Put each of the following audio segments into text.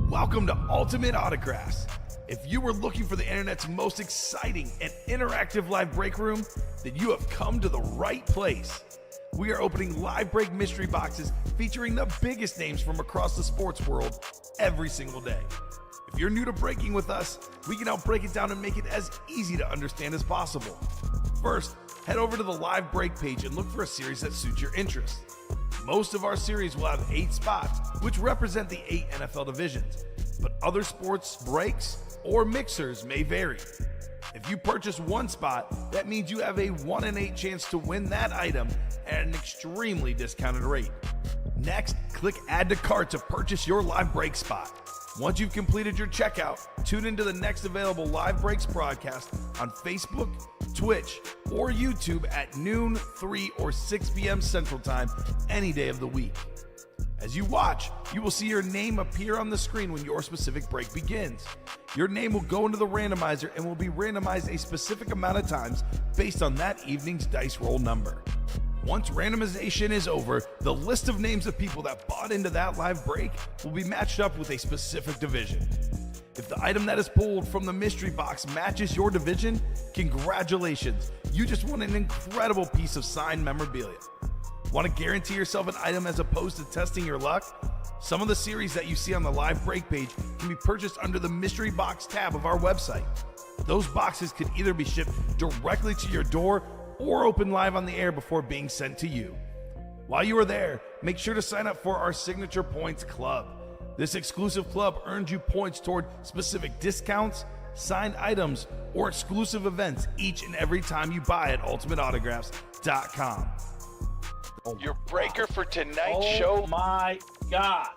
Welcome to Ultimate Autographs. If you were looking for the internet's most exciting and interactive live break room, then you have come to the right place. We are opening live break mystery boxes featuring the biggest names from across the sports world every single day. If you're new to breaking with us, we can help break it down and make it as easy to understand as possible. First, head over to the live break page and look for a series that suits your interest. Most of our series will have 8 spots, which represent the 8 NFL divisions, but other sports breaks or mixers may vary. If you purchase one spot, that means you have a 1 in 8 chance to win that item at an extremely discounted rate. Next, click Add to Cart to purchase your live break spot. Once you've completed your checkout, tune into the next available live breaks broadcast on Facebook, Twitch, or YouTube at noon, 3, or 6 p.m. Central Time any day of the week. As you watch, you will see your name appear on the screen when your specific break begins. Your name will go into the randomizer and will be randomized a specific amount of times based on that evening's dice roll number. Once randomization is over, the list of names of people that bought into that live break will be matched up with a specific division. If the item that is pulled from the mystery box matches your division, congratulations, you just won an incredible piece of signed memorabilia. Want to guarantee yourself an item as opposed to testing your luck? Some of the series that you see on the live break page can be purchased under the mystery box tab of our website. Those boxes can either be shipped directly to your door or open live on the air before being sent to you. While you are there, make sure to sign up for our Signature Points Club. This exclusive club earns you points toward specific discounts, signed items, or exclusive events each and every time you buy at ultimateautographs.com. Your breaker for tonight's show. Oh my God.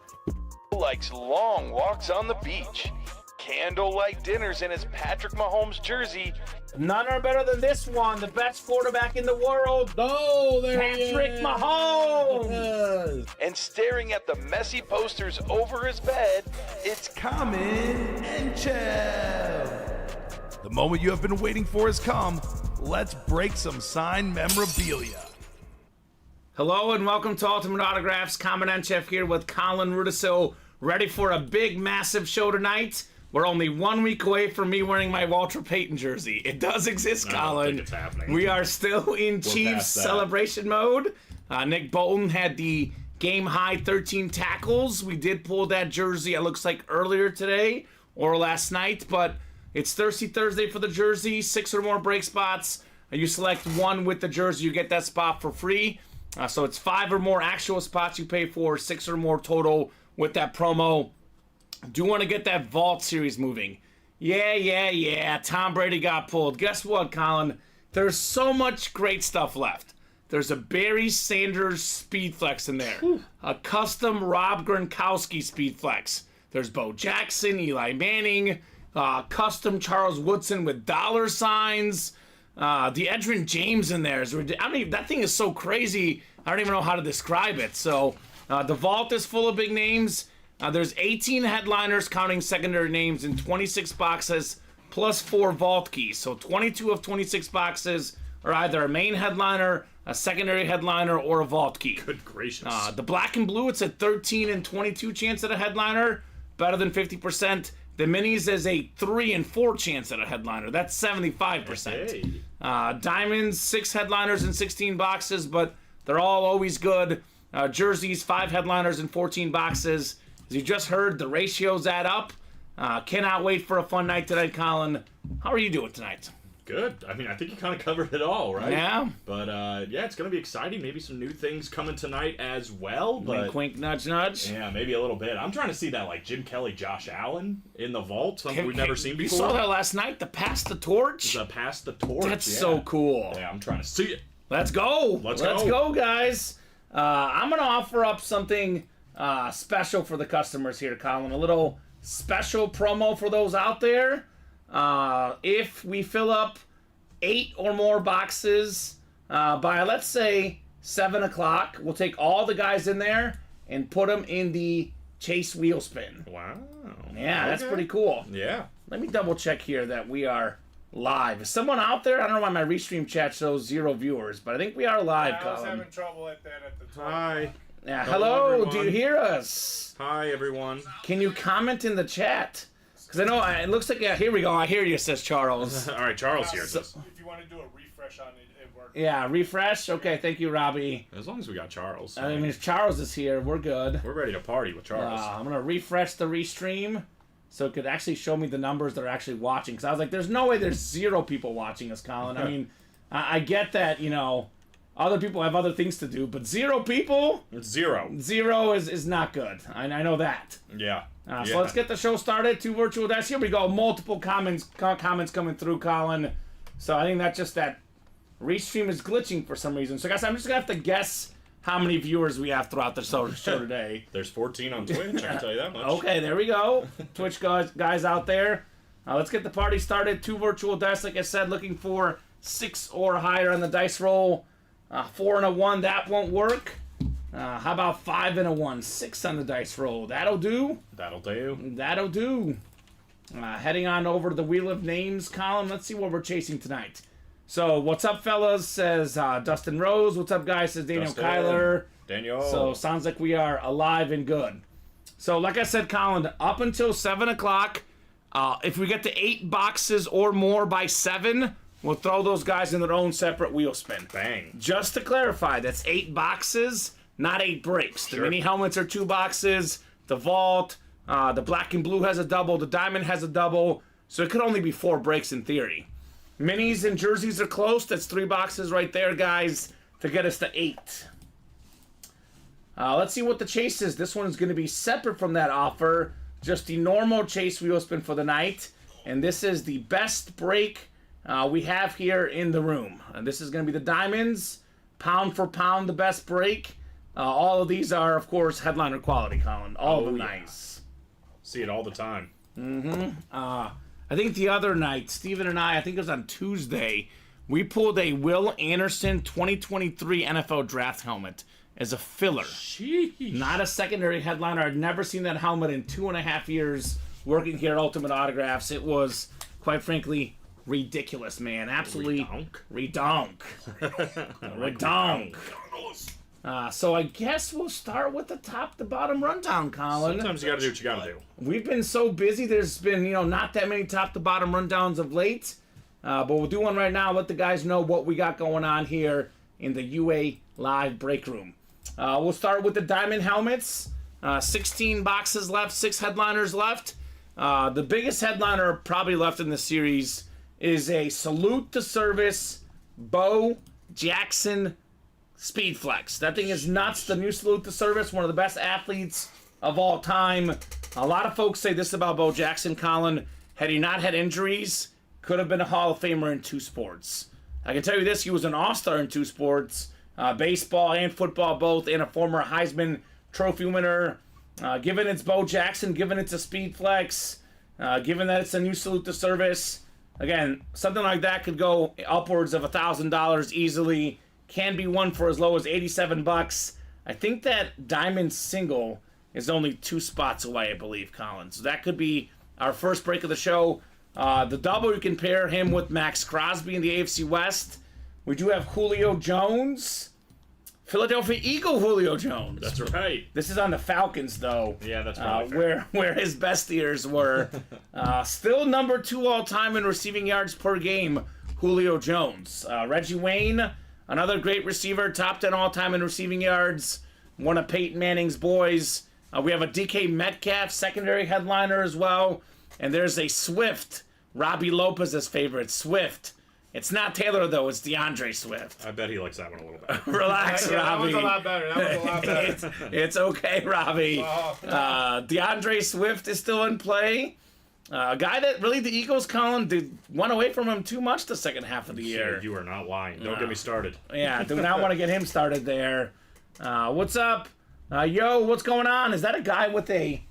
Likes long walks on the beach, candlelight dinners in his Patrick Mahomes jersey. None are better than this one, the best quarterback in the world. Oh, there Patrick he is. Mahomes. And staring at the messy posters over his bed, it's Kamen Entchev. The moment you have been waiting for has come. Let's break some signed memorabilia. Hello and welcome to Ultimate Autographs. Kamen Entchev here with Colin Rudisil, ready for a big, massive show tonight. We're only 1 week away from me wearing my Walter Payton jersey. It does exist, Colin. I don't think it's happening. We are still in Chiefs past that. celebration mode. Nick Bolton had the game-high 13 tackles. We did pull that jersey, it looks like, earlier today or last night, but it's Thirsty Thursday for the jersey. 6 or more break spots. You select one with the jersey, you get that spot for free. So it's 5 or more actual spots you pay for, 6 or more total with that promo. Do want to get that Vault series moving. Yeah. Tom Brady got pulled. Guess what, Colin? There's so much great stuff left. There's a Barry Sanders Speed Flex in there. A custom Rob Gronkowski Speed Flex. There's Bo Jackson, Eli Manning, custom Charles Woodson with dollar signs. The Edgerrin James in there is ridiculous. I mean, that thing is so crazy, I don't even know how to describe it. So the Vault is full of big names. There's 18 headliners counting secondary names in 26 boxes plus 4 Vault keys. So 22 of 26 boxes are either a main headliner, a secondary headliner, or a Vault key. Good gracious. The black and blue, it's a 13 and 22 chance at a headliner, better than 50%. The minis is a 3 and 4 chance at a headliner. That's 75%. Hey. Diamonds, 6 headliners and 16 boxes, but they're all always good. Jerseys, 5 headliners and 14 boxes. As you just heard, the ratios add up. Cannot wait for a fun night tonight, Colin. How are you doing tonight? Good. I mean, I think you kind of covered it all, right? Yeah. But, yeah, it's going to be exciting. Maybe some new things coming tonight as well. But Wink, wink, nudge, nudge. yeah, maybe a little bit. I'm trying to see that, like, Jim Kelly, Josh Allen in the Vault. Something we've never seen before. You saw that last night, the Pass the Torch? The Pass the Torch. That's so cool. Yeah, I'm trying to see it. Let's go. Let's go, guys. I'm going to offer up something special for the customers here, Colin. A little special promo for those out there. If we fill up 8 or more boxes by, let's say, 7 o'clock, we'll take all the guys in there and put them in the Chase Wheel Spin. Wow. Yeah, that's Okay. pretty cool. Yeah. Let me double check here that we are live. Is someone out there? I don't know why my restream chat shows 0 viewers, but I think we are live, I was Colin. having trouble at that at the time. Hi. Yeah, Hello, hello. Do everyone. you hear us? Hi, everyone. Can you comment in the chat? Because I know it looks like, yeah, here we go. I hear you, says Charles. All right, Charles here. If you want to do a refresh on it, it works. Yeah, refresh. Okay, thank you, Robbie. As long as we got Charles. I mean, if Charles is here, we're good. We're ready to party with Charles. I'm going to refresh the restream so it could actually show me the numbers that are actually watching. Because I was like, there's no way there's 0 people watching us, Colin. I mean, I get that, you know, other people have other things to do, but 0 people? It's 0. 0 is not good. I know that. Yeah. So let's get the show started. 2 virtual dice. Here we go. Multiple comments coming through, Colin. So I think that's just that restream is glitching for some reason. So guys, I'm just going to have to guess how many viewers we have throughout the show today. There's 14 on Twitch, I can tell you that much. Okay, there we go. Twitch guys out there. Let's get the party started. 2 virtual dice, like I said, looking for 6 or higher on the dice roll. 4 and a 1, that won't work. How about 5 and a 1? 6 on the dice roll. That'll do. That'll do. That'll do. Heading on over to the Wheel of Names column. Let's see what we're chasing tonight. So, what's up, fellas? Says Dustin Rose. What's up, guys? Says Daniel Dustin. Kyler. Daniel. So, sounds like we are alive and good. So, like I said, Colin, up until 7 o'clock, if we get to 8 boxes or more by 7, we'll throw those guys in their own separate wheel spin. Bang. Just to clarify, that's 8 boxes, not 8 breaks. The Sure. mini helmets are 2 boxes. The vault, the black and blue has a double. The diamond has a double. So it could only be 4 breaks in theory. Minis and jerseys are close. That's 3 boxes right there, guys, to get us to 8. Let's see what the chase is. This one is going to be separate from that offer. Just the normal chase wheel spin for the night. And this is the best break we have here in the room. And this is going to be the diamonds. Pound for pound, the best break. All of these are, of course, headliner quality, Colin. All of them nice. See it all the time. I think the other night, Steven and I think it was on Tuesday, we pulled a Will Anderson 2023 NFL draft helmet as a filler. Sheesh. Not a secondary headliner. I'd never seen that helmet in 2.5 years working here at Ultimate Autographs. It was, quite frankly, ridiculous, man. Absolutely redonk. Redonk. So I guess we'll start with the top to bottom rundown, Colin. Sometimes you gotta do what you gotta do. We've been so busy. There's been, not that many top to bottom rundowns of late. But we'll do one right now. Let the guys know what we got going on here in the UA Live break room. We'll start with the diamond helmets. 16 boxes left, 6 headliners left. The biggest headliner probably left in the series is a Salute to Service Bo Jackson Speed Flex. That thing is nuts. The new Salute to Service, one of the best athletes of all time. A lot of folks say this about Bo Jackson, Colin. Had he not had injuries, could have been a Hall of Famer in 2 sports. I can tell you this, he was an all-star in 2 sports. Baseball and football both, and a former Heisman Trophy winner. Given it's Bo Jackson, given it's a Speed Flex, given that it's a new Salute to Service, again, something like that could go upwards of $1,000 easily. Can be one for as low as $87. I think that diamond single is only 2 spots away, I believe, Colin. So that could be our first break of the show. The double, you can pair him with Max Crosby in the AFC West. We do have Julio Jones. Philadelphia Eagle Julio Jones. That's right. This is on the Falcons, though. Yeah, that's probably fair. Where his best years were. Still number 2 all-time in receiving yards per game, Julio Jones. Reggie Wayne, another great receiver, top 10 all-time in receiving yards. One of Peyton Manning's boys. We have a DK Metcalf, secondary headliner as well. And there's a Swift, Robbie Lopez's favorite, Swift. It's not Taylor, though. It's DeAndre Swift. I bet he likes that one a little bit. Relax, Yeah, Robbie. that was a lot better. That was a lot better. It's okay, Robbie. Oh. DeAndre Swift is still in play. A guy that really the Eagles, Colin, went away from him too much the second half of the year. You are not lying. Don't get me started. Yeah, do not want to get him started there. What's up? Yo, what's going on? Is that a guy with a...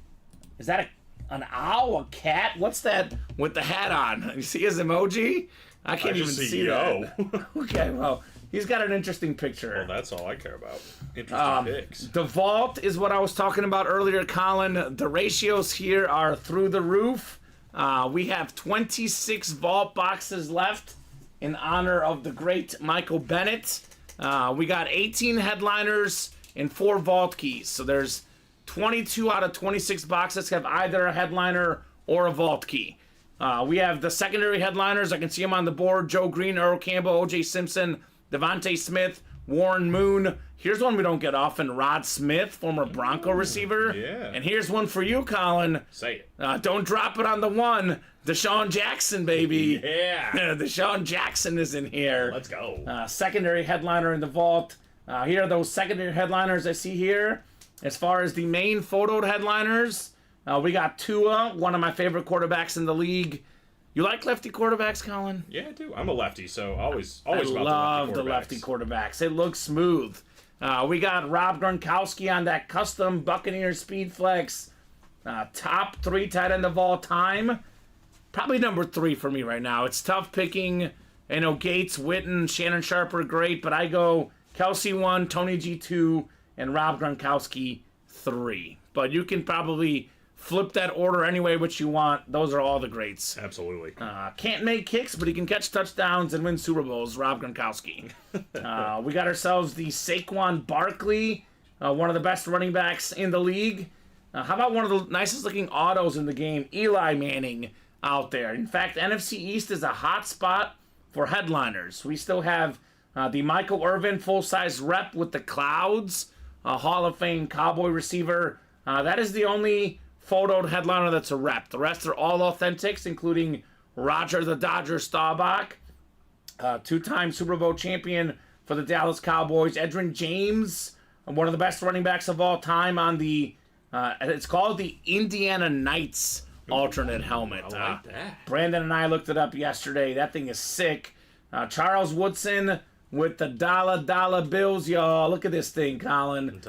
Is that an owl, a cat? What's that with the hat on? You see his emoji? I can't even just see yo. that. Okay, well, he's got an interesting picture. Well, that's all I care about. Interesting picks. The vault is what I was talking about earlier, Colin. The ratios here are through the roof. We have 26 vault boxes left in honor of the great Michael Bennett. We got 18 headliners and 4 vault keys. So there's 22 out of 26 boxes have either a headliner or a vault key. We have the secondary headliners. I can see them on the board. Joe Green, Earl Campbell, O.J. Simpson, Devontae Smith, Warren Moon. Here's one we don't get often. Rod Smith, former Bronco receiver. Yeah. And here's one for you, Colin. Say it. Don't drop it on the one. Deshaun Jackson, baby. Yeah. Deshaun Jackson is in here. Let's go. Secondary headliner in the vault. Here are those secondary headliners I see here. As far as the main photoed headliners, we got Tua, one of my favorite quarterbacks in the league. You like lefty quarterbacks, Colin? Yeah, I do. I'm a lefty, so always I about love the the lefty quarterbacks. It looks smooth. We got Rob Gronkowski on that custom Buccaneers Speed Flex. Top 3 tight end of all time. Probably number 3 for me right now. It's tough picking. I know Gates, Witten, Shannon Sharp are great, but I go Kelsey 1, Tony G 2, and Rob Gronkowski 3. But you can probably flip that order any way which you want. Those are all the greats. Absolutely. Can't make kicks, but he can catch touchdowns and win Super Bowls. Rob Gronkowski. We got ourselves the Saquon Barkley, one of the best running backs in the league. How about one of the nicest looking autos in the game, Eli Manning out there. In fact, NFC East is a hot spot for headliners. We still have the Michael Irvin full-size rep with the Clouds, a Hall of Fame Cowboy receiver. That is the only photoed headliner that's a rep. The rest are all authentics, including Roger the Dodger Staubach, 2-time Super Bowl champion for the Dallas Cowboys. Edgerrin James, one of the best running backs of all time on the, it's called the Indiana Knights alternate helmet. I like that. Brandon and I looked it up yesterday. That thing is sick. Charles Woodson with the dollar bills, y'all. Look at this thing, Colin.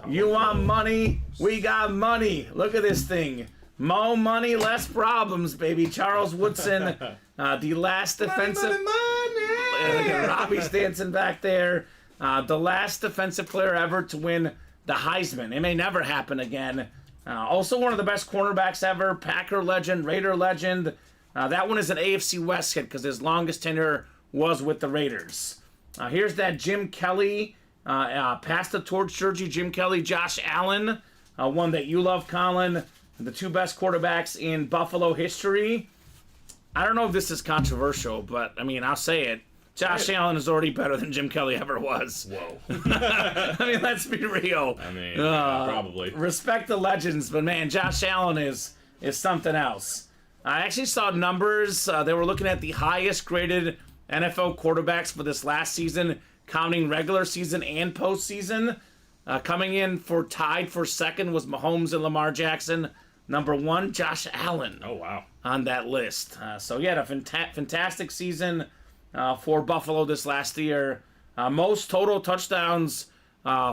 You want money? We got money. Look at this thing. More money, less problems, baby. Charles Woodson, the last defensive... Look at Robbie's dancing back there. The last defensive player ever to win the Heisman. It may never happen again. Also one of the best cornerbacks ever. Packer legend, Raider legend. That one is an AFC West hit because his longest tenure was with the Raiders. Here's that Jim Kelly, pass the torch jersey, Jim Kelly, Josh Allen, one that you love, Colin, the 2 best quarterbacks in Buffalo history. I don't know if this is controversial, but, I mean, I'll say it. Josh Allen is already better than Jim Kelly ever was. Whoa. I mean, let's be real. I mean, probably. Respect the legends, but, man, Josh Allen is something else. I actually saw numbers. They were looking at the highest graded NFL quarterbacks for this last season, counting regular season and postseason. Coming in for tied for second was Mahomes and Lamar Jackson. Number 1, Josh Allen. Oh, wow. On that list. So, yeah, a fantastic season for Buffalo this last year. Most total touchdowns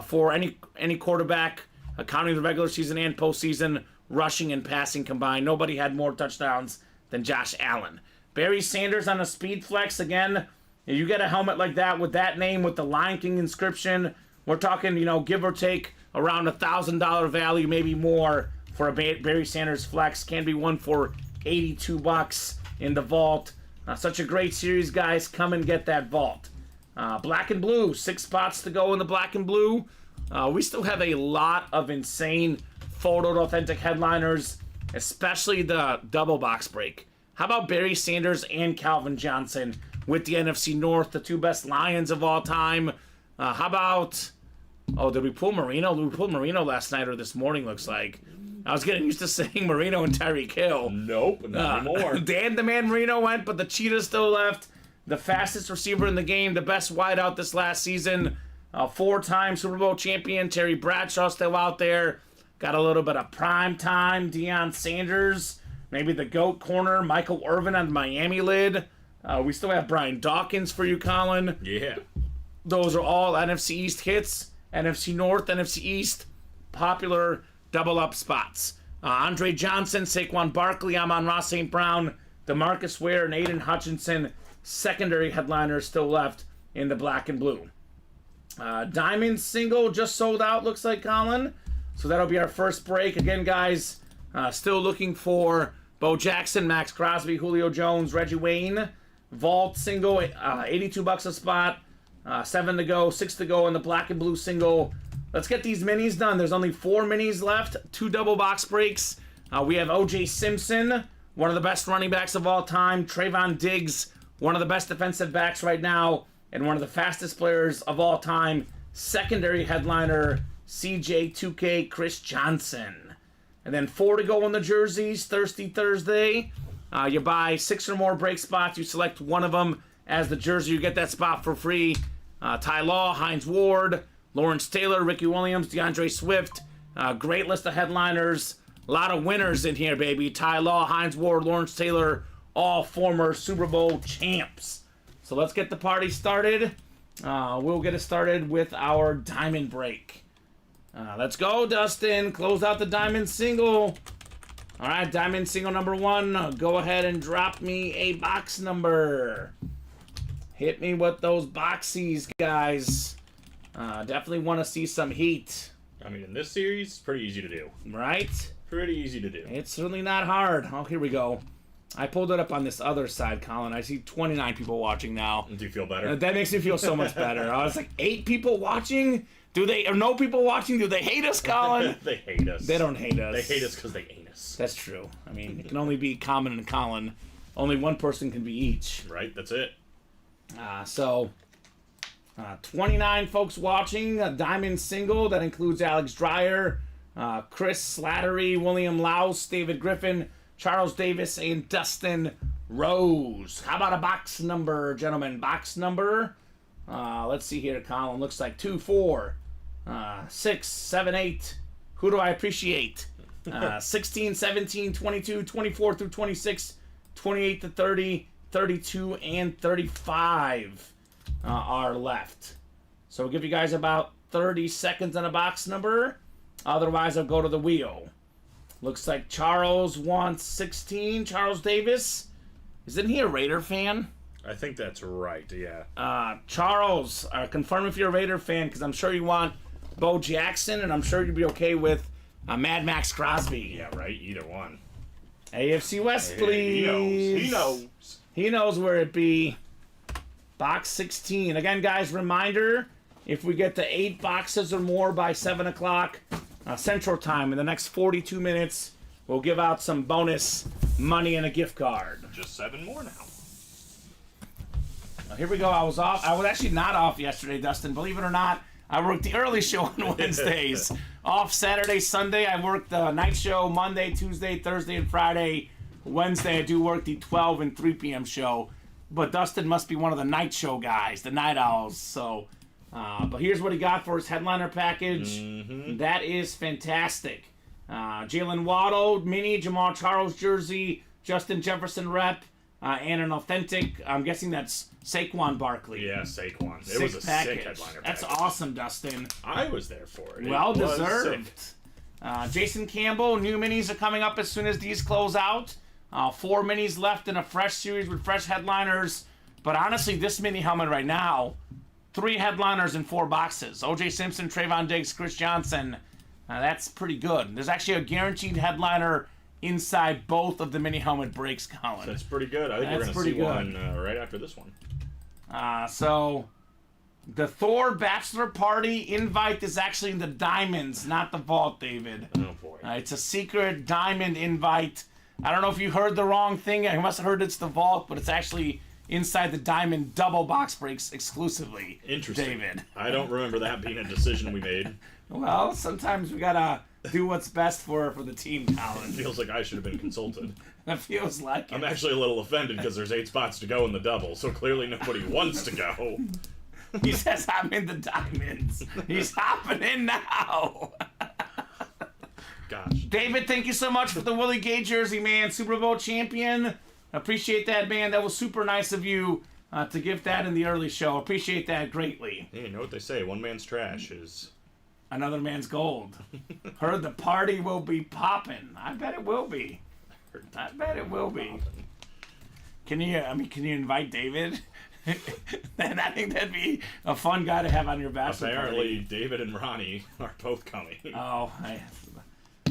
for any quarterback, counting the regular season and postseason, rushing and passing combined. Nobody had more touchdowns than Josh Allen. Barry Sanders on a speed flex. Again, you get a helmet like that with that name, with the Lion King inscription. We're talking, give or take around $1,000 value, maybe more for a Barry Sanders flex. Can be one for $82 in the vault. Such a great series, guys. Come and get that vault. Black and blue, 6 spots to go in the black and blue. We still have a lot of insane photoed authentic headliners, especially the double box break. How about Barry Sanders and Calvin Johnson with the NFC North, the 2 best Lions of all time? How about... Oh, did we pull Marino? We pulled Marino last night or this morning, looks like. I was getting used to saying Marino and Tyreek Hill. Nope, not anymore. Dan the Man Marino went, but the Cheetah still left. The fastest receiver in the game, the best wideout this last season. 4-time Super Bowl champion, Terry Bradshaw still out there. Got a little bit of prime time, Deion Sanders. Maybe the GOAT corner, Michael Irvin on the Miami lid. We still have Brian Dawkins for you, Colin. Yeah. Those are all NFC East hits. NFC North, NFC East, popular double-up spots. Andre Johnson, Saquon Barkley, Amon-Ra St. Brown, DeMarcus Ware, and Aiden Hutchinson, secondary headliners still left in the black and blue. Diamond single just sold out, looks like, Colin. So that'll be our first break. Again, guys, still looking for Bo Jackson, Max Crosby, Julio Jones, Reggie Wayne. Vault single, $82 a spot. 7 to go, 6 to go in the black and blue single. let's get these minis done. There's only 4 minis left, 2 double box breaks. We have O.J. Simpson, one of the best running backs of all time. Trayvon Diggs, one of the best defensive backs right now, and one of the fastest players of all time. Secondary headliner, CJ2K Chris Johnson. And then 4 to go on the jerseys, Thirsty Thursday. You buy 6 or more break spots. You select one of them as the jersey. You get that spot for free. Ty Law, Hines Ward, Lawrence Taylor, Ricky Williams, DeAndre Swift. Great list of headliners. A lot of winners in here, baby. Ty Law, Hines Ward, Lawrence Taylor, all former Super Bowl champs. So let's get the party started. We'll get it started with our diamond break. Let's go, Dustin. Close out the diamond single. All right, diamond single number 1. Go ahead and drop me a box number. Hit me with those boxies, guys. Definitely want to see some heat. I mean, in this series, it's pretty easy to do. Right? Pretty easy to do. It's certainly not hard. Oh, here we go. I pulled it up on this other side, Colin. I see 29 people watching now. Do you feel better? That makes me feel so much better. I was like, 8 people watching? Or no people watching? Do they hate us, Colin? They hate us. They don't hate us. They hate us because they ain't us. That's true. I mean, it can only be Kamen and Colin. Only one person can be each. Right, that's it. 29 folks watching. A diamond single that includes Alex Dreyer, Chris Slattery, William Laus, David Griffin, Charles Davis, and Dustin Rose. How about a box number, gentlemen? Box number. Let's see here, Colin. Looks like 2, 4, 6, 7, 8. Who do I appreciate? 16, 17, 22, 24 through 26, 28 to 30, 32, and 35 are left. So we'll give you guys about 30 seconds on a box number. Otherwise, I'll go to the wheel. Looks like Charles wants 16. Charles Davis. Isn't he a Raider fan? I think that's right, yeah. Charles, confirm if you're a Raider fan, because I'm sure you want Bo Jackson, and I'm sure you'd be okay with Mad Max Crosby. Yeah, right, either one. AFC West, please. He knows. He knows where it be. Box 16. Again, guys, reminder, if we get to 8 boxes or more by 7 o'clock Central Time in the next 42 minutes, we'll give out some bonus money and a gift card. Just 7 more now. Here we go. I was off. I was actually not off yesterday, Dustin. Believe it or not, I worked the early show on Wednesdays. Off Saturday, Sunday. I worked the night show Monday, Tuesday, Thursday, and Friday. Wednesday, I do work the 12 and 3 p.m. show. But Dustin must be one of the night show guys, the night owls. So, but here's what he got for his headliner package. Mm-hmm. That is fantastic. Jalen Waddle, mini, Jamal Charles jersey, Justin Jefferson rep, and an authentic, I'm guessing that's Saquon Barkley. Yeah, Saquon. It Sick was a package. sick headliner That's package. awesome, Dustin. I was there for it. Well It was deserved. sick. Jason Campbell, new minis are coming up as soon as these close out. 4 minis left in a fresh series with fresh headliners. But honestly, this mini helmet right now, 3 headliners in 4 boxes. O.J. Simpson, Trayvon Diggs, Chris Johnson. That's pretty good. There's actually a guaranteed headliner inside both of the mini helmet breaks, Colin. That's pretty good. I think we're That's going to see pretty one right after this one. So the Thor Bachelor Party invite is actually in the diamonds, not the vault, David. Oh, boy. It's a secret diamond invite. I don't know if you heard the wrong thing. I must have heard it's the vault, but it's actually inside the diamond double box breaks exclusively. Interesting. David. I don't remember that being a decision we made. Well, sometimes we gotta do what's best for the team, Colin. Feels like I should have been consulted. That feels like I'm it. actually a little offended because there's 8 spots to go in the double, so clearly nobody wants to go. He says I'm in the diamonds. He's hopping in now. Gosh. David, thank you so much for the Willie Gay jersey, man. Super Bowl champion. Appreciate that, man. That was super nice of you to give that in the early show. Appreciate that greatly. Hey, you know what they say? One man's trash is... Another man's gold. Heard the party will be popping. I bet it will be. I bet it will be. Can you invite David? And I think that'd be a fun guy to have on your bachelor Apparently, party. David and Ronnie are both coming. Oh,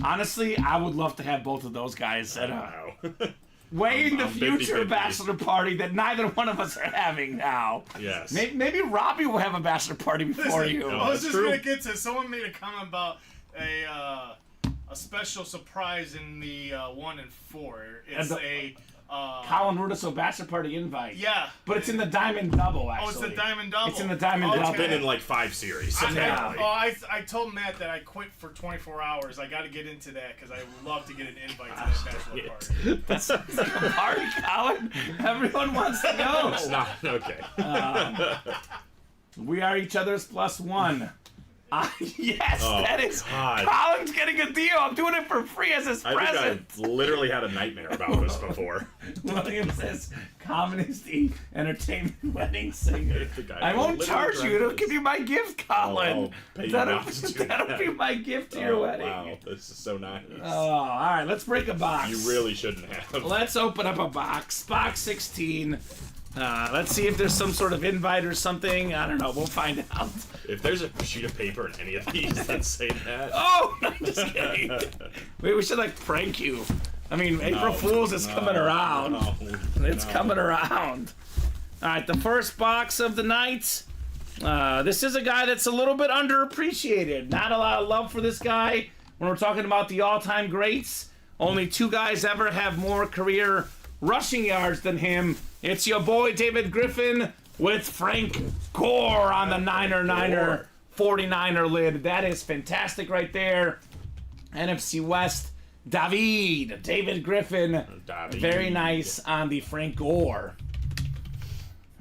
honestly, I would love to have both of those guys set up. Wow. weighing the I'm future 50-50. bachelor party that neither one of us are having now. Yes. Maybe Robbie will have a bachelor party before Listen, you. I was that's just true. gonna get to. Someone made a comment about a special surprise in the 1 and 4. It's And a Colin Rudiso bachelor party invite. yeah. But it's in the Diamond Double, actually. Oh, it's the Diamond Double. It's in the Diamond it's Double. I've been gonna- in like 5 series. Yeah. I told Matt that I quit for 24 hours. I got to get into that because I would love to get an invite to that bachelor party. That sounds like a party, Colin. Everyone wants to go. It's not okay. We are each other's +1. Yes, Oh, that is. God. Colin's getting a deal. I'm doing it for free as his I present. think I literally had a nightmare about this before. William says, Kamen is the entertainment wedding singer. The guy I won't literally charge you. directed It'll this. give you my gift, Colin. I'll pay you that'll not to do that'll that. be my gift to your Oh, wedding. wow, this is so nice. Oh, all right. Let's break a box. You really shouldn't have. Let's open up a box. Box 16. Let's see if there's some sort of invite or something. I don't know. We'll find out. If there's a sheet of paper in any of these that say that. Oh, I'm just kidding. Wait, we should like prank you. I mean, April Fool's is coming around. It's coming around. All right, the first box of the night. This is a guy that's a little bit underappreciated. Not a lot of love for this guy when we're talking about the all-time greats. Only 2 guys ever have more career rushing yards than him. It's your boy David Griffin with Frank Gore on the Niner 49er lid. That is fantastic right there. NFC West, David Griffin. David. Very nice on the Frank Gore.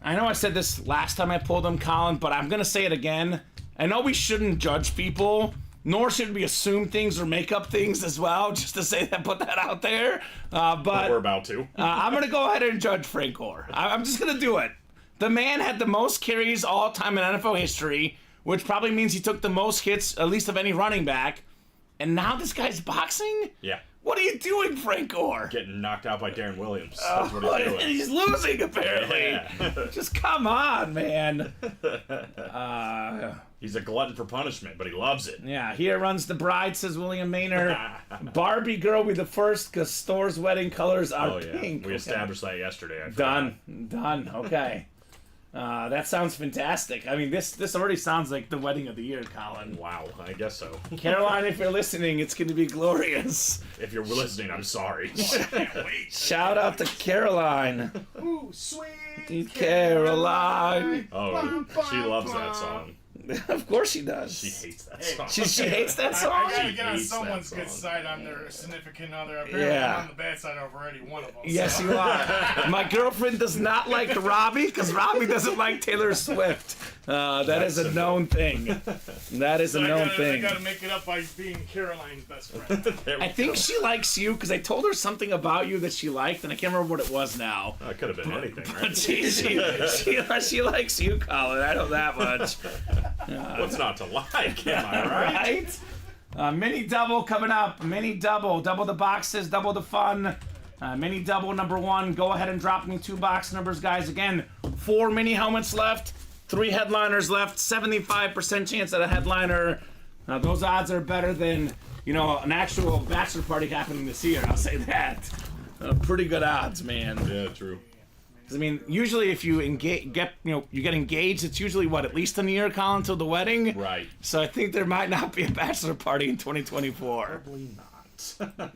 I know I said this last time I pulled him, Colin, but I'm going to say it again. I know we shouldn't judge people, nor should we assume things or make up things as well, just to say that, put that out there. But We're about to. I'm going to go ahead and judge Frank Gore. I'm just going to do it. The man had the most carries all time in NFL history, which probably means he took the most hits, at least of any running back. And now this guy's boxing? Yeah. What are you doing, Frank Gore? Getting knocked out by Darren Williams. That's what he's doing. He's losing, apparently. Yeah. Just come on, man. He's a glutton for punishment, but he loves it. Yeah, here runs the bride, says William Maynard. Barbie girl will be the first because Store's wedding colors are Oh, yeah. pink. We Okay. established that yesterday. I forgot. Done. Okay. That sounds fantastic. I mean, this already sounds like the wedding of the year, Colin. Wow, I guess so. Caroline, if you're listening, it's going to be glorious. If you're listening, I'm sorry. Shout out to Caroline. Ooh, sweet Caroline. Oh, she loves that song. Of course she does. She hates that song. She hates that I song? gotta get on hates that someone's good song. side on their significant other. Apparently, Yeah. I'm on the bad side of already one of them. Yes, so. you are. My girlfriend does not like Robbie because Robbie doesn't like Taylor Swift. That is a known thing. That is a known I thing. gotta make it up by being Caroline's best friend. There we I think go. she likes you because I told her something about you that she liked, and I can't remember what it was now. That could have been anything, But right? she likes you, Colin. I know that much. What's not to like? Am I right? Right? Mini double coming up. Mini double. Double the boxes, double the fun. Mini double number 1. Go ahead and drop me 2 box numbers, guys. Again, 4 mini helmets left, 3 headliners left, 75% chance at a headliner. Those odds are better than, an actual bachelor party happening this year. I'll say that. Pretty good odds, man. Yeah, true. 'Cause, I mean, usually if you you get engaged, it's usually at least a year, Colin, till the wedding. Right. So I think there might not be a bachelor party in 2024. Probably not.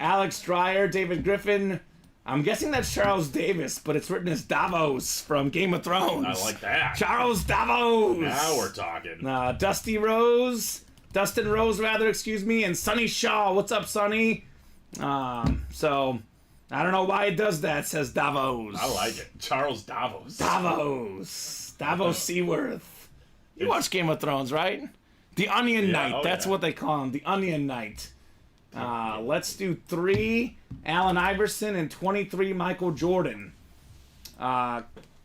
Alex Dreyer, David Griffin. I'm guessing that's Charles Davis, but it's written as Davos from Game of Thrones. I like that. Charles Davos. Now we're talking. Dustin Rose, excuse me, and Sonny Shaw. What's up, Sonny? So I don't know why it does that, says Davos. I like it. Charles Davos. Davos Seaworth. You watch Game of Thrones, right? The Onion Knight. oh, That's yeah. what they call him. The Onion Knight. Let's do 3 Allen Iverson and 23 Michael Jordan.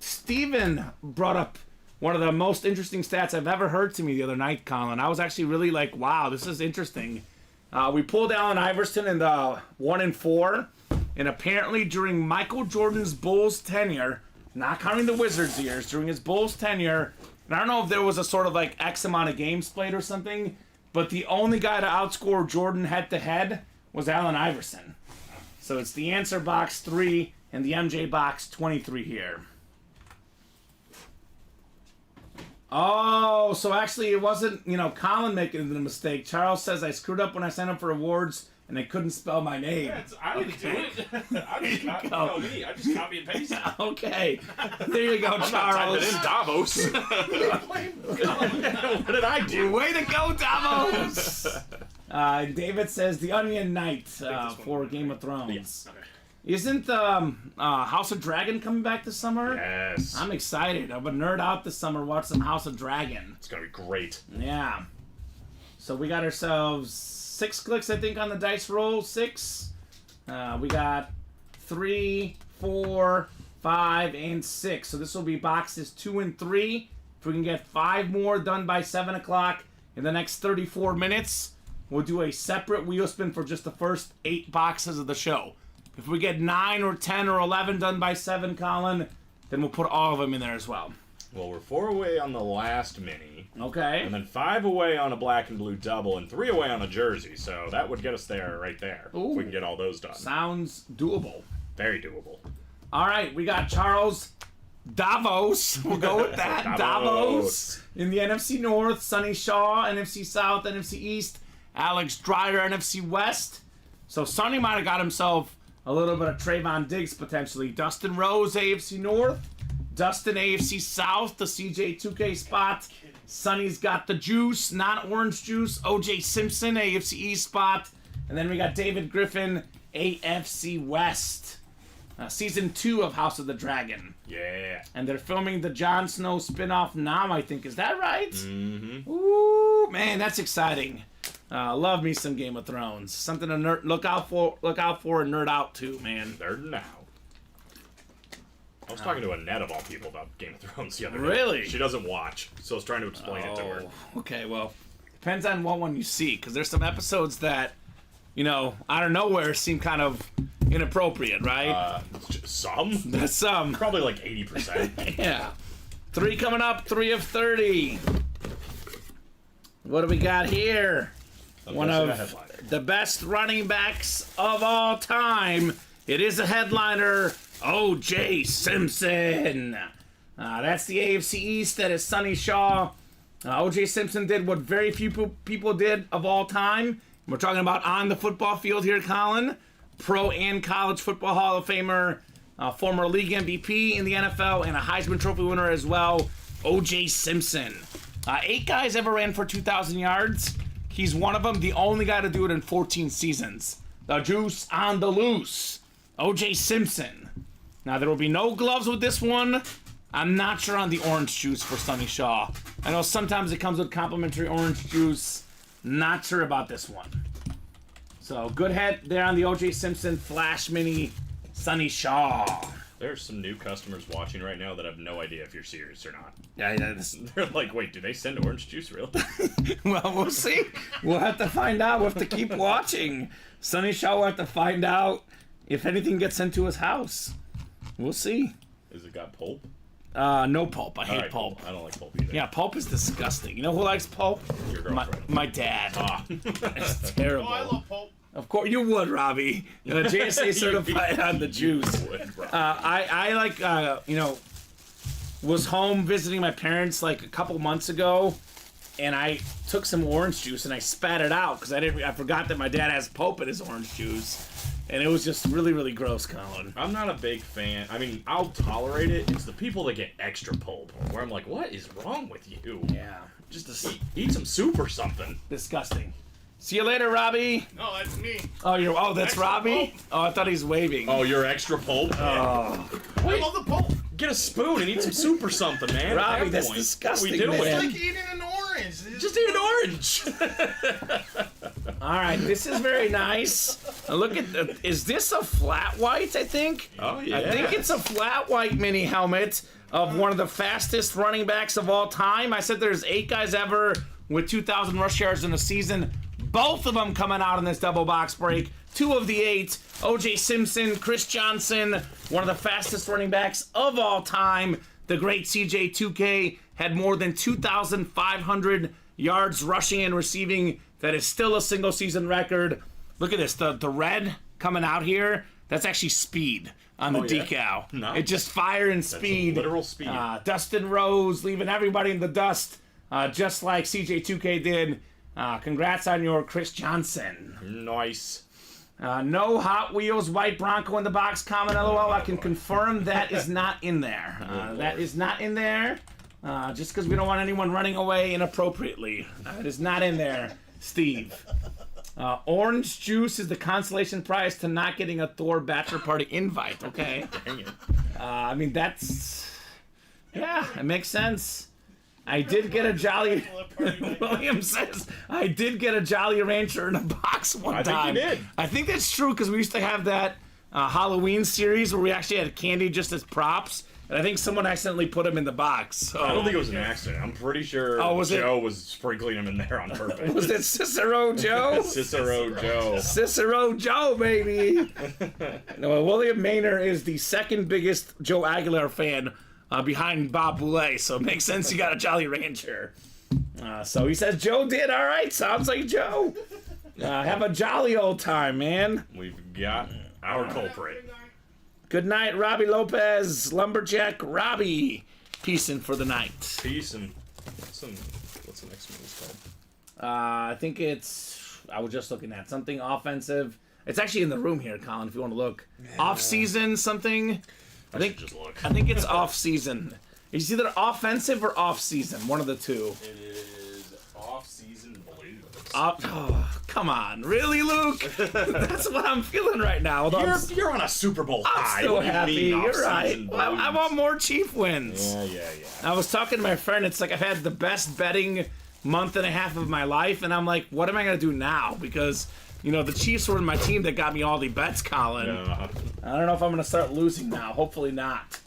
Steven brought up one of the most interesting stats I've ever heard to me the other night, Colin. I was actually really like, wow, this is interesting. We pulled Allen Iverson in the 1 and 4, and apparently during Michael Jordan's Bulls tenure, not counting the Wizards years, during his Bulls tenure, and I don't know if there was a sort of like X amount of games played or something, but the only guy to outscore Jordan head-to-head was Allen Iverson. So it's the answer box 3 and the MJ box 23 here. Oh, so actually it wasn't, Colin making the mistake. Charles says I screwed up when I signed up for awards and they couldn't spell my name. I didn't do it. I just copy and paste it. Okay. There you go, I'm Charles. not typing in Davos. What did I do? Way to go, Davos! David says The Onion Knight for Game of Thrones. Yes. Okay. Isn't House of Dragon coming back this summer? Yes. I'm excited. I'm going to nerd out this summer, watch some House of Dragon. It's going to be great. Yeah. So we got ourselves 6 clicks, I think, on the dice roll. 6. We got 3, 4, 5, and 6. So this will be boxes 2 and 3. If we can get 5 more done by 7 o'clock in the next 34 minutes, we'll do a separate wheel spin for just the first 8 boxes of the show. If we get 9 or 10 or 11 done by 7, Colin, then we'll put all of them in there as well. Well, we're 4 away on the last mini. Okay. And then 5 away on a black and blue double, and 3 away on a jersey. So that would get us there, right there. Ooh. If we can get all those done. Sounds doable. Very doable. All right, we got Charles Davos. We'll go with that. Davos. In the NFC North, Sonny Shaw, NFC South, NFC East, Alex Dreyer, NFC West. So Sonny might have got himself a little bit of Trayvon Diggs potentially. Dustin Rose, AFC North. Dustin, AFC South, the CJ2K spot. Sonny's got the juice, not orange juice. OJ Simpson, AFC East spot. And then we got David Griffin, AFC West. Season 2 of House of the Dragon. Yeah. And they're filming the Jon Snow spinoff now, I think. Is that right? Mm-hmm. Ooh, man, that's exciting. Love me some Game of Thrones. Something to look out for and nerd out to, man. Nerding out. I was talking to Annette of all people about Game of Thrones the other day. Really? She doesn't watch, so I was trying to explain it to her. Okay, well, depends on what one you see, because there's some episodes that, out of nowhere seem kind of inappropriate, right? Some? Some. Probably like 80%. Yeah. 3 coming up, 3 of 30. What do we got here? One of the best running backs of all time. It is a headliner, O.J. Simpson. That's the AFC East. That is Sonny Shaw. O.J. Simpson did what very few people did of all time. We're talking about on the football field here, Colin. Pro and college football Hall of Famer, former league MVP in the NFL, and a Heisman Trophy winner as well, O.J. Simpson. 8 guys ever ran for 2,000 yards. He's one of them, the only guy to do it in 14 seasons. The juice on the loose. O.J. Simpson. Now, there will be no gloves with this one. I'm not sure on the orange juice for Sonny Shaw. I know sometimes it comes with complimentary orange juice. Not sure about this one. So, good head there on the O.J. Simpson Flash Mini Sonny Shaw. There's some new customers watching right now that have no idea if you're serious or not. Yeah. They're like, wait, do they send orange juice, really? Well, we'll see. We'll have to find out. We'll have to keep watching. Sonny Shaw will have to find out if anything gets into his house. We'll see. Is it got pulp? No pulp. I hate Right, pulp. I don't like pulp either. Yeah, pulp is disgusting. You know who likes pulp? Your girlfriend. My dad. Ah. It's terrible. Oh, I love pulp. Of course, you would, Robbie. JSA certified on the juice. I like, was home visiting my parents like a couple months ago, and I took some orange juice and I spat it out because I forgot that my dad has pulp in his orange juice, and it was just really, really gross, Colin. I'm not a big fan. I mean, I'll tolerate it. It's the people that get extra pulp where I'm like, what is wrong with you? Yeah, Just eat some soup or something. disgusting. See you later, Robbie. No, that's me. Oh, that's Extra Robbie. pulp. Oh, I thought he's waving. Oh, you're extra pulp? I love the pulp. Get a spoon and eat some soup or something, man. Robbie, At that that's point, disgusting, what are we doing? man. It's like eating an orange. Just eat an orange. All right, this is very nice. Look at is this a flat white? I think. Oh, yeah. I think it's a flat white mini helmet of one of the fastest running backs of all time. I said there's 8 guys ever with 2,000 rush yards in a season. Both of them coming out in this double box break. 2 of the 8. O.J. Simpson, Chris Johnson, one of the fastest running backs of all time. The great CJ2K had more than 2,500 yards rushing and receiving. That is still a single season record. Look at this, the red coming out here. That's actually speed on the Oh, yeah? decal. Nice. It just fire and speed. literal speed. Dustin Rose leaving everybody in the dust, just like CJ2K did. Congrats on your Chris Johnson. Nice. No Hot Wheels White Bronco in the box. Comment LOL. I can confirm that is not in there. That is not in there. Just because we don't want anyone running away inappropriately. It is not in there, Steve. Orange juice is the consolation prize to not getting a Thor bachelor party invite. Okay. Dang it. I mean, that's... Yeah, it makes sense. I did get a Jolly... William says, I did get a Jolly Rancher in a box one time. I think you did. I think that's true, because we used to have that Halloween series where we actually had candy just as props. And I think someone accidentally put them in the box. So. I don't think it was an accident. I'm pretty sure Joe was sprinkling them in there on purpose. Was it Cicero Joe? Cicero Joe. Cicero Joe, baby. No, William Maynard is the second biggest Joe Aguilar fan behind Bob Boulay, so it makes sense you got a Jolly Rancher. So he says Joe did. All right, sounds like Joe. Have a jolly old time, man. We've got our culprit. Good night, Robbie Lopez, Lumberjack Robbie. Peacing for the night. Peace and what's the next movie called? I think it's... I was just looking at something offensive. It's actually in the room here, Colin, if you want to look. Off-season something. I think just look. I think it's off-season. Is either offensive or off-season, one of the two. It is off-season blues. Oh, come on. Really, Luke? That's what I'm feeling right now. Although You're on a Super Bowl I'm high. still What do you happy. mean You're right. off-season Well, I blues? want more Chief wins. Yeah. I was talking to my friend. It's like I've had the best betting month and a half of my life, and I'm like, what am I going to do now? Because, you know, the Chiefs were in my team that got me all the bets, Colin. I don't know if I'm going to start losing now. Hopefully not.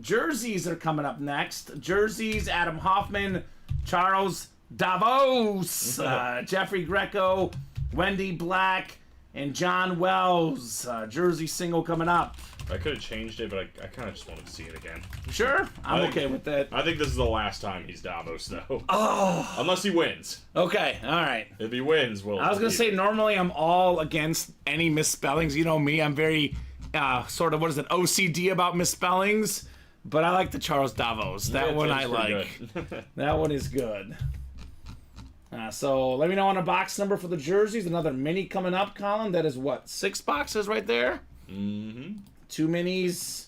Jerseys are coming up next. Jerseys, Adam Hoffman, Charles Davos, Jeffrey Greco, Wendy Black, and John Wells. Jersey single coming up. I could have changed it, but I kind of just wanted to see it again. Sure, I'm think- okay with that. I think this is the last time he's Davos, though. Oh, Unless he wins. okay, all right. If he wins, we'll... I was gonna say normally I'm all against any misspellings. You know me, I'm very sort of OCD about misspellings. But I like the Charles Davos. That Yeah, one Tim's I pretty like. good. That one is good. So let me know on a box number for the jerseys. Another mini coming up, Colin. That is what, 6 boxes right there? Mm-hmm. 2 minis.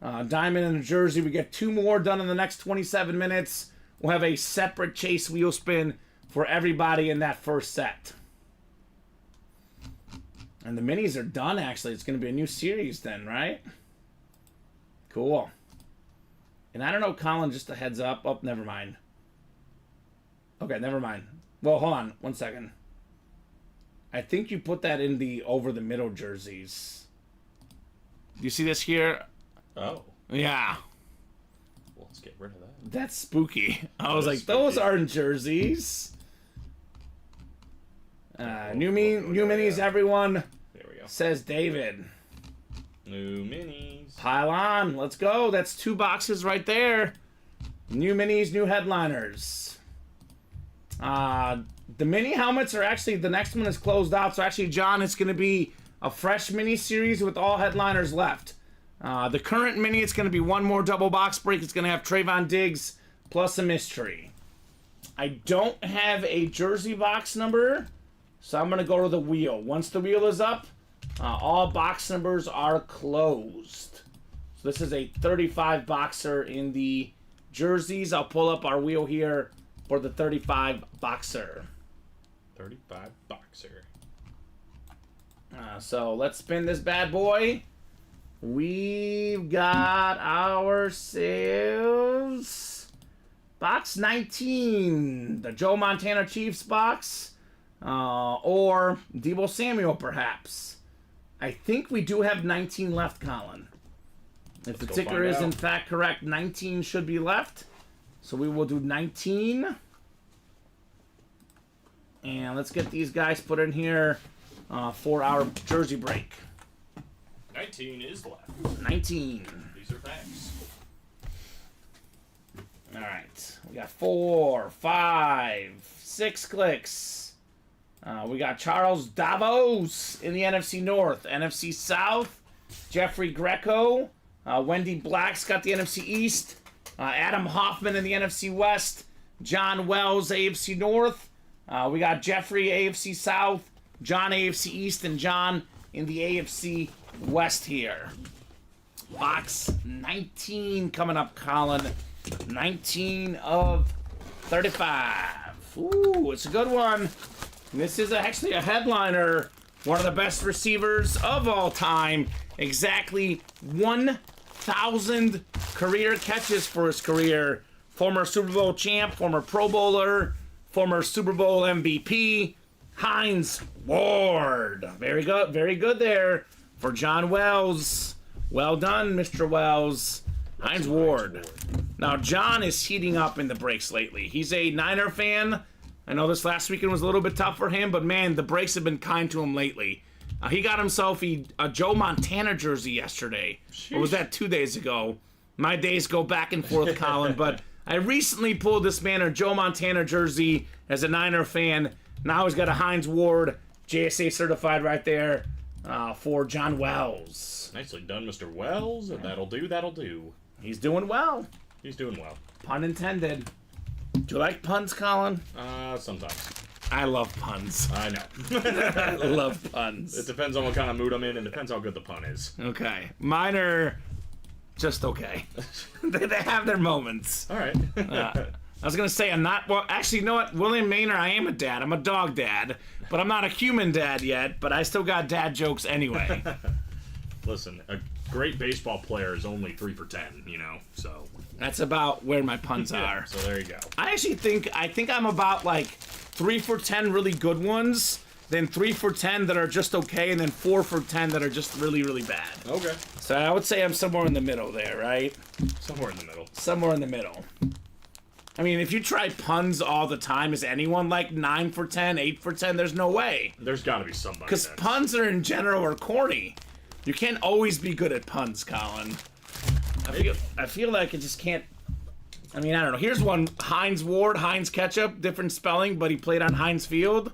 Diamond and a jersey. We get 2 more done in the next 27 minutes. We'll have a separate chase wheel spin for everybody in that first set. And the minis are done, actually. It's going to be a new series then, right? Cool. And I don't know, Colin, just a heads up. Oh, never mind. Okay, never mind. Well, hold on. 1 second. I think you put that in the over-the-middle jerseys. Do you see this here? Oh. Yeah. Well, let's get rid of that. That's spooky. I was That like, is those spooky. aren't jerseys. New minis, everyone, There we go. says David. New minis. Pile on. Let's go. That's 2 boxes right there. New minis, new headliners. The mini helmets are actually, the next one is closed out. So actually, John, it's going to be a fresh mini series with all headliners left. The current mini, it's going to be 1 more double box break. It's going to have Trayvon Diggs plus a mystery. I don't have a jersey box number, so I'm going to go to the wheel. Once the wheel is up, all box numbers are closed. So this is a 35 boxer in the jerseys. I'll pull up our wheel here for the 35 boxer. 35 boxer. So let's spin this bad boy. We've got ourselves box 19, the Joe Montana Chiefs box, or Deebo Samuel perhaps. I think we do have 19 left, Colin. If the go ticker find is in out. fact correct, 19 should be left. So we will do 19. And let's get these guys put in here for our jersey break. 19 is left. 19. These are facts. All right. We got 4, 5, 6 clicks. We got Charles Davos in the NFC North. NFC South, Jeffrey Greco. Wendy Black's got the NFC East. Adam Hoffman in the NFC West. John Wells, AFC North. We got Jeffrey, AFC South. John, AFC East. And John in the AFC West here. Box 19 coming up, Colin. 19 of 35. Ooh, it's a good one. This is actually a headliner. One of the best receivers of all time. Exactly 1,000 career catches for his career. Former Super Bowl champ, former Pro Bowler, former Super Bowl MVP, Hines Ward. Very good there for John Wells. Well done, Mr. Wells. Hines Ward. Now, John is heating up in the breaks lately. He's a Niner fan. I know this last weekend was a little bit tough for him, but man, the breaks have been kind to him lately. He got himself a Joe Montana jersey yesterday. Sheesh. Or was that 2 days ago? My days go back and forth, Colin, but I recently pulled this man a Joe Montana jersey as a Niner fan. Now he's got a Hines Ward JSA certified right there for John Wells. Nicely done, Mr. Wells. That'll do. He's doing well. He's doing well. Pun intended. Do you like puns, Colin? Sometimes. I love puns. I know. I love puns. It depends on what kind of mood I'm in, and depends how good the pun is. Okay. Mine are just okay. They have their moments. All right. I was going to say I'm not... Well, actually, you know what? William Maynard, I am a dad. I'm a dog dad. But I'm not a human dad yet, but I still got dad jokes anyway. Listen, a great baseball player is only 3 for 10, so... That's about where my puns are. So there you go. I actually think I'm about like 3 for 10 really good ones, then 3 for 10 that are just okay, and then 4 for 10 that are just really, really bad. Okay. So I would say I'm somewhere in the middle there, right? Somewhere in the middle. Somewhere in the middle. I mean, if you try puns all the time, is anyone like 9 for 10, 8 for 10? There's no way. There's got to be somebody. Because puns are in general are corny. You can't always be good at puns, Colin. I feel like it just can't. I mean, I don't know. Here's one. Hines Ward, Heinz Ketchup, different spelling, but he played on Heinz Field.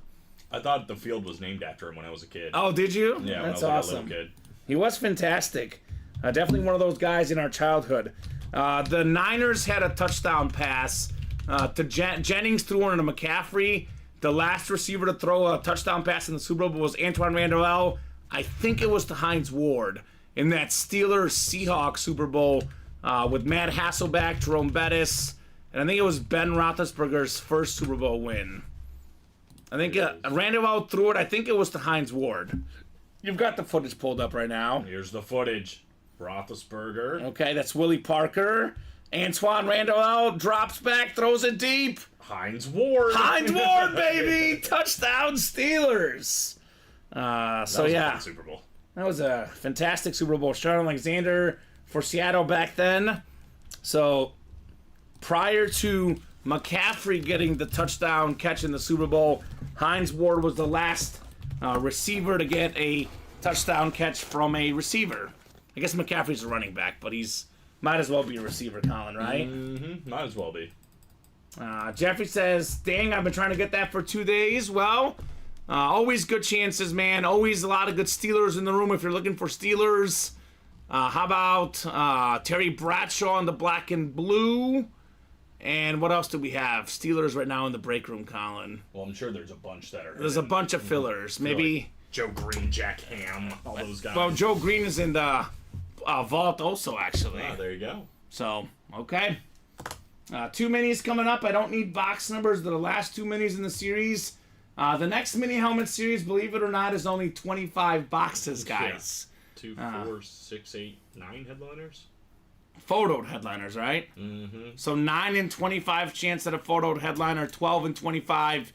I thought the field was named after him when I was a kid. Oh, did you? Yeah, that's when I was awesome. Like a little kid. He was fantastic. Definitely one of those guys in our childhood. The Niners had a touchdown pass to Jennings, threw one to McCaffrey. The last receiver to throw a touchdown pass in the Super Bowl was Antoine Randall. I think it was to Hines Ward in that Steelers-Seahawks Super Bowl with Matt Hasselbeck, Jerome Bettis, and I think it was Ben Roethlisberger's first Super Bowl win. I think Randall threw it. I think it was to Hines Ward. You've got the footage pulled up right now. Here's the footage. Roethlisberger. Okay, that's Willie Parker. Antoine Randall drops back, throws it deep. Hines Ward. Hines Ward, baby! Touchdown Steelers! That was a fun Super Bowl. That was a fantastic Super Bowl. Sharon Alexander for Seattle back then. So, prior to McCaffrey getting the touchdown catch in the Super Bowl, Hines Ward was the last receiver to get a touchdown catch from a receiver. I guess McCaffrey's a running back, but he's might as well be a receiver, Colin, right? Mm-hmm. Might as well be. Jeffrey says, dang, I've been trying to get that for 2 days. Well, always good chances, man. Always a lot of good Steelers in the room if you're looking for Steelers. How about Terry Bradshaw in the black and blue? And what else do we have? Steelers right now in the break room, Colin. Well, I'm sure there's a bunch that are. There's a bunch of fillers. Maybe like Joe Green, Jack Ham, all those guys. Well, Joe Green is in the vault also, actually. Ah, there you go. So, okay. 2 minis coming up. I don't need box numbers. They're the last 2 minis in the series. The next mini helmet series, believe it or not, is only 25 boxes, guys. Yeah. 2, 4, 6, 8, 9 headliners. Photoed headliners, right? Mm-hmm. So 9 and 25 chance at a photoed headliner, 12 and 25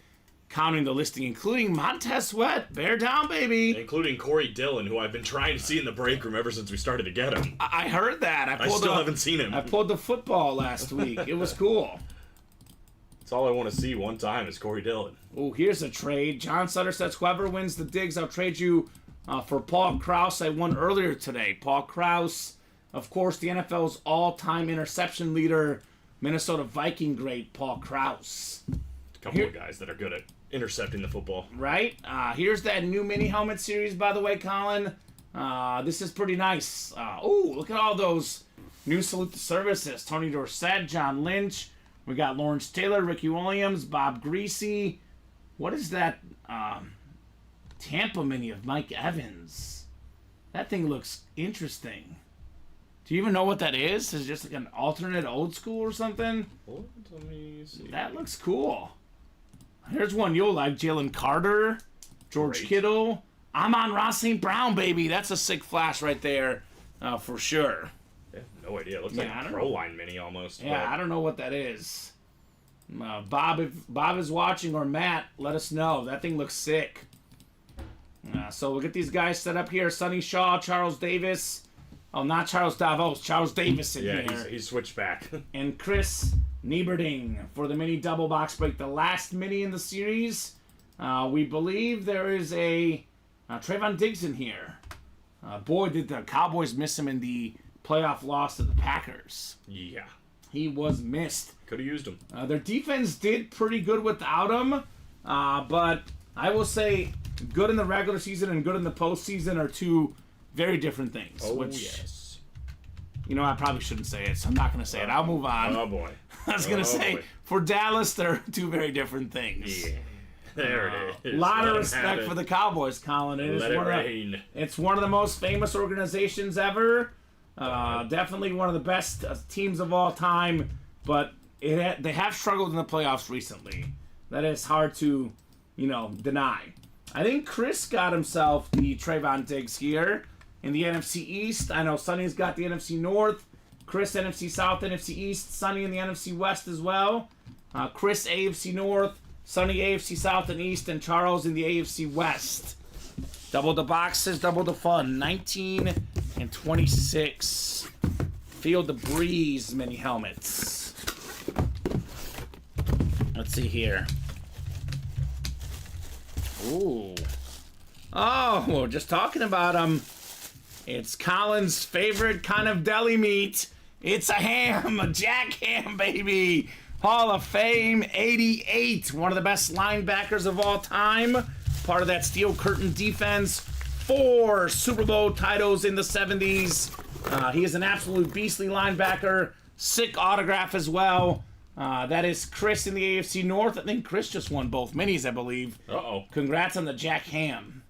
counting the listing, including Montez Sweat. Bear down, baby. Including Corey Dillon, who I've been trying to see in the break room ever since we started to get him. I heard that. I still haven't seen him. I pulled the football last week. It was cool. That's all I want to see one time is Corey Dillon. Oh, here's a trade. John Sutter says, whoever wins the digs, I'll trade you for Paul Krause. I won earlier today. Paul Krause, of course, the NFL's all-time interception leader, Minnesota Viking great Paul Krause. A couple of guys that are good at intercepting the football. Right? Here's that new mini helmet series, by the way, Colin. This is pretty nice. Look at all those new salute to services. Tony Dorsett, John Lynch. We got Lawrence Taylor, Ricky Williams, Bob Greasy. What is that Tampa mini of Mike Evans? That thing looks interesting. Do you even know what that is? Is it just like an alternate old school or something? Let me see. That looks cool. Here's one you'll like. Jalen Carter, George Great. Kittle. I'm on Ross St. Brown, baby. That's a sick flash right there, for sure. I have no idea. It looks Yeah, I like a don't Pro know. Line mini almost. Yeah, I don't know what that is. Bob, if Bob is watching, or Matt, let us know. That thing looks sick. So we'll get these guys set up here. Sonny Shaw, Charles Davis. Oh, not Charles Davos. Charles Davis in Yeah, here. he's switched back. And Chris Nieberding for the mini double box break. The last mini in the series. We believe there is a Trayvon Diggs in here. Boy, did the Cowboys miss him in the playoff loss to the Packers. Yeah. He was missed. Could have used him. Their defense did pretty good without him. But I will say good in the regular season and good in the postseason are two very different things. Oh, which, yes. you know, I probably shouldn't say it, so I'm not going to say it. I'll move on. Oh, boy. I was going to say, boy. for Dallas, they're two very different things. Yeah. There it is. A lot Let of him respect have for it. the Cowboys, Colin. Let it rain. It's one of the most famous organizations ever. Definitely one of the best teams of all time. But they have struggled in the playoffs recently. That is hard to, deny. I think Chris got himself the Trayvon Diggs here in the NFC East. I know Sonny's got the NFC North. Chris, NFC South, NFC East. Sonny in the NFC West as well. Chris, AFC North. Sonny, AFC South and East. And Charles in the AFC West. Double the boxes, double the fun. 19 and 26. Feel the breeze mini helmets. Let's see here. Ooh. Oh, we're just talking about them. It's Colin's favorite kind of deli meat. It's a ham, a Jack Ham, baby. Hall of Fame, 88. One of the best linebackers of all time. Part of that steel curtain defense. 4 Super Bowl titles in the 70s. He is an absolute beastly linebacker. Sick autograph as well. That is Chris in the AFC North. I think Chris just won both minis, I believe. Uh-oh. Congrats on the Jack Ham.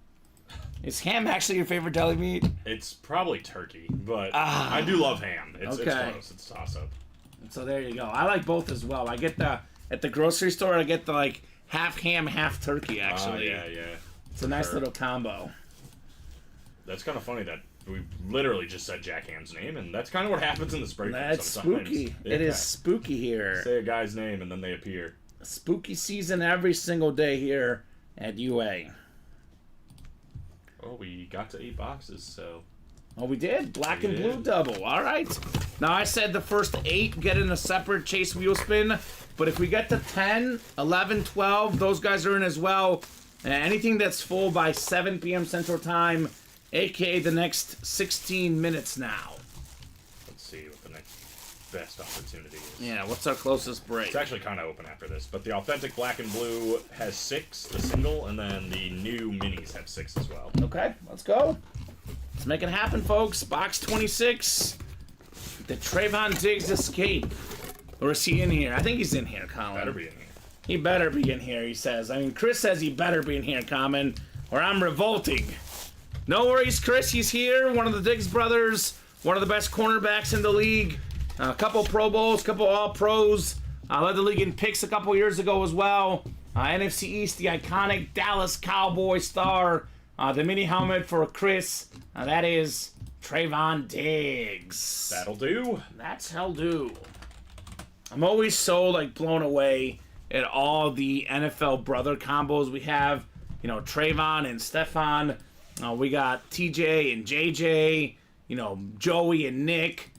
Is ham actually your favorite deli meat? It's probably turkey, but I do love ham. It's Okay. close. It's toss-up. So there you go. I like both as well. I get at the grocery store, I get the half ham, half turkey actually. Yeah. It's a nice Sure. little combo. That's kind of funny that we literally just said Jack Ham's name, and that's kind of what happens in this break. That's sometimes. spooky. Yeah. It is spooky here. Say a guy's name, and then they appear. Spooky season every single day here at UA. Oh, we got to 8 boxes, so... Oh, we did? Black We and blue did. double. All right. Now, I said the first 8 get in a separate chase wheel spin, but if we get to 10, 11, 12, those guys are in as well. Anything that's full by 7 p.m. Central Time, a.k.a. the next 16 minutes now. Let's see what the next best opportunity is. Yeah, what's our closest break? It's actually kind of open after this, but the authentic black and blue has 6, the single, and then the new minis have 6 as well. Okay, let's go. Let's make it happen, folks. Box 26. The Trayvon Diggs escape. Or is he in here? I think he's in here, Colin. Better be in here. He better be in here, he says. I mean, Chris says he better be in here, Kamen, or I'm revolting. No worries, Chris. He's here. One of the Diggs brothers. One of the best cornerbacks in the league. A couple Pro Bowls, couple All-Pros. Led the league in picks a couple years ago as well. NFC East, the iconic Dallas Cowboy star. The mini helmet for Chris. That is Trayvon Diggs. That'll do. That's hell do. I'm always so blown away at all the NFL brother combos we have. You know, Trayvon and Stefan. We got TJ and JJ. You know, Joey and Nick.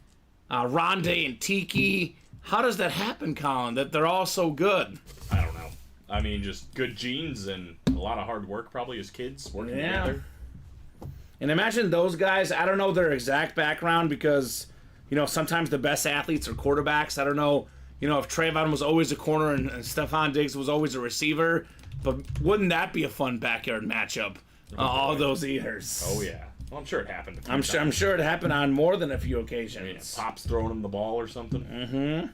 Rondé and Tiki. How does that happen, Colin? That they're all so good? I don't know. I mean, just good genes and a lot of hard work probably as kids working together. And imagine those guys, I don't know their exact background because, you know, sometimes the best athletes are quarterbacks. I don't know, you know, if Trayvon was always a corner and Stephon Diggs was always a receiver. But wouldn't that be a fun backyard matchup? All those years. Oh yeah. Well, I'm sure it happened. I'm sure it happened on more than a few I mean, occasions. Pop's throwing him the ball or something. Mm-hmm.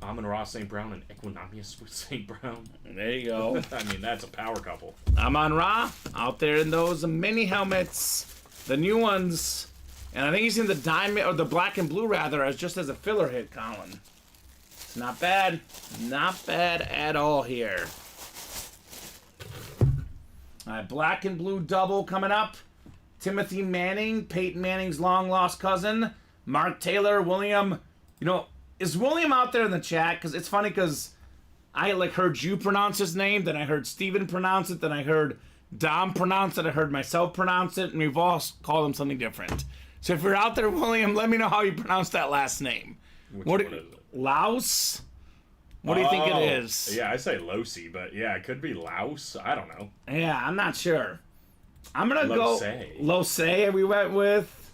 Amon-Ra St. Brown and Equanimous with St. Brown. There you go. I mean, that's a power couple. Amon-Ra out there in those mini helmets, the new ones, and I think he's in the diamond or the black and blue rather, as just as a filler hit, Colin. It's not bad at all here. All right, black and blue double coming up. Timothy Manning, Peyton Manning's long lost cousin, Mark Taylor, William. You know, is William out there in the chat? Because it's funny because I heard you pronounce his name, then I heard Steven pronounce it, then I heard Dom pronounce it, I heard myself pronounce it, and we've all called him something different. So if you're out there, William, let me know how you pronounce that last name. What is it? Laos? What do you think it is? Yeah, I say Losi, but yeah, it could be Laos. I don't know. Yeah, I'm not sure. I'm gonna go Lose. We went with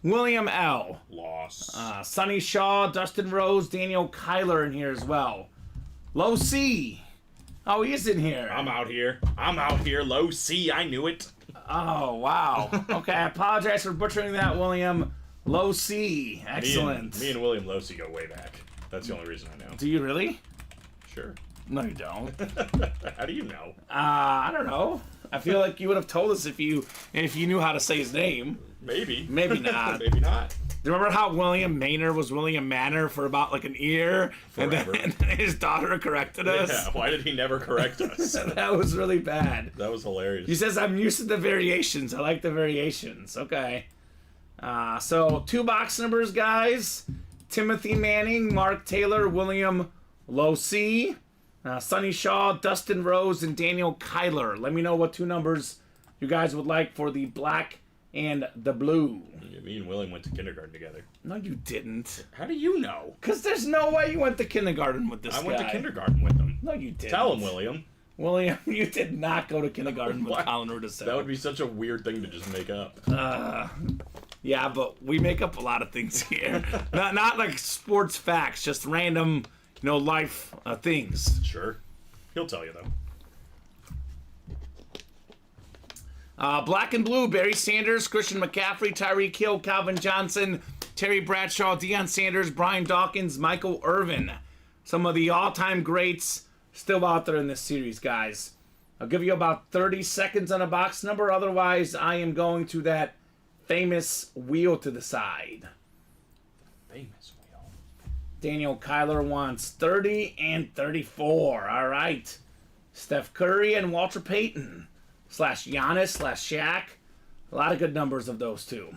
William L. Loss. Sonny Shaw, Dustin Rose, Daniel Kyler in here as well. Low C. Oh, he is in here. I'm out here. Low C. I knew it. Oh, wow. Okay, I apologize for butchering that, William. Low C. Excellent. Me and William Losi go way back. That's the only reason I know. Do you really? Sure. No, you don't. How do you know? I don't know. I feel like you would have told us if you knew how to say his name. Maybe. Maybe not. Maybe not. Do you remember how William Maynard was William Manor for about like an year? Forever. And then his daughter corrected us? Yeah, why did he never correct us? That was really bad. That was hilarious. He says, I'm used to the variations. I like the variations. Okay. So, 2 box numbers, guys. Timothy Manning, Mark Taylor, William Losi, Sonny Shaw, Dustin Rose, and Daniel Kyler. Let me know what 2 numbers you guys would like for the black and the blue. Me and William went to kindergarten together. No, you didn't. How do you know? Because there's no way you went to kindergarten with this guy. I went to kindergarten with him. No, you didn't. Tell him, William. William, you did not go to kindergarten with What? Colin Rudisell. That would be such a weird thing to just make up. Yeah, but we make up a lot of things here. not like sports facts, just random, life things. Sure. He'll tell you, though. Black and blue, Barry Sanders, Christian McCaffrey, Tyreek Hill, Calvin Johnson, Terry Bradshaw, Deion Sanders, Brian Dawkins, Michael Irvin. Some of the all-time greats still out there in this series, guys. I'll give you about 30 seconds on a box number. Otherwise, I am going to that famous wheel to the side. Famous wheel. Daniel Kyler wants 30 and 34. All right. Steph Curry and Walter Payton. / Giannis / Shaq. A lot of good numbers of those two.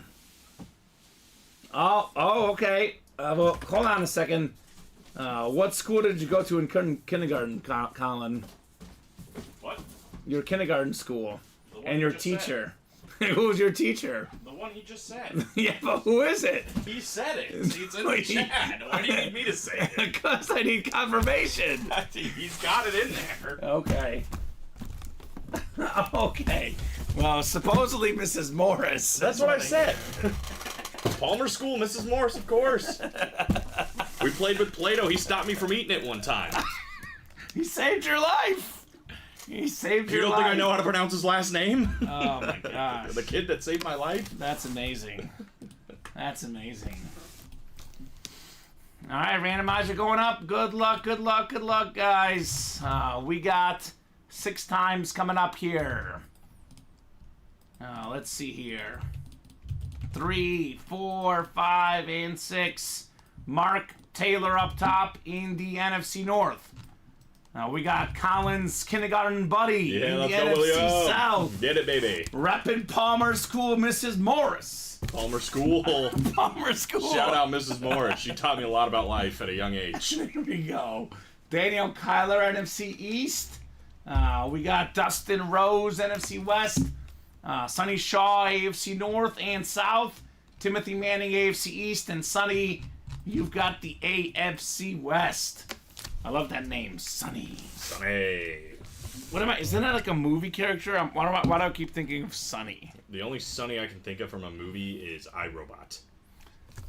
Oh, okay. Well, hold on a second. What school did you go to in kindergarten, Colin? What? Your kindergarten school. And your teacher. Who was your teacher? The one he just said. Yeah, but who is it? He said it. It's in the chat. Why do you need me to say it? Because I need confirmation. He's got it in there. Okay. Okay. Well, supposedly Mrs. Morris. That's what I said. Palmer School, Mrs. Morris, of course. We played with Play-Doh. He stopped me from eating it one time. He saved your life. He saved your life. You don't think I know how to pronounce his last name? Oh my gosh. The kid that saved my life? That's amazing. That's amazing. All right, randomizer going up. Good luck, good luck, good luck, guys. We got 6 times coming up here. Let's see here. 3, 4, 5, and 6. Mark Taylor up top in the NFC North. We got Colin's kindergarten buddy in the NFC South. Get it, baby. Reppin' Palmer School, Mrs. Morris. Palmer School. Palmer School. Shout out Mrs. Morris. She taught me a lot about life at a young age. There we go. Daniel Kyler, NFC East. We got Dustin Rose, NFC West. Sonny Shaw, AFC North and South. Timothy Manning, AFC East. And Sonny, you've got the AFC West. I love that name, Sonny. Sonny. What am I? Isn't that like a movie character? Why do I keep thinking of Sonny? The only Sonny I can think of from a movie is iRobot.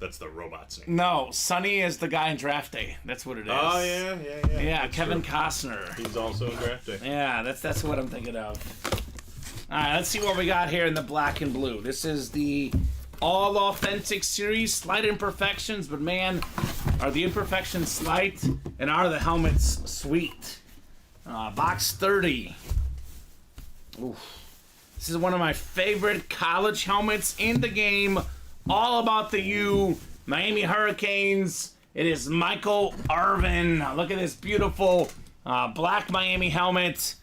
That's the robot's name. No, Sonny is the guy in Draft Day. That's what it is. Oh, yeah. Yeah, That's Kevin true. Costner. He's also in Draft Day. Yeah, that's what I'm thinking of. All right, let's see what we got here in the black and blue. This is the all authentic series, slight imperfections, but man, are the imperfections slight and are the helmets sweet. Box 30. Oof. This is one of my favorite college helmets in the game. All about the U, Miami Hurricanes. It is Michael Irvin. Look at this beautiful black Miami helmet.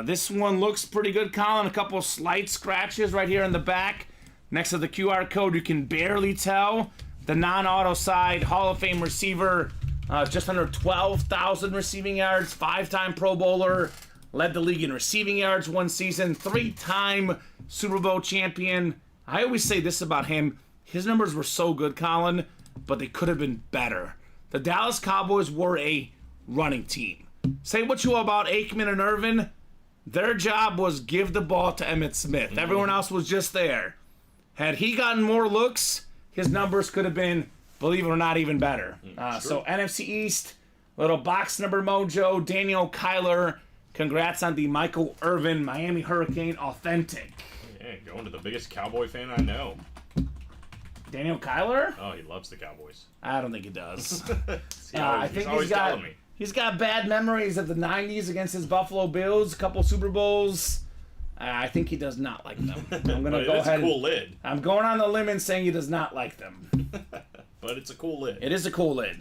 This one looks pretty good, Colin. A couple slight scratches right here in the back. Next to the QR code, you can barely tell. The non-auto side, Hall of Fame receiver, just under 12,000 receiving yards, 5-time Pro Bowler, led the league in receiving yards one season, 3-time Super Bowl champion. I always say this about him. His numbers were so good, Colin, but they could have been better. The Dallas Cowboys were a running team. Say what you will about Aikman and Irvin, their job was give the ball to Emmitt Smith. Everyone else was just there. Had he gotten more looks, his numbers could have been, believe it or not, even better. So NFC East, little box number mojo, Daniel Kyler. Congrats on the Michael Irvin Miami Hurricane Authentic. Yeah, going to the biggest Cowboy fan I know. Daniel Kyler? Oh, he loves the Cowboys. I don't think he does. I think he's telling me. He's got bad memories of the 90s against his Buffalo Bills, a couple Super Bowls. I think he does not like them. I'm going to go ahead. It's a cool lid. I'm going on the limb and saying he does not like them. But it's a cool lid. It is a cool lid.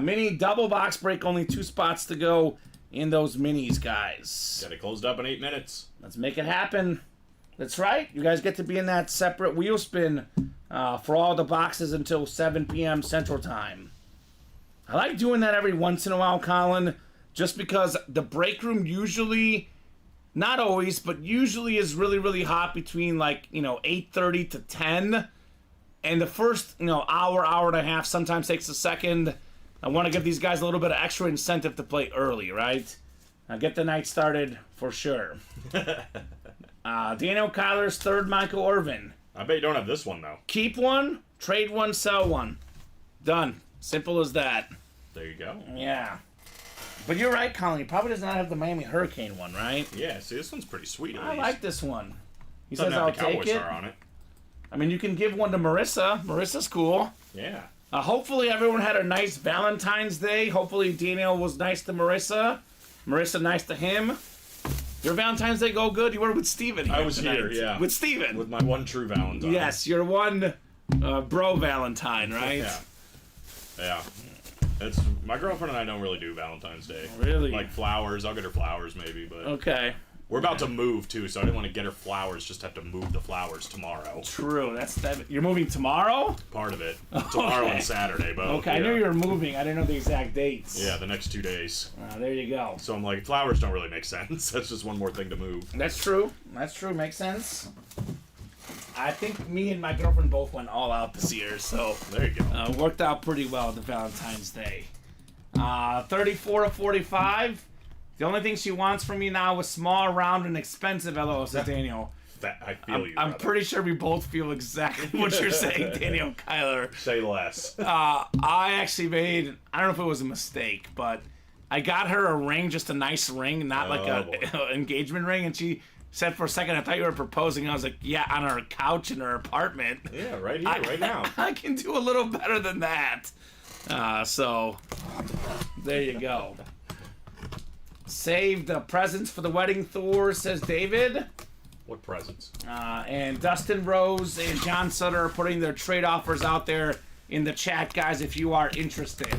Mini double box break, only 2 spots to go in those minis, guys. Got it closed up in 8 minutes. Let's make it happen. That's right. You guys get to be in that separate wheel spin for all the boxes until 7 p.m. Central Time. I like doing that every once in a while, Colin, just because the break room usually, not always, but usually is really, really hot between 8:30 to 10. And the first, hour and a half sometimes takes a second. I want to give these guys a little bit of extra incentive to play early, right? Get the night started for sure. Daniel Kyler's third Michael Irvin. I bet you don't have this one, though. Keep one, trade one, sell one. Done. Simple as that. There you go. Yeah. But you're right, Colin. He probably does not have the Miami Hurricane one, right? Yeah, see, this one's pretty sweet. I like this one. He Doesn't says have I'll the Cowboy take it. star on it. I mean, you can give one to Marissa. Marissa's cool. Yeah. Hopefully everyone had a nice Valentine's Day. Hopefully Daniel was nice to Marissa. Marissa nice to him. Your Valentine's Day go good? You were with Steven I was tonight. here, yeah. With Steven. With my one true Valentine. Yes, your one bro Valentine, right? Yeah. Yeah. My girlfriend and I don't really do Valentine's Day. Really? Like flowers. I'll get her flowers maybe, but Okay. we're about to move too, so I didn't want to get her flowers, just have to move the flowers tomorrow. True. You're moving tomorrow? Part of it. Tomorrow Okay. and Saturday, but Okay, I knew you were moving. I didn't know the exact dates. Yeah, the next 2 days. There you go. So I'm like, flowers don't really make sense. That's just one more thing to move. That's true. That's true. Makes sense. I think me and my girlfriend both went all out this year, so There you go. worked out pretty well the Valentine's Day. 34 to 45. The only thing she wants from me now is small, round, and expensive. Hello, says Daniel. I feel you. I'm brother. pretty sure we both feel exactly what you're saying, Daniel Kyler. Say less. I actually made, I don't know if it was a mistake, but I got her a ring, just a nice ring, not like a engagement ring, and she said for a second, I thought you were proposing. I was like, yeah, on her couch in her apartment. Yeah, right here, right now. I can do a little better than that. So, there you go. Save the presents for the wedding, Thor, says David. What presents? And Dustin Rose and John Sutter are putting their trade offers out there in the chat, guys, if you are interested.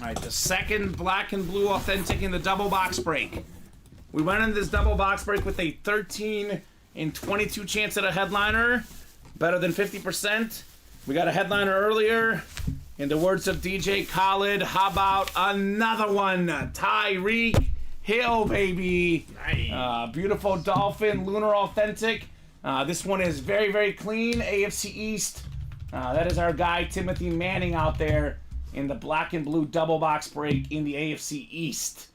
All right, the second black and blue authentic in the double box break. We went in this double box break with a 13 in 22 chance at a headliner, better than 50%. We got a headliner earlier. In the words of DJ Khaled, how about another one? Tyreek Hill, baby. Nice. Beautiful Dolphin Lunar Authentic. This one is very, very clean. AFC East. That is our guy, Timothy Manning, out there in the black and blue double box break in the AFC East.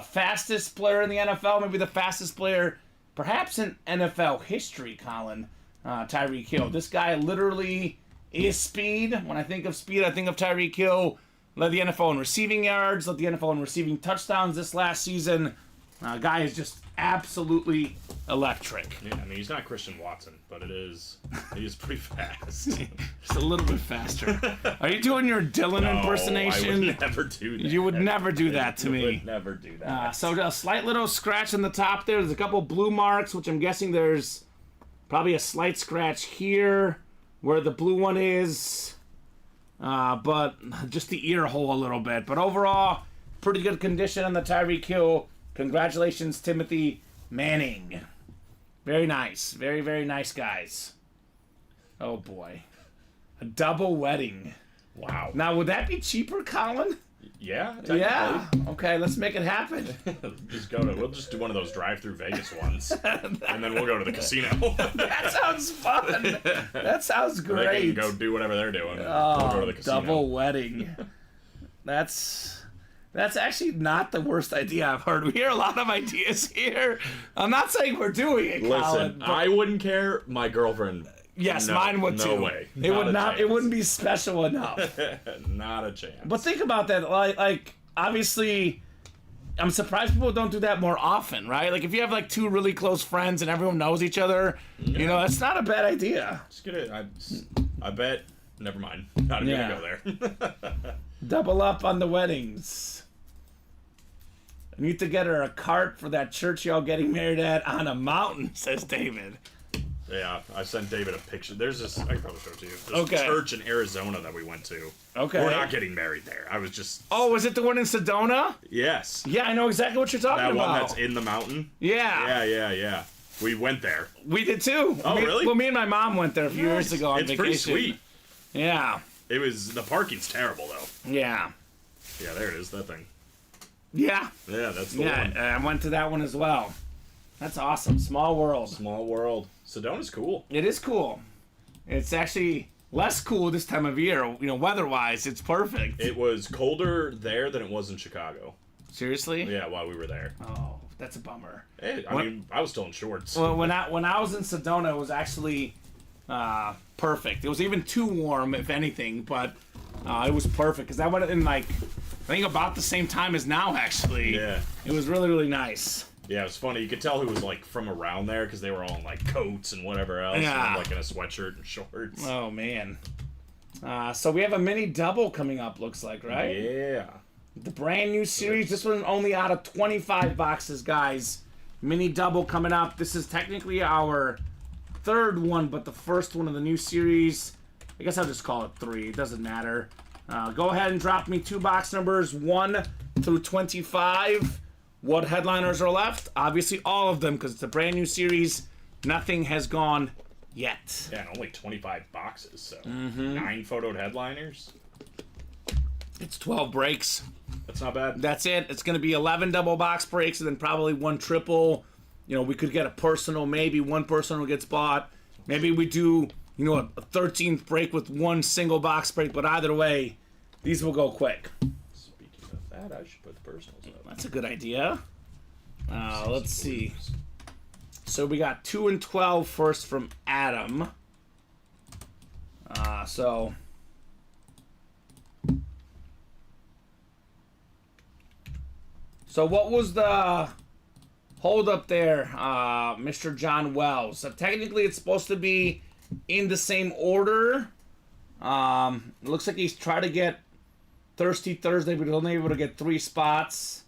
Fastest player in the NFL, maybe the fastest player perhaps in NFL history, Colin. Tyreek Hill. This guy literally is speed. When I think of speed, I think of Tyreek Hill. Led the NFL in receiving yards, led the NFL in receiving touchdowns this last season. Guy is just absolutely electric. Yeah, I mean, he's not Christian Watson, but he is pretty fast. Just a little bit faster. Are you doing your Dylan impersonation? I would never do that. You would never do that to me. I would never do that. So a slight little scratch in the top there. There's a couple blue marks, which I'm guessing there's probably a slight scratch here where the blue one is. But just the ear hole a little bit. But overall, pretty good condition on the Tyreek Hill. Congratulations, Timothy Manning. Very nice. Very, very nice, guys. Oh, boy. A double wedding. Wow. Now, would that be cheaper, Colin? Yeah. Yeah. Okay, let's make it happen. We'll just do one of those drive-through Vegas ones, and then we'll go to the casino. That sounds fun. That sounds great. They can go do whatever they're doing. We'll go to the casino. Double wedding. That's actually not the worst idea I've heard. We hear a lot of ideas here. I'm not saying we're doing it, Colin. Listen, I wouldn't care. My girlfriend. Yes, mine would too. No way. It would not. It wouldn't be special enough. Not a chance. But think about that. Like obviously, I'm surprised people don't do that more often, right? Like if you have like two really close friends and everyone knows each other, you know, that's not a bad idea. Just get it. I bet. Never mind. Not even gonna go there. Double up on the weddings. I need to get her a cart for that church y'all getting married at on a mountain, says David. Yeah, I sent David a picture. There's this. I can probably show it to you. There's a church in Arizona that we went to. Okay. We're not getting married there. I was just. Oh, was it the one in Sedona? Yes. Yeah, I know exactly what you're talking about. That one that's in the mountain? Yeah. Yeah. We went there. We did too. Oh, really? Well, me and my mom went there a few years ago on vacation. It's pretty sweet. Yeah. It was. The parking's terrible, though. Yeah. Yeah, there it is, that thing. Yeah. Yeah, that's the one. Yeah, I went to that one as well. That's awesome. Small world. Small world. Sedona's cool. It is cool. It's actually less cool this time of year. You know, weather-wise, it's perfect. It was colder there than it was in Chicago. Seriously? Yeah, while we were there. Oh, that's a bummer. Hey, I mean, I was still in shorts. Well, when I was in Sedona, it was actually perfect. It was even too warm, if anything, but it was perfect because I went in like I think about the same time as now. Actually, Yeah. It was really, really nice. Yeah, it was funny. You could tell who was like from around there because they were all in like coats and whatever else. Yeah. And I'm like in a sweatshirt and shorts. Oh man. So we have a mini double coming up. Looks like, right? Yeah. The brand new series. This one only out of 25 boxes, guys. Mini double coming up. This is technically our third one, but the first one of the new series. I guess I'll just call it 3. It doesn't matter. Go ahead and drop me 2 box numbers, 1 through 25. What headliners are left? Obviously all of them, because it's a brand new series. Nothing has gone yet. Yeah, and only 25 boxes, so 9 photoed headliners. It's 12 breaks. That's not bad. That's it. It's going to be 11 double box breaks and then probably 1 triple. You know, we could get a personal, maybe 1 personal gets bought. Maybe we do, you know, a 13th break with 1 single box break, but either way, these will go quick. Speaking of that, I should put the personals up. That's a good idea. Let's see. So we got 2 and 12 first from Adam. So what was the hold up there, Mr. John Wells? So technically it's supposed to be in the same order. It looks like he's trying to get Thirsty Thursday, but he's only able to get 3 spots.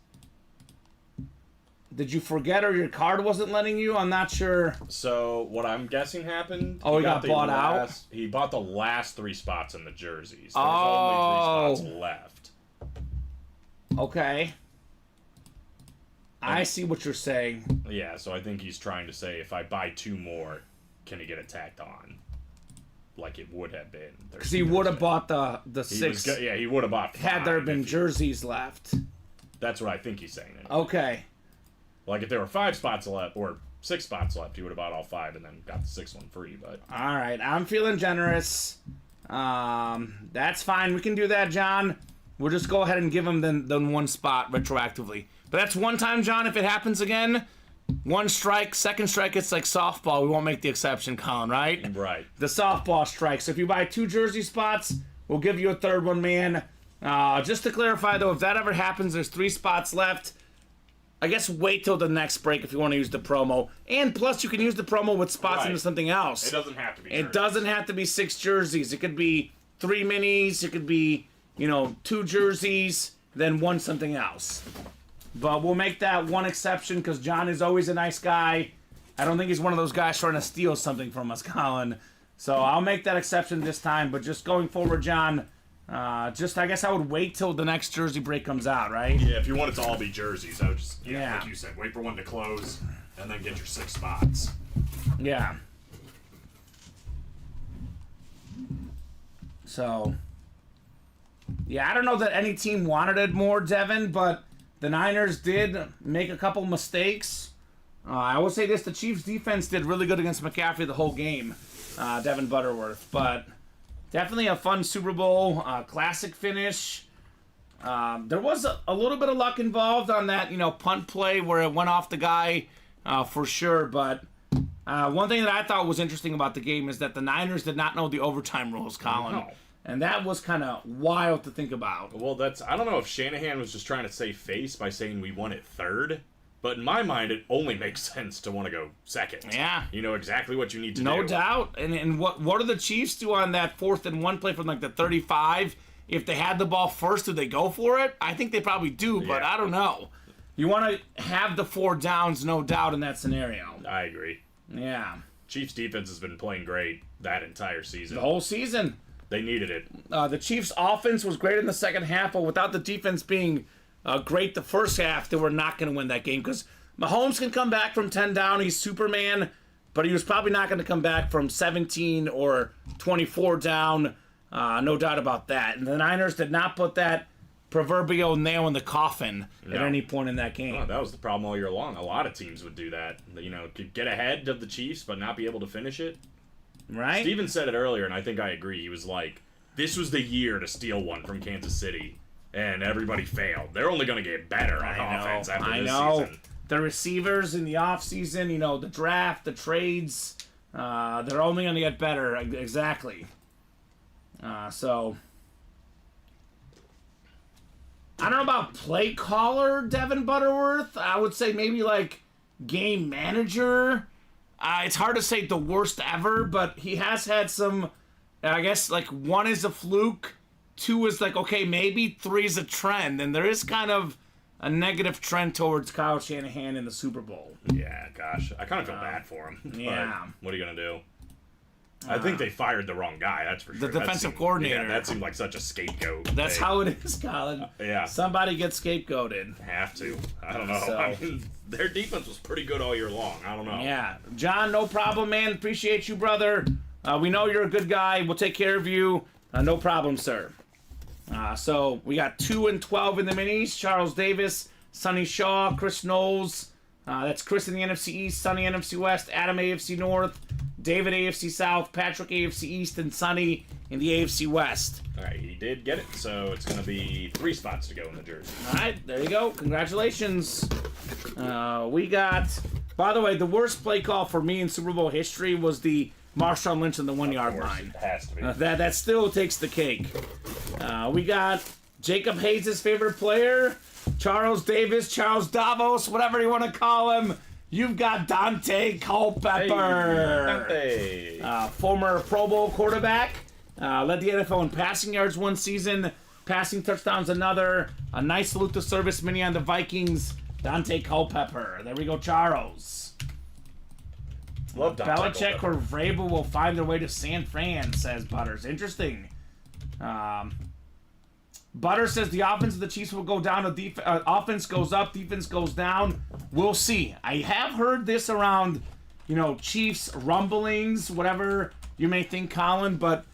Did you forget or your card wasn't letting you? I'm not sure. So what I'm guessing happened. Oh, he got bought out? He bought the last 3 spots in the jerseys. There's Oh. only 3 spots left. Okay. I see what you're saying. Yeah, so I think he's trying to say if I buy 2 more, can he get it tacked on? Like it would have been. Because he would have bought the He 6. yeah, he would have bought 5 had there been if he- jerseys left. That's what I think he's saying. Okay. Like if there were 5 spots left or 6 spots left, he would have bought all 5 and then got the 6th one free. But All right. I'm feeling generous. That's fine. We can do that, John. We'll just go ahead and give him then 1 spot retroactively. But that's one time, John. If it happens again, one strike, second strike, it's like softball. We won't make the exception, Colin, right? Right. The softball strike. So if you buy 2 jersey spots, we'll give you a third one, man. Just to clarify, though, if that ever happens, there's 3 spots left. I guess wait till the next break if you want to use the promo. And plus, you can use the promo with spots into something else. It doesn't have to be. It doesn't have to be 6 jerseys. It could be 3 minis. It could be, 2 jerseys, then 1 something else. But we'll make that one exception because John is always a nice guy. I don't think he's one of those guys trying to steal something from us, Colin. So I'll make that exception this time. But just going forward, John, I guess I would wait till the next jersey break comes out, right? Yeah, if you want it to all be jerseys, I would just, Yeah. like you said, wait for one to close and then get your 6 spots. Yeah. So, yeah, I don't know that any team wanted it more, Devin, but the Niners did make a couple mistakes. I will say this, the Chiefs' defense did really good against McCaffrey the whole game, Devin Butterworth, but definitely a fun Super Bowl, classic finish. There was a little bit of luck involved on that, punt play where it went off the guy for sure. But one thing that I thought was interesting about the game is that the Niners did not know the overtime rules, Colin. No. And that was kind of wild to think about. Well, I don't know if Shanahan was just trying to save face by saying we won it third, but in my mind, it only makes sense to want to go second. Yeah. You know exactly what you need to do. No doubt. And what do the Chiefs do on that 4th and 1 play from like the 35? If they had the ball first, do they go for it? I think they probably do, but Yeah. I don't know. You want to have the 4 downs, no doubt, in that scenario. I agree. Yeah. Chiefs defense has been playing great that entire season. The whole season. They needed it. The Chiefs' offense was great in the second half, but without the defense being great the first half, they were not going to win that game because Mahomes can come back from 10 down. He's Superman, but he was probably not going to come back from 17 or 24 down. No doubt about that. And the Niners did not put that proverbial nail in the coffin at any point in that game. Oh, that was the problem all year long. A lot of teams would do that. Could get ahead of the Chiefs but not be able to finish it. Right? Steven said it earlier, and I think I agree. He was like, this was the year to steal one from Kansas City, and everybody failed. They're only going to get better on offense after this season. The receivers in the offseason, the draft, the trades, they're only going to get better. Exactly. So, I don't know about play caller, Devin Butterworth. I would say maybe like game manager. It's hard to say the worst ever, but he has had some, I guess, like 1 is a fluke, 2 is like, okay, maybe 3 is a trend, and there is kind of a negative trend towards Kyle Shanahan in the Super Bowl. Yeah, gosh. I kind of feel bad for him. Yeah. But what are you going to do? I think they fired the wrong guy, that's for sure. The defensive coordinator. Yeah, that seemed like such a scapegoat. That's how it is, Colin. Yeah. Somebody gets scapegoated. Have to. I don't know. So- I mean, their defense was pretty good all year long. I don't know. Yeah. John, no problem, man. Appreciate you, brother. We know you're a good guy. We'll take care of you. No problem, sir. So we got 2 and 12 in the minis. Charles Davis, Sonny Shaw, Chris Knowles. That's Chris in the NFC East, Sonny NFC West, Adam AFC North, David AFC South, Patrick AFC East, and Sonny in the AFC West. All right, he did get it, so it's going to be 3 spots to go in the jersey. All right, there you go. Congratulations. We got, by the way, the worst play call for me in Super Bowl history was the Marshawn Lynch on the 1 yard line. It has to be. That still takes the cake. We got Jacob Hayes' favorite player, Charles Davis, Charles Davos, whatever you want to call him. You've got Dante Culpepper. Hey. Former Pro Bowl quarterback. Led the NFL in passing yards 1 season, passing touchdowns another. A nice salute to service mini on the Vikings. Dante Culpepper. There we go, Charles. Love Dante Belichick Culpepper. or Vrabel will find their way to San Fran, says Butters. Interesting. Butter says the offense of the Chiefs will go down. Offense goes up, defense goes down. We'll see. I have heard this around, Chiefs rumblings, whatever you may think, Colin, but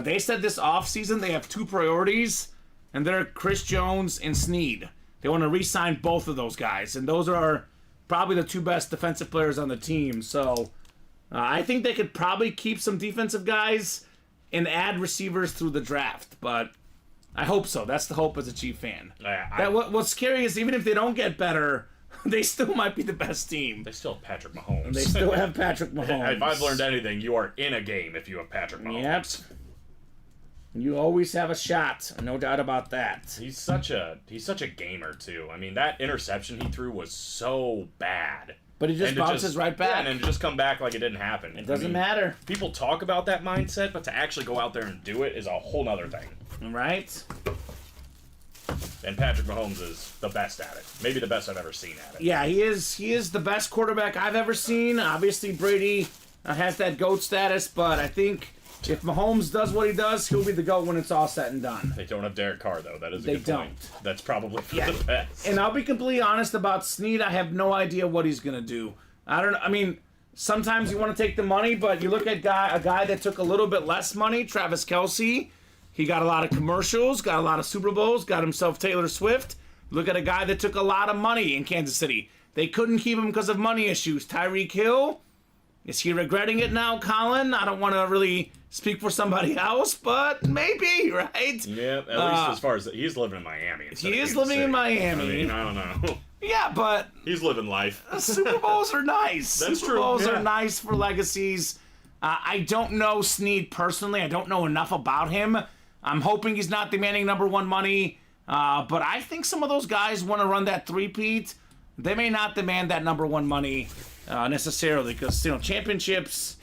they said this offseason they have 2 priorities, and they're Chris Jones and Snead. They want to re-sign both of those guys, and those are probably the 2 best defensive players on the team. So I think they could probably keep some defensive guys and add receivers through the draft, but I hope so. That's the hope as a Chief fan. Yeah, What's scary is even if they don't get better, They still might be the best team. They still have Patrick Mahomes. They still have Patrick Mahomes. If I've learned anything, you are in a game if you have Patrick Mahomes. Yep. You always have a shot, no doubt about that. He's such a gamer too. I mean, that interception he threw was so bad. But he just bounces right back. Yeah, and then to just come back like it didn't happen. It doesn't matter. People talk about that mindset, but to actually go out there and do it is a whole nother thing. Right? And Patrick Mahomes is the best at it. Maybe the best I've ever seen at it. Yeah, he is. He is the best quarterback I've ever seen. Obviously, Brady has that GOAT status, but I think if Mahomes does what he does, he'll be the GOAT when it's all said and done. They don't have Derek Carr, though. That is a They good point. don't. That's probably for the best. And I'll be completely honest about Snead. I have no idea what he's going to do. I don't know. I mean, sometimes you want to take the money, but you look at a guy that took a little bit less money, Travis Kelce. He got a lot of commercials, got a lot of Super Bowls, got himself Taylor Swift. Look at a guy that took a lot of money in Kansas City. They couldn't keep him because of money issues. Tyreek Hill, is he regretting it now, Colin? I don't want to really speak for somebody else, but maybe, right? Yeah, at least as far as he's living in Miami. He is living in Miami. I mean, I don't know. Yeah, but He's living life. Super Bowls are nice. That's Super true, Bowls yeah. are nice for legacies. I don't know Snead personally. I don't know enough about him. I'm hoping he's not demanding number one money. But I think some of those guys want to run that three-peat. They may not demand that number one money necessarily because, championships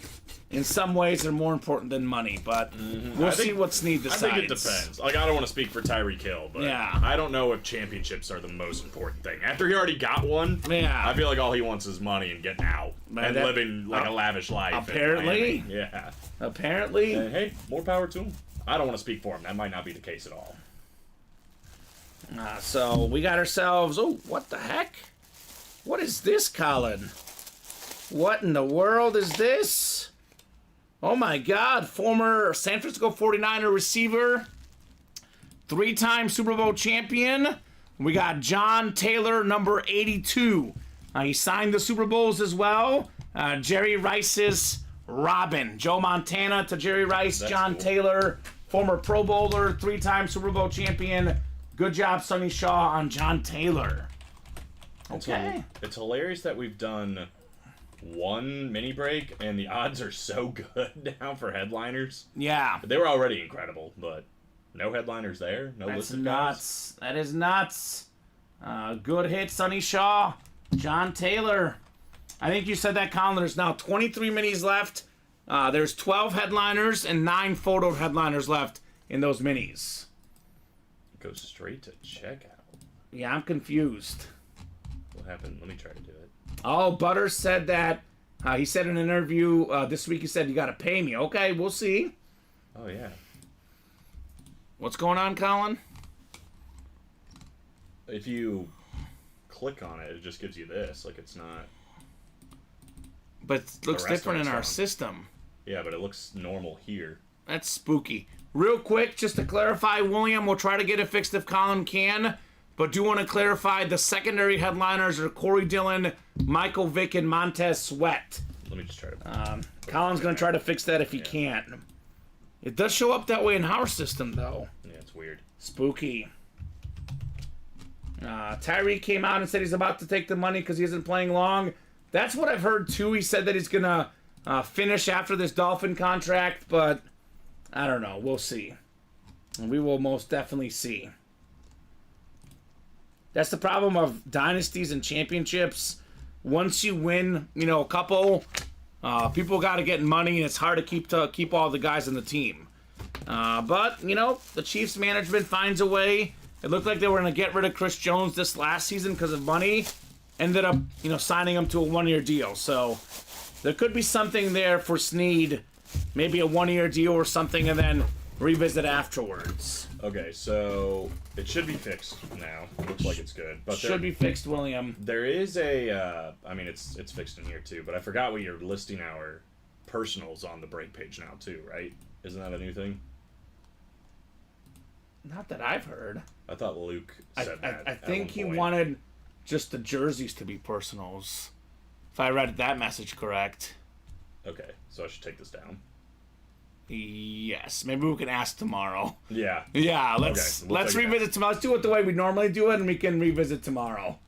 in some ways are more important than money. But we'll see what Snead decides. I think it depends. Like, I don't want to speak for Tyreek Hill, but Yeah. I don't know if championships are the most important thing. After he already got one, Yeah. I feel like all he wants is money and getting out and that- living like a lavish life. in apparently. Miami. Yeah. Apparently. And hey, more power to him. I don't want to speak for him. That might not be the case at all. So we got ourselves... Oh, what the heck? What is this, Colin? What in the world is this? Oh my God, former San Francisco 49er receiver, three-time Super Bowl champion. We got John Taylor, number 82. He signed the Super Bowls as well. Jerry Rice's Robin. Joe Montana to Jerry Rice. That's John cool. Taylor, former Pro Bowler, three-time Super Bowl champion. Good job, Sonny Shaw, on John Taylor. Okay. It's hilarious that we've done one mini break and the odds are so good now for headliners. Yeah. They were already incredible, but no headliners there. No That's listed nuts. That is nuts. Good hit, Sonny Shaw. John Taylor. I think you said that, Colin. There's now 23 minis left. There's 12 headliners and 9 photo headliners left in those minis. Goes straight to checkout. Yeah, I'm confused. What happened? Let me try to do it. Oh, Butters said that. He said in an interview this week, he said, you got to pay me. Okay, we'll see. Oh, yeah. What's going on, Colin? If you click on it, it just gives you this. Like, it's not... But it looks The different in our restaurant's system. Yeah, but it looks normal here. That's spooky. Real quick, just to clarify, William, we'll try to get it fixed if Colin can, but do want to clarify the secondary headliners are Corey Dillon, Michael Vick, and Montez Sweat. Let me just try to... Colin's going to try to fix that if he can. It does show up that way in our system, though. Yeah, it's weird. Spooky. Tyreek came out and said he's about to take the money because he isn't playing long. That's what I've heard, too. He said that he's going to finish after this Dolphin contract, but I don't know. We'll see. We will most definitely see. That's the problem of dynasties and championships. Once you win, a couple, people got to get money, and it's hard to keep all the guys on the team. But, the Chiefs management finds a way. It looked like they were going to get rid of Chris Jones this last season because of money. Ended up, signing him to a one-year deal. So there could be something there for Snead. Maybe a one-year deal or something, and then revisit afterwards. Okay, so it should be fixed now. Looks like it's good. But Should be fixed, William. There is a... it's fixed in here, too. But I forgot you're listing our personals on the break page now, too, right? Isn't that a new thing? Not that I've heard. I thought Luke said that. I at think one he point. wanted just the jerseys to be personals. If I read that message correct. Okay, so I should take this down. Yes, maybe we can ask tomorrow. Yeah. Yeah, let's Okay, we'll take it revisit tomorrow. Let's do it the way we normally do it, and we can revisit tomorrow.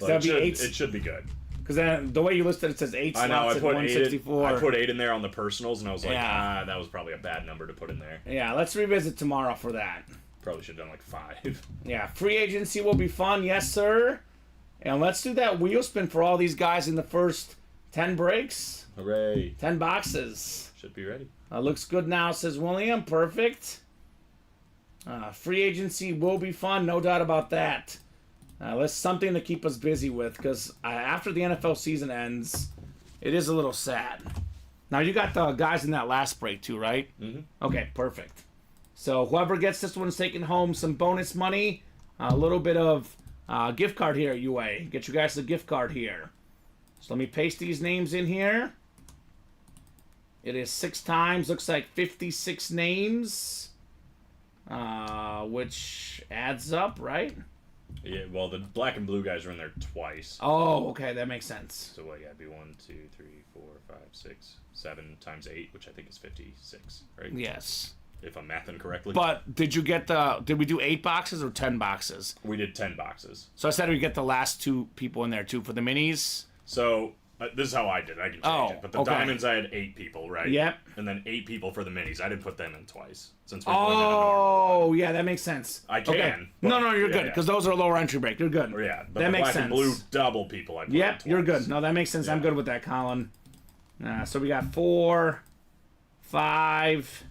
But that'd be it should be good. Because then the way you listed it says 8 slots I know. I at put 164. I put 8 in there on the personals, and I was like, Yeah. that was probably a bad number to put in there. Yeah, let's revisit tomorrow for that. Probably should have done like 5. Yeah, free agency will be fun, yes sir. And let's do that wheel spin for all these guys in the first 10 breaks. Hooray! 10 boxes. Should be ready. Looks good now, says William. Perfect. Free agency will be fun, no doubt about that. That's something to keep us busy with, because after the NFL season ends, it is a little sad. Now, you got the guys in that last break too, right? Mm-hmm. Okay, perfect. So whoever gets this one is taking home some bonus money, a little bit of gift card here, UA. Get you guys a gift card here. So let me paste these names in here. It is 6 times, looks like 56 names, which adds up, right? Yeah, well, the black and blue guys are in there twice. Oh, okay, that makes sense. So what? Yeah, it'd be 1, 2, 3, 4, 5, 6, 7 times 8, which I think is 56, right? Yes. If I'm mathing correctly. But did we do 8 boxes or 10 boxes? We did 10 boxes. So I said we get the last 2 people in there too for the minis. So this is how I did. I can change it. But the okay. diamonds, I had 8 people, right? Yep. And then 8 people for the minis. I didn't put them in twice since we're doing it in a normal. Oh, yeah, that makes sense. I can. Okay. But, No, you're good because those are lower entry break. You're good. Yeah, but that the makes black sense. and blue double people. I put in Yep, twice. you're good. No, that makes sense. I'm Yeah. good with that, Colin. So we got 4, 5,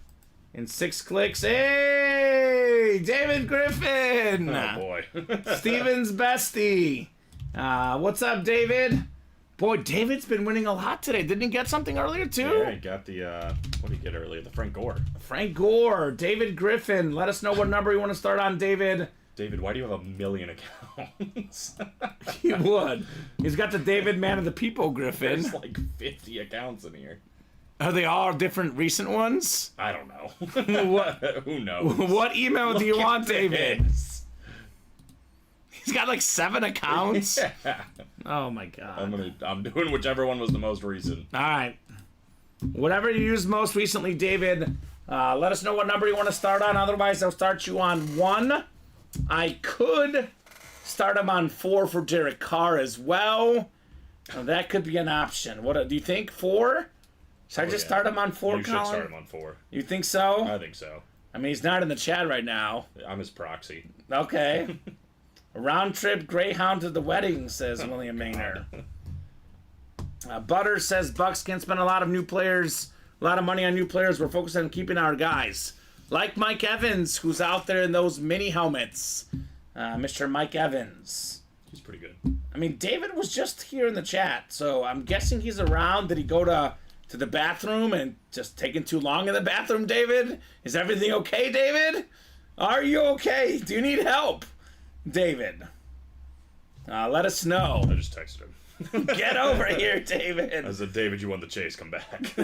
and 6 clicks. Hey, David Griffin. Oh boy. Steven's bestie. What's up, David? Boy, David's been winning a lot today. Didn't he get something earlier, too? Yeah, he got the, what did he get earlier? The Frank Gore. Frank Gore, David Griffin. Let us know what number you want to start on, David. David, why do you have 1 million accounts? He would. He's got the David Man of the People Griffin. There's like 50 accounts in here. Are they all different recent ones? I don't know. What? Who knows? What email do you Look want, at David? this. He's got like 7 accounts. Yeah. Oh my god. I'm doing whichever one was the most recent. All right. Whatever you used most recently, David, let us know what number you want to start on. Otherwise, I'll start you on 1. I could start him on 4 for Derek Carr as well. That could be an option. What do you think? 4? Should I just start him on 4, You Colin? should start him on 4. You think so? I think so. I mean, he's not in the chat right now. I'm his proxy. Okay. A round trip Greyhound to the wedding, says William Maynard. Butter says Bucks can spend a lot of money on new players. We're focused on keeping our guys. Like Mike Evans, who's out there in those mini helmets. Mr. Mike Evans. He's pretty good. I mean, David was just here in the chat, so I'm guessing he's around. Did he go to the bathroom and just taking too long in the bathroom, David? Is everything okay, David? Are you okay? Do you need help, David? Let us know. I just texted him. Get over here, David. I said, David, you won the chase. Come back.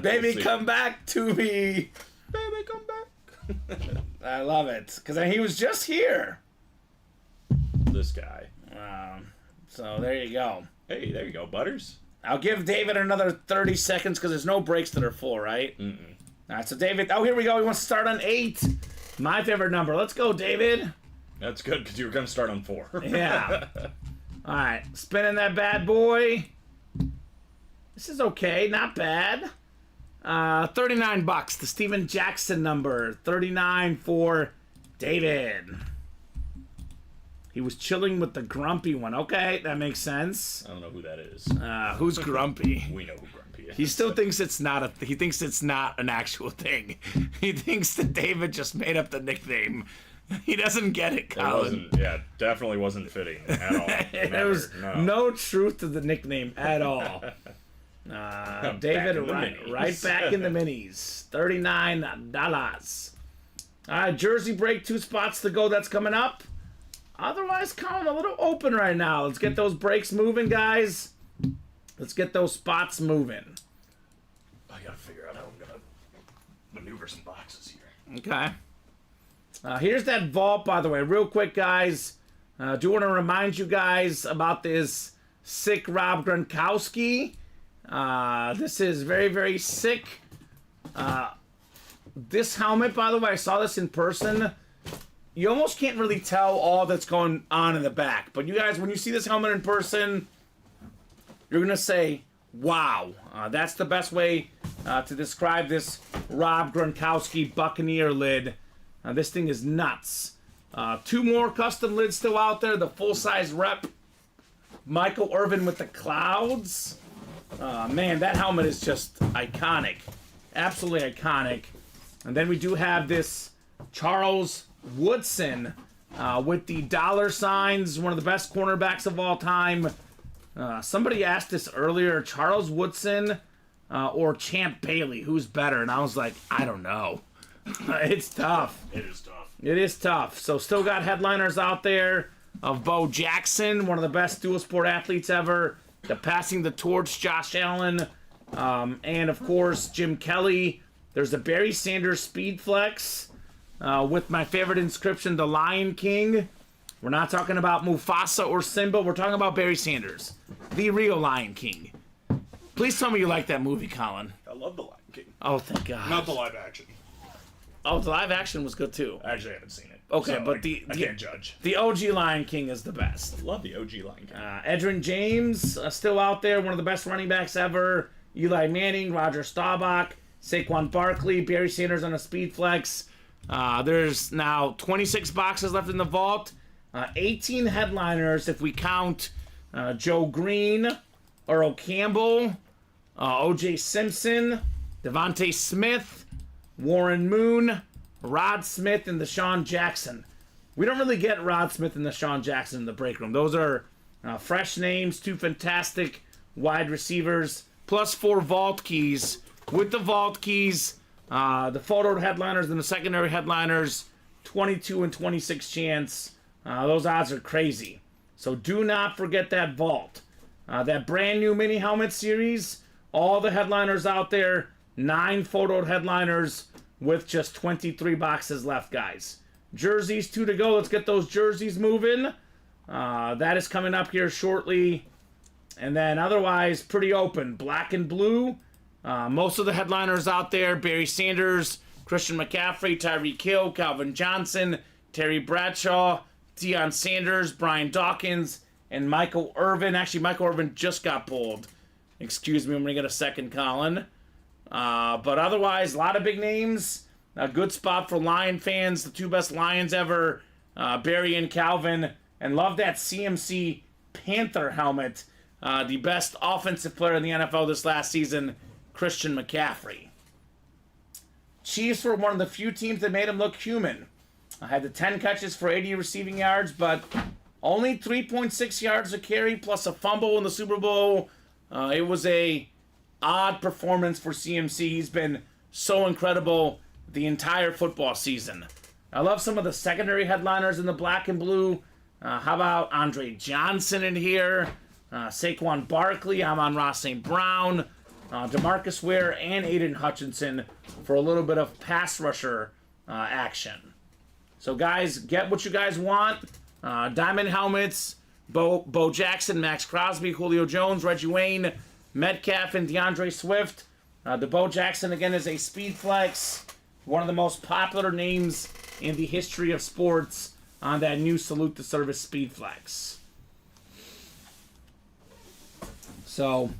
Baby, come back to me. Baby, come back. I love it. Because he was just here. This guy. So there you go. Hey, there you go, Butters. I'll give David another 30 seconds because there's no breaks that are full, right? Mm-mm. All right, so David, here we go. He wants to start on 8. My favorite number. Let's go, David. That's good because you were going to start on 4. Yeah. All right, spinning that bad boy. This is okay, not bad. $39, the Steven Jackson number. 39 for David. He was chilling with the grumpy one. Okay, that makes sense. I don't know who that is. Who's grumpy? We know who Grumpy is. He still thinks it's not he thinks it's not an actual thing. He thinks that David just made up the nickname. He doesn't get it, Colin. Definitely wasn't fitting at all. There was no truth to the nickname at all. David, right back in the minis. $39. All right, Jersey break, 2 spots to go. That's coming up. Otherwise, Colin, a little open right now. Let's get those breaks moving, guys. Let's get those spots moving. I gotta figure out how I'm gonna maneuver some boxes here. Okay. Here's that vault, by the way. Real quick, guys. Do want to remind you guys about this sick Rob Gronkowski. This is very, very sick. This helmet, by the way, I saw this in person. you almost can't really tell all that's going on in the back. But you guys, when you see this helmet in person, you're going to say, wow. That's the best way to describe this Rob Gronkowski Buccaneer lid. This thing is nuts. 2 more custom lids still out there. The full-size rep Michael Irvin with the clouds. Man, that helmet is just iconic. Absolutely iconic. And then we do have this Charles Woodson with the dollar signs. One of the best cornerbacks of all time. Somebody asked this earlier, Charles Woodson or Champ Bailey, who's better? And I was like, I don't know. It's tough. It is tough. It is tough. So still got headliners out there of Bo Jackson, one of the best dual sport athletes ever. The passing the torch, Josh Allen. And of course, Jim Kelly. There's the Barry Sanders Speed Flex with my favorite inscription, the Lion King. We're not talking about Mufasa or Simba. We're talking about Barry Sanders, the real Lion King. Please tell me you like that movie, Colin. I love the Lion King. Oh, thank God. Not the live action. Oh, the live action was good too. I actually haven't seen it. Okay, so, but I can't judge. The OG Lion King is the best. Love the OG Lion King. Edgerrin James still out there, one of the best running backs ever. Eli Manning, Roger Staubach, Saquon Barkley, Barry Sanders on a speed flex. There's now 26 boxes left in the vault. 18 headliners if we count Joe Green, Earl Campbell, O.J. Simpson, Devontae Smith, Warren Moon, Rod Smith, and Deshaun Jackson. We don't really get Rod Smith and Deshaun Jackson in the break room. Those are fresh names, 2 fantastic wide receivers, plus 4 vault keys. With the vault keys, the photo headliners and the secondary headliners, 22 and 26 chance. Those odds are crazy. So do not forget that vault. That brand new mini helmet series, all the headliners out there, 9 photoed headliners with just 23 boxes left, guys. Jerseys, 2 to go. Let's get those jerseys moving. That is coming up here shortly. And then otherwise, pretty open. Black and blue. Most of the headliners out there, Barry Sanders, Christian McCaffrey, Tyreek Hill, Calvin Johnson, Terry Bradshaw, Deion Sanders, Brian Dawkins, and Michael Irvin. Actually, Michael Irvin just got pulled. Excuse me, I'm going to get a second, Colin. But otherwise, a lot of big names. A good spot for Lion fans. The 2 best Lions ever, Barry and Calvin. And love that CMC Panther helmet. The best offensive player in the NFL this last season, Christian McCaffrey. Chiefs were one of the few teams that made him look human. I had the 10 catches for 80 receiving yards, but only 3.6 yards a carry plus a fumble in the Super Bowl. It was a odd performance for CMC. He's been so incredible the entire football season. I love some of the secondary headliners in the black and blue. How about Andre Johnson in here? Saquon Barkley, Amon-Ra St. Brown, DeMarcus Ware, and Aiden Hutchinson for a little bit of pass rusher action. So guys, get what you guys want. Diamond helmets, Bo Jackson, Max Crosby, Julio Jones, Reggie Wayne, Metcalf, and DeAndre Swift. The Bo Jackson, again, is a speed flex. One of the most popular names in the history of sports on that new Salute to Service speed flex. So,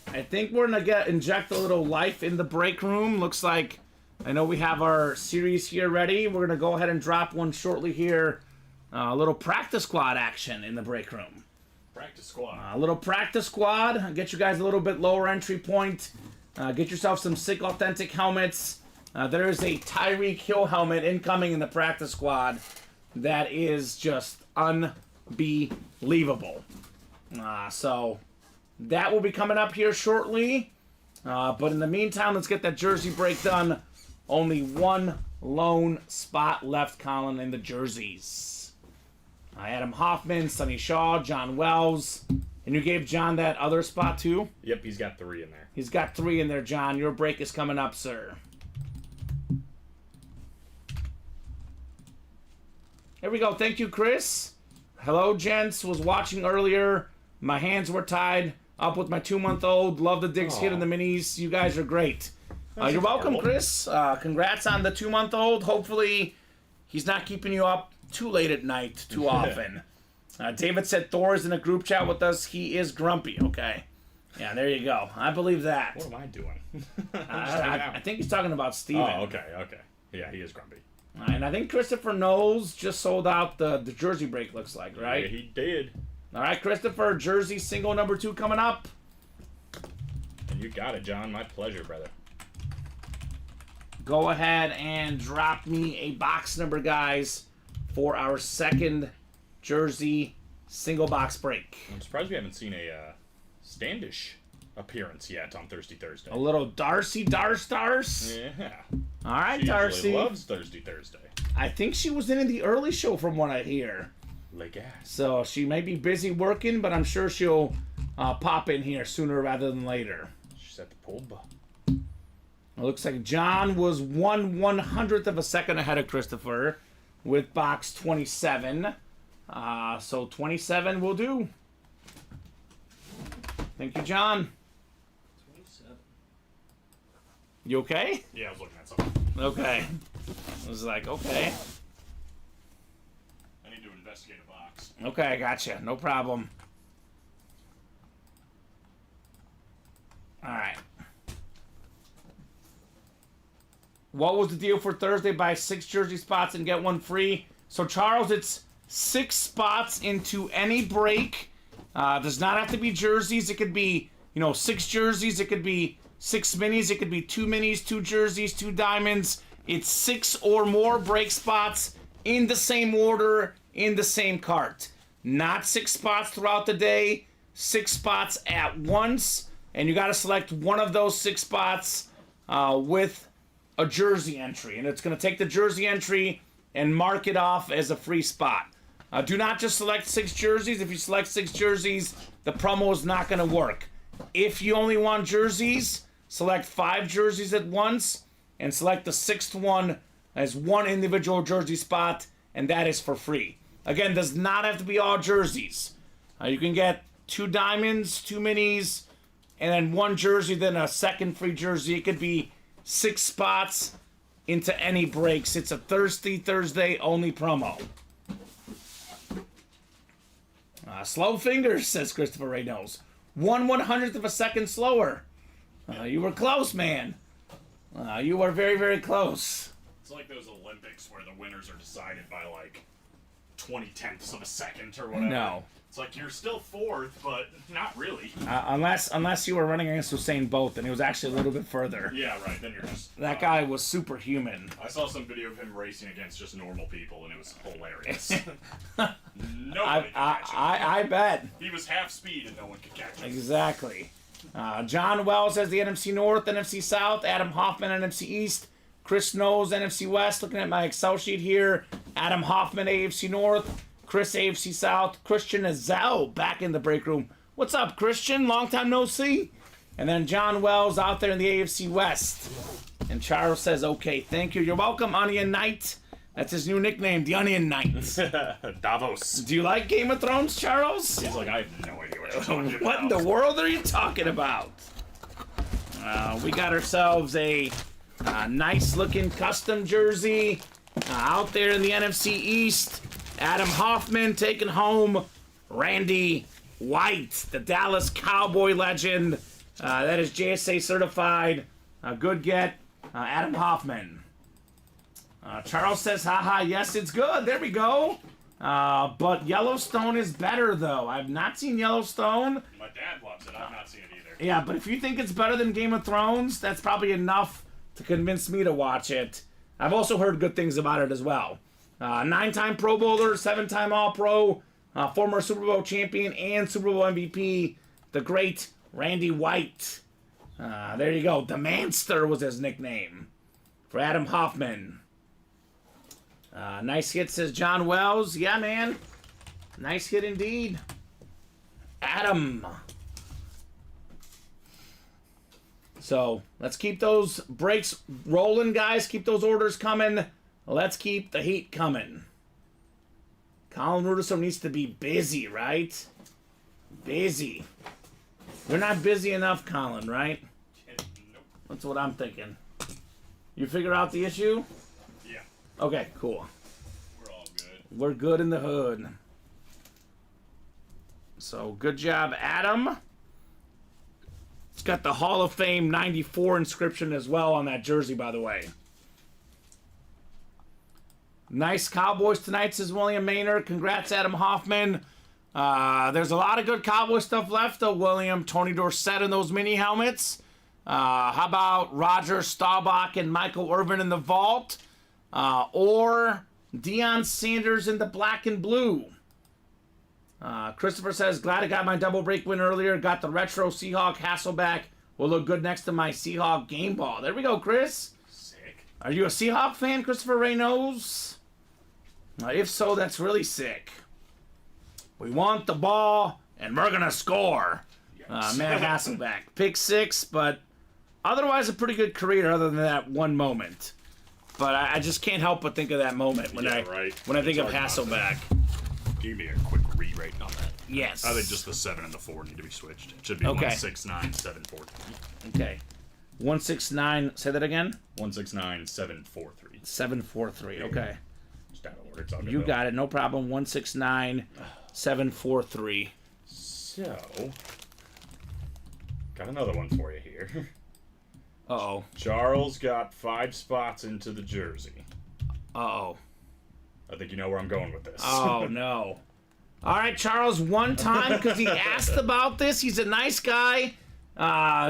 I think we're going to inject a little life in the break room. Looks like, I know we have our series here ready. We're going to go ahead and drop one shortly here. A little practice squad action in the break room. Practice squad. A little practice squad. Get you guys a little bit lower entry point. Get yourself some sick authentic helmets. There is a Tyreek Hill helmet incoming in the practice squad that is just unbelievable. So that will be coming up here shortly. But in the meantime, let's get that jersey break done. Only one lone spot left, Colin, in the jerseys. Adam Hoffman, Sonny Shaw, John Wells. And you gave John that other spot too? Yep, he's got 3 in there. He's got 3 in there, John. Your break is coming up, sir. Here we go. Thank you, Chris. Hello, gents. Was watching earlier. My hands were tied up with my 2-month-old. Love the Diggs Hit and the minis. You guys are great. You're welcome, Chris. Congrats on the 2-month-old. Hopefully he's not keeping you up too late at night too often. David said Thor is in a group chat with us. He is grumpy. Okay. Yeah, there you go. I believe that. What am I doing? I think he's talking about Steven. Oh, okay. Yeah, he is grumpy. And I think Christopher Knowles just sold out the jersey break, looks like, right? Yeah, he did. All right, Christopher, jersey single number 2 coming up. And you got it, John. My pleasure, brother. Go ahead and drop me a box number, guys, for our second jersey single box break. I'm surprised we haven't seen a Standish appearance yet on Thirsty Thursday. A little Darcy Darstars. Yeah. All right, She Darcy. usually loves Thirsty Thursday. I think she was in the early show from what I hear. Like ass. So she may be busy working, but I'm sure she'll pop in here sooner rather than later. She's at the pull bar. It looks like John was 1/100th of a second ahead of Christopher with box 27. So 27 will do. Thank you, John. 27. You okay? Yeah, I was looking at something. Okay. I was like, okay. I need to investigate a box. Okay, I gotcha. No problem. All right. What was the deal for Thursday? Buy 6 jersey spots and get 1 free. So, Charles, it's 6 spots into any break. Does not have to be jerseys. It could be, 6 jerseys. It could be 6 minis. It could be 2 minis, 2 jerseys, 2 diamonds. It's 6 or more break spots in the same order, in the same cart. Not 6 spots throughout the day. 6 spots at once. And you got to select one of those 6 spots with a jersey entry. And it's going to take the jersey entry and mark it off as a free spot. Do not just select 6 jerseys. If you select 6 jerseys, the promo is not going to work. If you only want jerseys, select 5 jerseys at once and select the 6th one as one individual jersey spot, and that is for free. Again, does not have to be all jerseys. You can get 2 diamonds, 2 minis, and then 1 jersey, then a second free jersey. It could be 6 spots into any breaks. It's a Thirsty Thursday only promo. Slow fingers, says Christopher Reynolds. 1/100th of a second slower. You were close, man. You were very, very close. It's like those Olympics where the winners are decided by like 20/10ths of a second or whatever. No. It's like you're still 4th, but not really. Unless you were running against Usain Bolt, and he was actually a little bit further. Yeah, right. Then you're just... That guy was superhuman. I saw some video of him racing against just normal people, and it was hilarious. Nobody could catch him. I bet. He was half speed, and no one could catch him. Exactly. John Wells has the NFC North, NFC South. Adam Hoffman, NFC East. Chris Knowles, NFC West. Looking at my Excel sheet here. Adam Hoffman, AFC North. Chris, AFC South. Christian Azell back in the break room. What's up, Christian? Long time no see. And then John Wells out there in the AFC West. And Charles says, okay, thank you. You're welcome, Onion Knight. That's his new nickname, the Onion Knight. Davos. Do you like Game of Thrones, Charles? He's like, I have no idea what you're talking about. What in the world are you talking about? We got ourselves a nice-looking custom jersey out there in the NFC East. Adam Hoffman taking home Randy White, the Dallas Cowboy legend. That is JSA certified. Good get. Adam Hoffman. Charles says, haha, yes, it's good. There we go. But Yellowstone is better, though. I've not seen Yellowstone. My dad loves it. I've not seen it either. Yeah, but if you think it's better than Game of Thrones, that's probably enough to convince me to watch it. I've also heard good things about it as well. 9-time Pro Bowler, 7-time All-Pro, former Super Bowl champion and Super Bowl MVP, the great Randy White. There you go. The Manster was his nickname for Adam Hoffman. Nice hit, says John Wells. Yeah, man. Nice hit indeed. Adam. So, let's keep those breaks rolling, guys. Keep those orders coming. Let's keep the heat coming. Colin Rudiso needs to be busy, right? Busy. You're not busy enough, Colin, right? Nope. That's what I'm thinking. You figure out the issue? Yeah. Okay, cool. We're good in the hood. So, good job, Adam. It's got the Hall of Fame 94 inscription as well on that jersey, by the way. Nice Cowboys tonight, says William Maynard. Congrats, Adam Hoffman. There's a lot of good Cowboy stuff left, though, William. Tony Dorsett in those mini helmets. How about Roger Staubach and Michael Irvin in the vault? Or Deion Sanders in the black and blue. Christopher says, glad I got my double break win earlier. Got the retro Seahawk Hasselback. Will look good next to my Seahawk game ball. There we go, Chris. Sick. Are you a Seahawk fan, Christopher Reynolds? If so, that's really sick. We want the ball, and we're going to score. Yes. Matt Hasselback. Pick 6, but otherwise a pretty good career other than that one moment. But I just can't help but think of that moment when I think of Hasselback. Give me a quick re-rating on that. Yes. I think just the 7 and the 4 need to be switched. It should be Okay. 169 743. Okay. 169, say that again? 169 743. 743, okay. Just out of order. It's all good, You though. got it, no problem. 169 743. So, got another one for you here. Uh-oh. Charles got 5 spots into the jersey. Uh-oh. I think you know where I'm going with this. Oh, no. All right, Charles, one time, because he asked about this. He's a nice guy.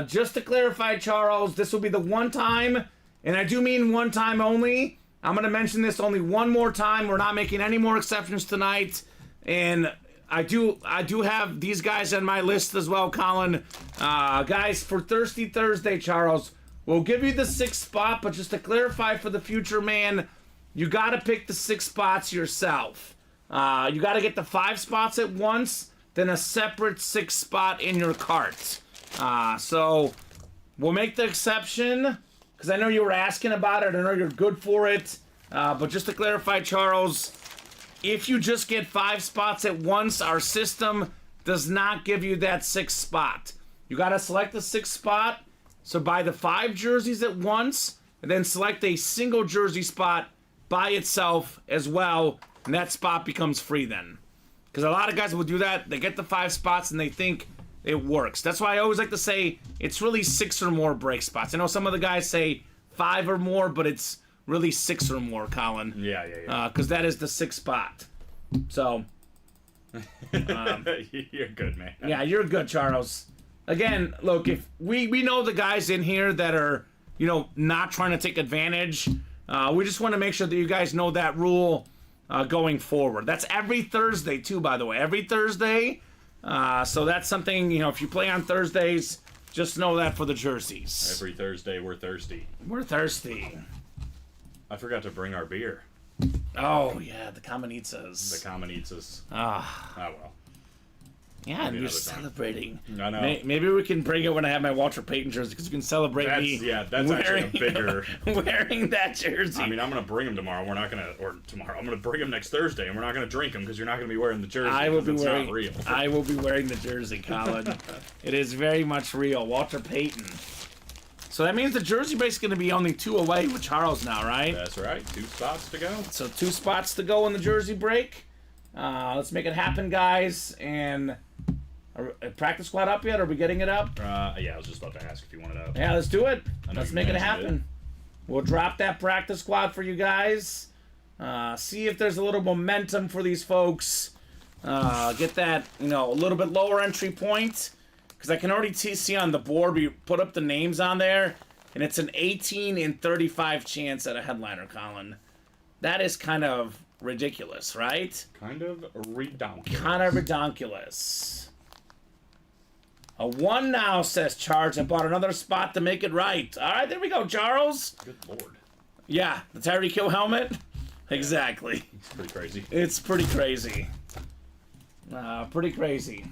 Just to clarify, Charles, this will be the one time, and I do mean one time only. I'm going to mention this only one more time. We're not making any more exceptions tonight. And I do have these guys on my list as well, Colin. Guys, for Thirsty Thursday, Charles, we'll give you the 6th spot, but just to clarify for the future, man, you got to pick the 6 spots yourself. You got to get the 5 spots at once, then a separate 6th spot in your cart. So we'll make the exception, because I know you were asking about it. I know you're good for it. But just to clarify, Charles, if you just get 5 spots at once, our system does not give you that 6th spot. You got to select the 6th spot, so buy the 5 jerseys at once, and then select a single jersey spot by itself as well, and that spot becomes free then. Because a lot of guys will do that. They get the 5 spots and they think it works. That's why I always like to say it's really 6 or more break spots. I know some of the guys say 5 or more, but it's really 6 or more, Colin. Yeah. Because that is the 6th spot. So. You're good, man. Yeah, you're good, Charles. Again, look, if we know the guys in here that are, not trying to take advantage. We just want to make sure that you guys know that rule going forward. That's every Thursday, too, by the way. Every Thursday. So that's something, if you play on Thursdays, just know that for the jerseys. Every Thursday, we're thirsty. We're thirsty. I forgot to bring our beer. Oh, yeah, the Kamen Entchev. The Kamen Entchev. Ah. Oh, well. Yeah, and Maybe you're another time. celebrating. I know. Maybe we can bring it when I have my Walter Payton jersey, because you can celebrate me. Yeah, that's actually a bigger... wearing that jersey. I mean, I'm going to bring him tomorrow. We're not going to... Or tomorrow. I'm going to bring him next Thursday, and we're not going to drink him, because you're not going to be wearing the jersey. I will be it's wearing. not real. I will be wearing the jersey, Colin. It is very much real. Walter Payton. So that means the jersey break's going to be only 2 away with Charles now, right? That's right. 2 spots to go. So 2 spots to go in the jersey break. Let's make it happen, guys. And practice squad up yet? Are we getting it up? Yeah, I was just about to ask if you wanted up. Yeah, let's do it. I know Let's you make it mentioned happen. We'll drop that practice squad for you guys. See if there's a little momentum for these folks. Get that, a little bit lower entry point. Because I can already see on the board, we put up the names on there, and it's an 18 in 35 chance at a headliner, Colin. That is kind of ridiculous, right? Kind of redonkulous. Kind of redonkulous. A 1 now, says Charles. I bought another spot to make it right. All right, there we go, Charles. Good lord. Yeah, the Tyreek Hill helmet. Exactly. It's pretty crazy. It's pretty crazy. Pretty crazy.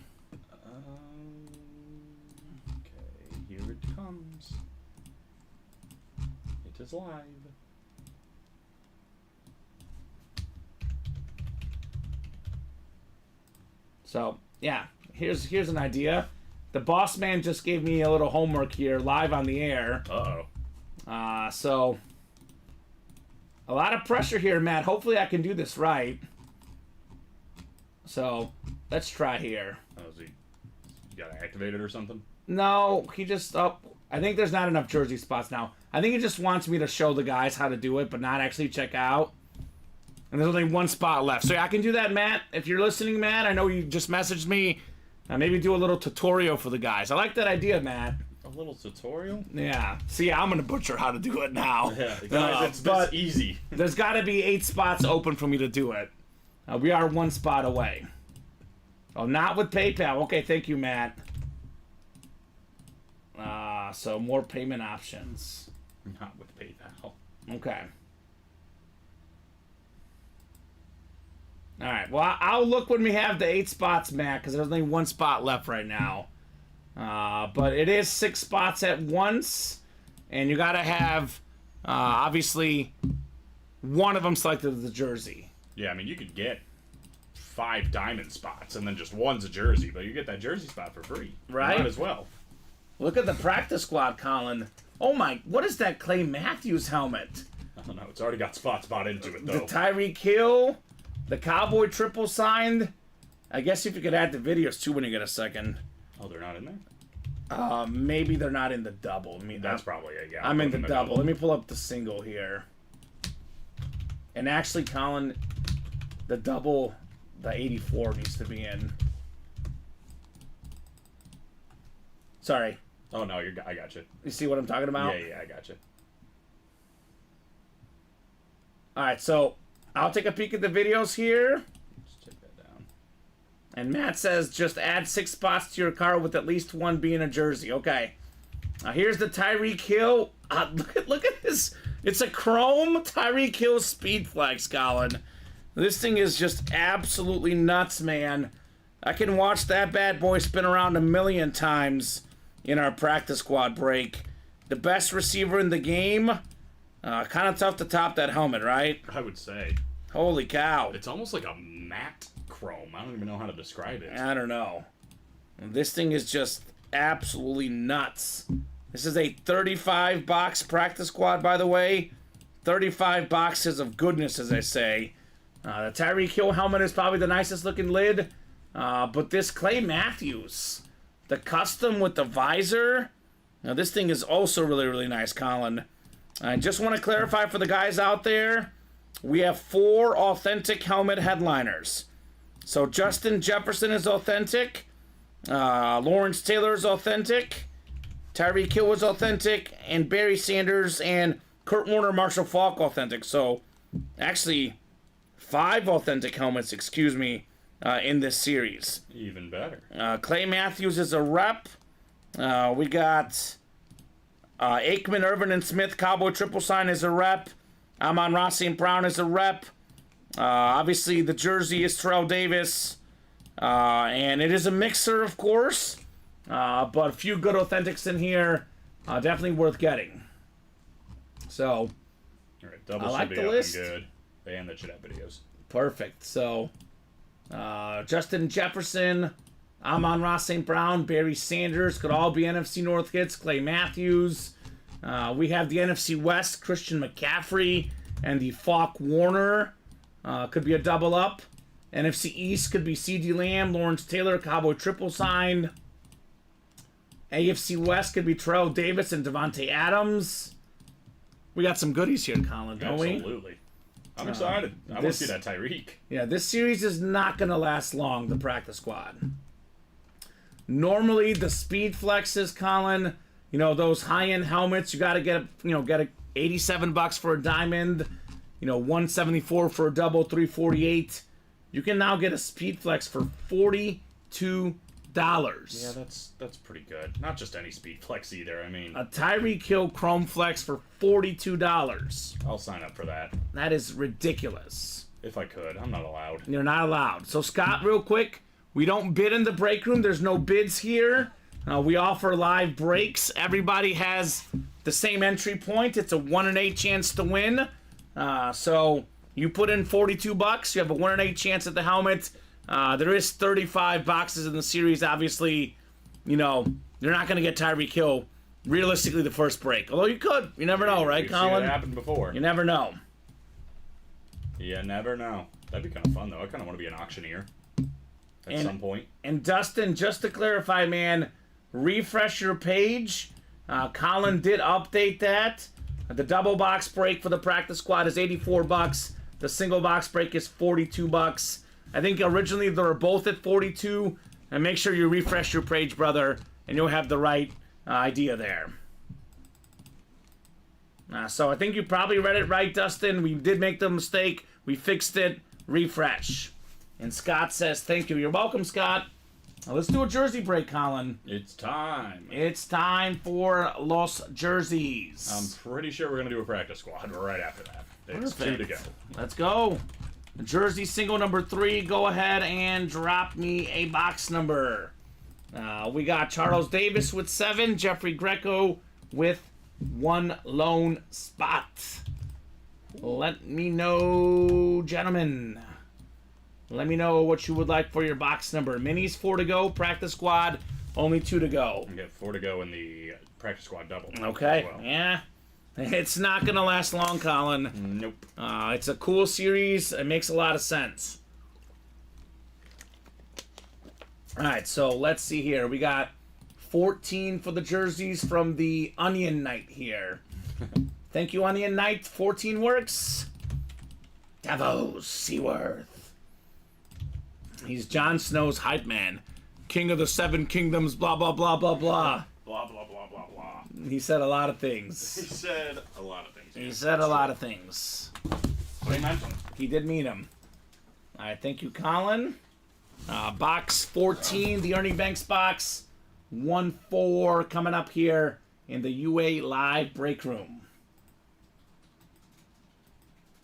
Okay, here it comes. It is live. So, yeah, here's an idea. The boss man just gave me a little homework here, live on the air. Uh-oh. So, a lot of pressure here, Matt. Hopefully I can do this right. So let's try here. Oh, is he? You got to activate it or something? No, he just I think there's not enough jersey spots now. I think he just wants me to show the guys how to do it, but not actually check out. And there's only one spot left. So yeah, I can do that, Matt. If you're listening, Matt, I know you just messaged me. Maybe do a little tutorial for the guys. I like that idea, Matt. A little tutorial? Yeah. See, I'm going to butcher how to do it now. Yeah, guys, it's easy. There's got to be 8 spots open for me to do it. We are 1 spot away. Oh, not with PayPal. Okay, thank you, Matt. So more payment options. Not with PayPal. Okay. All right. Well, I'll look when we have the 8 spots, Matt, because there's only 1 spot left right now. But it is 6 spots at once, and you got to have, obviously, one of them selected as the jersey. Yeah, I mean, you could get 5 diamond spots, and then just one's a jersey, but you get that jersey spot for free. Right. Might as well. Look at the practice squad, Colin. Oh, my. What is that Clay Matthews helmet? I don't know. It's already got spots bought into it, The though. Tyreek Hill, the Cowboy triple signed. I guess if you could add the videos, too, when you get a second. Oh, they're not in there? Maybe they're not in the double. I mean, That's probably it, yeah. I'm in the double. Let me pull up the single here. And actually, Colin, the double, the 84 needs to be in. Sorry. Oh, no, I got you. You see what I'm talking about? Yeah, I got you. All right, so I'll take a peek at the videos here. Just take that down. And Matt says just add 6 spots to your car with at least 1 being a jersey. Okay. Now here's the Tyreek Hill. Look at this. It's a chrome Tyreek Hill speed flex, Colin. This thing is just absolutely nuts, man. I can watch that bad boy spin around a million times in our practice squad break. The best receiver in the game. Kind of tough to top that helmet, right? I would say. Holy cow. It's almost like a matte chrome. I don't even know how to describe it. I don't know. This thing is just absolutely nuts. This is a 35 box practice squad, by the way. 35 boxes of goodness, as I say. The Tyreek Hill helmet is probably the nicest looking lid. But this Clay Matthews, the custom with the visor. Now, this thing is also really, really nice, Colin. I just want to clarify for the guys out there, we have 4 authentic helmet headliners. So Justin Jefferson is authentic. Lawrence Taylor is authentic. Tyreek Hill is authentic. And Barry Sanders and Kurt Warner, Marshall Faulk authentic. So actually 5 authentic helmets, in this series. Even better. Clay Matthews is a rep. We got Aikman, Irvin, and Smith, Cowboy triple sign is a rep. Amon-Ra St. Brown is a rep. Obviously, the jersey is Terrell Davis. And it is a mixer, of course. But a few good authentics in here. Definitely worth getting. So, All right, double I should like be the up list. and good. And that should have videos. Perfect. So, Justin Jefferson, Amon-Ra St. Brown, Barry Sanders could all be NFC North hits. Clay Matthews. We have the NFC West, Christian McCaffrey, and the Faulk Warner. Could be a double up. NFC East could be CeeDee Lamb, Lawrence Taylor, Cowboy triple sign. AFC West could be Terrell Davis and Devontae Adams. We got some goodies here, Colin, don't we? Absolutely. I'm excited. I want to see that Tyreek. Yeah, this series is not going to last long, the practice squad. Normally, the speed flexes, Colin, those high-end helmets, you got to get a $87 for a diamond, $174 for a double, $348. You can now get a speed flex for $42. Yeah, that's pretty good. Not just any speed flex either. I mean, A Tyreek Hill Chrome Flex for $42. I'll sign up for that That is ridiculous. if I could. I'm not allowed. You're not allowed. So, Scott, real quick, we don't bid in the break room. There's no bids here. We offer live breaks. Everybody has the same entry point. It's a 1 in 8 chance to win. So you put in $42. You have a 1 in 8 chance at the helmet. There is 35 boxes in the series. Obviously, you're not going to get Tyreek Hill realistically the first break. Although you could. You never know, right, We've Colin? seen it happen before. You never know. You never know. That'd be kind of fun, though. I kind of want to be an auctioneer. at some point. And Dustin, just to clarify, man, refresh your page. Colin did update that. The double box break for the practice squad is $84. The single box break is $42. I think originally they were both at $42. And make sure you refresh your page, brother, and you'll have the right idea there. So I think you probably read it right, Dustin. We did make the mistake. We fixed it. Refresh. And Scott says, thank you. You're welcome, Scott. Now let's do a jersey break, Colin. It's time. It's time for Los Jerseys. I'm pretty sure we're going to do a practice squad right after that. It's Perfect. 2 to go. Let's go. Jersey single number 3. Go ahead and drop me a box number. We got Charles Davis with 7. Jeffrey Greco with 1 lone spot. Let me know, gentlemen. Let me know what you would like for your box number. Minis 4 to go. Practice squad only 2 to go. We got 4 to go in the practice squad double. Okay. Well. Yeah. It's not going to last long, Colin. Nope. It's a cool series. It makes a lot of sense. All right, so let's see here. We got 14 for the jerseys from the Onion Knight here. Thank you, Onion Knight. 14 works. Davos Seaworth. He's Jon Snow's hype man. King of the 7 kingdoms, blah, blah, blah, blah, blah. Blah, blah, blah, blah, blah. He said a lot of things. He said a lot of things. He said a lot of things. What he mentioned. He did mean him. All right, thank you, Colin. Box 14, the Ernie Banks box. 1-4 coming up here in the UA Live break room.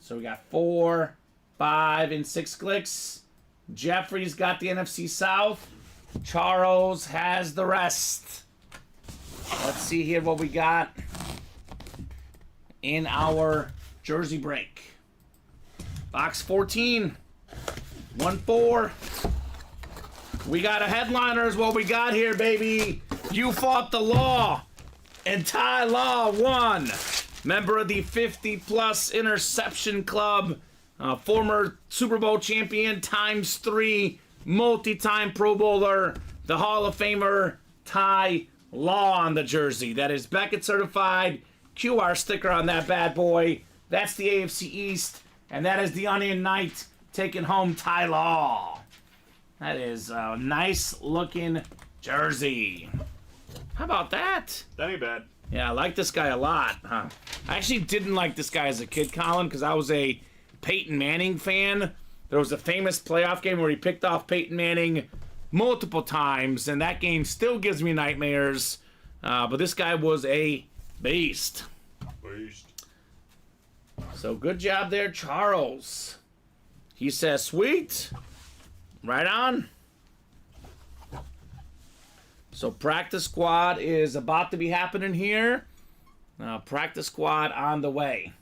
So we got 4, 5, and 6 clicks. Jeffrey's got the NFC South. Charles has the rest. Let's see here what we got in our jersey break. Box 14. 1-4. We got a headliner is what we got here, baby. You fought the law. And Ty Law won. Member of the 50-plus interception club. Former Super Bowl champion ×3. Multi-time Pro Bowler. The Hall of Famer Ty Law on the jersey. That is Beckett certified. QR sticker on that bad boy. That's the AFC East. And that is the Onion Knight taking home Ty Law. That is a nice looking jersey. How about that? That ain't bad. Yeah, I like this guy a lot. I actually didn't like this guy as a kid, Colin, because I was a Peyton Manning fan. There was a famous playoff game where he picked off Peyton Manning multiple times, and that game still gives me nightmares. But this guy was a beast. So good job there, Charles. He says, sweet. Right on. So practice squad is about to be happening here. Practice squad on the way.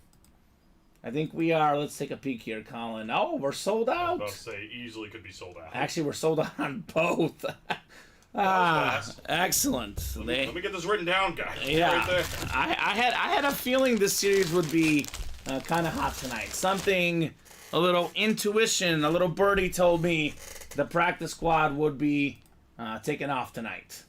I think we are. Let's take a peek here, Colin. Oh, we're sold out. I was about to say, easily could be sold out. Actually, we're sold out on both. Excellent. Let me get this written down, guys. Yeah, Right there. I had a feeling this series would be kind of hot tonight. Something, a little intuition, a little birdie told me the practice squad would be taking off tonight.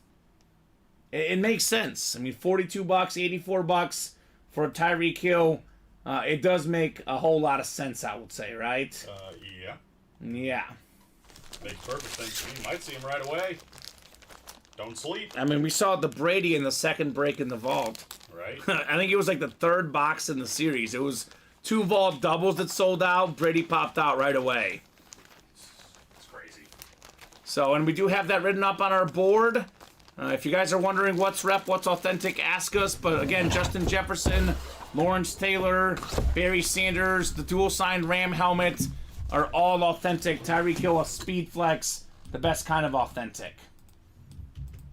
It makes sense. I mean, $42, $84 for a Tyreek Hill. It does make a whole lot of sense, I would say, right? Yeah. Yeah. Makes perfect sense to me. Might see him right away. Don't sleep. I mean, we saw the Brady in the second break in the vault. Right. I think it was like the third box in the series. It was 2 vault doubles that sold out. Brady popped out right away. It's crazy. So, and we do have that written up on our board. If you guys are wondering what's rep, what's authentic, ask us. But again, Justin Jefferson, Lawrence Taylor, Barry Sanders, the dual-signed Ram helmet are all authentic. Tyreek Hill, a speed flex, the best kind of authentic.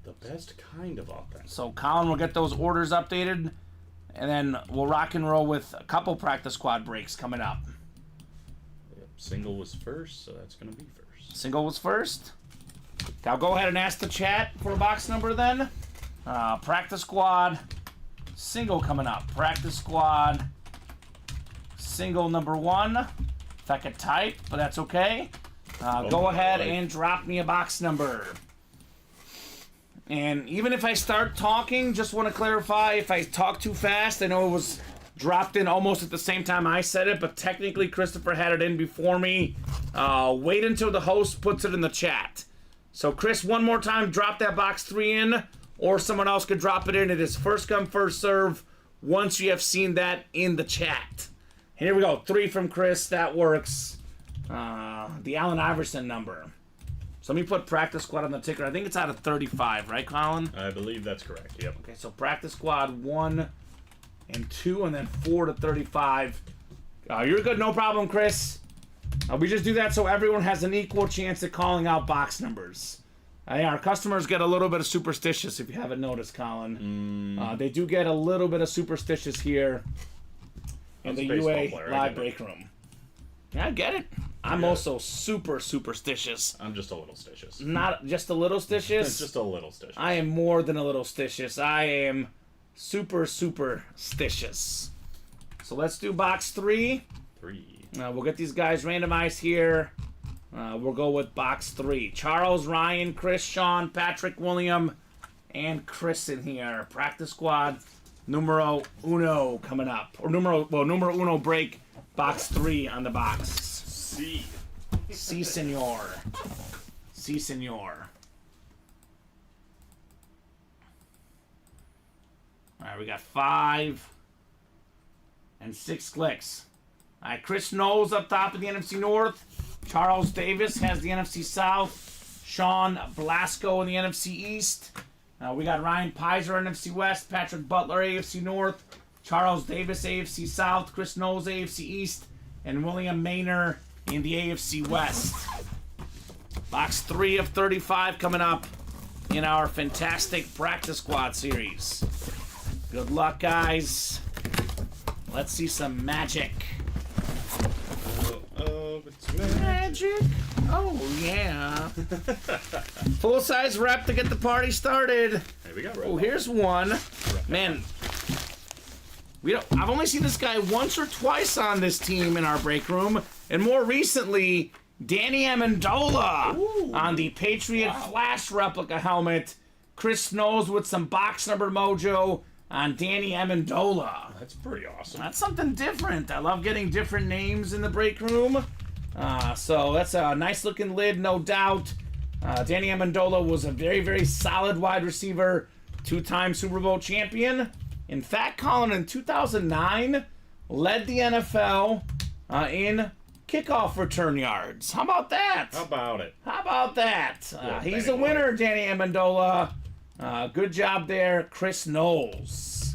The best kind of offense. So Colin will get those orders updated, and then we'll rock and roll with a couple practice squad breaks coming up. Yep. Single was first, so that's going to be first. Single was first. I'll go ahead and ask the chat for a box number then. Practice squad, single coming up. Practice squad, single number 1. If I could type, but that's okay. Go ahead and drop me a box number. And even if I start talking, just want to clarify, if I talk too fast, I know it was dropped in almost at the same time I said it, but technically Christopher had it in before me. Wait until the host puts it in the chat. So Chris, one more time, drop that box 3 in, or someone else could drop it in. It is first come, first serve once you have seen that in the chat. Here we go, 3 from Chris, that works. The Allen Iverson number. So let me put practice squad on the ticker. I think it's out of 35, right, Colin? I believe that's correct, yep. Okay, so practice squad 1 and 2, and then 4 to 35. You're good, no problem, Chris. We just do that so everyone has an equal chance at calling out box numbers. Our customers get a little bit of superstitious, if you haven't noticed, Colin. They do get a little bit of superstitious here in the UA live break room. Yeah, I get it. I'm also super superstitious. I'm just a little stitious. Not just a little stitious? Just a little stitious. I am more than a little stitious. I am super stitious. So let's do box 3. 3. We'll get these guys randomized here. We'll go with box 3. Charles, Ryan, Chris, Sean, Patrick, William, and Chris in here. Practice squad numero uno coming up. Or numero uno break, box 3 on the box. C. Si, senor. Si, senor. Alright, we got 5 and 6 clicks. Alright, Chris Knowles up top of the NFC North. Charles Davis has the NFC South. Sean Blasco in the NFC East. We got Ryan Pizer, NFC West. Patrick Butler, AFC North. Charles Davis, AFC South. Chris Knowles, AFC East. And William Maynor in the AFC West. Box 3 of 35 coming up in our fantastic practice squad series. Good luck, guys. Let's see some magic. It's magic. Oh, yeah. Full-size rep to get the party started. Here we go. Oh, here's one. Man, I've only seen this guy once or twice on this team in our break room. And more recently, Danny Amendola on the Patriot Flash replica helmet. Chris Snows with some box number mojo on Danny Amendola. That's pretty awesome. That's something different. I love getting different names in the break room. So that's a nice looking lid, no doubt. Danny Amendola was a very, very solid wide receiver, 2-time Super Bowl champion. In fact, Colin, in 2009, led the NFL in kickoff return yards. How about that? How about it? How about that? He's a winner, Danny Amendola. Good job there, Chris Knowles.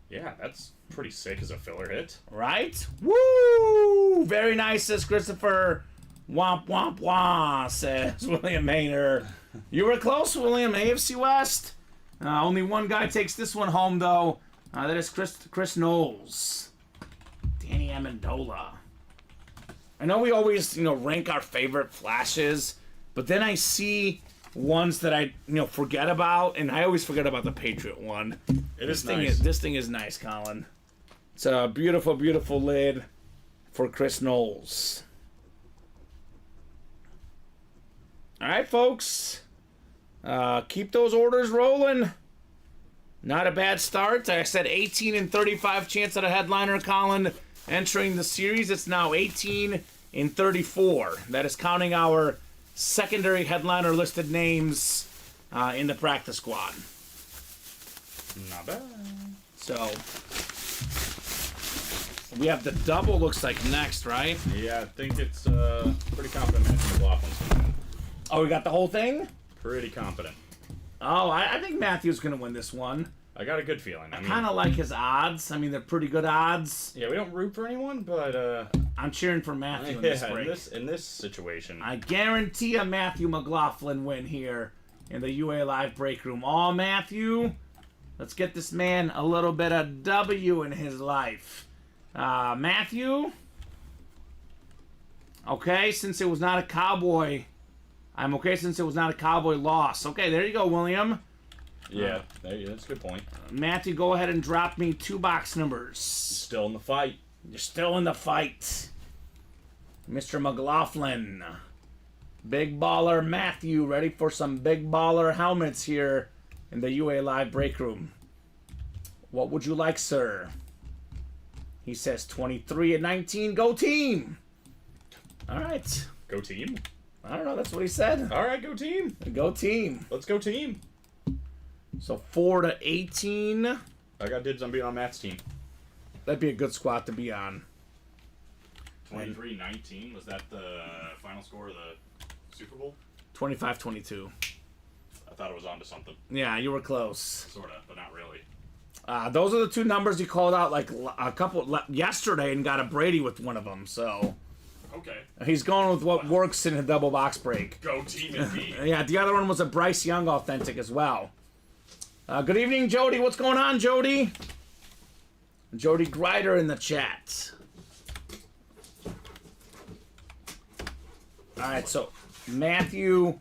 Yeah, that's pretty sick as a filler hit. Right? Woo! Very nice, says Christopher. Womp, womp, womp, says William Maynor. You were close, William. AFC West. Only one guy takes this one home, though. That is Chris Knowles. Danny Amendola. I know we always, rank our favorite flashes, but then I see ones that I, forget about, and I always forget about the Patriot one. This thing is nice, Colin. It's a beautiful, beautiful lid for Chris Knowles. All right, folks. Keep those orders rolling. Not a bad start. I said 18 and 35 chance at a headliner, Colin, entering the series. It's now 18 and 34. That is counting our secondary headliner listed names in the practice squad. Not bad. So we have the double, looks like, next, right? Yeah, I think it's pretty confident Matthew McLaughlin's. Oh, we got the whole thing? Pretty confident. Oh, I think Matthew's going to win this one. I got a good feeling. I kind of like his odds. I mean, they're pretty good odds. Yeah, we don't root for anyone, but I'm cheering for Matthew in this break. In this situation. I guarantee a Matthew McLaughlin win here in the UA Live break room. Oh, Matthew, let's get this man a little bit of W in his life. Matthew. Okay, since it was not a Cowboy, I'm okay since it was not a Cowboy loss. Okay, there you go, William. Yeah, that's a good point. Matthew, go ahead and drop me 2 box numbers. Still in the fight. You're still in the fight. Mr. McLaughlin. Big Baller Matthew, ready for some Big Baller helmets here in the UA Live break room. What would you like, sir? He says 23 and 19. Go team! All right. Go team? I don't know. That's what he said. All right, go team. Go team. Let's go team. So 4 to 18. I got dibs on being on Matt's team. That'd be a good squad to be on. 23-19, was that the final score of the Super Bowl? 25-22. I thought it was on to something. Yeah, you were close. Sort of, but not really. Those are the two numbers you called out like a couple yesterday and got a Brady with one of them. So Okay. he's going with what works in a double box break. Go team indeed. Yeah, the other one was a Bryce Young authentic as well. Good evening, Jody. What's going on, Jody? Jody Grider in the chat. All right, so Matthew,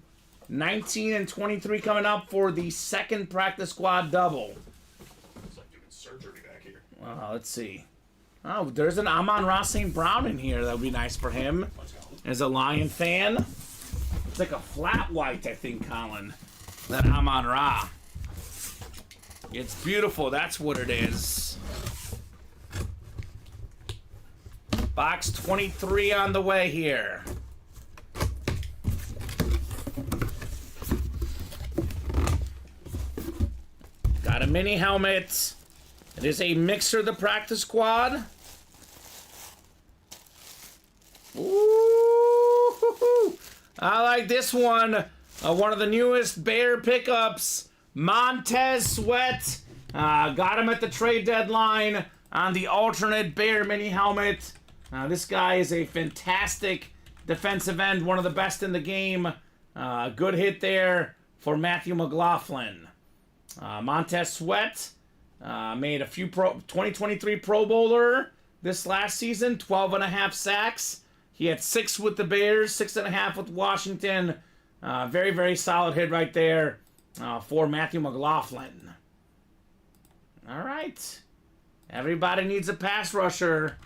19 and 23 coming up for the second practice squad double. It's like doing surgery back here. Let's see. Oh, there's an Amon-Ra St. Brown in here. That would be nice for him. Let's go. As a Lion fan. It's like a flat white, I think, Colin. That Amon-Ra. It's beautiful. That's what it is. Box 23 on the way here. Got a mini helmet. It is a Mixer the Practice Squad. Ooh, I like this one. One of the newest Bear pickups. Montez Sweat. Got him at the trade deadline on the alternate Bear mini helmet. This guy is a fantastic defensive end. One of the best in the game. Good hit there for Matthew McLaughlin. Montez Sweat made a few 2023 Pro Bowler this last season, 12.5 sacks. He had 6 with the Bears, 6.5 with Washington. Very, very solid hit right there for Matthew McLaughlin. All right. Everybody needs a pass rusher.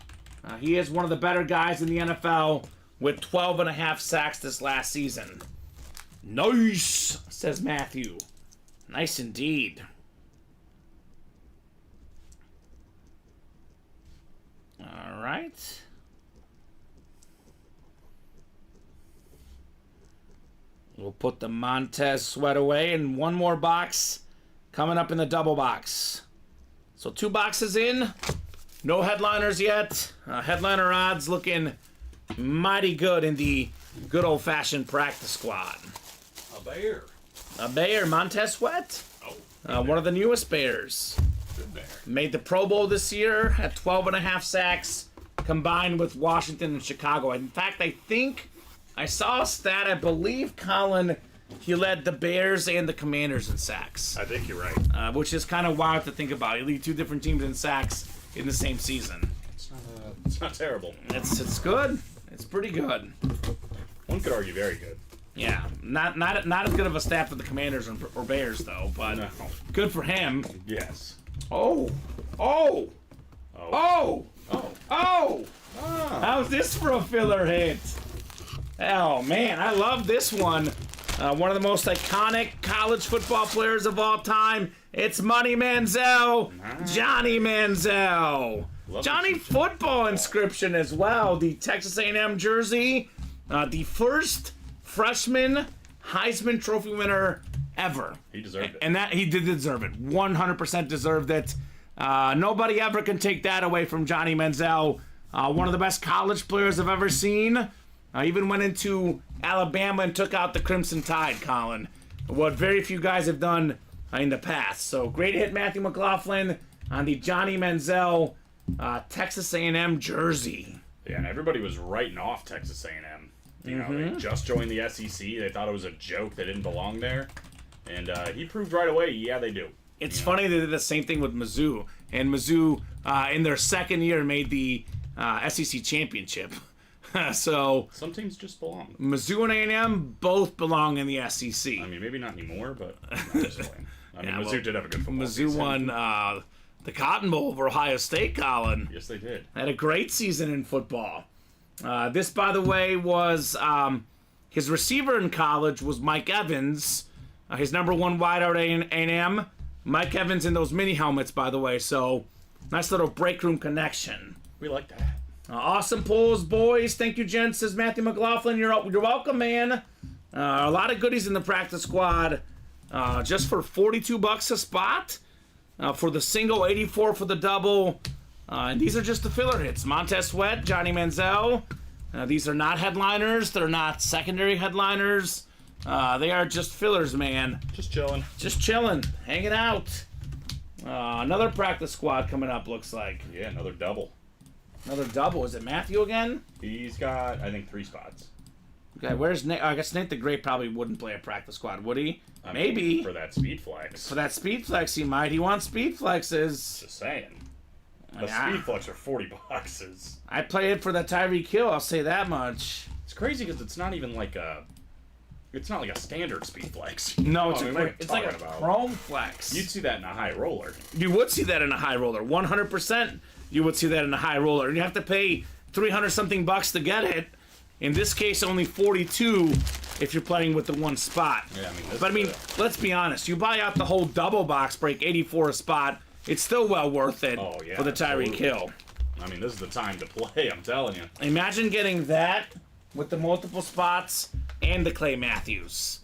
He is one of the better guys in the NFL with 12.5 sacks this last season. Nice, says Matthew. Nice indeed. All right. We'll put the Montez Sweat away, and one more box coming up in the double box. So 2 boxes in. No headliners yet. Headliner odds looking mighty good in the good old-fashioned practice squad. A bear. A Bear, Montez Sweat. One of the newest Bears. Good bear. Made the Pro Bowl this year at 12.5 sacks combined with Washington and Chicago. In fact, I think I saw a stat, I believe, Colin, he led the Bears and the Commanders in sacks. I think you're right. Which is kind of wild to think about. You lead 2 different teams in sacks in the same season. It's not terrible. It's good. It's pretty good. One could argue very good. Yeah, not as good of a stat for the Commanders or Bears though, but No. good for him. Yes. Oh. How's this for a filler hit? Oh man, I love this one. One of the most iconic college football players of all time. It's Money Manziel, Johnny Manziel. Johnny Football inscription as well. The Texas A&M jersey, the first freshman Heisman Trophy winner ever. He deserved it. And that he did deserve it. 100% deserved it. Nobody ever can take that away from Johnny Manziel. One of the best college players I've ever seen. Even went into Alabama and took out the Crimson Tide, Colin. What very few guys have done in the past. So great hit, Matthew McLaughlin, on the Johnny Manziel Texas A&M jersey. Yeah, and everybody was writing off Texas A&M. You know, they just joined the SEC. They thought it was a joke. They didn't belong there. And he proved right away, yeah, they do. It's funny they did the same thing with Mizzou. And Mizzou, in their second year, made the SEC championship. So Some teams just belong. Mizzou and A&M both belong in the SEC. I mean, maybe not anymore, but not this way. I mean, Yeah, Mizzou well, did have a good football Mizzou season. won the Cotton Bowl over Ohio State, Colin. Yes, they did. Had a great season in football. This, by the way, was His receiver in college was Mike Evans. His number 1 wideout at A&M. Mike Evans in those mini helmets, by the way. So, nice little break room connection. We like that. Awesome pulls, boys. Thank you, gents. Says Matthew McLaughlin. You're welcome, man. A lot of goodies in the practice squad. Just for $42 a spot. For the single, 84 for the double. And these are just the filler hits. Montez Sweat, Johnny Manziel. These are not headliners. They're not secondary headliners. They are just fillers, man. Just chilling. Just chilling. Hanging out. Another practice squad coming up, looks like. Yeah, another double. Another double. Is it Matthew again? He's got, I think, 3 spots. Okay, where's Nate? I guess Nate the Great probably wouldn't play a practice squad, would he? Maybe. For that speed flex. For that speed flex, he might. He wants speed flexes. Just saying. The Yeah. speed flex are $40. I play it for that Tyreek Hill, I'll say that much. It's crazy because it's not even like a... It's not like a standard speed flex. No, It's it's like a chrome flex. You'd see that in a high roller. You would see that in a high roller. 100% you would see that in a high roller. And you have to pay 300 something bucks to get it. In this case, only 42 if you're playing with the one spot. Yeah, But I mean, let's be honest. You buy out the whole double box break, 84 a spot. It's still well worth it for the Tyreek Hill. I mean, this is the time to play, I'm telling you. Imagine getting that with the multiple spots and the Clay Matthews.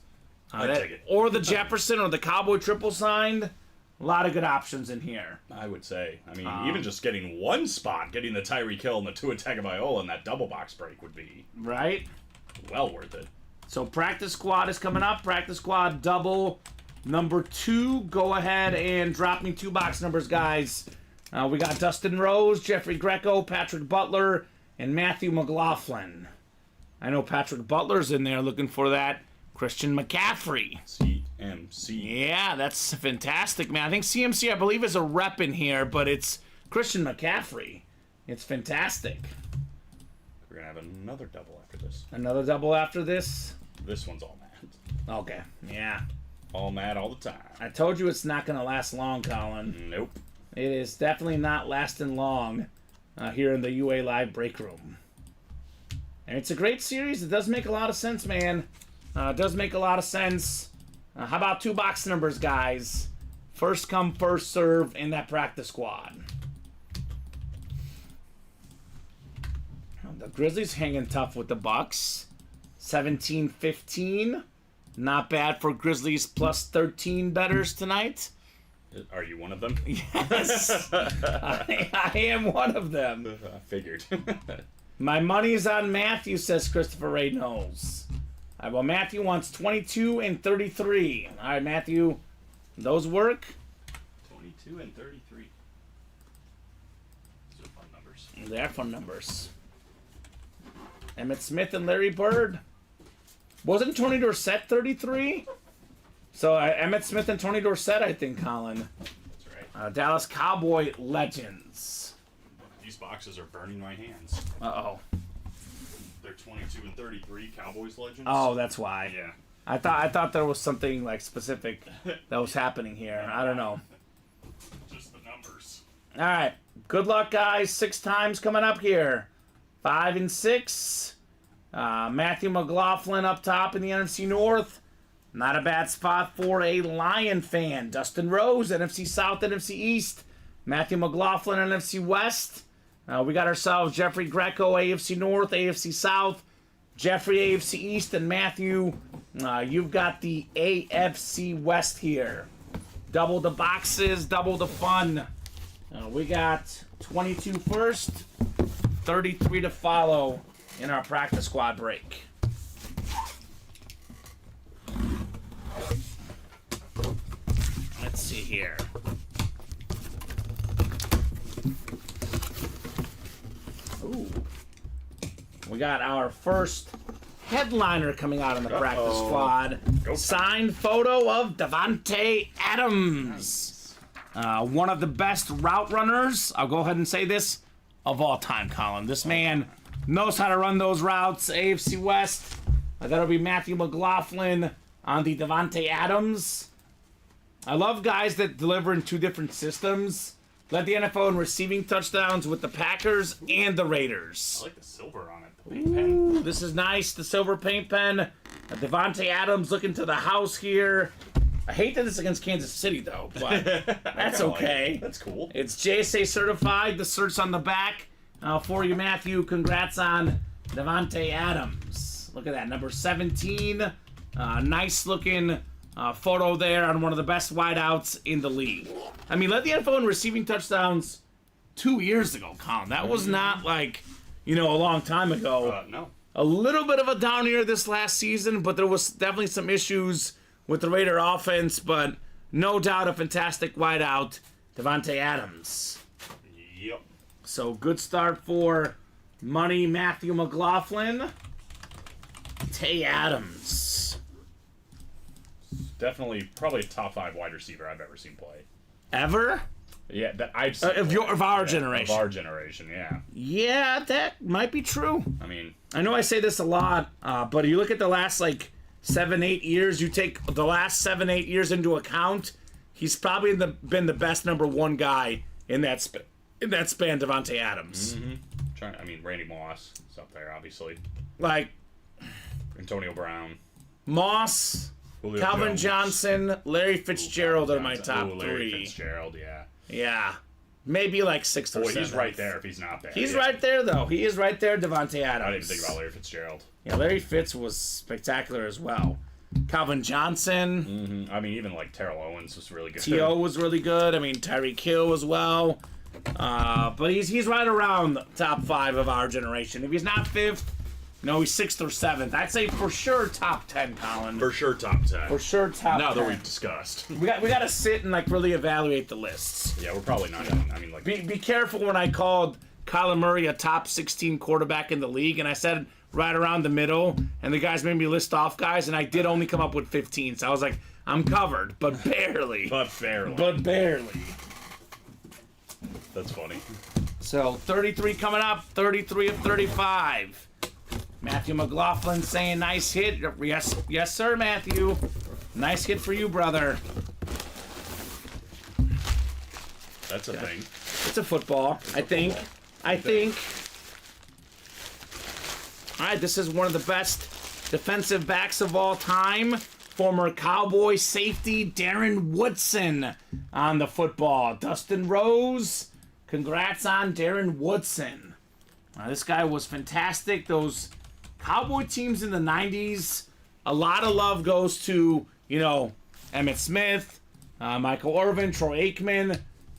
I'd take it. Or the Jefferson or the Cowboy triple signed. A lot of good options in here. I would say. I mean, even just getting one spot, getting the Tyreek Hill and the Tua Tagovailoa and that double box break would be Right? well worth it. So practice squad is coming up. Practice squad double number 2. Go ahead and drop me 2 box numbers, guys. We got Dustin Rose, Jeffrey Greco, Patrick Butler, and Matthew McLaughlin. I know Patrick Butler's in there looking for that Christian McCaffrey. CMC. Yeah, that's fantastic, man. I think CMC, I believe, is a rep in here, but it's Christian McCaffrey. It's fantastic. We're going to have another double after this. Another double after this? This one's all mad. Okay, yeah. All mad all the time. I told you it's not going to last long, Colin. Nope. It is definitely not lasting long here in the UA Live break room. And it's a great series. It does make a lot of sense, man. It does make a lot of sense. How about 2 box numbers, guys? First come, first serve in that practice squad. The Grizzlies hanging tough with the Bucks. 17-15. Not bad for Grizzlies plus 13 bettors tonight. Are you one of them? Yes. I am one of them. I figured. My money's on Matthew, says Christopher Ray Knowles. All right, well, Matthew wants 22 and 33. All right, Matthew, those work? 22 and 33. Those are fun numbers. They are fun numbers. Emmett Smith and Larry Bird. Wasn't Tony Dorsett 33? So Emmett Smith and Tony Dorsett, I think, Colin. That's right. Dallas Cowboy legends. These boxes are burning my hands. Uh-oh. They're 22 and 33 Cowboys legends. Oh, that's why. Yeah. I thought there was something like specific that was happening here. I don't know. Just the numbers. All right. Good luck, guys. 6 times coming up here. 5 and 6. Matthew McLaughlin up top in the NFC North. Not a bad spot for a Lion fan. Dustin Rose, NFC South, NFC East. Matthew McLaughlin, NFC West. We got ourselves Jeffrey Greco, AFC North, AFC South. Jeffrey, AFC East, and Matthew, you've got the AFC West here. Double the boxes, double the fun. We got 22 first, 33 to follow in our practice squad break. Let's see here. Ooh. We got our first headliner coming out in the practice squad. Signed photo of Davante Adams. One of the best route runners, I'll go ahead and say this, of all time, Colin. This man knows how to run those routes. AFC West. That'll be Matthew McLaughlin on the Davante Adams. I love guys that deliver in 2 different systems. Led the NFL in receiving touchdowns with the Packers and the Raiders. I like the silver on it. The paint pen. This is nice. The silver paint pen. Devontae Adams looking to the house here. I hate that it's against Kansas City, though, but that's okay. That's cool. It's JSA certified. The cert's on the back for you, Matthew. Congrats on Devontae Adams. Look at that, number 17. Nice looking photo there on one of the best wideouts in the league. I mean, led the NFL in receiving touchdowns 2 years ago, Colin. That was not like, a long time ago. No. A little bit of a down year this last season, but there was definitely some issues with the Raider offense, but no doubt a fantastic wideout, Devontae Adams. Yep. So good start for Money Matthew McLaughlin. Tay Adams. Definitely, probably a top 5 wide receiver I've ever seen play. Ever? Yeah, that I've seen. Of our generation. Of our generation, yeah. Yeah, that might be true. I mean, I know I say this a lot, but you look at the last, 7-8 years, you take the last 7-8 years into account, he's probably been the best number 1 guy in that span, Devontae Adams. Mm-hmm. Randy Moss is up there, obviously. Antonio Brown. Moss, Julio Calvin Jones. Johnson, Larry Fitzgerald are my top Larry 3. Fitzgerald, yeah. Yeah. Maybe 6th or 7th. He's right there if he's not there. He's yeah. right there, though. He is right there, Devontae Adams. I didn't even think about Larry Fitzgerald. Yeah, Larry Fitz was spectacular as well. Calvin Johnson. Mm-hmm. Even Terrell Owens was really good. T.O. was really good. Tyreek Hill as well. But he's right around the top 5 of our generation. If he's not 5th, he's 6th or 7th. I'd say for sure top 10, Colin. For sure top 10. For sure top 10. Now that we've discussed. We got to sit and really evaluate the lists. Yeah, we're probably not. Be careful when I called Kyler Murray a top 16 quarterback in the league, and I said right around the middle, and the guys made me list off guys, and I did only come up with 15. So I was like, I'm covered, but barely. But barely. That's funny. So 33 coming up, 33 of 35. Matthew McLaughlin saying nice hit. Yes, sir, Matthew. Nice hit for you, brother. That's a thing. It's a football, I think. All right, this is one of the best defensive backs of all time. Former Cowboy safety Darren Woodson on the football. Dustin Rose, congrats on Darren Woodson. This guy was fantastic. Those Cowboy teams in the 90s, a lot of love goes to, Emmitt Smith, Michael Irvin, Troy Aikman.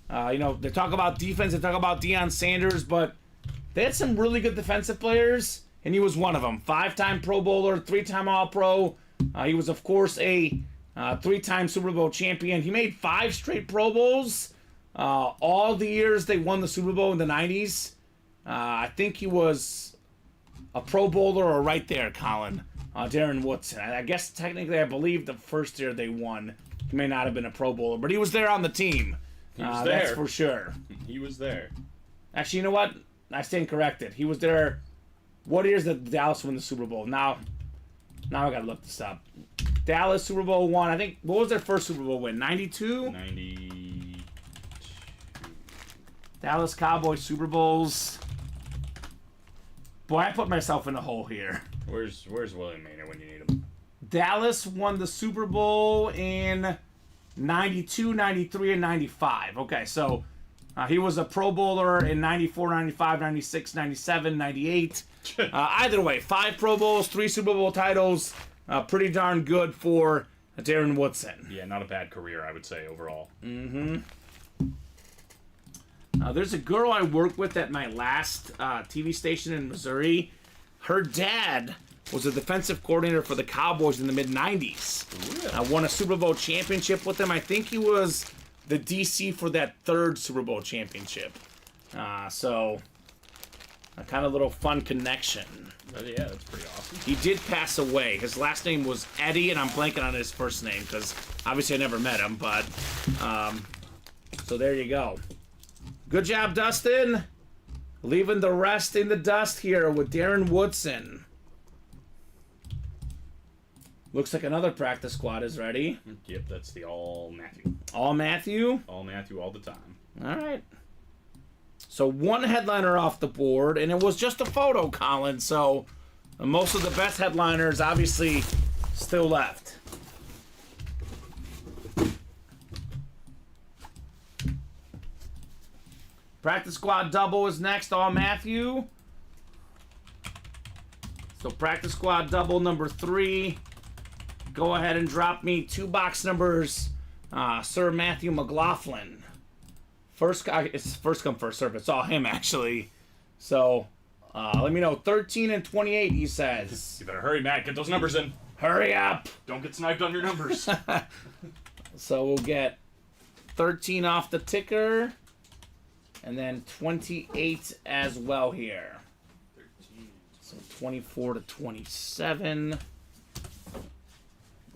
They talk about defense, they talk about Deion Sanders, but they had some really good defensive players, and he was one of them. 5-time Pro Bowler, 3-time All-Pro. He was, of course, a 3-time Super Bowl champion. He made 5 straight Pro Bowls. All the years they won the Super Bowl in the 90s. I think he was a Pro Bowler or right there, Colin. Darren Woodson. I guess technically I believe the first year they won, he may not have been a Pro Bowler, but he was there on the team. He was there. That's for sure. He was there. Actually, you know what? I stand corrected. He was there. What years did Dallas win the Super Bowl? Now I gotta look this up. Dallas Super Bowl 1. I think, what was their first Super Bowl win? 92? 92. Dallas Cowboys Super Bowls. Boy, I put myself in a hole here. Where's William Maynard when you need him? Dallas won the Super Bowl in 92, 93, and 95. Okay, so he was a Pro Bowler in 94, 95, 96, 97, 98. Either way, 5 Pro Bowls, 3 Super Bowl titles. Pretty darn good for Darren Woodson. Yeah, not a bad career, I would say, overall. Mm-hmm. There's a girl I worked with at my last TV station in Missouri. Her dad was a defensive coordinator for the Cowboys in the mid-90s. Really? Won a Super Bowl championship with them. I think he was the DC for that 3rd Super Bowl championship. So, a kind of little fun connection. Yeah, that's pretty awesome. He did pass away. His last name was Eddie, and I'm blanking on his first name because obviously I never met him, but so there you go. Good job, Dustin. Leaving the rest in the dust here with Darren Woodson. Looks like another practice squad is ready. Yep, that's the all Matthew. All Matthew? All Matthew all the time. All right. So one headliner off the board, and it was just a photo, Colin. So most of the best headliners obviously still left. Practice squad double is next, all Matthew. So practice squad double number 3. Go ahead and drop me 2 box numbers, Sir Matthew McLaughlin. It's first come, first serve. It's all him, actually. So, let me know. 13 and 28, he says. You better hurry, Matt. Get those numbers in. Hurry up. Don't get sniped on your numbers. So we'll get 13 off the ticker. And then 28 as well here. 13. So 24 to 27.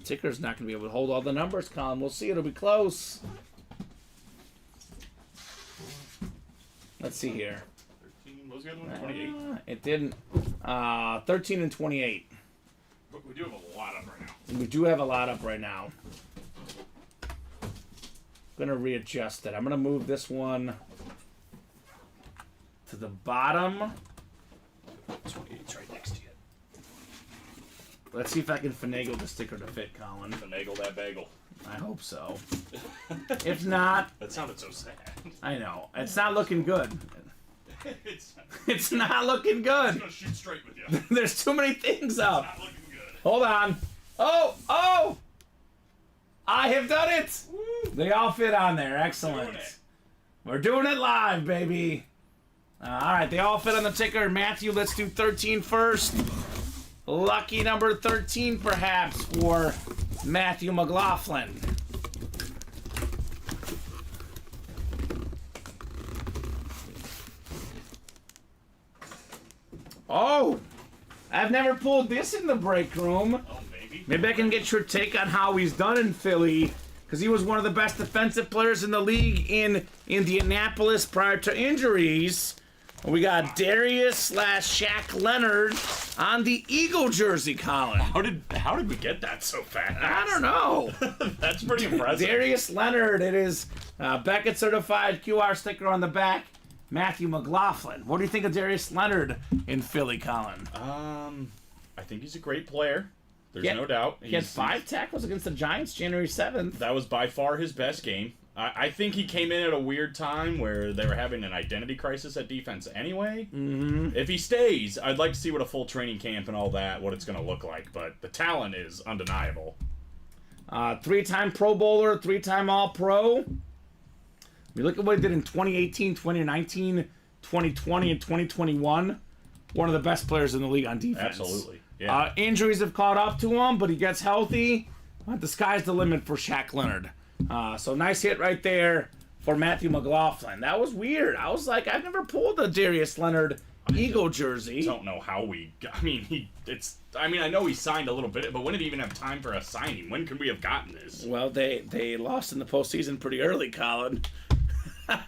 Ticker's not going to be able to hold all the numbers, Colin. We'll see. It'll be close. Let's see here. 13. What was the other one? 28. It didn't. 13 and 28. But we do have a lot up right now. We do have a lot up right now. I'm going to readjust it. I'm going to move this one to the bottom. 28's right next to you. Let's see if I can finagle the sticker to fit, Colin. Finagle that bagel. I hope so. If not, That sounded so sad. I know. It's not looking good. It's It's not looking good. gonna shoot straight with you. There's too many things up. Not looking good. Hold on. Oh! I have done it! They all fit on there. Excellent. Doing it. We're doing it live, baby. Alright, they all fit on the ticker. Matthew, let's do 13 first. Lucky number 13, perhaps, for Matthew McLaughlin. Oh! I've never pulled this in the break room. Oh, baby. Maybe I can get your take on how he's done in Philly, because he was one of the best defensive players in the league in Indianapolis prior to injuries. We got Darius / Shaq Leonard on the Eagle jersey, Colin. How did we get that so fast? I don't know. That's pretty impressive. Darius Leonard. It is Beckett certified QR sticker on the back. Matthew McLaughlin. What do you think of Darius Leonard in Philly, Colin? I think he's a great player. There's He had- no doubt. He had 5 tackles against the Giants January 7th. That was by far his best game. I think he came in at a weird time where they were having an identity crisis at defense anyway. Mm-hmm. If he stays, I'd like to see what a full training camp and all that, what it's going to look like. But the talent is undeniable. 3-time Pro Bowler, 3-time All-Pro. We look at what he did in 2018, 2019, 2020, and 2021. One of the best players in the league on defense. Absolutely. Yeah. Injuries have caught up to him, but he gets healthy. The sky's the limit for Shaq Leonard. So nice hit right there for Matthew McLaughlin. That was weird. I was like, I've never pulled a Darius Leonard Eagle jersey. Don't know how we. I know he signed a little bit, but when did he even have time for a signing? When could we have gotten this? Well, they lost in the postseason pretty early, Colin. It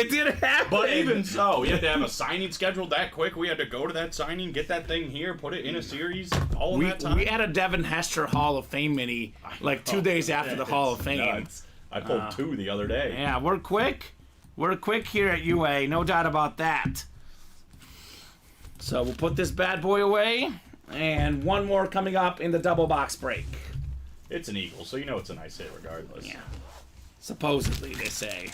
did happen. But even so, we had to have a signing scheduled that quick. We had to go to that signing, get that thing here, put it in a series, all in that time. We had a Devin Hester Hall of Fame mini like 2 days after the Hall of Fame. Nuts. I pulled 2 the other day. Yeah, we're quick. We're quick here at UA, no doubt about that. So we'll put this bad boy away, and one more coming up in the double box break. It's an Eagle, so you know it's a nice hit regardless. Yeah. Supposedly, they say.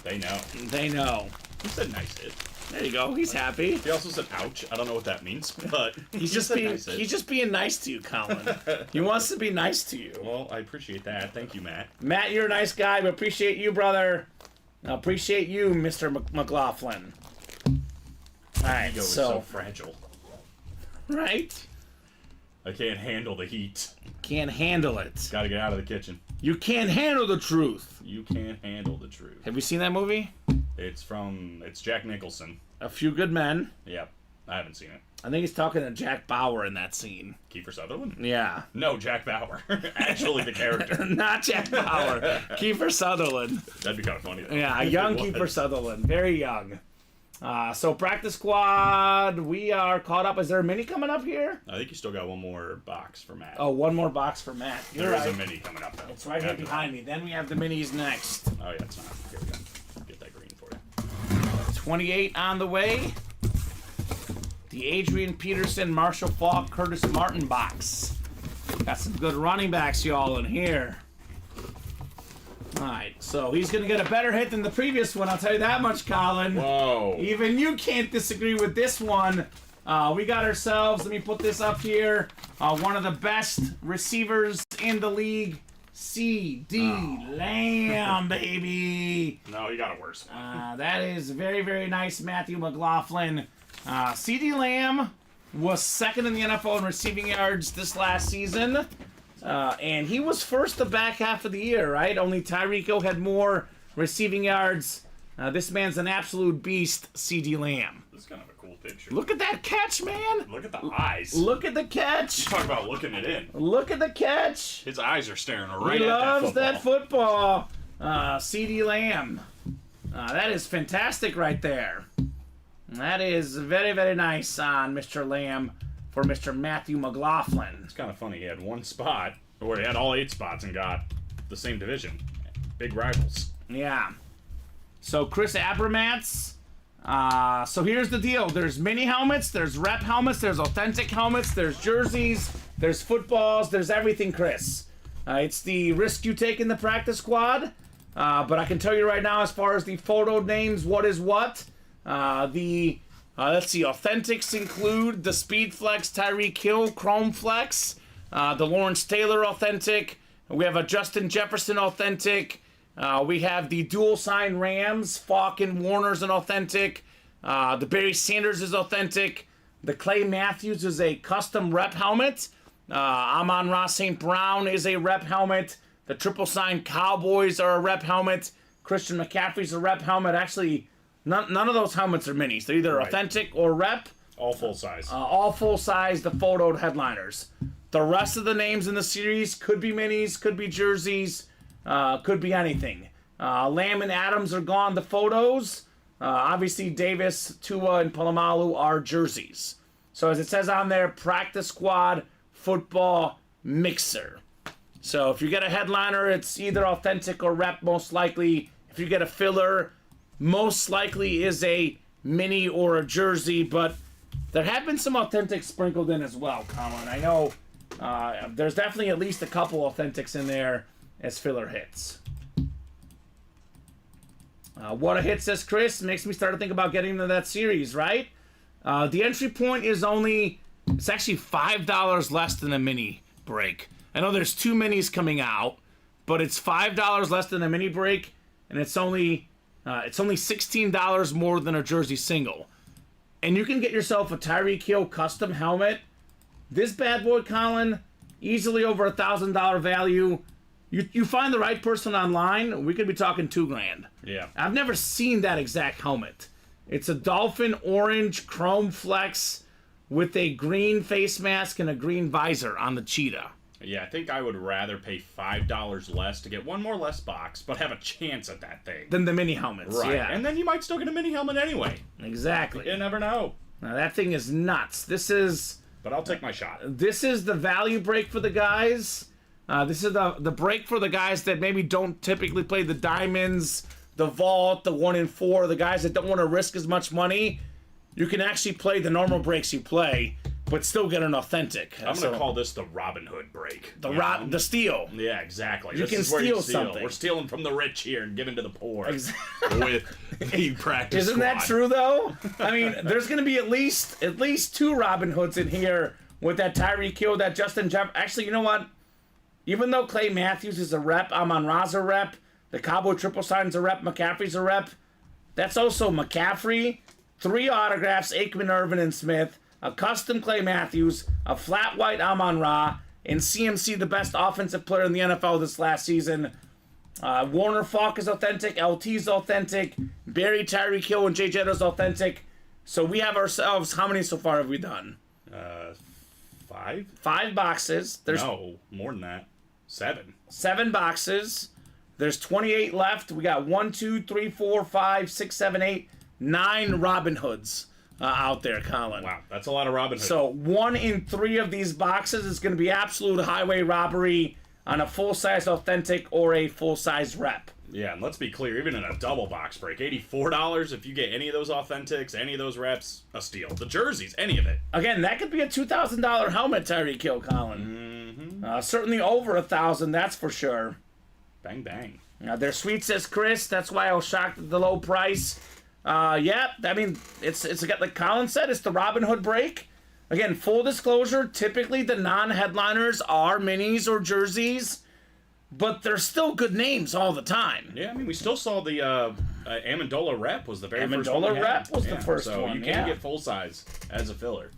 They know. They know. He said nice hit. There you go. He's happy. He also said ouch. I don't know what that means, but He's he just said being nice hit. he's just being nice to you, Colin. He wants to be nice to you. Well, I appreciate that. Thank you, Matt. Matt, you're a nice guy. We appreciate you, brother. I appreciate you, Mr. McLaughlin. All right, Ego is so fragile. Right? I can't handle the heat. Can't handle it. Gotta get out of the kitchen. You can't handle the truth. You can't handle the truth. Have you seen that movie? It's Jack Nicholson. A Few Good Men. Yep. I haven't seen it. I think he's talking to Jack Bauer in that scene. Kiefer Sutherland? Yeah. No, Jack Bauer. Actually, the character. Not Jack Bauer. Kiefer Sutherland. That'd be kind of funny, though. Yeah, a If young it was. Kiefer Sutherland. Very young. So practice squad, we are caught up. Is there a mini coming up here? I think you still got one more box for Matt. Oh, one more box for Matt. You're There is right. a mini coming up, though. It's right here behind me. Then we have the minis next. Oh, yeah, it's not. Here we go. 28 on the way. The Adrian Peterson, Marshall Faulk, Curtis Martin box. Got some good running backs, y'all, in here. All right, so he's going to get a better hit than the previous one, I'll tell you that much, Colin. Whoa. Even you can't disagree with this one. We got ourselves, let me put this up here, one of the best receivers in the league, C.D. Lamb, baby. No, he got a worse one. That is very, very nice, Matthew McLaughlin. C.D. Lamb was second in the NFL in receiving yards this last season. And he was first the back half of the year, right? Only Tyreek Hill had more receiving yards. This man's an absolute beast, C.D. Lamb. This is kind of a cool picture. Look at that catch, man. Look at the eyes. Look at the catch. Talk about looking it in. Look at the catch. His eyes are staring right He at loves that football. C.D. Lamb. That is fantastic right there. That is very, very nice on Mr. Lamb for Mr. Matthew McLaughlin. It's kind of funny. He had one spot, or he had all 8 spots and got the same division. Big rivals. Yeah. So Chris Abramats. So here's the deal. There's mini helmets, there's rep helmets, there's authentic helmets, there's jerseys, there's footballs, there's everything, Chris. It's the risk you take in the practice squad. But I can tell you right now, as far as the photo names, what is what. Let's see, authentics include the Speed Flex Tyreek Hill Chrome Flex, the Lawrence Taylor authentic. We have a Justin Jefferson authentic. We have the dual sign Rams, Falk and Warner's an authentic. The Barry Sanders is authentic. The Clay Matthews is a custom rep helmet. Amon-Ra St. Brown is a rep helmet. The triple sign Cowboys are a rep helmet. Christian McCaffrey's a rep helmet. Actually, none of those helmets are minis. They're either authentic or rep. All full size. All full size, the photoed headliners. The rest of the names in the series could be minis, could be jerseys, could be anything. Lamb and Adams are gone, the photos. Obviously, Davis, Tua, and Polamalu are jerseys. So as it says on there, practice squad, football, mixer. So if you get a headliner, it's either authentic or rep, most likely. If you get a filler, most likely is a mini or a jersey, but there have been some authentics sprinkled in as well, Colin. I know there's definitely at least a couple authentics in there as filler hits. What a hit, says Chris. Makes me start to think about getting into that series, right? The entry point is it's actually $5 less than a mini break. I know there's 2 minis coming out, but it's $5 less than a mini break, and it's only $16 more than a jersey single. And you can get yourself a Tyreek Hill custom helmet. This bad boy, Colin, easily over $1,000 value. You find the right person online, we could be talking $2,000. Yeah. I've never seen that exact helmet. It's a dolphin orange chrome flex with a green face mask and a green visor on the cheetah. Yeah, I think I would rather pay $5 less to get one more less box, but have a chance at that thing. Than the mini helmets. Right. Yeah. And then you might still get a mini helmet anyway. Exactly. You never know. Now that thing is nuts. But I'll take my shot. This is the value break for the guys. This is the break for the guys that maybe don't typically play the diamonds, the vault, the 1 in 4, the guys that don't want to risk as much money. You can actually play the normal breaks you play, but still get an authentic. I'm going to call this the Robin Hood break. The steal. Yeah, exactly. You This can is where steal you something. We're stealing from the rich here and giving to the poor. Exactly. With a practice Isn't that squad. true though? I mean, there's going to be at least 2 Robin Hoods in here with that Tyreek Hill, that Justin Jeff. Actually, you know what? Even though Clay Matthews is a rep, Amon-Ra's a rep, the Cowboy triple sign's a rep, McCaffrey's a rep. That's also McCaffrey, 3 autographs, Aikman, Irvin, and Smith, a custom Clay Matthews, a flat white Amon-Ra, and CMC, the best offensive player in the NFL this last season. Warner Falk is authentic, LT's authentic, Barry, Tyreek Hill, and Jay Jetto's authentic. So we have ourselves, how many so far have we done? 5? 5 boxes. There's No, more than that. 7. 7 boxes. There's 28 left. We got 1, 2, 3, 4, 5, 6, 7, 8, 9 Robin Hoods out there, Colin. Wow, that's a lot of Robin Hood. So 1 in 3 of these boxes is going to be absolute highway robbery on a full-size authentic or a full-size rep. Yeah, and let's be clear, even in a double box break, $84, if you get any of those authentics, any of those reps, a steal. The jerseys, any of it. Again, that could be a $2,000 helmet, Tyreek Hill, Colin. Certainly over $1,000, that's for sure. Bang, bang. They're sweet, says Chris. That's why I was shocked at the low price. Yeah, I mean, it's like Colin said, it's the Robin Hood break. Again, full disclosure, typically the non-headliners are minis or jerseys, but they're still good names all the time. Yeah, I mean, we still saw the Amendola rep was the very first one. Amendola rep was the first so one, you can get full size as a filler.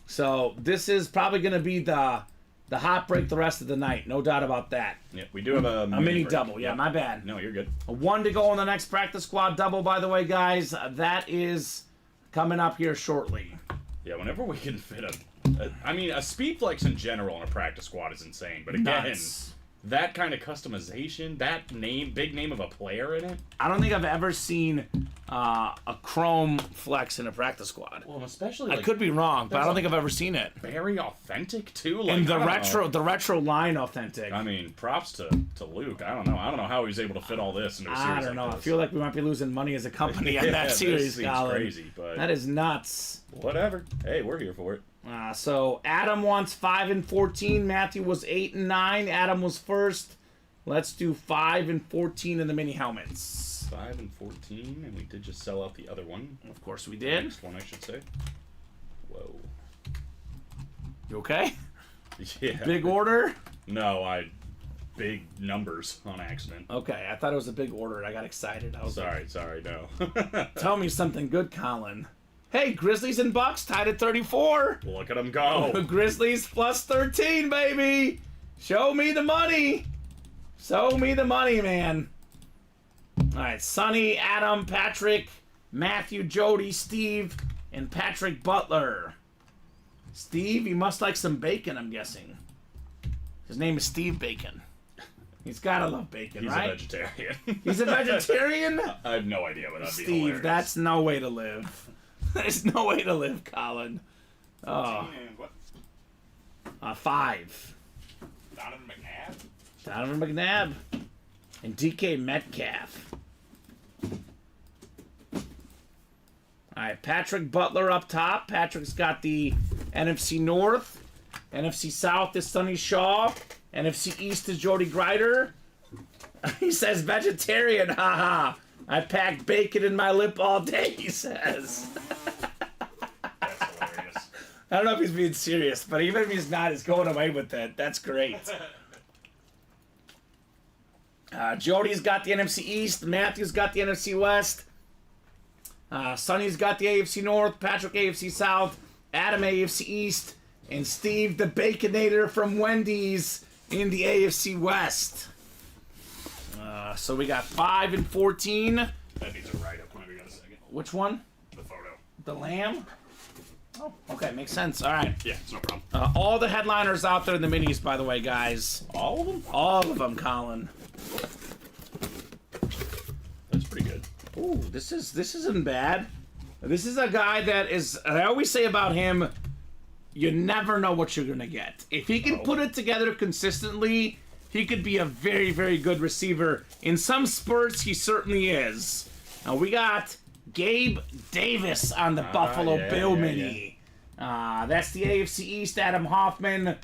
So this is probably going to be the hot break the rest of the night, no doubt about that. Yeah, we do have a mini break. double, yeah, my bad. No, you're good. A 1 to go on the next practice squad double, by the way, guys. That is coming up here shortly. Yeah, whenever we can fit a speed flex in general in a practice squad is insane. But again, Nuts. that kind of customization, that big name of a player in it. I don't think I've ever seen a chrome flex in a practice squad. Well, especially I could be wrong, but I don't think I've ever seen it. very authentic too. Like, And the I don't know. retro line authentic. I mean, props to Luke. I don't know how he was able to fit all this into a series. I don't know. Like I this. feel like we might be losing money as a company on Yeah, that this series, seems Colin. crazy, but That is nuts. whatever. Hey, we're here for it. So Adam wants 5 and 14. Matthew was 8 and 9. Adam was first. Let's do 5 and 14 in the mini helmets. 5 and 14, and we did just sell out the other one. Of course we did. Next one, I should say. Whoa. You okay? Yeah. Big order? No, big numbers on accident. Okay, I thought it was a big order. I got excited. I was Sorry, no. like, tell me something good, Colin. Hey, Grizzlies and Bucks tied at 34. Look at them go. Grizzlies plus 13, baby. Show me the money. Show me the money, man. All right, Sonny, Adam, Patrick, Matthew, Jody, Steve, and Patrick Butler. Steve, you must like some bacon, I'm guessing. His name is Steve Bacon. He's gotta love bacon, He's right? a vegetarian. He's a vegetarian? I have no idea, but that'd be Steve, hilarious. that's no way to live. There's no way to live, Colin. Oh, And what? 5. Donovan McNabb? Donovan McNabb and DK Metcalf. All right, Patrick Butler up top. Patrick's got the NFC North. NFC South is Sonny Shaw. NFC East is Jody Grider. He says vegetarian, haha. I pack bacon in my lip all day, he says. That's hilarious. I don't know if he's being serious, but even if he's not, he's going away with it. That's great. Jody's got the NFC East. Matthew's got the NFC West. Sonny's got the AFC North. Patrick AFC South. Adam AFC East. And Steve the Baconator from Wendy's in the AFC West. So we got 5 and 14. That needs a write-up whenever you got a second. Which one? The photo. The Lamb? Oh, okay. Makes sense. All right. Yeah, it's no problem. All the headliners out there in the minis, by the way, guys. All of them? All of them, Colin. That's pretty good. Ooh, this isn't bad. This is a guy that is. I always say about him, you never know what you're gonna get. If he can put it together consistently, he could be a very, very good receiver. In some spurts, he certainly is. Now we got Gabe Davis on the Buffalo Bill mini. That's the AFC East. Adam Hoffman.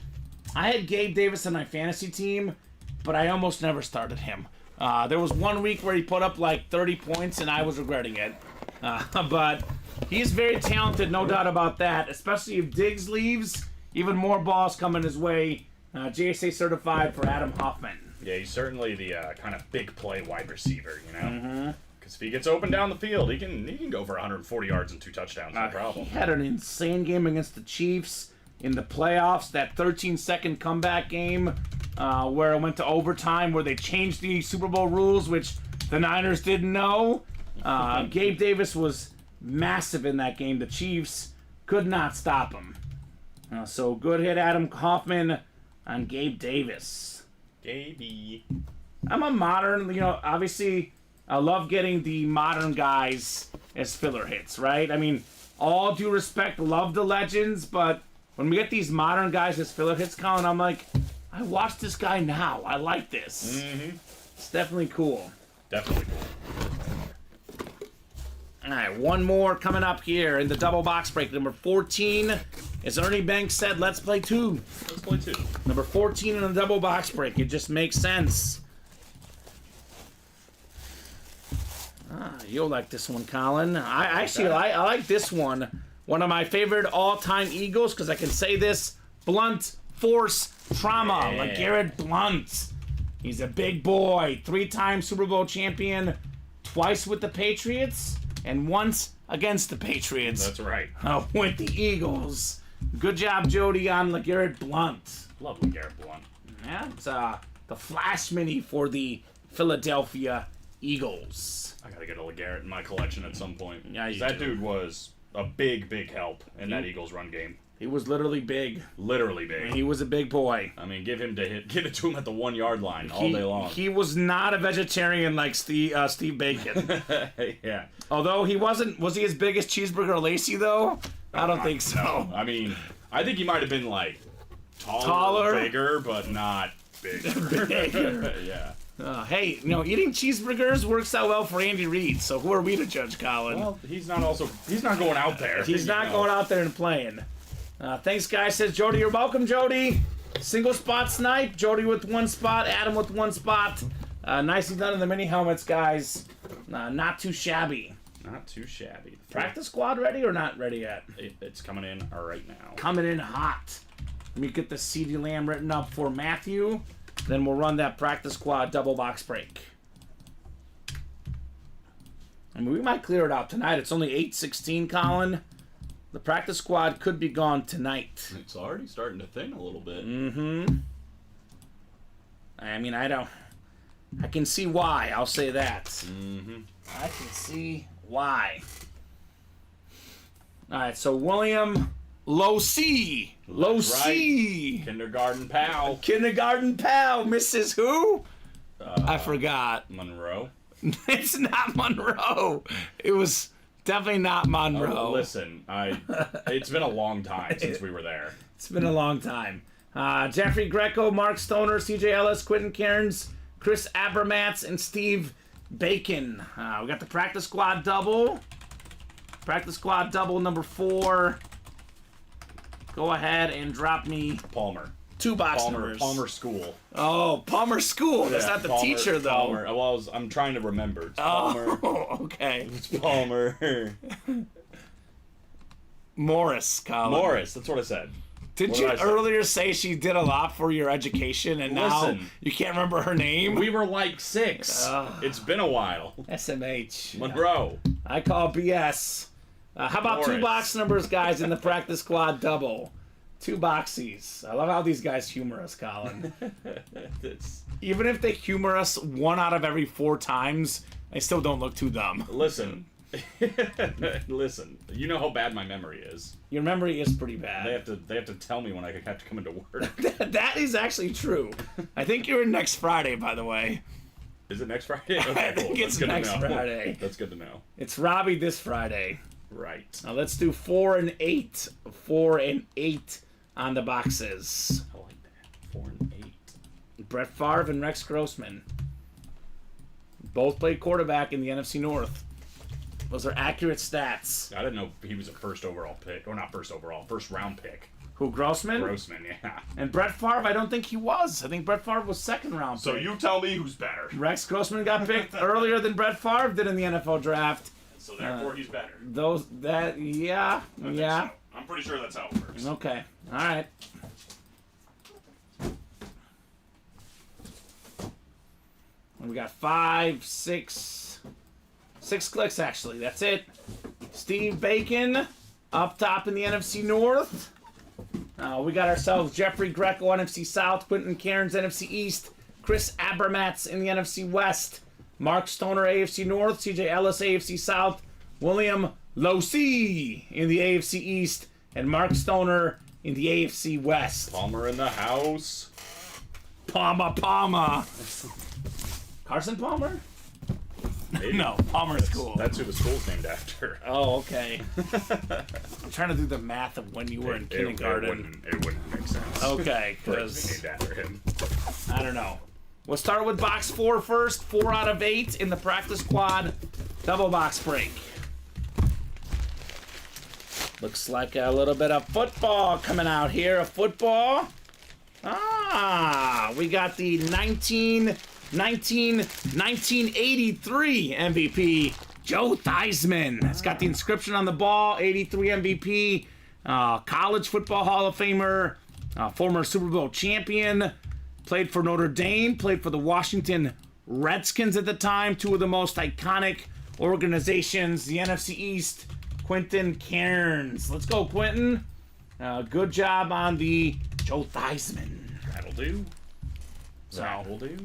I had Gabe Davis on my fantasy team, but I almost never started him. There was 1 week where he put up like 30 points, and I was regretting it. But he's very talented, no doubt about that. Especially if Diggs leaves, even more balls coming his way. JSA certified for Adam Hoffman. Yeah, he's certainly the kind of big play wide receiver, you know? Because if he gets open down the field, he can go for 140 yards and 2 touchdowns, no problem. He had an insane game against the Chiefs in the playoffs, that 13-second comeback game where it went to overtime, where they changed the Super Bowl rules, which the Niners didn't know. Gabe Davis was massive in that game. The Chiefs could not stop him. So good hit, Adam Hoffman, on Gabe Davis. Gaby. I'm a modern, obviously, I love getting the modern guys as filler hits, right? I mean, all due respect, love the legends, but when we get these modern guys as filler hits, Colin, I'm like, I watch this guy now. I like this. It's definitely cool. Definitely cool. All right, one more coming up here in the double box break. Number 14, as Ernie Banks said, let's play 2. Let's play 2. Number 14 in the double box break. It just makes sense. You'll like this one, Colin. I like this one. One of my favorite all-time Eagles, because I can say this, Blunt Force Trauma. Yeah. LeGarrette Blunt. He's a big boy. 3-time Super Bowl champion. Twice with the Patriots. And once against the Patriots. That's right. With the Eagles. Good job, Jody, on LeGarrette Blunt. Love LeGarrette Blunt. Yeah, it's the Flash Mini for the Philadelphia Eagles. I gotta get a LeGarrette in my collection at some point. Yeah, you that do. dude was a big, big help in that Eagles run game. He was literally big. Literally big. He was a big boy. I mean, give it to him at the 1 yard line all day long. He was not a vegetarian like Steve Bacon. Yeah. Although he wasn't. Was he as big as Cheeseburger Lacey though? I don't think so. No. I mean, I think he might have been like Taller? bigger, but not bigger. Bigger. Yeah. Hey, eating cheeseburgers works out well for Andy Reid. So who are we to judge, Colin? Well, he's not going out there. He's not going out there and playing. Thanks, guys. Says Jody. You're welcome, Jody. Single spot snipe. Jody with 1 spot. Adam with 1 spot. Nicely done in the mini helmets, guys. Not too shabby. Not too shabby. Practice squad ready or not ready yet? It's coming in right now. Coming in hot. Let me get the CD Lamb written up for Matthew. Then we'll run that practice squad double box break. I mean, we might clear it out tonight. It's only 8:16, Colin. The practice squad could be gone tonight. It's already starting to thin a little bit. I mean, I can see why. I'll say that. I can see why. All right, so William Low C. Low C. Kindergarten pal. Kindergarten pal. Mrs. Who? I forgot. Monroe. It's not Monroe. It was definitely not Monroe. Listen, it's been a long time since we were there. It's been a long time. Jeffrey Greco, Mark Stoner, CJ Ellis, Quentin Cairns, Chris Abermatz, and Steve Bacon. We got the practice squad double. Practice squad double number 4. Go ahead and drop me Palmer. 2 box numbers. Palmer School. Oh, Palmer School. That's not the teacher, though. Palmer. Well, I'm trying to remember. It's Palmer. Oh, okay. It's Palmer. Morris, Colin. Morris. That's what I said. Didn't you earlier say she did a lot for your education, and now you can't remember her name? We were like 6. It's been a while. SMH. Monroe. I call BS. How about Morris. 2 box numbers, guys, in the practice squad double? 2 boxies. I love how these guys humor us, Colin. Even if they humor us 1 out of every 4 times, they still don't look too dumb. Listen. Listen. You know how bad my memory is. Your memory is pretty bad. They have to tell me when I have to come into work. That is actually true. I think you're in next Friday, by the way. Is it next Friday? Okay, I think cool. it's That's good next to know. Friday. That's good to know. It's Robbie this Friday. Right. Now let's do 4 and 8. 4 and 8 on the boxes. I like that. 4 and 8. Brett Favre and Rex Grossman. Both played quarterback in the NFC North. Those are accurate stats. I didn't know he was a first overall pick. Or not first overall, first round pick. Who, Grossman? Grossman, yeah. And Brett Favre, I don't think he was. I think Brett Favre was 2nd round So pick. you tell me who's better. Rex Grossman got picked earlier than Brett Favre did in the NFL draft. So therefore he's better. Yeah. So. I'm pretty sure that's how it works. Okay. All right. We got 5, 6 clicks, actually. That's it. Steve Bacon up top in the NFC North. We got ourselves Jeffrey Greco, NFC South. Quentin Cairns, NFC East. Chris Abermatz in the NFC West. Mark Stoner, AFC North. CJ Ellis, AFC South. William Losi in the AFC East. And Mark Stoner in the AFC West. Palmer in the house. Palmer. Carson Palmer? Maybe. No, Palmer School. That's who the school's named after. Oh, okay. I'm trying to do the math of when you were in kindergarten. It wouldn't make sense. Okay, For it to be because named after him. I don't know. We'll start with box 4 first. 4 out of 8 in the practice squad double box break. Looks like a little bit of football coming out here. A football. We got the 1983 MVP, Joe Theismann. It's got the inscription on the ball, 83 MVP, college football Hall of Famer, former Super Bowl champion, played for Notre Dame, played for the Washington Redskins at the time, two of the most iconic organizations, the NFC East. Quentin Cairns. Let's go, Quentin. Good job on the Joe Theismann. That'll do. So, That'll do.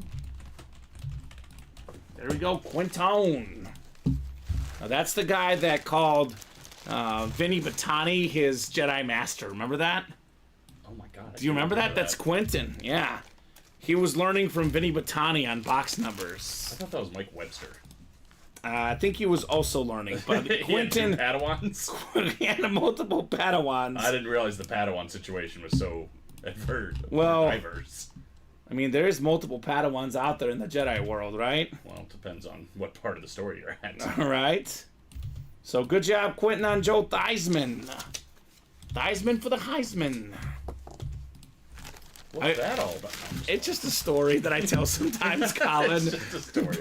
there we go, Quinton. Now, that's the guy that called Vinny Batani his Jedi Master. Remember that? Oh my god. Do you remember that? That's Quentin. Yeah. He was learning from Vinny Batani on box numbers. I thought that was Mike Webster. I think he was also learning, but Quentin Padawans? he had multiple Padawans. I didn't realize the Padawan situation was so diverse. I mean, there is multiple Padawans out there in the Jedi world, right? Well, it depends on what part of the story you're at. All right. So good job, Quentin, on Joe Theismann. Theismann for the Heisman. What's that all about? It's just a story that I tell sometimes, Colin. It's just a story.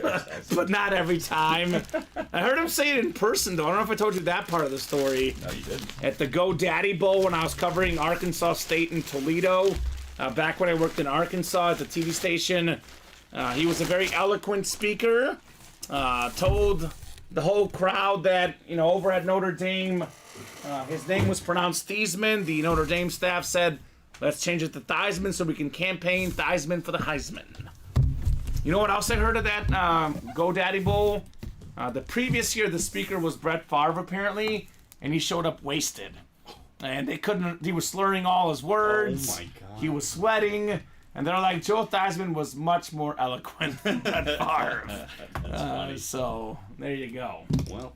But not every time. I heard him say it in person, though. I don't know if I told you that part of the story. No, you did. At the Go Daddy Bowl when I was covering Arkansas State in Toledo, back when I worked in Arkansas at the TV station. He was a very eloquent speaker. Told the whole crowd that, over at Notre Dame, his name was pronounced Theismann. The Notre Dame staff said, let's change it to Theismann so we can campaign Theismann for the Heisman. You know what else I heard of that GoDaddy Bowl? The previous year, the speaker was Brett Favre, apparently, and he showed up wasted. And he was slurring all his words. Oh, my God. He was sweating. And they're like, Joe Theismann was much more eloquent than Brett Favre. So, there you go. Well.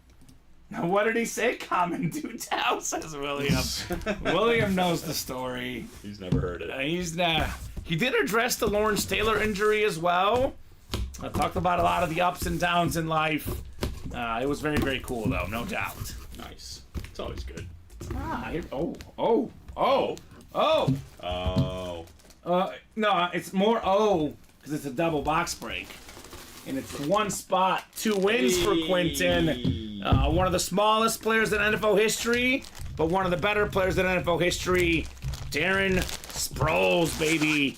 Now, what did he say? Common do tell, says William. William knows the story. He's never heard it. He did address the Lawrence Taylor injury as well. I talked about a lot of the ups and downs in life. It was very, very cool, though, no doubt. Nice. It's always good. No, it's more because it's a double box break. And it's one spot, 2 wins for Quentin. One of the smallest players in NFL history, but one of the better players in NFL history, Darren Sproles, baby.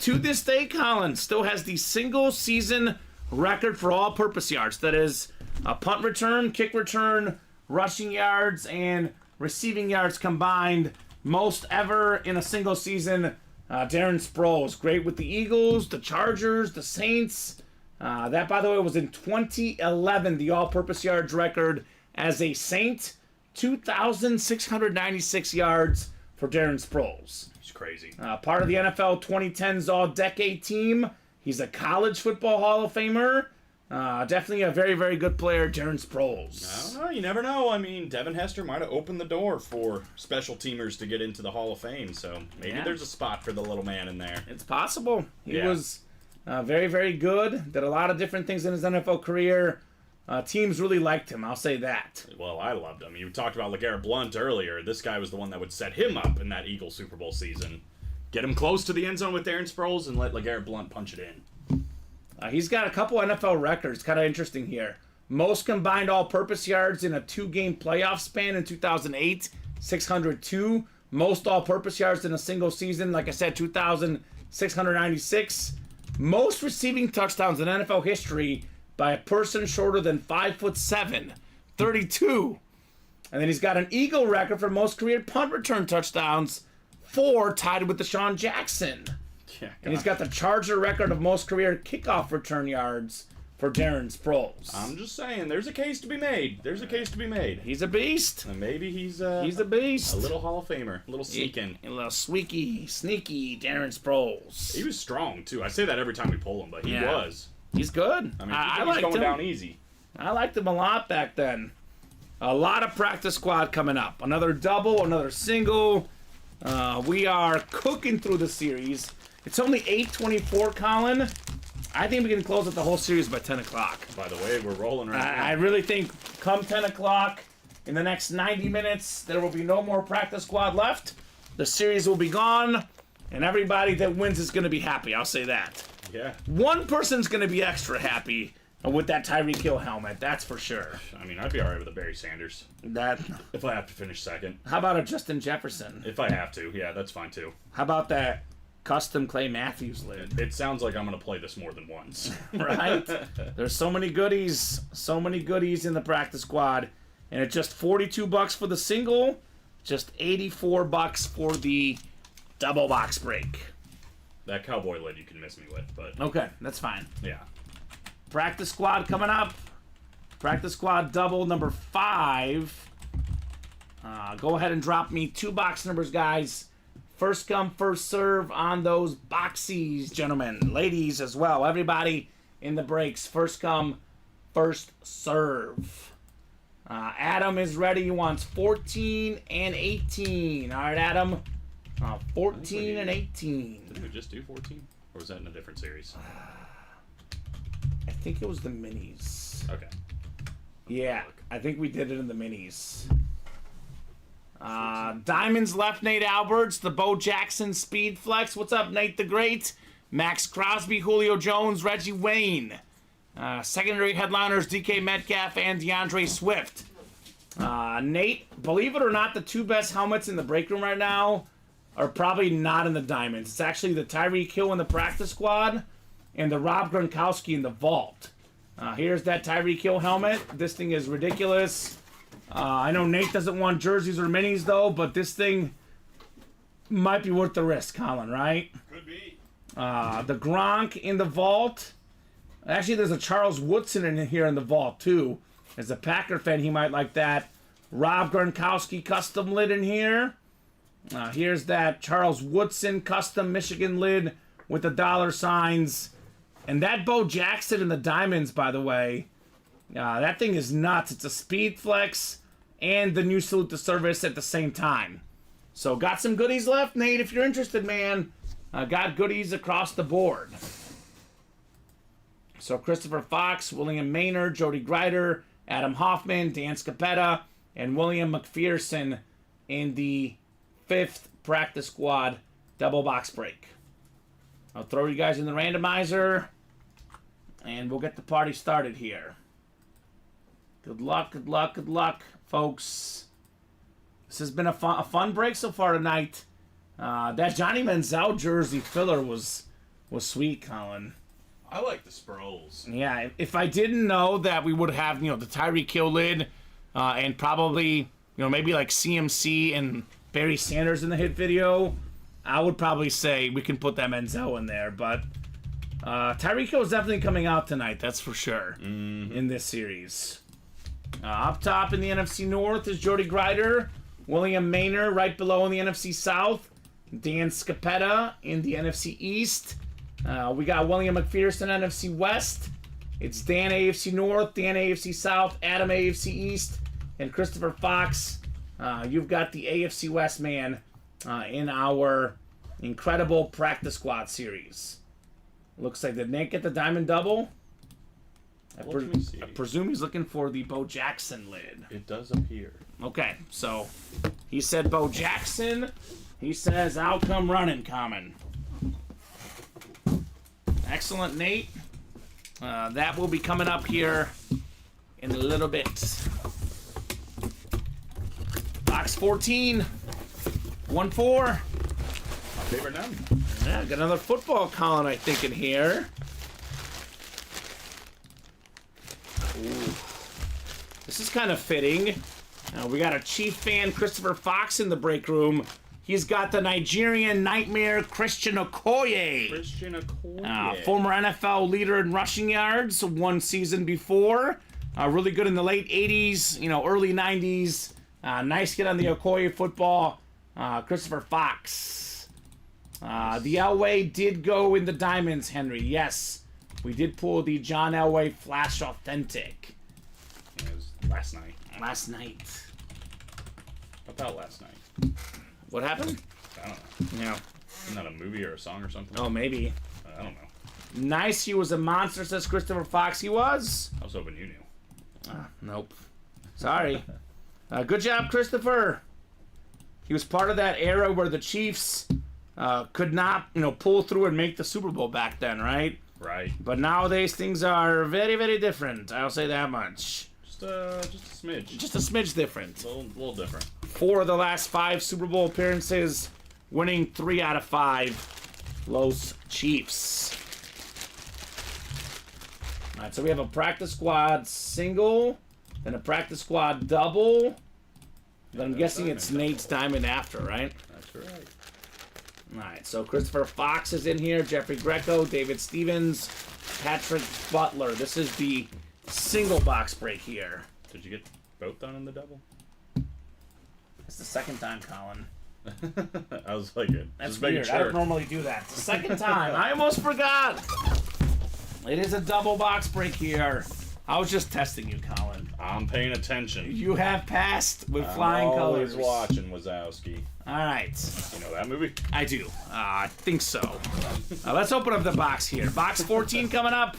To this day, Colin still has the single season record for all-purpose yards. That is punt return, kick return, rushing yards, and receiving yards combined. Most ever in a single season. Darren Sproles, great with the Eagles, the Chargers, the Saints. That, by the way, was in 2011, the all-purpose yards record as a Saint. 2,696 yards for Darren Sproles. He's crazy. Part of the NFL 2010s All-Decade team. He's a college football Hall of Famer. Definitely a very, very good player, Darren Sproles. I don't know. You never know. I mean, Devin Hester might have opened the door for special teamers to get into the Hall of Fame, so maybe there's a spot for the little man in there. It's possible. He was very, very good. Did a lot of different things in his NFL career. Teams really liked him, I'll say that. Well, I loved him. You talked about LeGarrette Blount earlier. This guy was the one that would set him up in that Eagles Super Bowl season. Get him close to the end zone with Darren Sproles and let LeGarrette Blount punch it in. He's got a couple NFL records, kind of interesting here. Most combined all-purpose yards in a 2-game playoff span in 2008, 602. Most all-purpose yards in a single season, like I said, 2,696. Most receiving touchdowns in NFL history by a person shorter than 5'7", 32. And then he's got an Eagle record for most career punt return touchdowns, 4, tied with Deshaun Jackson. Yeah, and he's got the Charger record of most career kickoff return yards for Darren Sproles. I'm just saying, there's a case to be made. There's a case to be made. He's a beast. And maybe he's a beast. A little Hall of Famer. A little sneaking. A little sneaky Darren Sproles. He was strong, too. I say that every time we pull him, but he was. He's good. I mean, he's going down easy. I liked him a lot back then. A lot of practice squad coming up. Another double, another single. We are cooking through the series. It's only 8:24, Colin. I think we can close out the whole series by 10 o'clock. By the way, we're rolling right now. I really think come 10 o'clock, in the next 90 minutes, there will be no more practice squad left. The series will be gone, and everybody that wins is going to be happy. I'll say that. Yeah. One person's going to be extra happy with that Tyreek Hill helmet. That's for sure. I mean, I'd be all right with a Barry Sanders That. if I have to finish second. How about a Justin Jefferson? If I have to, yeah, that's fine too. How about that custom Clay Matthews lid? It sounds like I'm going to play this more than once. Right? There's so many goodies in the practice squad, and it's just $42 for the single, just $84 for the double box break. That cowboy lid you can miss me with, but Okay, that's fine. yeah. Practice squad coming up. Practice squad double number 5. Go ahead and drop me 2 box numbers, guys. First come, first serve on those boxies, gentlemen. Ladies as well. Everybody in the breaks. First come, first serve. Adam is ready. He wants 14 and 18. All right, Adam. 14 and 18. Didn't we just do 14? Or was that in a different series? I think it was the minis. Okay. Yeah, I think we did it in the minis. Diamonds left, Nate Alberts. The Bo Jackson Speed Flex. What's up, Nate the Great? Max Crosby, Julio Jones, Reggie Wayne. Secondary headliners, DK Metcalf and DeAndre Swift. Nate, believe it or not, the 2 best helmets in the break room right now are probably not in the diamonds. It's actually the Tyreek Hill in the practice squad and the Rob Gronkowski in the vault. Here's that Tyreek Hill helmet. This thing is ridiculous. I know Nate doesn't want jerseys or minis, though, but this thing might be worth the risk, Colin, right? Could be. The Gronk in the vault. Actually, there's a Charles Woodson in here in the vault, too. As a Packer fan, he might like that. Rob Gronkowski custom lid in here. Here's that Charles Woodson custom Michigan lid with the dollar signs. And that Bo Jackson in the diamonds, by the way, that thing is nuts. It's a speed flex and the new salute to service at the same time. So got some goodies left, Nate, if you're interested, man. Got goodies across the board. So Christopher Fox, William Maynard, Jody Grider, Adam Hoffman, Dan Scapetta, and William McPherson in the 5th practice squad double box break. I'll throw you guys in the randomizer, and we'll get the party started here. Good luck, good luck, good luck, folks. This has been a fun break so far tonight. That Johnny Manziel jersey filler was sweet, Colin. I like the Sproles. Yeah, if I didn't know that we would have, the Tyreek Hill lid, and probably, maybe like CMC and Barry Sanders in the hit video, I would probably say we can put that Manziel in there. But Tyreek Hill is definitely coming out tonight, that's for sure, in this series. Up top in the NFC North is Jody Grider, William Maynard right below in the NFC South, Dan Scapetta in the NFC East. We got William McPherson, NFC West. It's Dan, AFC North, Dan, AFC South, Adam, AFC East, and Christopher Fox. You've got the AFC West man in our incredible practice squad series. Looks like, did Nate get the diamond double? I presume he's looking for the Bo Jackson lid. It does appear. Okay, so he said Bo Jackson. He says, I'll come running, Kamen. Excellent, Nate. That will be coming up here in a little bit. Box 14. 1-4. My favorite number. Yeah, got another football Colin, I think, in here. Ooh. This is kind of fitting. We got a Chief fan, Christopher Fox, in the break room. He's got the Nigerian Nightmare, Christian Okoye. Former NFL leader in rushing yards, one season before. Really good in the late 80s, early 90s. Nice get on the Okoye football. Christopher Fox. The Elway did go in the diamonds, Henry. Yes, we did pull the John Elway Flash Authentic. It was last night. About last night. What happened? I don't know. Yeah. Isn't that a movie or a song or something? Oh, maybe. I don't know. Nice. He was a monster, says Christopher Fox. He was. I was hoping you knew. Nope. Sorry. Good job, Christopher. He was part of that era where the Chiefs could not, pull through and make the Super Bowl back then, right? Right. But nowadays things are very, very different. I'll say that much. Just a smidge. Just a smidge different. A little different. 4 of the last 5 Super Bowl appearances, winning 3 out of 5. Los Chiefs. All right, so we have a practice squad single, then a practice squad double. Then I'm guessing it's Nate's diamond after, right? That's right. All right, so Christopher Fox is in here, Jeffrey Greco, David Stevens, Patrick Butler. This is the single box break here. Did you get both done in the double? It's the second time, Colin. I was like, That's just making weird. sure. I don't normally do that. It's the second time. I almost forgot. It is a double box break here. I was just testing you, Colin. I'm paying attention. You have passed with flying I'm colors. always watching Wazowski. All right. You know that movie? I do. I think so. Let's open up the box here. Box 14 coming up.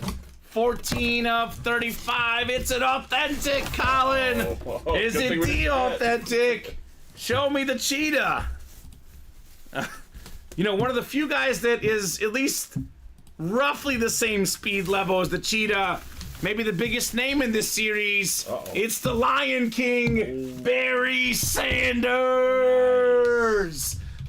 14 of 35. It's an authentic, Colin. Is good thing we indeed didn't bet. authentic. Show me the cheetah. One of the few guys that is at least roughly the same speed level as the cheetah. Maybe the biggest name in this series. It's the Lion King, Barry Sanders.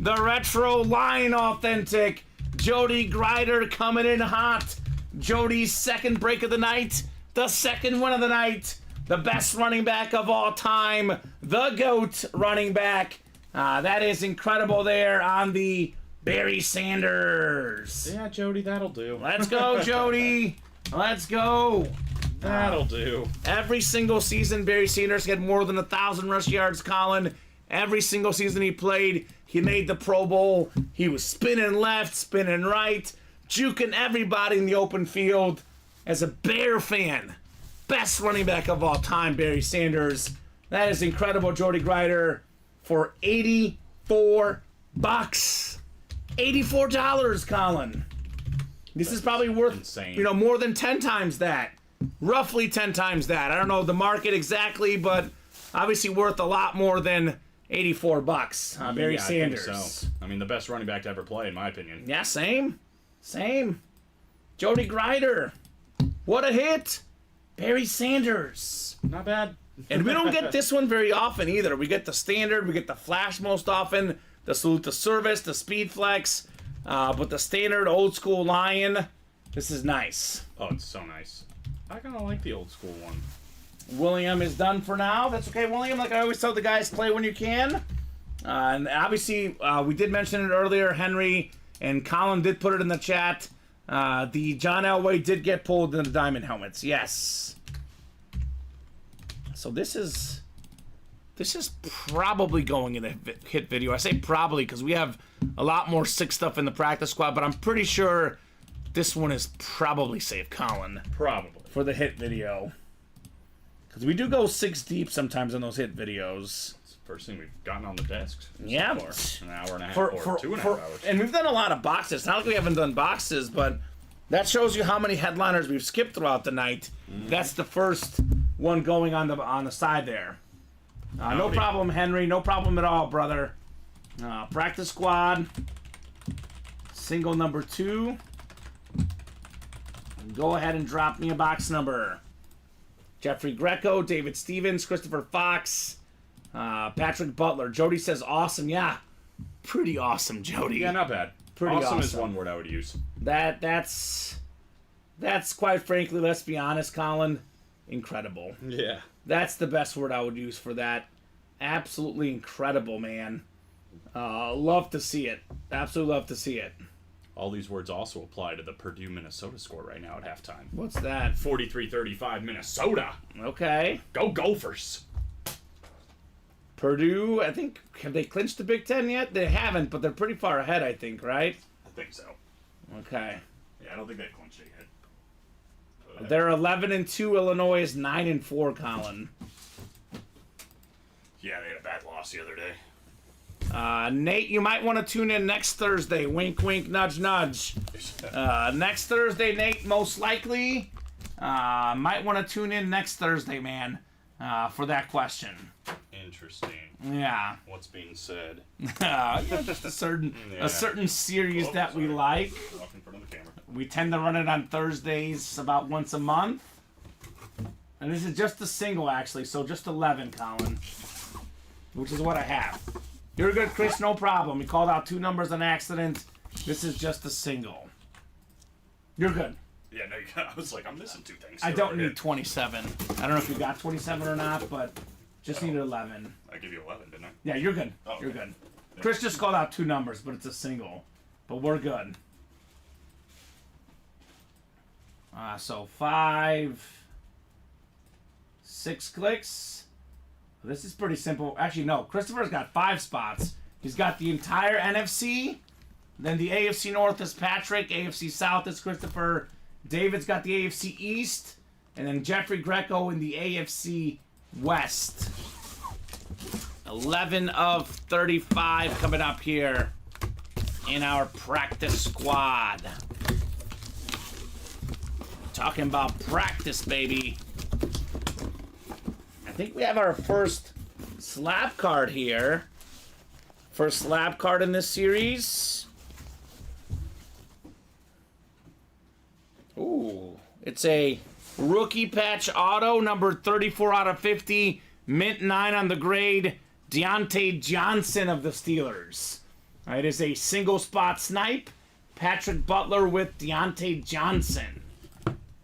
The retro line authentic. Jody Grider coming in hot. Jody's second break of the night. The second one of the night. The best running back of all time. The GOAT running back. That is incredible there on the Barry Sanders. Yeah, Jody, that'll do. Let's go, Jody. Let's go. That'll do. Every single season, Barry Sanders had more than 1,000 rush yards, Colin. Every single season he played, he made the Pro Bowl. He was spinning left, spinning right, juking everybody in the open field. As a Bear fan, best running back of all time, Barry Sanders. That is incredible, Jody Grider, for $84. $84, Colin. This is probably worth, insane. More than 10 times that. Roughly 10 times that. I don't know the market exactly, but obviously worth a lot more than $84. Barry Yeah, Sanders. I think so. I mean, the best running back to ever play, in my opinion. Yeah, same. Jody Grider. What a hit. Barry Sanders. Not bad. And we don't get this one very often either. We get the standard, we get the flash most often, the salute to service, the speed flex, but the standard old school Lion, this is nice. Oh, it's so nice. I kind of like the old school one. William is done for now. That's okay, William. Like I always tell the guys, play when you can. And obviously, we did mention it earlier. Henry and Colin did put it in the chat. The John Elway did get pulled in the diamond helmets. Yes. So this is probably going in the hit video. I say probably because we have a lot more sick stuff in the practice squad, but I'm pretty sure this one is probably safe, Colin. Probably. For the hit video. Because we do go 6 deep sometimes on those hit videos. It's the first thing we've gotten on the desk. Yeah. For an hour and a half For, or 2.5 hours. And we've done a lot of boxes. Not like we haven't done boxes, but that shows you how many headliners we've skipped throughout the night. That's the first one going on the side there. No problem, Henry. No problem at all, brother. Practice squad. Single number 2. Go ahead and drop me a box number. Jeffrey Greco, David Stevens, Christopher Fox, Patrick Butler. Jody says awesome. Yeah, pretty awesome, Jody. Yeah, not bad. Pretty awesome is awesome. one word I would use. That's quite frankly, let's be honest, Colin, incredible. Yeah. That's the best word I would use for that. Absolutely incredible, man. Love to see it. Absolutely love to see it. All these words also apply to the Purdue-Minnesota score right now at halftime. What's that? 43-35 Minnesota. Okay. Go Gophers. Purdue, I think, have they clinched the Big Ten yet? They haven't, but they're pretty far ahead, I think, right? I think so. Okay. Yeah, I don't think they've clinched it yet. They're 11-2. Illinois is 9-4, Colin. Yeah, they had a bad loss the other day. Nate, you might want to tune in next Thursday. Wink, wink, nudge, nudge. Next Thursday, Nate, most likely. Might want to tune in next Thursday, man, for that question. Interesting. Yeah. What's being said? Just a certain series that we like. Walk in front of the camera. We tend to run it on Thursdays about once a month. And this is just a single, actually, so just 11, Colin. Which is what I have. You're good, Chris, no problem. You called out 2 numbers on accident. This is just a single. You're good. Yeah, no, I was like, I'm missing 2 things. I don't need 27. I don't know if you got 27 or not, but just need 11. I give you 11, didn't I? Yeah, you're good. Oh, You're okay. good. Chris just called out 2 numbers, but it's a single. But we're good. So 5, 6 clicks. This is pretty simple. Actually, no. Christopher's got 5 spots. He's got the entire NFC. Then the AFC North is Patrick. AFC South is Christopher. David's got the AFC East. And then Jeffrey Greco in the AFC West. 11 of 35 coming up here in our practice squad. Talking about practice, baby. I think we have our first slab card here. First slab card in this series. Ooh, it's a rookie patch auto, number 34 out of 50, mint 9 on the grade, Deontay Johnson of the Steelers. It is a single spot snipe, Patrick Butler with Deontay Johnson.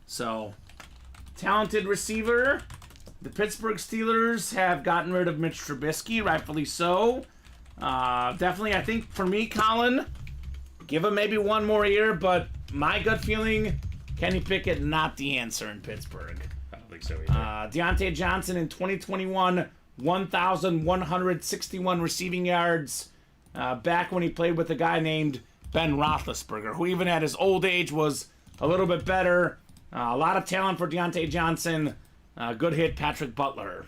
So, talented receiver. The Pittsburgh Steelers have gotten rid of Mitch Trubisky, rightfully so. Definitely, I think for me, Colin, give him maybe one more year, but my gut feeling, Kenny Pickett not the answer in Pittsburgh. I don't think so either. Deontay Johnson in 2021, 1,161 receiving yards. Back when he played with a guy named Ben Roethlisberger, who even at his old age was a little bit better. A lot of talent for Deontay Johnson. Good hit, Patrick Butler.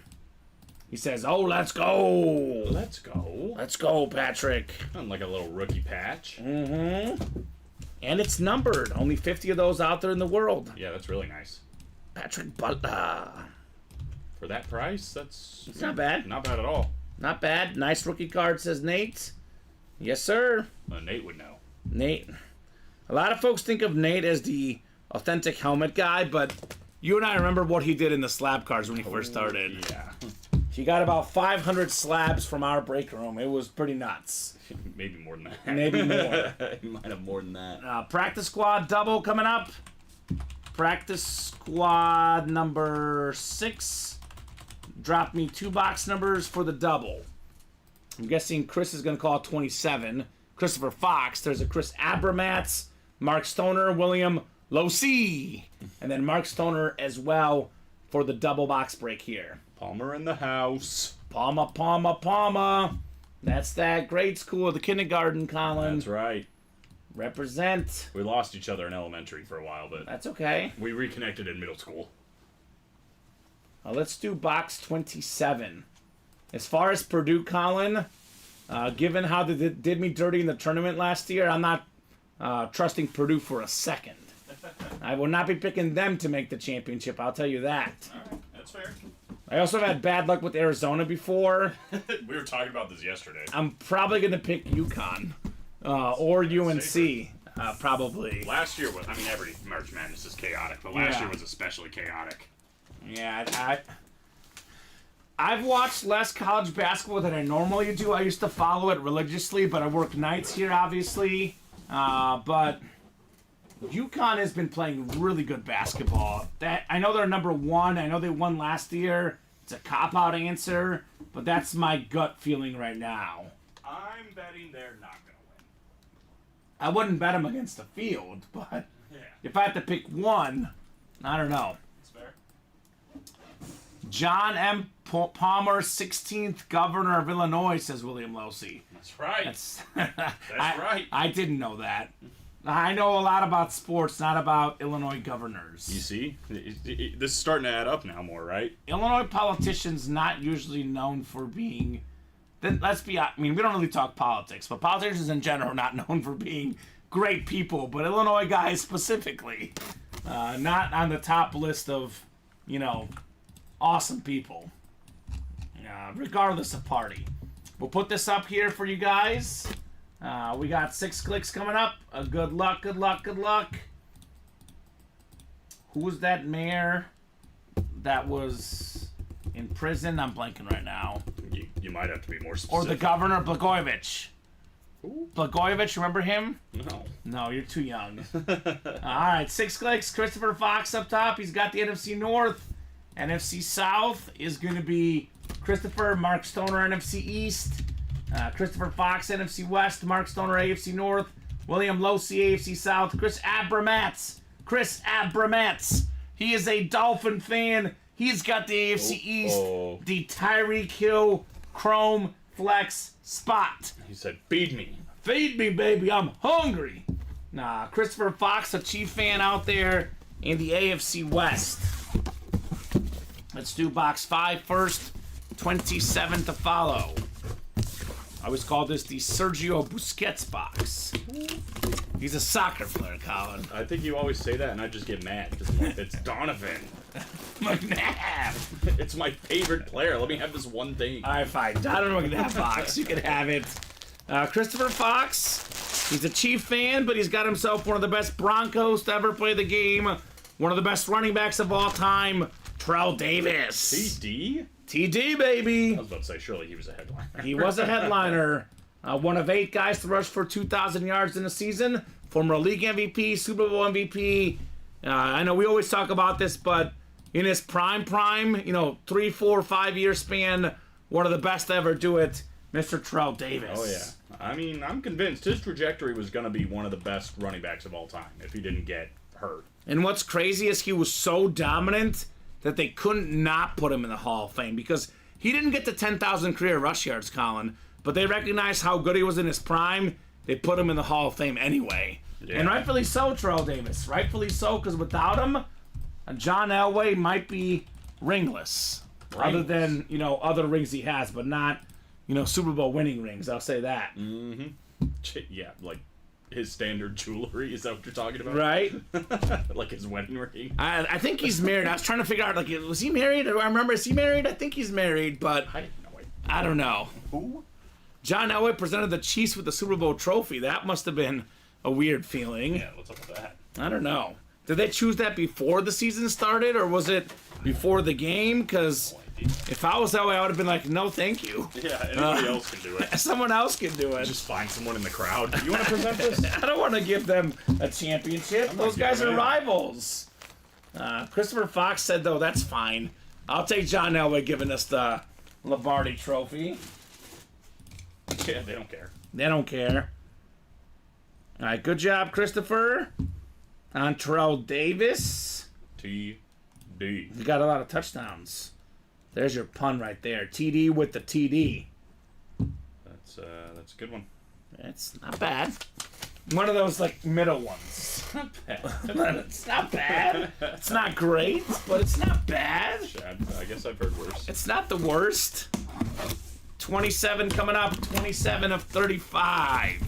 He says, "Oh, let's go. Let's go. Let's go, Patrick." Like a little rookie patch. Mm-hmm. And it's numbered. Only 50 of those out there in the world. Yeah, that's really nice. Patrick Butler. For that price, that's... It's not bad. Not bad at all. Not bad. Nice rookie card, says Nate. Yes, sir. Nate would know. Nate. A lot of folks think of Nate as the authentic helmet guy, but you and I remember what he did in the slab cards when he first started. Yeah. He got about 500 slabs from our break room. It was pretty nuts. Maybe more than that. Maybe more. He might have more than that. Practice squad double coming up. Practice squad number 6. Drop me 2 box numbers for the double. I'm guessing Chris is going to call 27. Christopher Fox. There's a Chris Abramatz, Mark Stoner, William Losi, and then Mark Stoner as well for the double box break here. Palmer in the house. Palma, Palma, Palma. That's that grade school, the kindergarten, Colin. That's right. Represent. We lost each other in elementary for a while, but That's okay. we reconnected in middle school. Let's do box 27. As far as Purdue, Colin, given how they did me dirty in the tournament last year, I'm not trusting Purdue for a second. I will not be picking them to make the championship, I'll tell you that. All right, that's fair. I also have had bad luck with Arizona before. We were talking about this yesterday. I'm probably going to pick UConn or UNC, safer. probably. Last year was, every March Madness is chaotic, but last Yeah. year was especially chaotic. Yeah, I've watched less college basketball than I normally do. I used to follow it religiously, but I work nights here, obviously. But UConn has been playing really good basketball. I know they're number 1. I know they won last year. It's a cop-out answer, but that's my gut feeling right now. I'm betting they're not going to win. I wouldn't bet them against the field, but Yeah. if I had to pick one, I don't know. That's fair. John M. Palmer, 16th governor of Illinois, says William Losi. That's right. That's right. I didn't know that. I know a lot about sports, not about Illinois governors. You see? This is starting to add up now more, right? Illinois politicians not usually known for being then let's be. I mean, we don't really talk politics, but politicians in general are not known for being great people. But Illinois guys specifically, not on the top list of, awesome people. Regardless of party. We'll put this up here for you guys. We got 6 clicks coming up. Good luck, good luck, good luck. Who's that mayor that was in prison? I'm blanking right now. You might have to be more specific. Or the governor, Blagojevich. Who? Blagojevich, remember him? No. No, you're too young. Alright, 6 clicks. Christopher Fox up top. He's got the NFC North. NFC South is going to be Christopher, Mark Stoner, NFC East. Christopher Fox, NFC West. Mark Stoner, AFC North. William Losi, AFC South. Chris Abramats. He is a Dolphin fan. He's got the AFC East. The Tyreek Hill Chrome Flex spot. He said, feed me. Feed me, baby. I'm hungry. Christopher Fox, a Chief fan out there in the AFC West. Let's do box 5 first. 27 to follow. I always call this the Sergio Busquets box. He's a soccer player, Colin. I think you always say that, and I just get mad because I'm like, it's Donovan. McNabb. It's my favorite player. Let me have this one thing. All right, fine. Donovan McNabb box. You can have it. Christopher Fox. He's a Chief fan, but he's got himself one of the best Broncos to ever play the game. One of the best running backs of all time, Terrell Davis. TD? TD, baby. I was about to say, surely he was a headliner. He was a headliner. One of 8 guys to rush for 2,000 yards in a season. Former league MVP, Super Bowl MVP. I know we always talk about this, but in his prime, 3, 4, 5 year span, one of the best to ever do it, Mr. Terrell Davis. Oh, yeah. I mean, I'm convinced his trajectory was going to be one of the best running backs of all time if he didn't get hurt. And what's crazy is he was so dominant that they couldn't not put him in the Hall of Fame because he didn't get to 10,000 career rush yards, Colin, but they recognized how good he was in his prime. They put him in the Hall of Fame anyway. Yeah. And rightfully so, Terrell Davis. Rightfully so, because without him, John Elway might be ringless. Other than, other rings he has, but not, Super Bowl winning rings. I'll say that. Mm-hmm. Yeah, like his standard jewelry. Is that what you're talking about? Right. Like his wedding ring. I think he's married. I was trying to figure out, was he married? I remember, is he married? I think he's married, but I don't know. Who? John Elway presented the Chiefs with the Super Bowl trophy. That must have been a weird feeling. Yeah, what's up with that? I don't know. Did they choose that before the season started, or was it before the game? Because if I was Elway, I would have been like, no, thank you. Yeah, anybody else can do it. Someone else can do it. Just find someone in the crowd. You want to present this? I don't want to give them a championship. Those guys are rivals. Christopher Fox said, though, that's fine. I'll take John Elway giving us the Lombardi trophy. Yeah, they don't care. They don't care. All right, good job, Christopher. On Terrell Davis. TD. You got a lot of touchdowns. There's your pun right there. TD with the TD. That's a good one. It's not bad. One of those middle ones. Not bad. It's not bad. It's not great, but it's not bad. I guess I've heard worse. It's not the worst. 27 coming up. 27 of 35.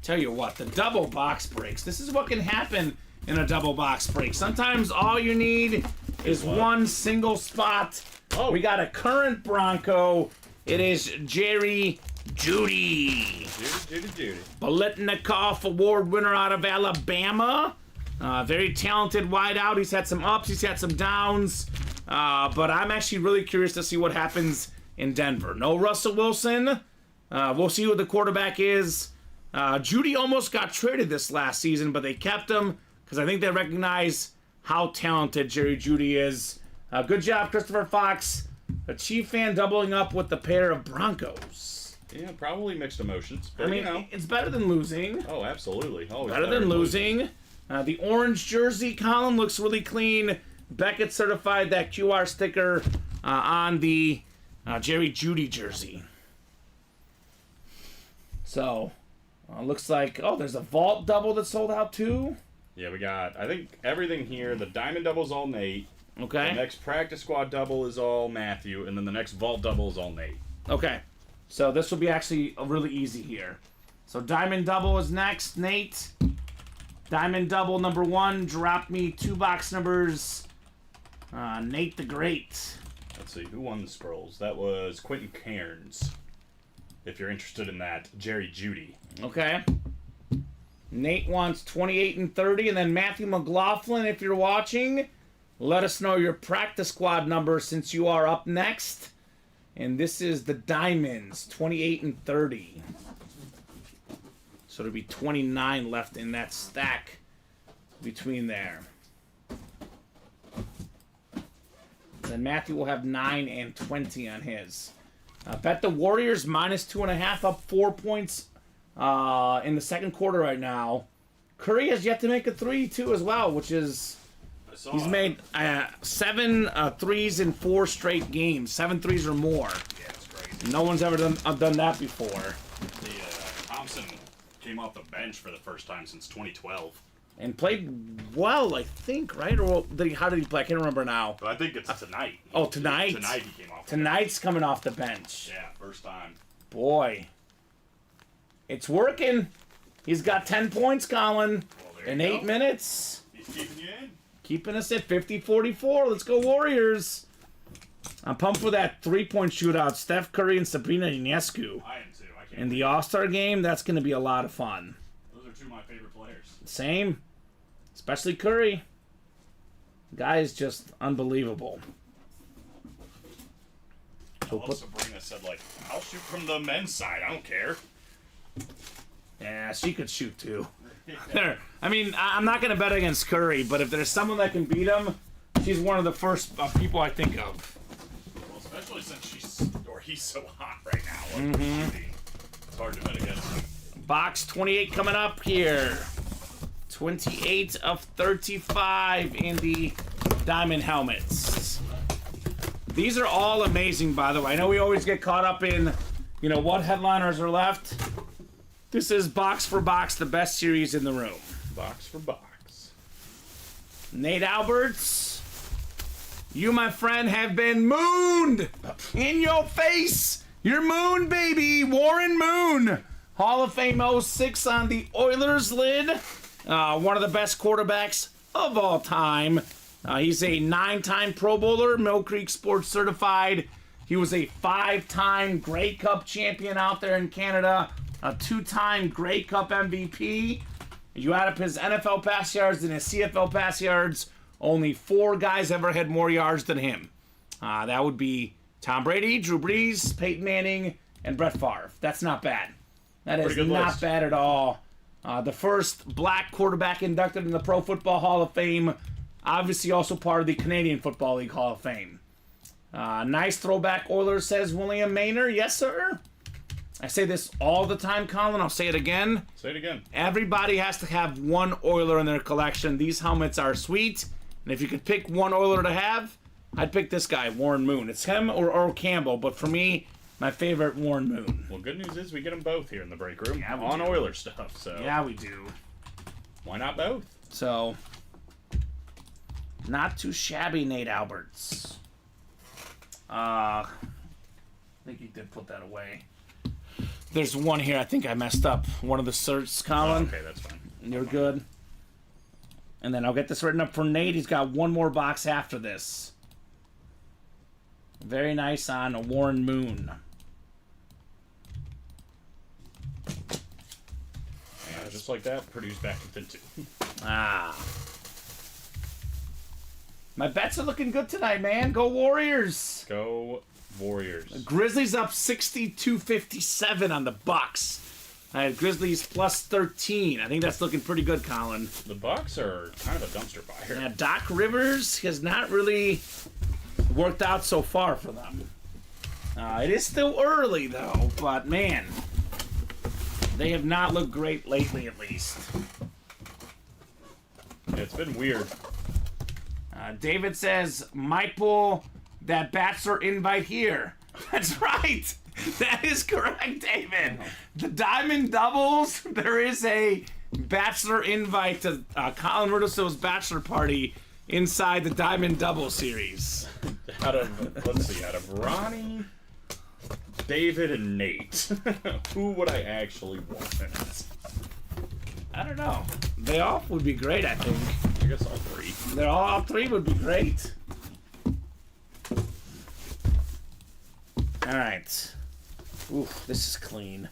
Tell you what, the double box breaks. This is what can happen in a double box break. Sometimes all you need is one single spot. Oh. We got a current Bronco. It is Jerry Jeudy. Judy. Biletnikoff Award winner out of Alabama. Very talented wideout. He's had some ups, he's had some downs. But I'm actually really curious to see what happens in Denver. No Russell Wilson. We'll see who the quarterback is. Jeudy almost got traded this last season, but they kept him because I think they recognize how talented Jerry Jeudy is. Good job, Christopher Fox. A Chief fan doubling up with the pair of Broncos. Yeah, probably mixed emotions. But, I mean, it's better than losing. Oh, absolutely. Always better than losing. The orange jersey column looks really clean. Beckett certified that QR sticker on the Jerry Jeudy jersey. So, looks like, there's a vault double that sold out too. Yeah, we got, I think, everything here. The diamond double's all Nate. Okay. The next practice squad double is all Matthew, and then the next vault double is all Nate. Okay. So this will be actually really easy here. So Diamond Double is next, Nate. Diamond Double number 1, drop me 2 box numbers. Nate the Great. Let's see, who won the scrolls? That was Quentin Cairns. If you're interested in that, Jerry Judy. Okay. Nate wants 28 and 30, and then Matthew McLaughlin, if you're watching, let us know your practice squad number since you are up next. And this is the Diamonds, 28 and 30. So there'll be 29 left in that stack between there. Then Matthew will have 9 and 20 on his. Bet the Warriors -2.5, up 4 points in the second quarter right now. Curry has yet to make a 3 too as well, which is he's made 7 threes in 4 straight games, 7 threes or more. Yeah, it's crazy. No one's ever done that before. Thompson came off the bench for the first time since 2012. And played well, I think, right? Or how did he play? I can't remember now. But I think it's tonight. Oh, tonight? Tonight he came off. Tonight's coming off the bench. Yeah, first time. Boy. It's working. He's got 10 points, Colin, Well, in you 8 go. minutes. He's keeping you in. Keeping us at 50-44. Let's go Warriors. I'm pumped for that 3-point shootout. Steph Curry and Sabrina Ionescu. I am too. I can't. In the All-Star game, that's going to be a lot of fun. Those are 2 of my favorite players. Same. Especially Curry. The guy is just unbelievable. I love Sabrina said, like, I'll shoot from the men's side. I don't care. Yeah, she could shoot too. There. I mean, I'm not going to bet against Curry, but if there's someone that can beat him, she's one of the first people I think of. Well, especially since he's so hot right now. Like, shooting. It's hard to bet against him. Box 28 coming up here. 28 of 35 in the diamond helmets. These are all amazing, by the way. I know we always get caught up in, what headliners are left. This is box for box, the best series in the room. Box for box. Nate Alberts, you, my friend, have been mooned in your face. You're mooned, baby. Warren Moon. Hall of Fame 06 on the Oilers lid. One of the best quarterbacks of all time. He's a 9-time Pro Bowler, Mill Creek Sports certified. He was a 5-time Grey Cup champion out there in Canada. A 2-time Grey Cup MVP. You add up his NFL pass yards and his CFL pass yards, only 4 guys ever had more yards than him. That would be Tom Brady, Drew Brees, Peyton Manning, and Brett Favre. That's not bad. That is not list. bad at all. The first black quarterback inducted in the Pro Football Hall of Fame. Obviously also part of the Canadian Football League Hall of Fame. Nice throwback Oilers, says William Maynard. Yes, sir. I say this all the time, Colin. I'll say it again. Say it again. Everybody has to have one Oiler in their collection. These helmets are sweet. And if you could pick one Oiler to have, I'd pick this guy, Warren Moon. It's him or Earl Campbell, but for me, my favorite, Warren Moon. Well, good news is we get them both here in the break room Yeah, we on do. Oilers stuff. So Yeah, we do. why not both? So, not too shabby, Nate Alberts. I think you did put that away. There's one here. I think I messed up. One of the certs, Colin. Okay, that's fine. You're good. And then I'll get this written up for Nate. He's got one more box after this. Very nice on a Warren Moon. Yeah, just like that, Purdue's back within 2. My bets are looking good tonight, man. Go Warriors. Go Warriors. Grizzlies up 62-57 on the Bucks. I had Grizzlies plus 13. I think that's looking pretty good, Colin. The Bucks are kind of a dumpster fire. Yeah, Doc Rivers has not really worked out so far for them. It is still early, though, but man, they have not looked great lately, at least. Yeah, it's been weird. David says, might pull that Bachelor invite here. That's right. That is correct, David. The Diamond Doubles, there is a Bachelor invite to Colin Rudiso's Bachelor party inside the Diamond Double Series? Out of Ronnie, David, and Nate, who would I actually want? I don't know. They all would be great, I think. I guess all three. All three would be great. All right. Ooh, this is clean.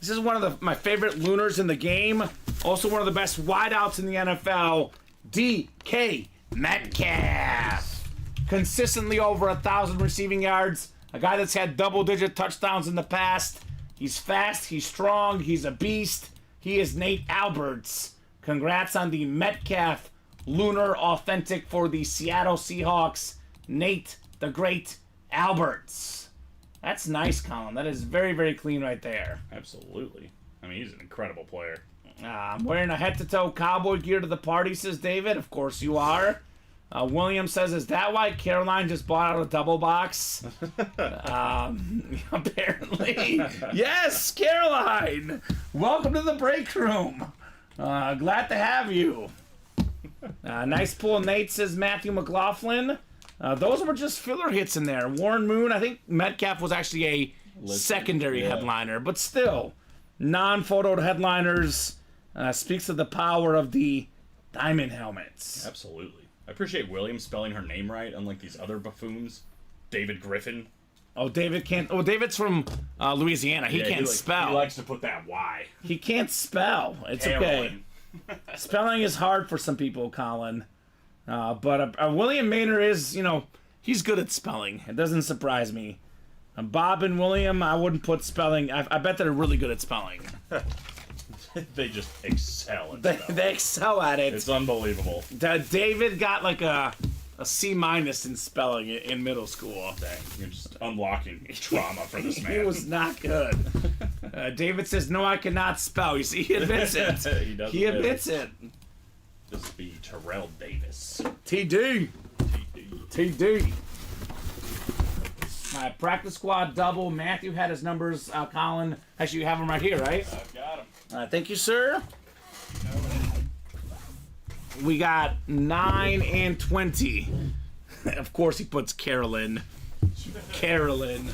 This is one of my favorite Lunars in the game. Also one of the best wideouts in the NFL. DK Metcalf. Consistently over 1,000 receiving yards. A guy that's had double-digit touchdowns in the past. He's fast. He's strong. He's a beast. He is Nate Alberts. Congrats on the Metcalf Lunar Authentic for the Seattle Seahawks. Nate the Great Alberts. That's nice, Colin. That is very, very clean right there. Absolutely. I mean, he's an incredible player. I'm wearing a head-to-toe cowboy gear to the party, says David. Of course you are. William says, is that why Caroline just bought out a double box? Apparently. Yes, Caroline! Welcome to the break room. Glad to have you. Nice pull, Nate, says Matthew McLaughlin. Those were just filler hits in there. Warren Moon, I think Metcalf was actually a secondary headliner, but still, non-photoed headliners speaks of the power of the diamond helmets. Absolutely. I appreciate William spelling her name right, unlike these other buffoons. David Griffin. Oh, David can't. Oh, David's from Louisiana. He can't spell. He likes to put that Y. He can't spell. It's okay. Spelling is hard for some people, Colin. But William Maynard is, he's good at spelling. It doesn't surprise me. Bob and William, I wouldn't put spelling. I bet they're really good at spelling. They just excel at spelling. They excel at it. It's unbelievable. David got like a C- in spelling in middle school. Dang, you're just unlocking trauma for this man. He was not good. David says, no, I cannot spell. You see, he admits it. He admits it. This would be Terrell Davis. TD. My practice squad double. Matthew had his numbers, Colin. Actually, you have them right here, right? I've got him. Thank you, sir. We got 9 and 20. Of course, he puts Carolyn. Carolyn.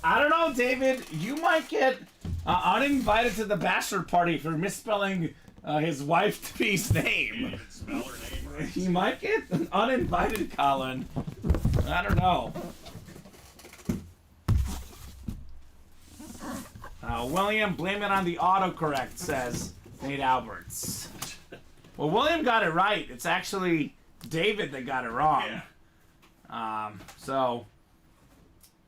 I don't know, David. You might get uninvited to the bachelor party for misspelling his wife-to-be's name. Spell her name right. He might get uninvited, Colin. I don't know. William, blame it on the autocorrect, says Nate Alberts. Well, William got it right. It's actually David that got it wrong. Yeah.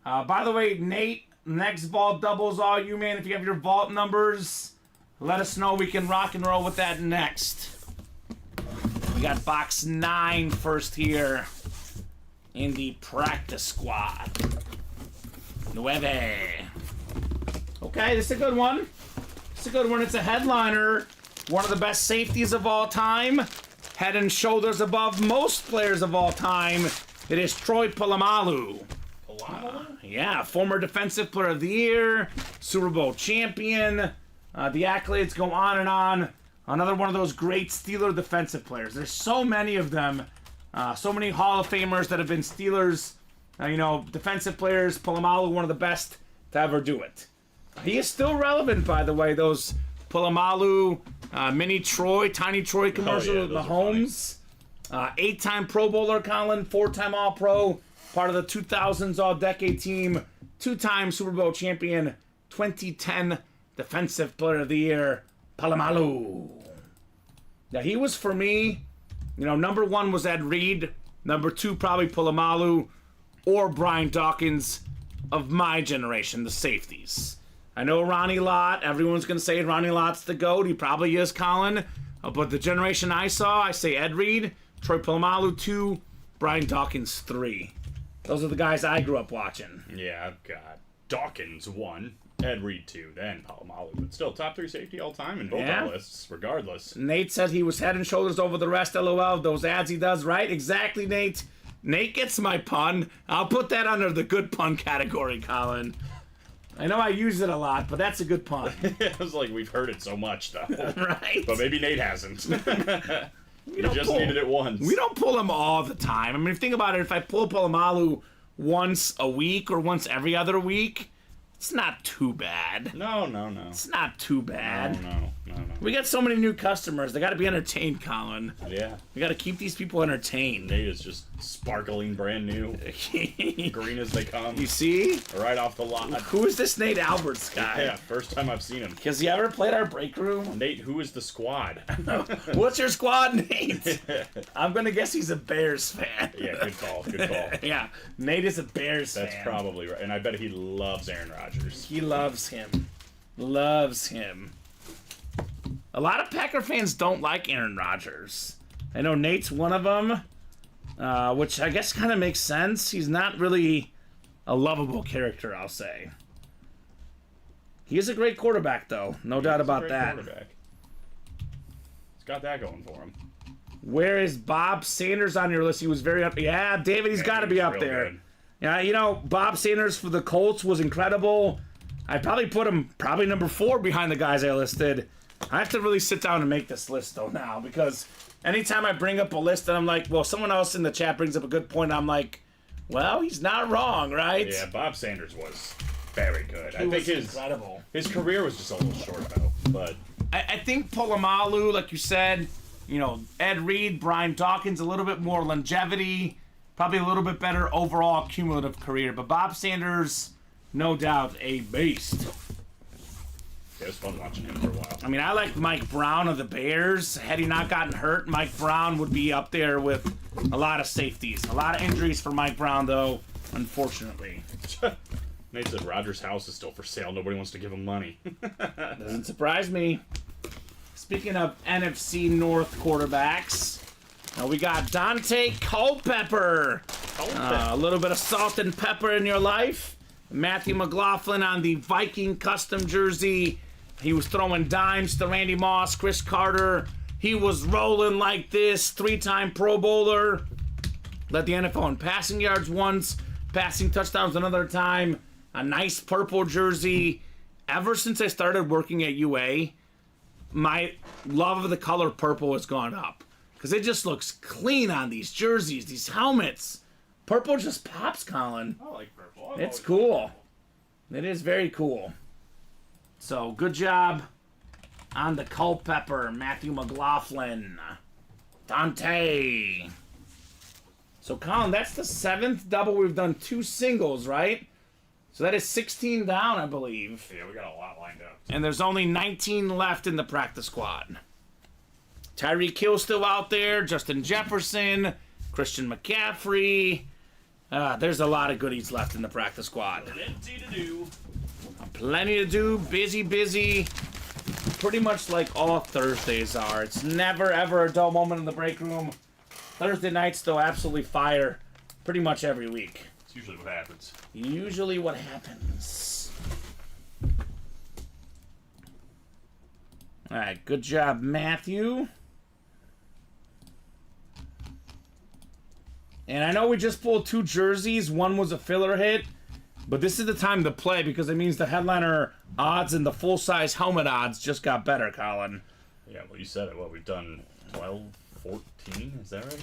By the way, Nate, next vault doubles all you, man. If you have your vault numbers, let us know. We can rock and roll with that next. We got box 9 first here in the practice squad. 9. Okay, this is a good one. It's a good one. It's a headliner. One of the best safeties of all time. Head and shoulders above most players of all time. It is Troy Polamalu. Yeah, former Defensive Player of the Year, Super Bowl champion. The accolades go on and on. Another one of those great Steeler defensive players. There's so many of them. So many Hall of Famers that have been Steelers, defensive players. Polamalu, one of the best to ever do it. He is still relevant, by the way. Those Polamalu, Mini Troy, Tiny Troy commercial with Mahomes. 8-time Pro Bowler, Colin. 4-time All-Pro. Part of the 2000s All-Decade team. 2-time Super Bowl champion. 2010 Defensive Player of the Year, Polamalu. Now, he was, for me, number 1 was Ed Reed. Number 2, probably Polamalu or Brian Dawkins of my generation, the safeties. I know Ronnie Lott. Everyone's going to say Ronnie Lott's the GOAT. He probably is, Colin. But the generation I saw, I say Ed Reed, Troy Polamalu 2, Brian Dawkins 3. Those are the guys I grew up watching. Yeah, I've got Dawkins 1, Ed Reed 2, then Polamalu. But still, top 3 safety all time in both our lists, regardless. Nate said he was head and shoulders over the rest, LOL. Those ads he does, right? Exactly, Nate. Nate gets my pun. I'll put that under the good pun category, Colin. I know I use it a lot, but that's a good pun. It was like we've heard it so much, though. Right? But maybe Nate hasn't. You just needed it once. We don't pull him all the time. I mean, if you think about it, if I pull Polamalu once a week or once every other week, it's not too bad. No. It's not too bad. No. We got so many new customers. They got to be entertained, Colin. Yeah. We got to keep these people entertained. Nate is just sparkling brand new. Green as they come. You see? Right off the lot. Who is this Nate Alberts guy? Yeah, first time I've seen him. Has he ever played our break room? Nate, who is the squad? What's your squad, Nate? I'm going to guess he's a Bears fan. Yeah, good call. Good call. Yeah, Nate is a Bears That's fan. probably right. And I bet he loves Aaron Rodgers. He loves him. Loves him. A lot of Packer fans don't like Aaron Rodgers. I know Nate's one of them, which I guess kind of makes sense. He's not really a lovable character, I'll say. He is a great quarterback, though. No doubt about that. He's got that going for him. Where is Bob Sanders on your list? He was very up. Yeah, David, he's got to be up real there. good. Yeah, you know, Bob Sanders for the Colts was incredible. I'd probably put him number 4 behind the guys I listed. I have to really sit down and make this list, though, now, because anytime I bring up a list and I'm like, well, someone else in the chat brings up a good point, I'm like, well, he's not wrong, right? Yeah, Bob Sanders was very good. He was incredible. His career was just a little short, though. But I think Polamalu, like you said, you know, Ed Reed, Brian Dawkins, a little bit more longevity, probably a little bit better overall cumulative career. But Bob Sanders, no doubt, a beast. it was fun watching him for a while. I mean, I like Mike Brown of the Bears. Had he not gotten hurt, Mike Brown would be up there with a lot of safeties. A lot of injuries for Mike Brown, though, unfortunately. Nate said Rodgers' house is still for sale. Nobody wants to give him money. Doesn't surprise me. Speaking of NFC North quarterbacks, we got Dante Culpepper. A little bit of salt and pepper in your life. Matthew McLaughlin on the Viking custom jersey. He was throwing dimes to Randy Moss, Chris Carter. He was rolling like this. 3-time Pro Bowler. Led the NFL in passing yards once, passing touchdowns another time. A nice purple jersey. Ever since I started working at UA, my love of the color purple has gone up. Because it just looks clean on these jerseys, these helmets. Purple just pops, Colin. I like purple. It's cool. It is very cool. So, good job on the Culpepper, Matthew McLaughlin. Dante. So, Colin, that's the 7th double. We've done 2 singles, right? So that is 16 down, I believe. Yeah, we got a lot lined up. And there's only 19 left in the practice squad. Tyreek Hill still out there. Justin Jefferson. Christian McCaffrey. There's a lot of goodies left in the practice squad. Plenty to do. Plenty to do. Busy. Pretty much like all Thursdays are. It's never, ever a dull moment in the break room. Thursday nights, though, absolutely fire. Pretty much every week. It's usually what happens. Usually what happens. All right, good job, Matthew. And I know we just pulled 2 jerseys. One was a filler hit, but this is the time to play because it means the headliner odds and the full-size helmet odds just got better, Colin. Yeah, well, you said it. What, we've done 12, 14? Is that right?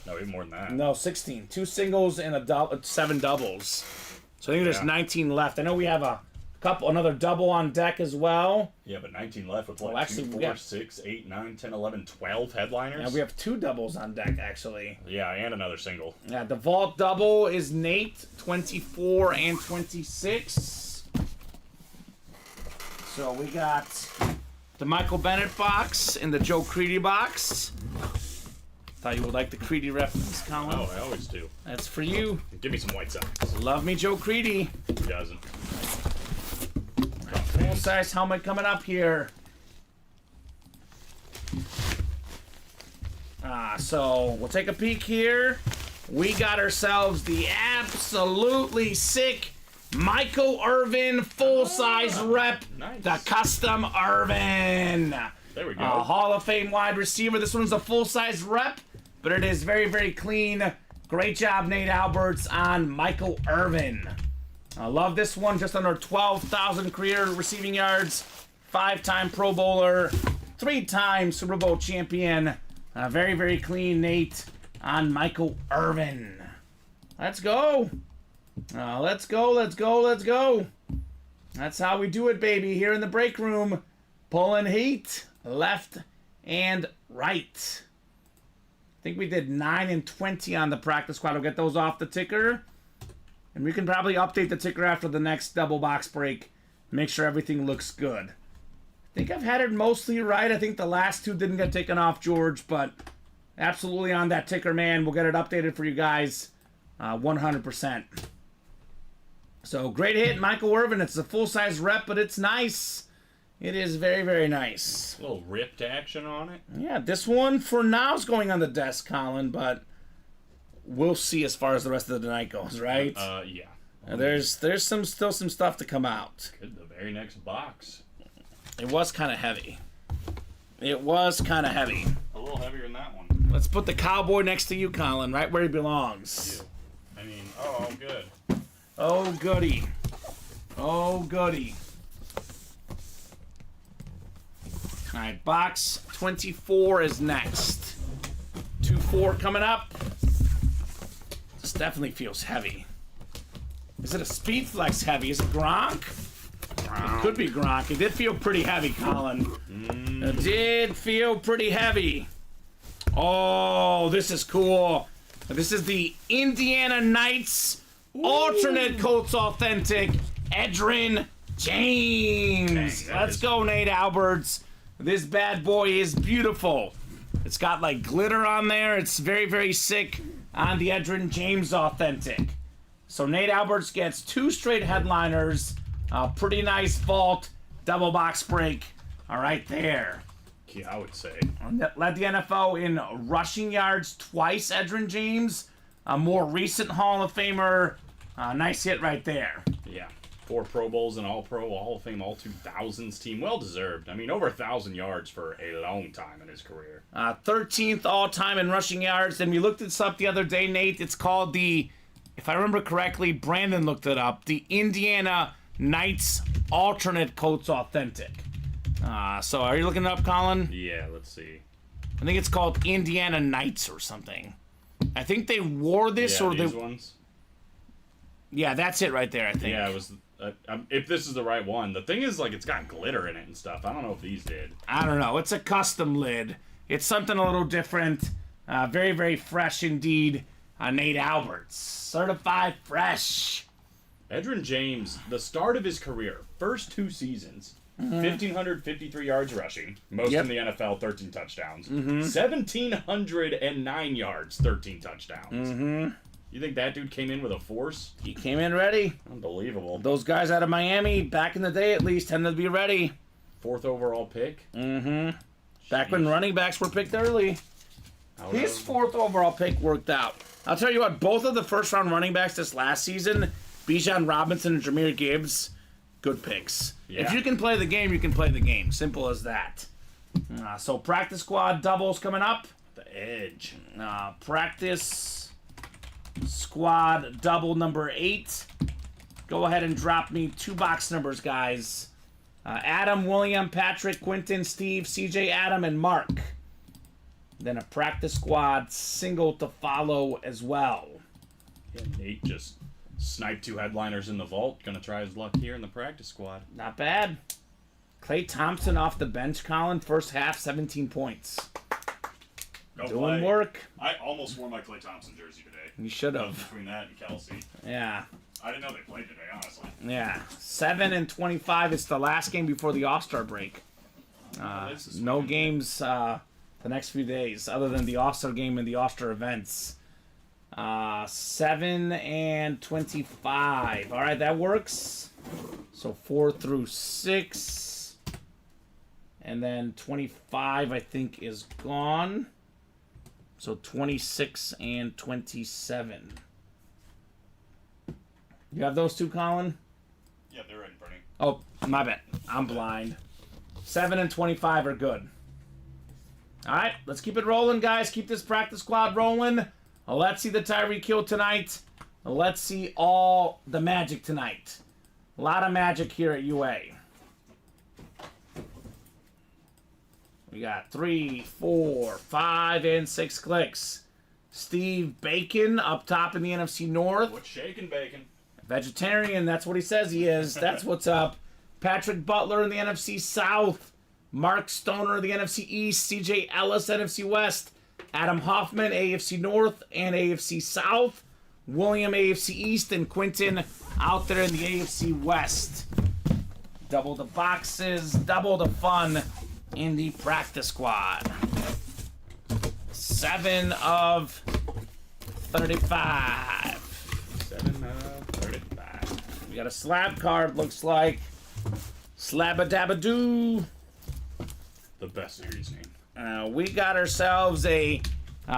No, even more than that. No, 16. 2 singles and 7 doubles. So I think there's 19 left. I know we have another double on deck as well. Yeah, but 19 left with what? Well, actually, 2, we 4, have- 6, 8, 9, 10, 11, 12 headliners? And we have 2 doubles on deck, actually. Yeah, and another single. Yeah, the vault double is Nate, 24 and 26. So we got the Michael Bennett box and the Joe Creedy box. Thought you would like the Creedy reference, Colin. Oh, I always do. That's for you. Give me some White Sox. Love me, Joe Creedy. He doesn't. Full size helmet coming up here. So we'll take a peek here. We got ourselves the absolutely sick Michael Irvin full-size rep. Nice. The custom Irvin. There we go. Hall of Fame wide receiver. This one's a full-size rep, but it is very, very clean. Great job, Nate Alberts, on Michael Irvin. I love this one. Just under 12,000 career receiving yards. 5-time Pro Bowler. 3-time Super Bowl champion. Very, very clean, Nate, on Michael Irvin. Let's go. Let's go, let's go, let's go. That's how we do it, baby, here in the break room. Pulling heat, left and right. I think we did 9 and 20 on the practice squad. We'll get those off the ticker. And we can probably update the ticker after the next double box break. Make sure everything looks good. I think I've had it mostly right. I think the last two didn't get taken off, George, but absolutely on that ticker, man. We'll get it updated for you guys 100%. So, great hit, Michael Irvin. It's a full-size rep, but it's nice. It is very, very nice. A little ripped action on it. Yeah, this one for now is going on the desk, Colin, but we'll see as far as the rest of the night goes, right? Yeah. There's still some stuff to come out. Good, the very next box. It was kind of heavy. It was kind of heavy. A little heavier than that one. Let's put the cowboy next to you, Colin, right where he belongs. I mean, oh, good. Oh, goody. Oh, goody. All right, box 24 is next. 2-4 coming up. This definitely feels heavy. Is it a Speed Flex heavy? Is it Gronk? It could be Gronk. It did feel pretty heavy, Colin. It did feel pretty heavy. Oh, this is cool. This is the Indiana Knights alternate Colts authentic Edgerrin James. Let's go, Nate Alberts. This bad boy is beautiful. It's got like glitter on there. It's very, very sick on the Edgerrin James authentic. So Nate Alberts gets 2 straight headliners. Pretty nice vault double box break. All right there. Yeah, I would say. Led the NFL in rushing yards twice, Edgerrin James. A more recent Hall of Famer. Nice hit right there. Yeah. 4 Pro Bowls and All-Pro, Hall of Fame, All-2000s team. Well-deserved. I mean, over 1,000 yards for a long time in his career. 13th all-time in rushing yards. And we looked this up the other day, Nate. It's called the, if I remember correctly, Brandon looked it up, the Indiana Knights alternate Colts authentic. So are you looking it up, Colin? Yeah, let's see. I think it's called Indiana Knights or something. I think they wore this Yeah, or these they... ones? Yeah, that's it right there, I think. Yeah, it was... if this is the right one. The thing is, like, it's got glitter in it and stuff. I don't know if these did. I don't know. It's a custom lid. It's something a little different. Very, very fresh indeed. Nate Alberts. Certified fresh. Edgerrin James, the start of his career, first 2 seasons, 1,553 yards rushing, most in the NFL, 13 touchdowns. 1,709 yards, 13 touchdowns. You think that dude came in with a force? He came in ready. Unbelievable. Those guys out of Miami, back in the day at least, tended to be ready. 4th overall pick. Back when running backs were picked early. His 4th overall pick worked out. I'll tell you what, both of the first-round running backs this last season, Bijan Robinson and Jahmyr Gibbs, good picks. Yeah. If you can play the game, you can play the game. Simple as that. So practice squad doubles coming up. The edge. Practice squad double number 8. Go ahead and drop me 2 box numbers, guys. Adam, William, Patrick, Quentin, Steve, CJ, Adam, and Mark. Then a practice squad single to follow as well. Yeah, Nate just sniped 2 headliners in the vault. Gonna try his luck here in the practice squad. Not bad. Clay Thompson off the bench, Colin. First half, 17 points. Doing work. I almost wore my Clay Thompson jersey today. You should have. Between that and Kelsey. Yeah. I didn't know they played today, honestly. Yeah. 7 and 25. It's the last game before the All-Star break. No games the next few days other than the All-Star game and the All-Star events. 7 and 25. All right, that works. So 4 through 6. And then 25, I think, is gone. So 26 and 27. You have those 2, Colin? Yeah, they're ready for me. Oh, my bad. I'm blind. 7 and 25 are good. All right, let's keep it rolling, guys. Keep this practice squad rolling. Let's see the Tyreek Hill tonight. Let's see all the magic tonight. A lot of magic here at UA. We got 3, 4, 5, and 6 clicks. Steve Bacon up top in the NFC North. What's shaking, bacon? Vegetarian, that's what he says he is. That's what's up. Patrick Butler in the NFC South. Mark Stoner in the NFC East. CJ Ellis, NFC West. Adam Hoffman, AFC North and AFC South. William, AFC East. And Quentin out there in the AFC West. Double the boxes, double the fun in the practice squad. 7 of 35. 7 of 35. We got a slab card, looks like. Slabba-dabba-doo. The best series name. We got ourselves a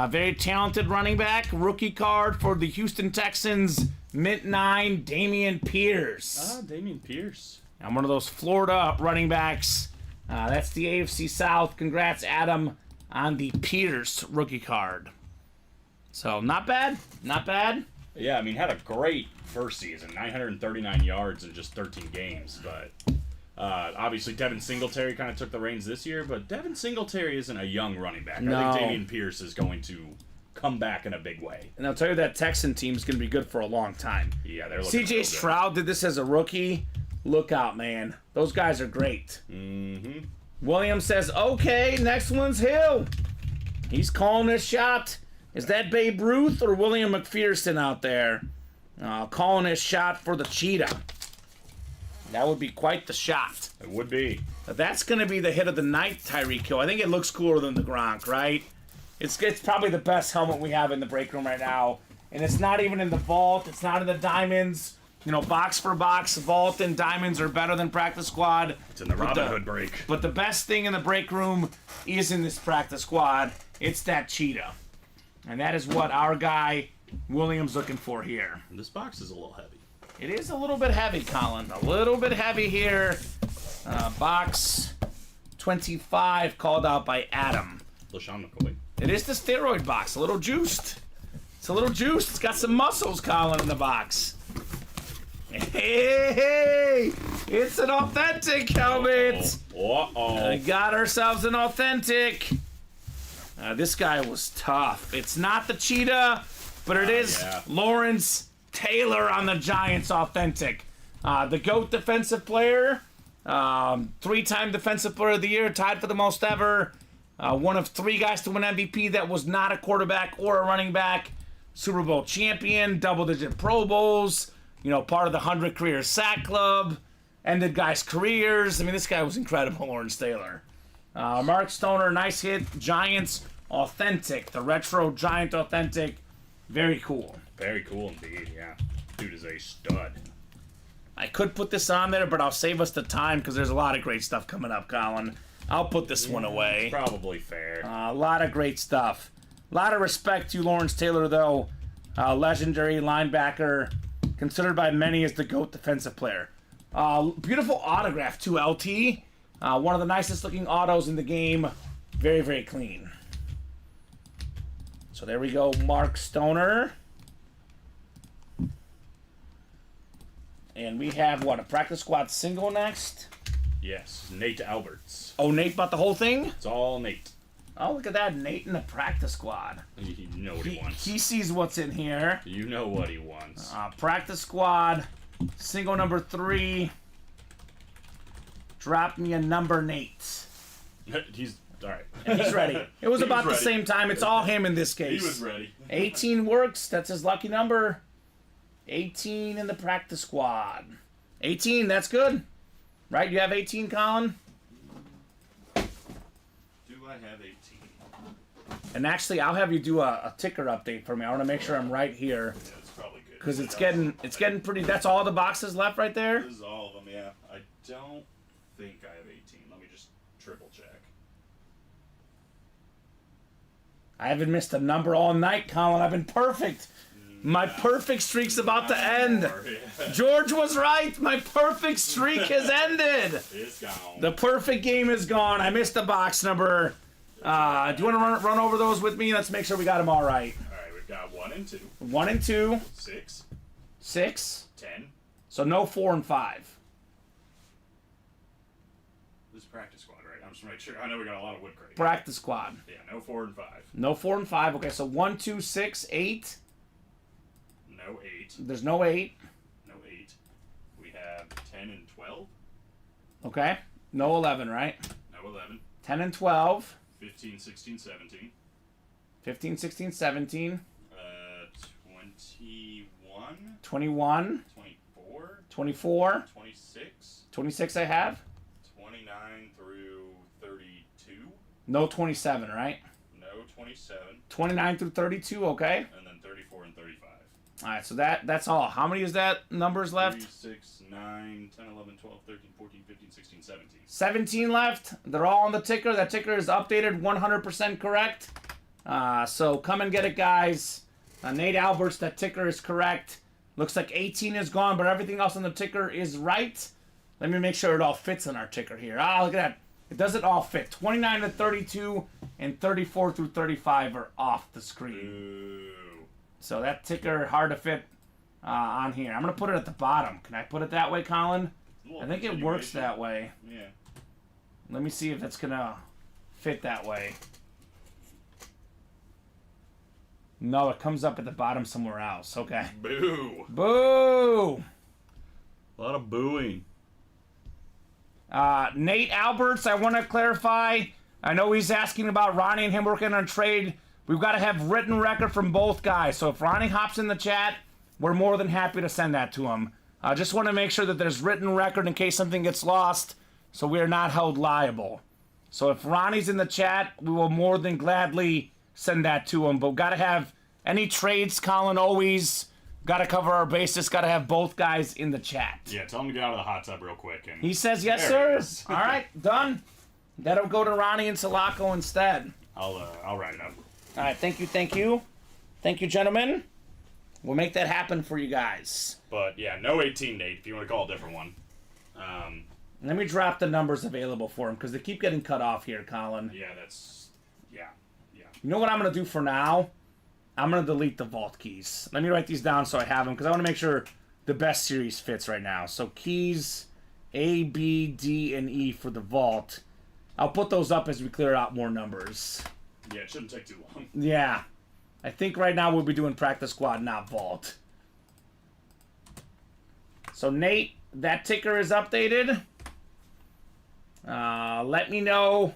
very talented running back, rookie card for the Houston Texans, Mint 9, Dameon Pierce. Dameon Pierce. And one of those Florida running backs. That's the AFC South. Congrats, Adam, on the Pierce rookie card. So, not bad. Not bad. Yeah, I mean, had a great first season. 939 yards in just 13 games. But obviously, Devin Singletary kind of took the reins this year. But Devin Singletary isn't a young running back. No. I think Dameon Pierce is going to come back in a big way. And I'll tell you that Texan team's going to be good for a long time. Yeah, they're looking CJ Stroud did this as a rookie. Look out, man. Those guys are great. Mm-hmm. Williams says, okay, next one's Hill. He's calling this shot. Is that Babe Ruth or William McPherson out there? Calling his shot for the cheetah. That would be quite the shot. It would be. But that's going to be the hit of the night, Tyreek Hill. I think it looks cooler than the Gronk, right? It's probably the best helmet we have in the break room right now. And it's not even in the vault. It's not in the diamonds. You know, box for box, vault and diamonds are better than practice squad. It's in the Robin Hood break. But the best thing in the break room is in this practice squad. It's that cheetah. And that is what our guy, William's looking for here. This box is a little heavy. It is a little bit heavy, Colin. A little bit heavy here. Box 25 called out by Adam. LaShawn McCoy. It is the steroid box. A little juiced. It's a little juiced. It's got some muscles, Colin, in the box. Hey, it's an authentic helmet. Uh-oh. Got ourselves an authentic. This guy was tough. It's not the cheetah, but it is Lawrence Taylor on the Giants authentic. The GOAT defensive player, 3-time defensive player of the year, tied for the most ever. One of 3 guys to win MVP that was not a quarterback or a running back. Super Bowl champion, double-digit Pro Bowls. You know, part of the 100 Career Sack Club. Ended guys' careers. I mean, this guy was incredible, Lawrence Taylor. Mark Stoner, nice hit. Giants authentic. The retro Giant authentic. Very cool. Very cool indeed, yeah. Dude is a stud. I could put this on there, but I'll save us the time because there's a lot of great stuff coming up, Colin. I'll put this one away. Probably fair. A lot of great stuff. A lot of respect to Lawrence Taylor, though. Legendary linebacker. Considered by many as the GOAT defensive player. Beautiful autograph, too, LT. One of the nicest looking autos in the game. Very, very clean. So there we go, Mark Stoner. And we have, what, a practice squad single next? Yes, Nate Alberts. Oh, Nate bought the whole thing? It's all Nate. Oh, look at that. Nate in the practice squad. You know what he wants. He sees what's in here. You know what he wants. Practice squad, single number 3. Drop me a number, Nate. He's all right. And he's ready. It was about the same time. It's all him in this case. He was ready. 18 works. That's his lucky number. 18 in the practice squad. 18, that's good. Right? You have 18, Colin? Do I have 18? And actually, I'll have you do a ticker update for me. I want to make sure I'm right here. Yeah, it's probably good. Because it's getting pretty... That's all the boxes left right there? This is all of them, yeah. I don't think I have 18. Let me just triple check. I haven't missed a number all night, Colin. I've been perfect. My perfect streak's about to end. Yeah. George was right. My perfect streak has ended. It's gone. The perfect game is gone. I missed the box number. Do you want to run over those with me? Let's make sure we got them all right. All right, we've got 1 and 2. 1 and 2. 6. 6. 10. So no 4 and 5. This is practice squad, right? I'm just make sure. I know we got a lot of wood crate. Practice squad. Yeah, no 4 and 5. No 4 and 5. Okay, so 1, 2, 6, 8. No 8. There's no 8. No 8. We have 10 and 12. Okay. No 11, right? No 11. 10 and 12. 15, 16, 17. 15, 16, 17. 21. 21. 24. 24. 26. 26 I have. 29 through 32. No 27, right? No 27. 29 through 32, okay. And then 34 and 35. All right, so that's all. How many is that numbers left? 3, 6, 9, 10, 11, 12, 13, 14, 15, 16, 17. 17 left. They're all on the ticker. That ticker is updated 100% correct. So come and get it, guys. Nate Alberts, that ticker is correct. Looks like 18 is gone, but everything else on the ticker is right. Let me make sure it all fits on our ticker here. Ah, look at that. It doesn't all fit. 29 to 32 and 34 through 35 are off the screen. Ooh. So that ticker hard to fit on here. I'm going to put it at the bottom. Can I put it that way, Colin? I think it works that way. Yeah. Let me see if it's going to fit that way. No, it comes up at the bottom somewhere else. Okay. Boo. Boo! A lot of booing. Nate Alberts, I want to clarify. I know he's asking about Ronnie and him working on trade. We've got to have written record from both guys. So if Ronnie hops in the chat, we're more than happy to send that to him. I just want to make sure that there's written record in case something gets lost, so we are not held liable. So if Ronnie's in the chat, we will more than gladly send that to him. But we've got to have any trades, Colin, always got to cover our bases. Got to have both guys in the chat. Yeah, tell him to get out of the hot tub real quick. And He says yes, There it sir. is. All right, done. That'll go to Ronnie and Sulaco instead. I'll write it up. All right, thank you, thank you. Thank you, gentlemen. We'll make that happen for you guys. But yeah, no 18, Nate. If you want to call a different one. Let me drop the numbers available for him because they keep getting cut off here, Colin. Yeah, that's yeah. You know what I'm going to do for now? I'm going to delete the vault keys. Let me write these down so I have them because I want to make sure the best series fits right now. So keys A, B, D, and E for the vault. I'll put those up as we clear out more numbers. Yeah, it shouldn't take too long. Yeah. I think right now we'll be doing practice squad, not vault. So Nate, that ticker is updated. Let me know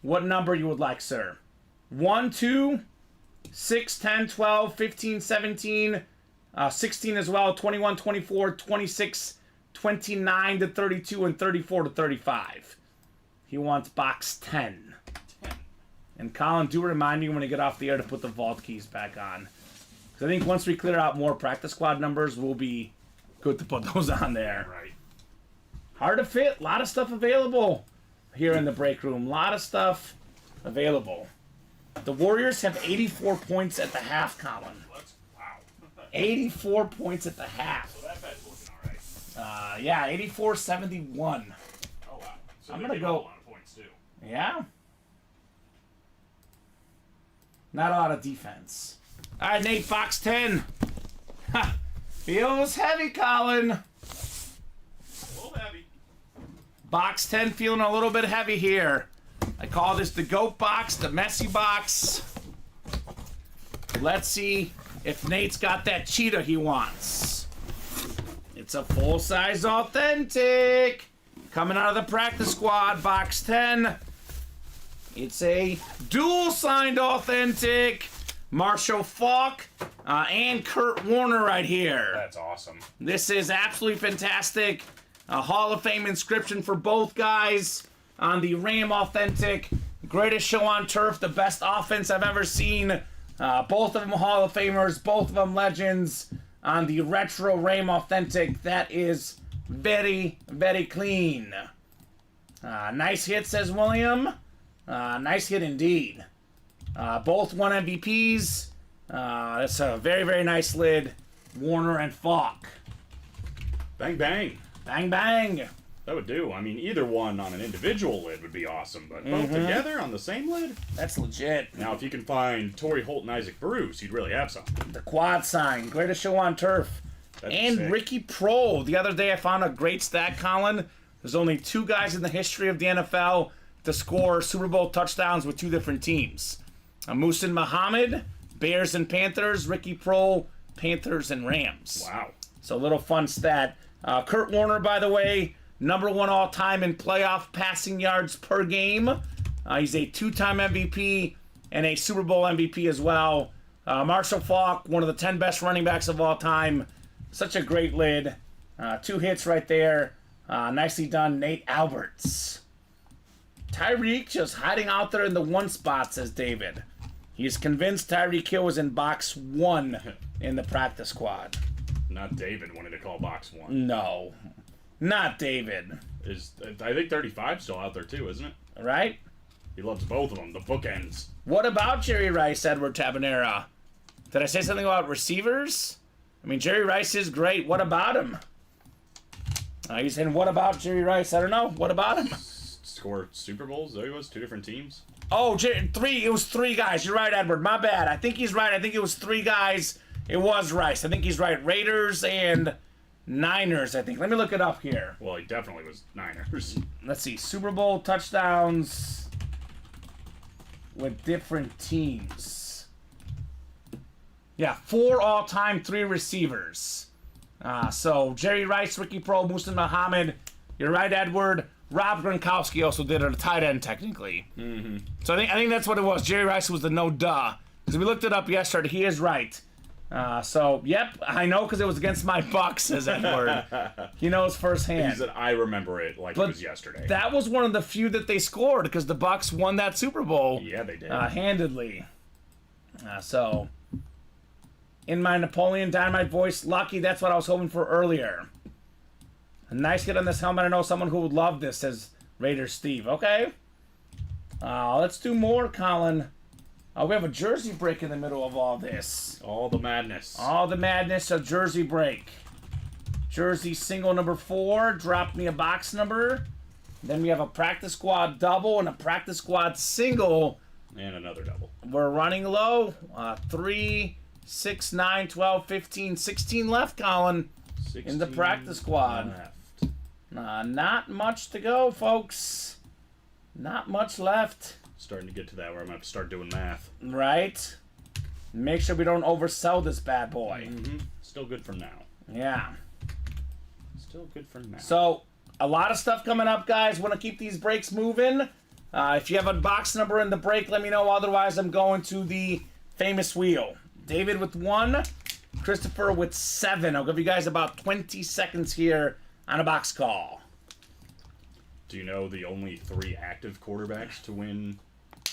what number you would like, sir. 1, 2, 6, 10, 12, 15, 17, 16 as well, 21, 24, 26, 29 to 32, and 34 to 35. He wants box 10. 10. And Colin, do remind me when I get off the air to put the vault keys back on. Because I think once we clear out more practice squad numbers, we'll be good to put those on there. Right. Hard to fit. A lot of stuff available here in the break room. A lot of stuff available. The Warriors have 84 points at the half, Colin. Wow. 84 points at the half. So that bet's looking all right. Yeah, 84-71. Oh wow. So I'm they gonna gave go- up a lot of points too. Yeah. Not a lot of defense. All right, Nate, box 10. Ha! Feels heavy, Colin. A little heavy. Box 10 feeling a little bit heavy here. I call this the GOAT box, the messy box. Let's see if Nate's got that cheetah he wants. It's a full-size authentic. Coming out of the practice squad, box 10. It's a dual-signed authentic. Marshall Faulk and Kurt Warner right here. That's awesome. This is absolutely fantastic. A Hall of Fame inscription for both guys on the Ram Authentic. Greatest show on turf, the best offense I've ever seen. Both of them Hall of Famers, both of them legends on the Retro Ram Authentic. That is very, very clean. Nice hit, says William. Nice hit indeed. Both won MVPs. That's a very, very nice lid. Warner and Falk. Bang bang. Bang, bang. That would do. I mean, either one on an individual lid would be awesome, but both together on the same lid? That's legit. Now, if you can find Torrey Holt and Isaac Bruce, you'd really have something. The quad sign. Greatest show on turf. That'd be And sick. Ricky Pro. The other day I found a great stat, Colin. There's only 2 guys in the history of the NFL to score Super Bowl touchdowns with 2 different teams. Muhsin Muhammad, Bears and Panthers. Ricky Prohl, Panthers and Rams. Wow. So a little fun stat. Kurt Warner, by the way, number 1 all-time in playoff passing yards per game. He's a 2-time MVP and a Super Bowl MVP as well. Marshall Faulk, one of the 10 best running backs of all time. Such a great lid. 2 hits right there. Nicely done, Nate Alberts. Tyreek just hiding out there in the 1 spot, says David. He's convinced Tyreek Hill was in box 1 in the practice squad. Not David wanted to call box 1. No, not David. I think 35's still out there too, isn't it? Right? He loves both of them, the bookends. What about Jerry Rice, Edward Tabanera? Did I say something about receivers? I mean, Jerry Rice is great. What about him? He's saying, what about Jerry Rice? I don't know. What about him? Score Super Bowls? There he was, 2 different teams. Oh, 3. It was 3 guys. You're right, Edward. My bad. I think he's right. I think it was 3 guys. It was Rice. I think he's right. Raiders and Niners, I think. Let me look it up here. Well, he definitely was Niners. Let's see. Super Bowl touchdowns with different teams. Yeah, 4 all-time, 3 receivers. So Jerry Rice, Ricky Prohl, Muhsin Muhammad. You're right, Edward. Rob Gronkowski also did it, a tight end, technically. Mm-hmm. So I think that's what it was. Jerry Rice was the no duh. Because we looked it up yesterday. He is right. So, yep, I know because it was against my Bucks, says Edward. He knows firsthand. He said, I remember it like it was yesterday. That was one of the few that they scored because the Bucks won that Super Bowl. Yeah, they did. Handedly. So, in my Napoleon Dynamite voice, lucky, that's what I was hoping for earlier. A nice hit on this helmet. I know someone who would love this, says Raider Steve. Okay. Let's do more, Colin. We have a jersey break in the middle of all this. All the madness. All the madness of jersey break. Jersey single number 4. Drop me a box number. Then we have a practice squad double and a practice squad single. And another double. We're running low. 3, 6, 9, 12, 15, 16 left, Colin. In the practice squad. Left. Not much to go, folks. Not much left. Starting to get to that where I'm going to have to start doing math. Right? Make sure we don't oversell this bad boy. Mm-hmm. Still good for now. Yeah. Still good for now. So, a lot of stuff coming up, guys. Want to keep these breaks moving. If you have a box number in the break, let me know. Otherwise, I'm going to the famous wheel. David with 1. Christopher with 7. I'll give you guys about 20 seconds here on a box call. Do you know the only 3 active quarterbacks to win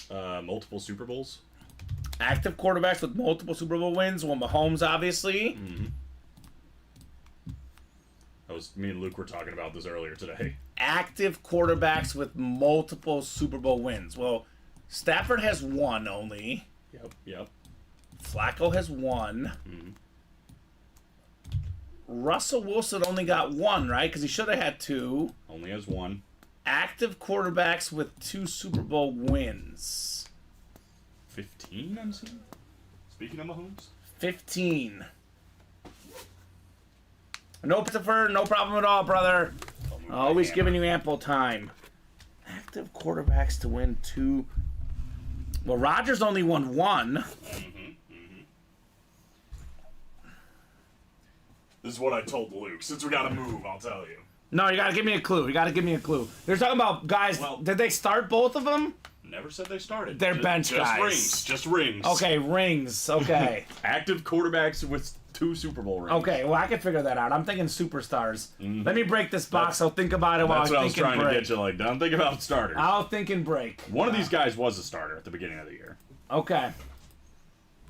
multiple Super Bowls? Active quarterbacks with multiple Super Bowl wins. Well, Mahomes, obviously. Mm-hmm. Me and Luke were talking about this earlier today. Active quarterbacks with multiple Super Bowl wins. Well, Stafford has 1 only. Yep. Flacco has 1. Mm-hmm. Russell Wilson only got 1, right? Because he should have had 2. Only has 1. Active quarterbacks with 2 Super Bowl wins. 15, I'm saying? Speaking of Mahomes? 15. No, Christopher, no problem at all, brother. Always giving you ample time. Active quarterbacks to win 2. Well, Rodgers only won 1. This is what I told Luke. Since we gotta move, I'll tell you. No, you gotta give me a clue. They're talking about guys. Well, did they start both of them? Never said they started. They're bench guys. Just rings. Okay, rings. Okay. Active quarterbacks with 2 Super Bowl rings. Okay, well, I can figure that out. I'm thinking superstars. Mm-hmm. Let me break this box. I'll think about it while I think and break. That's what I was trying to get you, like, don't think about starters. I'll think and break. One of these guys was a starter at the beginning of the year. Okay.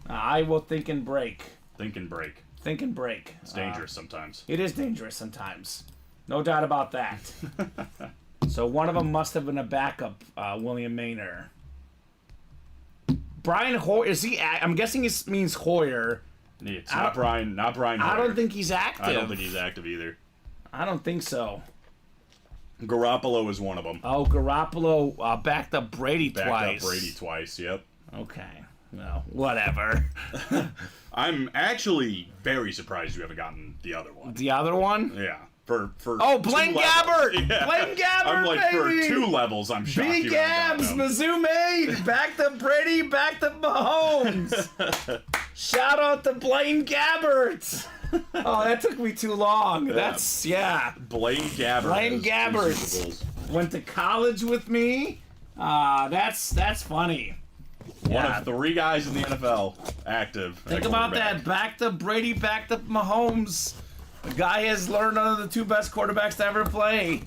I will think and break. Think and break. Think and break. It's dangerous sometimes. It is dangerous sometimes. No doubt about that. So one of them must have been a backup, William Maynor. Brian Hoyer, is he? I'm guessing it means Hoyer. It's not Brian. Not Brian. Hoyer. I don't think he's active. I don't think he's active either. I don't think so. Garoppolo is one of them. Oh, Garoppolo backed up Brady twice. Yep. Okay. Well, whatever. I'm actually very surprised you haven't gotten the other one. The other one? Yeah. For Blaine 2 Gabbert! levels. Yeah. Blaine Gabbert, I'm like, baby! for 2 levels, I'm shocked Big you haven't Gabs, gotten him. Mizzou made! Back to Brady, back to Mahomes! Shout out to Blaine Gabbert! Oh, that took me too long. That's, Blaine Gabbert. Blaine has 2 Gabbert. Super Bowls. Went to college with me. That's funny. One of 3 guys in the NFL active. Think about that. Back to Brady, back to Mahomes. The guy has learned under the 2 best quarterbacks to ever play.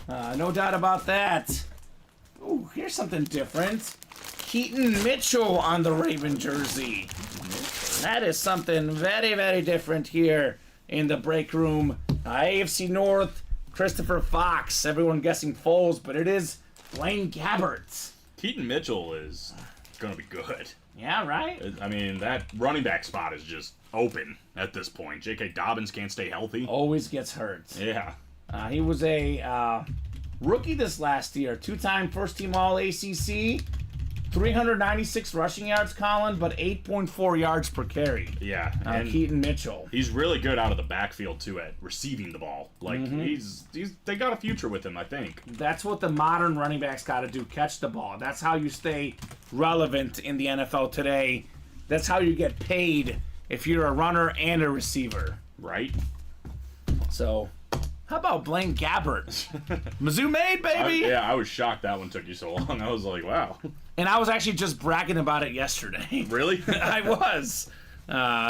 No doubt about that. Ooh, here's something different. Keaton Mitchell on the Raven jersey. That is something very, very different here in the break room. AFC North, Christopher Fox. Everyone guessing Foles, but it is Blaine Gabbert. Keaton Mitchell is going to be good. Yeah, right? I mean, that running back spot is just open at this point. J.K. Dobbins can't stay healthy. Always gets hurt. Yeah. He was a rookie this last year. 2-time first-team All-ACC. 396 rushing yards, Colin, but 8.4 yards per carry. Yeah. And Keaton Mitchell. he's really good out of the backfield, too, at receiving the ball. Like, Mm-hmm. they got a future with him, I think. That's what the modern running backs got to do, catch the ball. That's how you stay relevant in the NFL today. That's how you get paid if you're a runner and a receiver. Right? So, how about Blaine Gabbert? Mizzou made, baby! I was shocked that one took you so long. I was like, wow. And I was actually just bragging about it yesterday. Really? I was.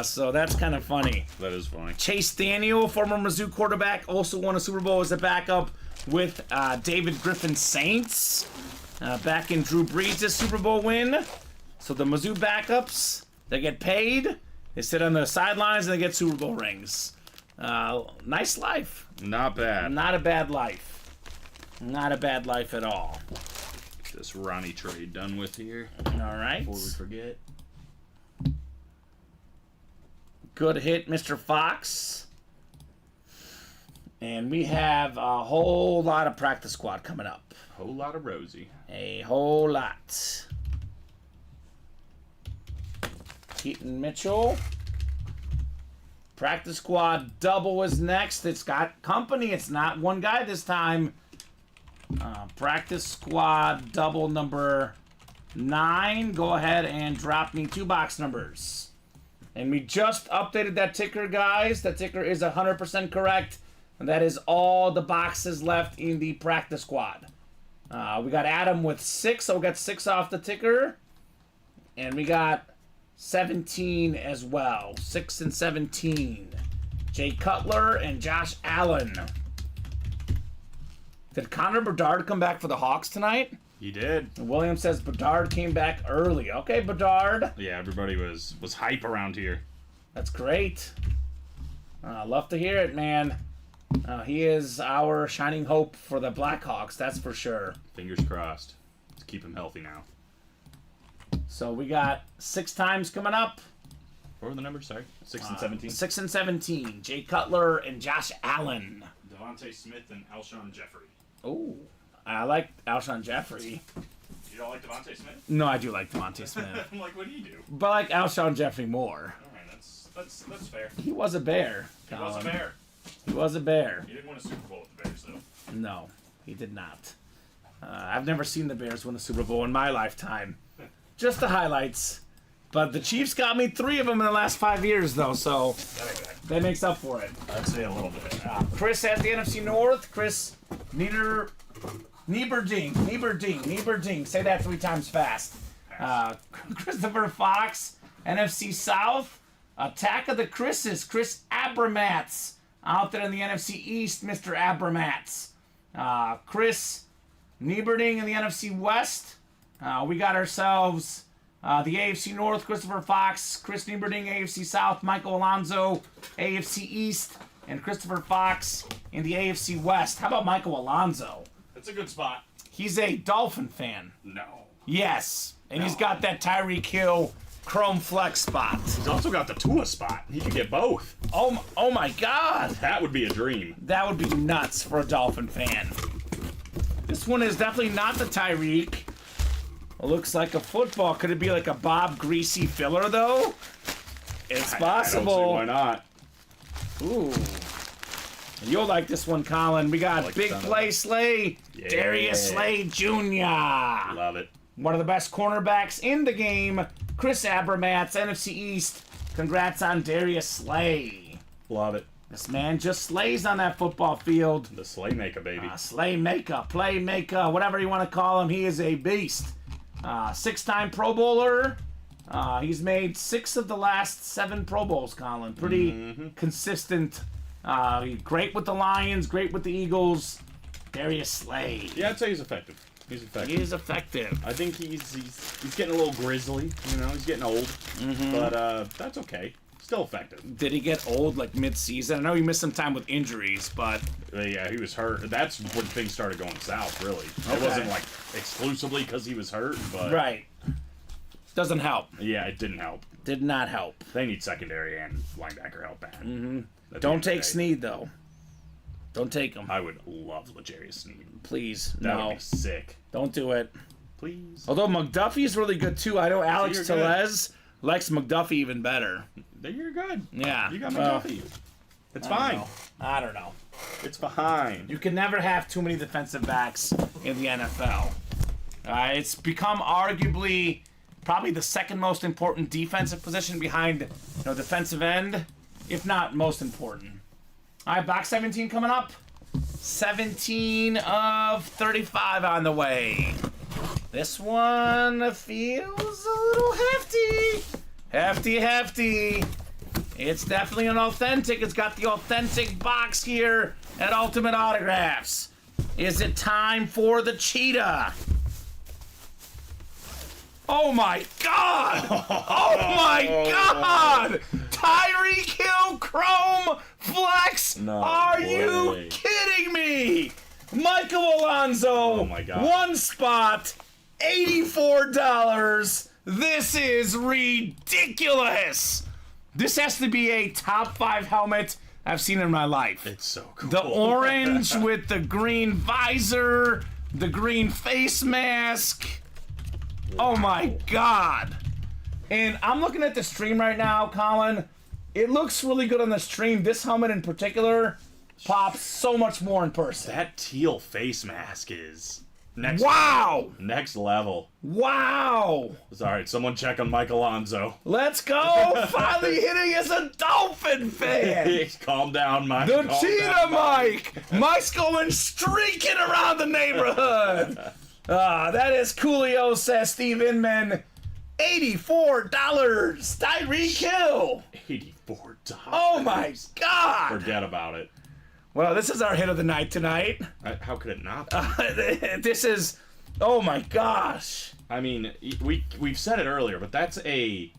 So that's kind of funny. That is funny. Chase Daniel, former Mizzou quarterback, also won a Super Bowl as a backup with David Griffin Saints. Back in Drew Brees' Super Bowl win. So the Mizzou backups, they get paid, they sit on the sidelines, and they get Super Bowl rings. Nice life. Not bad. Not a bad life. Not a bad life at all. Get this Ronnie trade done with here All right. before we forget. Good hit, Mr. Fox. And we have a whole lot of practice squad coming up. Whole lot of Rosie. A whole lot. Keaton Mitchell. Practice squad double is next. It's got company. It's not one guy this time. Practice squad double number 9. Go ahead and drop me 2 box numbers. And we just updated that ticker, guys. That ticker is 100% correct. And that is all the boxes left in the practice squad. We got Adam with 6, so we got 6 off the ticker. And we got 17 as well. 6 and 17. Jay Cutler and Josh Allen. Did Connor Bedard come back for the Hawks tonight? He did. William says Bedard came back early. Okay, Bedard. Yeah, everybody was hype around here. That's great. Love to hear it, man. He is our shining hope for the Blackhawks, that's for sure. Fingers crossed. Let's keep him healthy now. So we got 6 times coming up. What were the numbers? Sorry. 6 and 17. 6 and 17. Jay Cutler and Josh Allen. Devontae Smith and Alshon Jeffrey. Oh, I like Alshon Jeffrey. You don't like Devontae Smith? No, I do like Devontae Smith. I'm like, what do you do? But I like Alshon Jeffrey more. All right, that's fair. He was a Bear. He was a Colin. bear. He was a Bear. He didn't win a Super Bowl with the Bears, though. No, he did not. I've never seen the Bears win a Super Bowl in my lifetime. Just the highlights. But the Chiefs got me 3 of them in the last 5 years, though, so that makes up for it. I'd say a little bit. Chris has the NFC North. Chris Nieberding. Say that 3 times fast. Christopher Fox, NFC South. Attack of the Chris's. Chris Abramatz. Out there in the NFC East, Mr. Abramatz. Chris Nieberding in the NFC West. We got ourselves the AFC North, Christopher Fox, Chris Nieberding, AFC South, Michael Alonso, AFC East, and Christopher Fox in the AFC West. How about Michael Alonso? That's a good spot. He's a Dolphin fan. No. Yes, and he's got that Tyreek Hill Chrome Flex spot. He's also got the Tua spot. He could get both. Oh my God. That would be a dream. That would be nuts for a Dolphin fan. This one is definitely not the Tyreek. It looks like a football. Could it be like a Bob Greasy filler, though? It's possible. I don't see why not. Ooh. You'll like this one, Colin. We got like Big some of Play it. Slay, Yeah. Darius Slay Jr. Love it. One of the best cornerbacks in the game. Chris Abermats, NFC East. Congrats on Darius Slay. Love it. This man just slays on that football field. The Slay Maker, baby. Slay maker, play maker, whatever you want to call him. He is a beast. 6-time Pro Bowler. He's made 6 of the last 7 Pro Bowls, Colin. Pretty consistent. Great with the Lions, great with the Eagles. Darius Slay. Yeah, I'd say he's effective. He's effective. He is effective. I think he's getting a little grizzly. You know, he's getting old. But that's okay. Still effective. Did he get old like mid-season? I know he missed some time with injuries, but Yeah, he was hurt. That's when things started going south, really. It wasn't like exclusively because he was hurt, but right. Doesn't help. yeah, it didn't help. Did not help. They need secondary and linebacker help bad. Don't take Snead though. Don't take him. I would love L'Jarius Sneed. Please. That No. would be sick. Don't do it. Please. Although McDuffie's really good too. I know Alex you're good. Tellez likes McDuffie even better. You're good. Yeah. You got well, McDuffie. It's I don't fine. know. I don't know. It's fine. You can never have too many defensive backs in the NFL. It's become arguably probably the second most important defensive position behind defensive end, if not most important. All right, box 17 coming up. 17 of 35 on the way. This one feels a little hefty. Hefty. It's definitely an authentic. It's got the authentic box here at Ultimate Autographs. Is it time for the cheetah? Oh my God! Oh my God! Tyreek Hill Chrome Flex! No Are way. you kidding me? Michael Alonso, Oh my God. one spot, $84. This is ridiculous. This has to be a top 5 helmet I've seen in my life. It's so cool. The orange with the green visor, the green face mask. Oh my God. And I'm looking at the stream right now, Colin. It looks really good on the stream. This helmet in particular pops so much more in person. That teal face mask is next. Wow. Next level. Wow. Sorry, someone check on Mike Alonso. Let's go. Finally hitting as a Dolphin fan. Calm down, Mike. The Calm cheetah down, Mike. Mike's going streaking around the neighborhood. That is Coolio, says Steve Inman. $84. Tyreek Hill. $84. Oh my God. Forget about it. Well, this is our hit of the night tonight. How could it not be? This is, oh my gosh. I mean, we've said it earlier, but that's a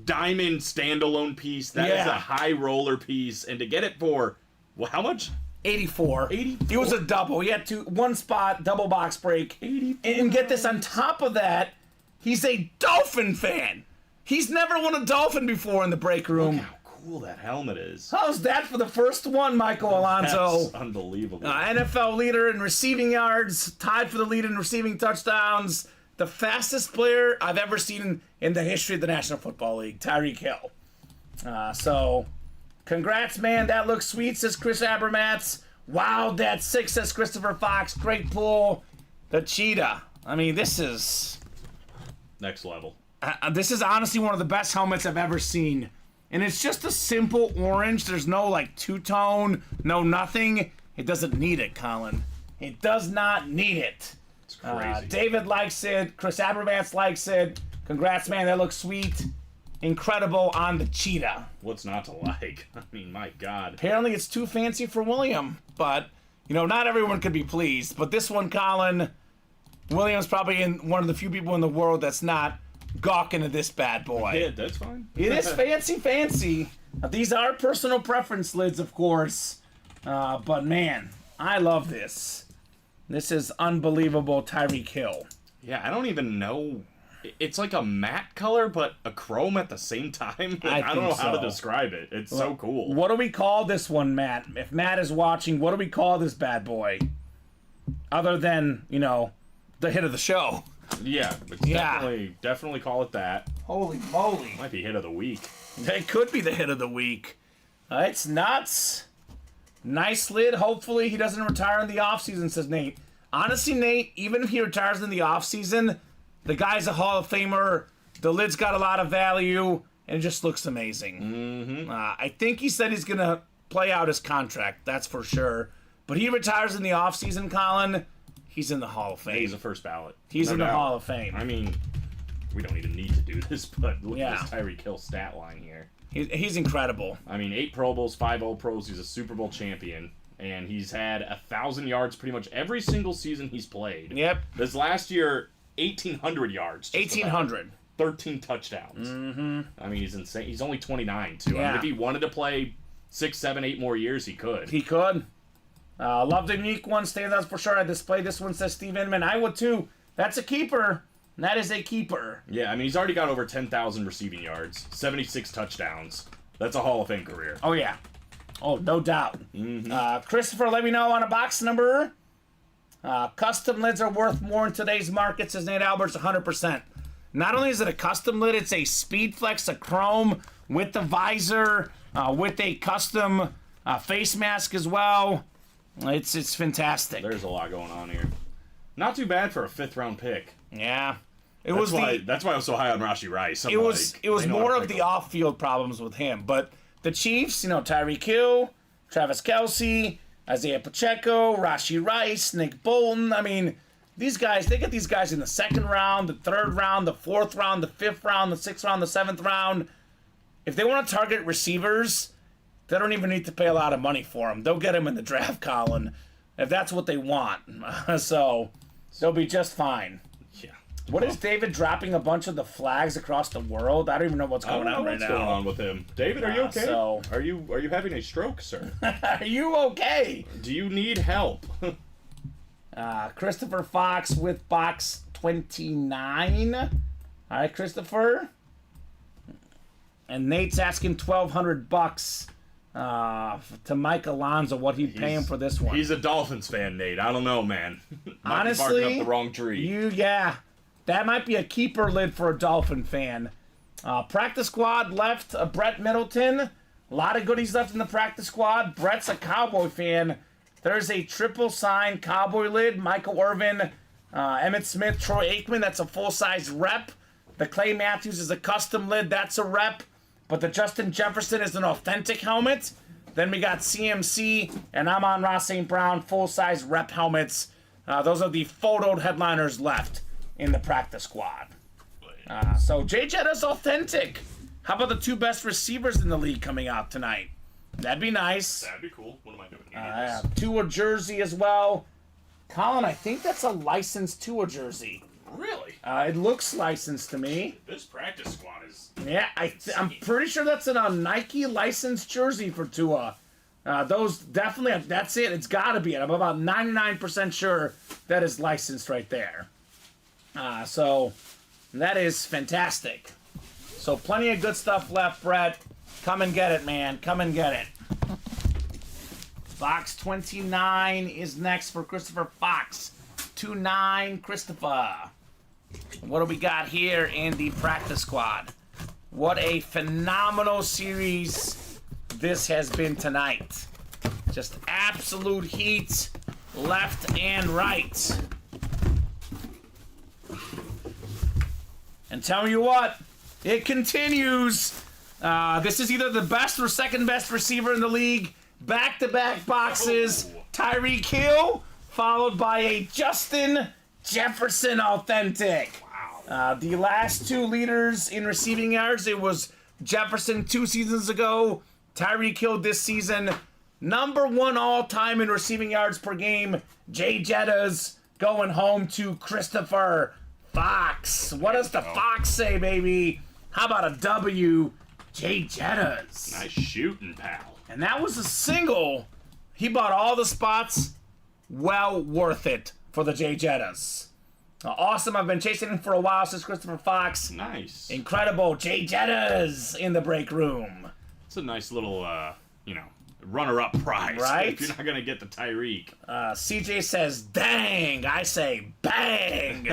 diamond standalone piece. That is Yeah. a high roller piece, and to get it for how much? 84. 84. It was a double. He had one spot, double box break. 84. And get this, on top of that, he's a Dolphin fan. He's never won a Dolphin before in the break room. Look how cool that helmet is. How's that for the first one, Michael Alonso? That's unbelievable. NFL leader in receiving yards, tied for the lead in receiving touchdowns. The fastest player I've ever seen in the history of the National Football League, Tyreek Hill. So, congrats, man. That looks sweet, says Chris Abermats. Wow, that's 6, says Christopher Fox. Great pull. The cheetah. I mean, this is Next level. honestly one of the best helmets I've ever seen. And it's just a simple orange. There's no, like, two-tone, no nothing. It doesn't need it, Colin. It does not need it. It's crazy. David likes it. Chris Abermats likes it. Congrats, man. That looks sweet. Incredible on the cheetah. What's not to like? I mean, my God. Apparently it's too fancy for William. But, not everyone could be pleased. But this one, Colin, William's probably one of the few people in the world that's not gawking at this bad boy. Yeah, that's fine. It is fancy. These are personal preference lids, of course. But, man, I love this. This is unbelievable Tyreek Hill. Yeah, I don't even know. It's like a matte color, but a chrome at the same time. I don't know think how to so. describe it. It's so cool. What do we call this one, Matt? If Matt is watching, what do we call this bad boy? Other than, the hit of the show. Yeah, it's Yeah. definitely call it that. Holy moly. Might be hit of the week. It could be the hit of the week. It's nuts. Nice lid. Hopefully he doesn't retire in the offseason, says Nate. Honestly, Nate, even if he retires in the offseason, the guy's a Hall of Famer. The lid's got a lot of value, and it just looks amazing. I think he said he's going to play out his contract. That's for sure. But he retires in the offseason, Colin. He's in the Hall of Fame. He's a first ballot. He's No in the doubt. Hall of Fame. I mean, we don't even need to do this, but look Yeah. at this Tyreek Hill stat line here. He's incredible. I mean, 8 Pro Bowls, 5 All-Pros. He's a Super Bowl champion. And he's had 1,000 yards pretty much every single season he's played. Yep. This last year, 1,800 yards. just 1,800. about. 13 touchdowns. I mean, he's insane. He's only 29, too. I Yeah. mean, if he wanted to play 6, 7, 8 more years, he could. He could. Love the unique one. Standouts for sure. I displayed this one, says Steve Inman. I would too. That's a keeper. That is a keeper. Yeah, I mean, he's already got over 10,000 receiving yards, 76 touchdowns. That's a Hall of Fame career. Oh, yeah. Oh, no doubt. Christopher, let me know on a box number. Custom lids are worth more in today's market, says Nate Alberts, 100%. Not only is it a custom lid, it's a Speedflex, a chrome with the visor, with a custom face mask as well. It's fantastic. There's a lot going on here. Not too bad for a 5th-round pick. Yeah. That's why I was so high on Rashee Rice. It was more of the off-field problems with him, but the Chiefs, Tyreek Hill, Travis Kelce, Isaiah Pacheco, Rashee Rice, Nick Bolton. I mean, these guys, they get these guys in the 2nd round, the 3rd round, the 4th round, the 5th round, the 6th round, the 7th round. If they want to target receivers, they don't even need to pay a lot of money for them. They'll get them in the draft, Colin, if that's what they want. So they'll be just fine. Yeah. What is David dropping a bunch of the flags across the world? I don't even know what's going on right what's going now. on with him. David, are you okay? so- Are you having a stroke, sir? Are you okay? Do you need help? Christopher Fox with box 29. All right, Christopher. And Nate's asking $1,200 to Mike Alonzo what he'd pay him for this one. He's a Dolphins fan, Nate. I don't know, man. Might be Honestly, barking up the wrong tree. that might be a keeper lid for a Dolphin fan. Practice squad left, Brett Middleton. A lot of goodies left in the practice squad. Brett's a Cowboy fan. There's a triple sign Cowboy lid. Michael Irvin, Emmett Smith, Troy Aikman. That's a full-size rep. The Clay Matthews is a custom lid. That's a rep. But the Justin Jefferson is an authentic helmet. Then we got CMC and Amon-Ra St. Brown full-size rep helmets. Those are the photoed headliners left in the practice squad. So Jay Jetta's authentic. How about the 2 best receivers in the league coming out tonight? That'd be nice. That'd be cool. What am I doing? Tua jersey as well. Colin, I think that's a licensed Tua jersey. Really? It looks licensed to me. This practice squad is... Yeah, I'm pretty sure that's a Nike licensed jersey for Tua. Those definitely, that's it. It's got to be it. I'm about 99% sure that is licensed right there. So that is fantastic. So plenty of good stuff left, Brett. Come and get it, man. Come and get it. Box 29 is next for Christopher Fox. 29, Christopher. What do we got here in the practice squad? What a phenomenal series this has been tonight. Just absolute heat, left and right. And tell you what, it continues. This is either the best or second best receiver in the league. Back-to-back boxes. Tyreek Hill, followed by a Justin Jefferson authentic. Wow. The last 2 leaders in receiving yards, it was Jefferson 2 seasons ago. Tyreek Hill this season. Number 1 all-time in receiving yards per game. Jay Jetta's going home to Christopher Fox. What does the Fox say, baby? How about a W? Jay Jetta's. Nice shooting, pal. And that was a single. He bought all the spots. Well worth it for the Jay Jettas. Awesome. I've been chasing him for a while, says Christopher Fox. Nice. Incredible. Jay Jettas in the break room. It's a nice little, runner-up prize. Right? If you're not going to get the Tyreek. CJ says, dang. I say, bang,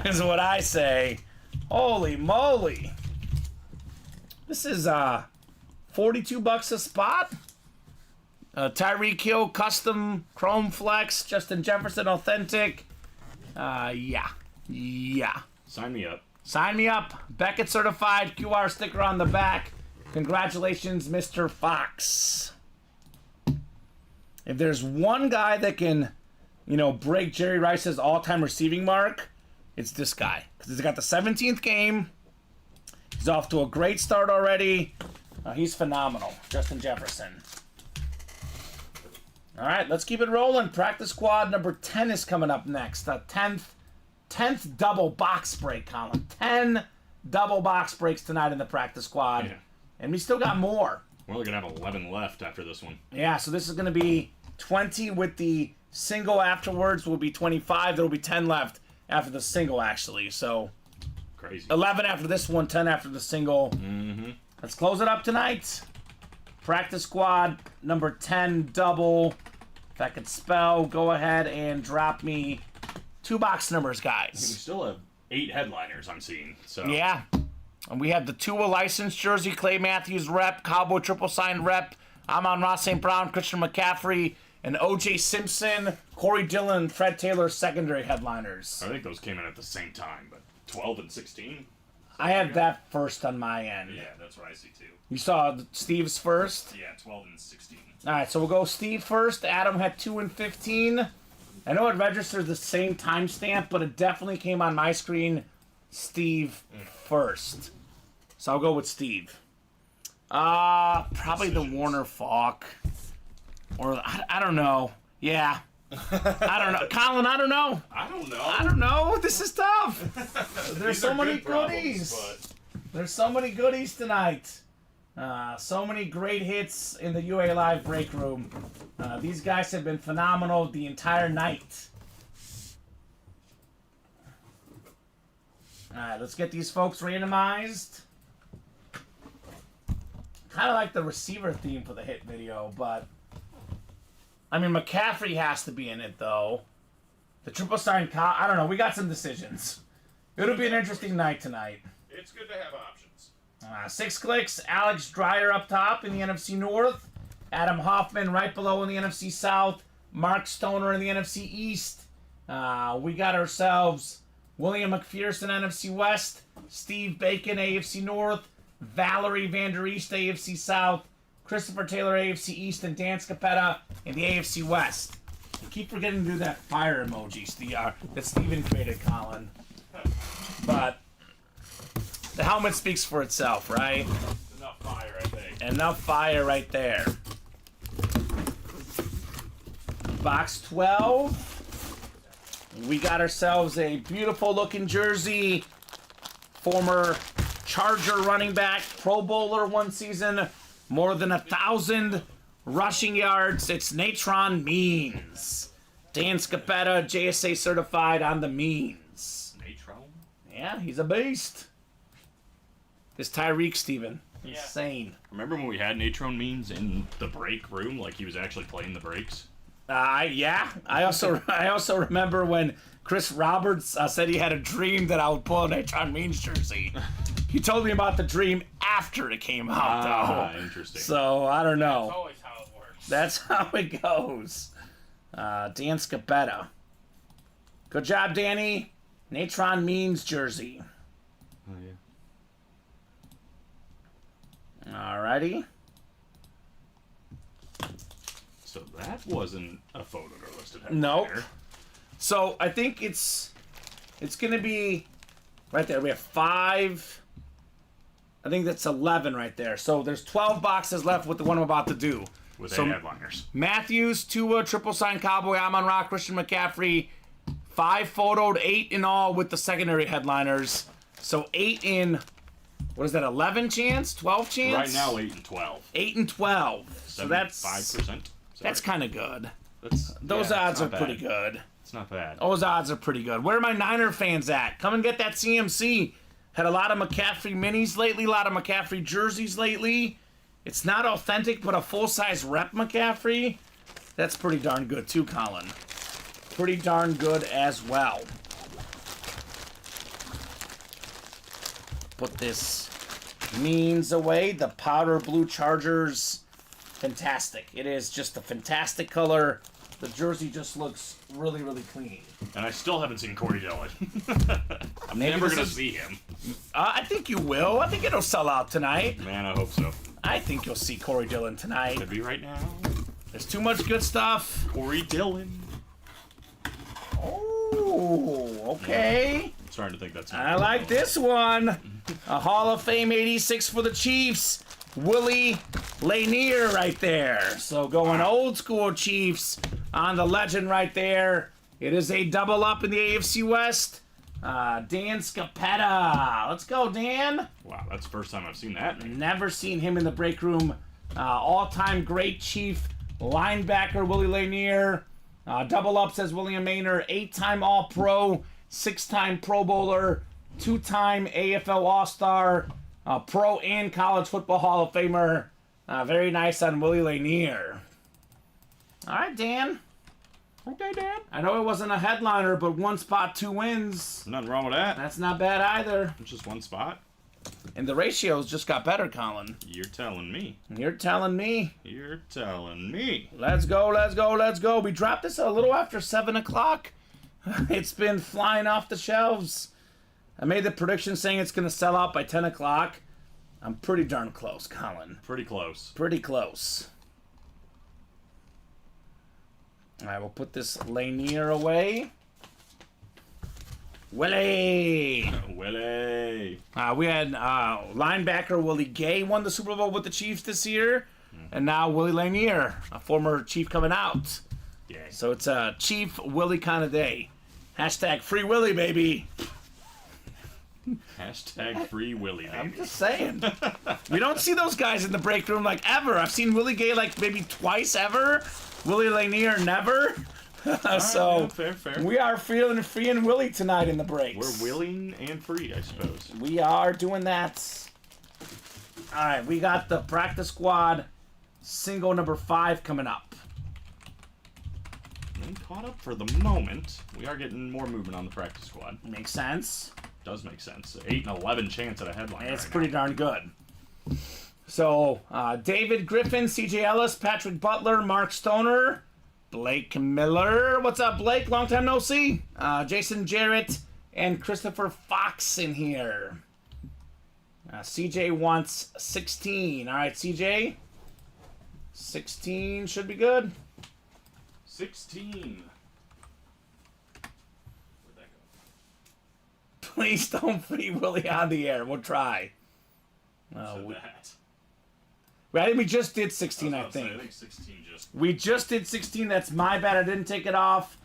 is what I say. Holy moly. This is $42 a spot. Tyreek Hill, custom Chrome Flex, Justin Jefferson, authentic. Yeah. Sign me up. Sign me up. Beckett certified, QR sticker on the back. Congratulations, Mr. Fox. If there's one guy that can, break Jerry Rice's all-time receiving mark, it's this guy. Because he's got the 17th game. He's off to a great start already. He's phenomenal. Justin Jefferson. All right, let's keep it rolling. Practice squad number 10 is coming up next. 10th double box break, Colin. 10 double box breaks tonight in the practice squad. Yeah. And we still got more. We're only going to have 11 left after this one. Yeah, so this is going to be 20 with the single afterwards. Will be 25. There will be 10 left after the single, actually. So Crazy. 11 after this one, 10 after the single. Mm-hmm. Let's close it up tonight. Practice squad number 10 double. If I could spell, go ahead and drop me 2 box numbers, We guys. still have 8 headliners I'm seeing. So Yeah. And we have the Tua licensed jersey, Clay Matthews rep, Cowboy triple sign rep, Amon-Ra St. Brown, Christian McCaffrey, and O.J. Simpson, Corey Dillon, Fred Taylor secondary headliners. I think those came in at the same time, but 12 and 16? I have that first on my end. Yeah, that's what I see too. You saw Steve's first? Yeah, 12 and 16. All right, so we'll go Steve first. Adam had 2 and 15. I know it registers the same timestamp, but it definitely came on my screen Steve first. So I'll go with Steve. Probably the Warner Falk. Or, I don't know. Yeah. I don't know. Colin, I don't know. I don't know. I don't know. This is tough. There's so many goodies. There's so many goodies tonight. So many great hits in the UA Live break room. These guys have been phenomenal the entire night. Alright, let's get these folks randomized. Kind of like the receiver theme for the hit video, but... I mean, McCaffrey has to be in it, though. The triple sign... I don't know. We got some decisions. It'll be an interesting night tonight. It's good to have options. 6 clicks. Alex Dreyer up top in the NFC North. Adam Hoffman right below in the NFC South. Mark Stoner in the NFC East. We got ourselves William McPherson, NFC West. Steve Bacon, AFC North. Valerie Vander East, AFC South. Christopher Taylor, AFC East. And Dan Scapetta in the AFC West. I keep forgetting to do that fire emoji that Steven created, Colin. But the helmet speaks for itself, right? Enough fire, I think. Enough fire right there. Box 12. We got ourselves a beautiful looking jersey. Former Charger running back, Pro Bowler one season. More than 1,000 rushing yards. It's Natron Means. Dan Scapetta, JSA certified on the Means. Natron? Yeah, he's a beast. This Tyreek, Steven. Insane. Remember when we had Natron memes in the break room, like he was actually playing the breaks? Yeah. I also remember when Chris Roberts said he had a dream that I would pull a Natron Means jersey. He told me about the dream after it came out, though. Interesting. So, I don't know. That's always how it works. That's how it goes. Dan Scapetta. Good job, Danny. Natron Means jersey. Oh, yeah. Alrighty. So that wasn't a photo or listed. Nope. So I think it's gonna be right there. We have 5. I think that's 11 right there. So there's 12 boxes left with the one I'm about to do. With So 8 headliners. Matthews, Tua, triple sign Cowboy, Amon-Ra, Christian McCaffrey. 5 photoed, 8 in all with the secondary headliners. So 8 in, what is that, 11 chance? 12 chance? Right now, 8 and 12. 8 and 12. So that's 5%. That's kind of good. odds Those odds are pretty good. It's not bad. Those odds are pretty good. Where are my Niner fans at? Come and get that CMC. Had a lot of McCaffrey minis lately, a lot of McCaffrey jerseys lately. It's not authentic, but a full-size rep McCaffrey. That's pretty darn good too, Colin. Pretty darn good as well. Put this Means away. The powder blue Chargers fantastic. It is just a fantastic color. The jersey just looks really, really clean. And I still haven't seen Corey Dillon. I'm Maybe never this going to is- see him. I think you will. I think it'll sell out tonight. Man, I hope so. I think you'll see Corey Dillon tonight. Could be right now. There's too much good stuff. Corey Dillon. Oh, okay. I'm starting to think that's I like this one. A Hall of Fame 86 for the Chiefs. Willie Lanier right there. So going old school Chiefs on the legend right there. It is a double up in the AFC West. Dan Scapetta. Let's go, Dan. Wow, that's the first time I've seen that name. Never seen him in the break room. All-time great Chief linebacker Willie Lanier. Double up, says William Maynard. 8-time All-Pro, 6-time Pro Bowler, 2-time AFL All-Star, Pro and College Football Hall of Famer. Very nice on Willie Lanier. All right, Dan. Okay, Dan. I know it wasn't a headliner, but 1 spot, 2 wins. Nothing wrong with that. That's not bad either. It's just one spot. And the ratios just got better, Colin. You're telling me. You're telling me. You're telling me. Let's go, let's go, let's go. We dropped this a little after 7 o'clock. It's been flying off the shelves. I made the prediction saying it's going to sell out by 10 o'clock. I'm pretty darn close, Colin. Pretty close. Pretty close. All right, we'll put this Lanier away. Willie! Willie. We had linebacker Willie Gay won the Super Bowl with the Chiefs this year. And now Willie Lanier, a former Chief coming out. Yeah. So it's a Chief Willie kind of day. Hashtag Free Willie, baby. Hashtag free Willie, I'm baby. just saying. We don't see those guys in the break room like ever. I've seen Willie Gay like maybe twice ever. Willie Lanier never. So yeah, fair. we are feeling free and Willie tonight in the breaks. We're willing and free, I suppose. We are doing that. All right, we got the practice squad single number 5 coming up. I'm caught up for the moment. We are getting more movement on the practice squad. Makes sense. Does make sense. 8 and 11 chance at a headline. It's right pretty darn good. So, David Griffin, CJ Ellis, Patrick Butler, Mark Stoner, Blake Miller. What's up, Blake? Long time no see. Jason Jarrett and Christopher Fox in here. CJ wants 16. All right, CJ. 16 should be good. 16. Where'd that go? Please don't free Willie on the air. We'll try. Said that. I think we just did 16, I I think. think 16 just. We just did 16. That's my bad. I didn't take it off.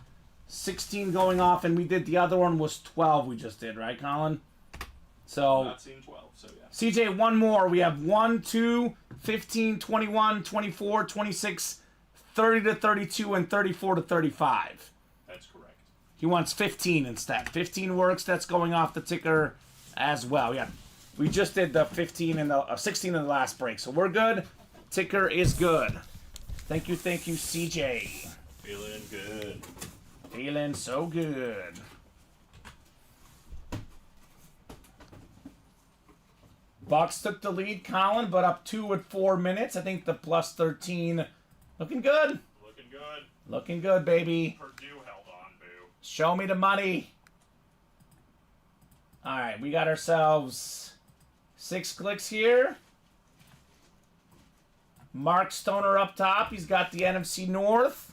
16 going off, and we did the other one was 12 we just did, right, Colin? So, Not seen 12, so yeah. CJ, one more. We have 1, 2, 15, 21, 24, 26, 30 to 32, and 34 to 35. That's correct. He wants 15 instead. 15 works. That's going off the ticker as well. Yeah, we just did the 15 and the 16 in the last break, so we're good. Ticker is good. Thank you, CJ. Feeling good. Feeling so good. Bucks took the lead, Colin, but up 2 with 4 minutes. I think the plus 13 looking good. Looking good. Looking good, baby. Purdue held on, boo. Show me the money. All right, we got ourselves 6 clicks here. Mark Stoner up top. He's got the NFC North.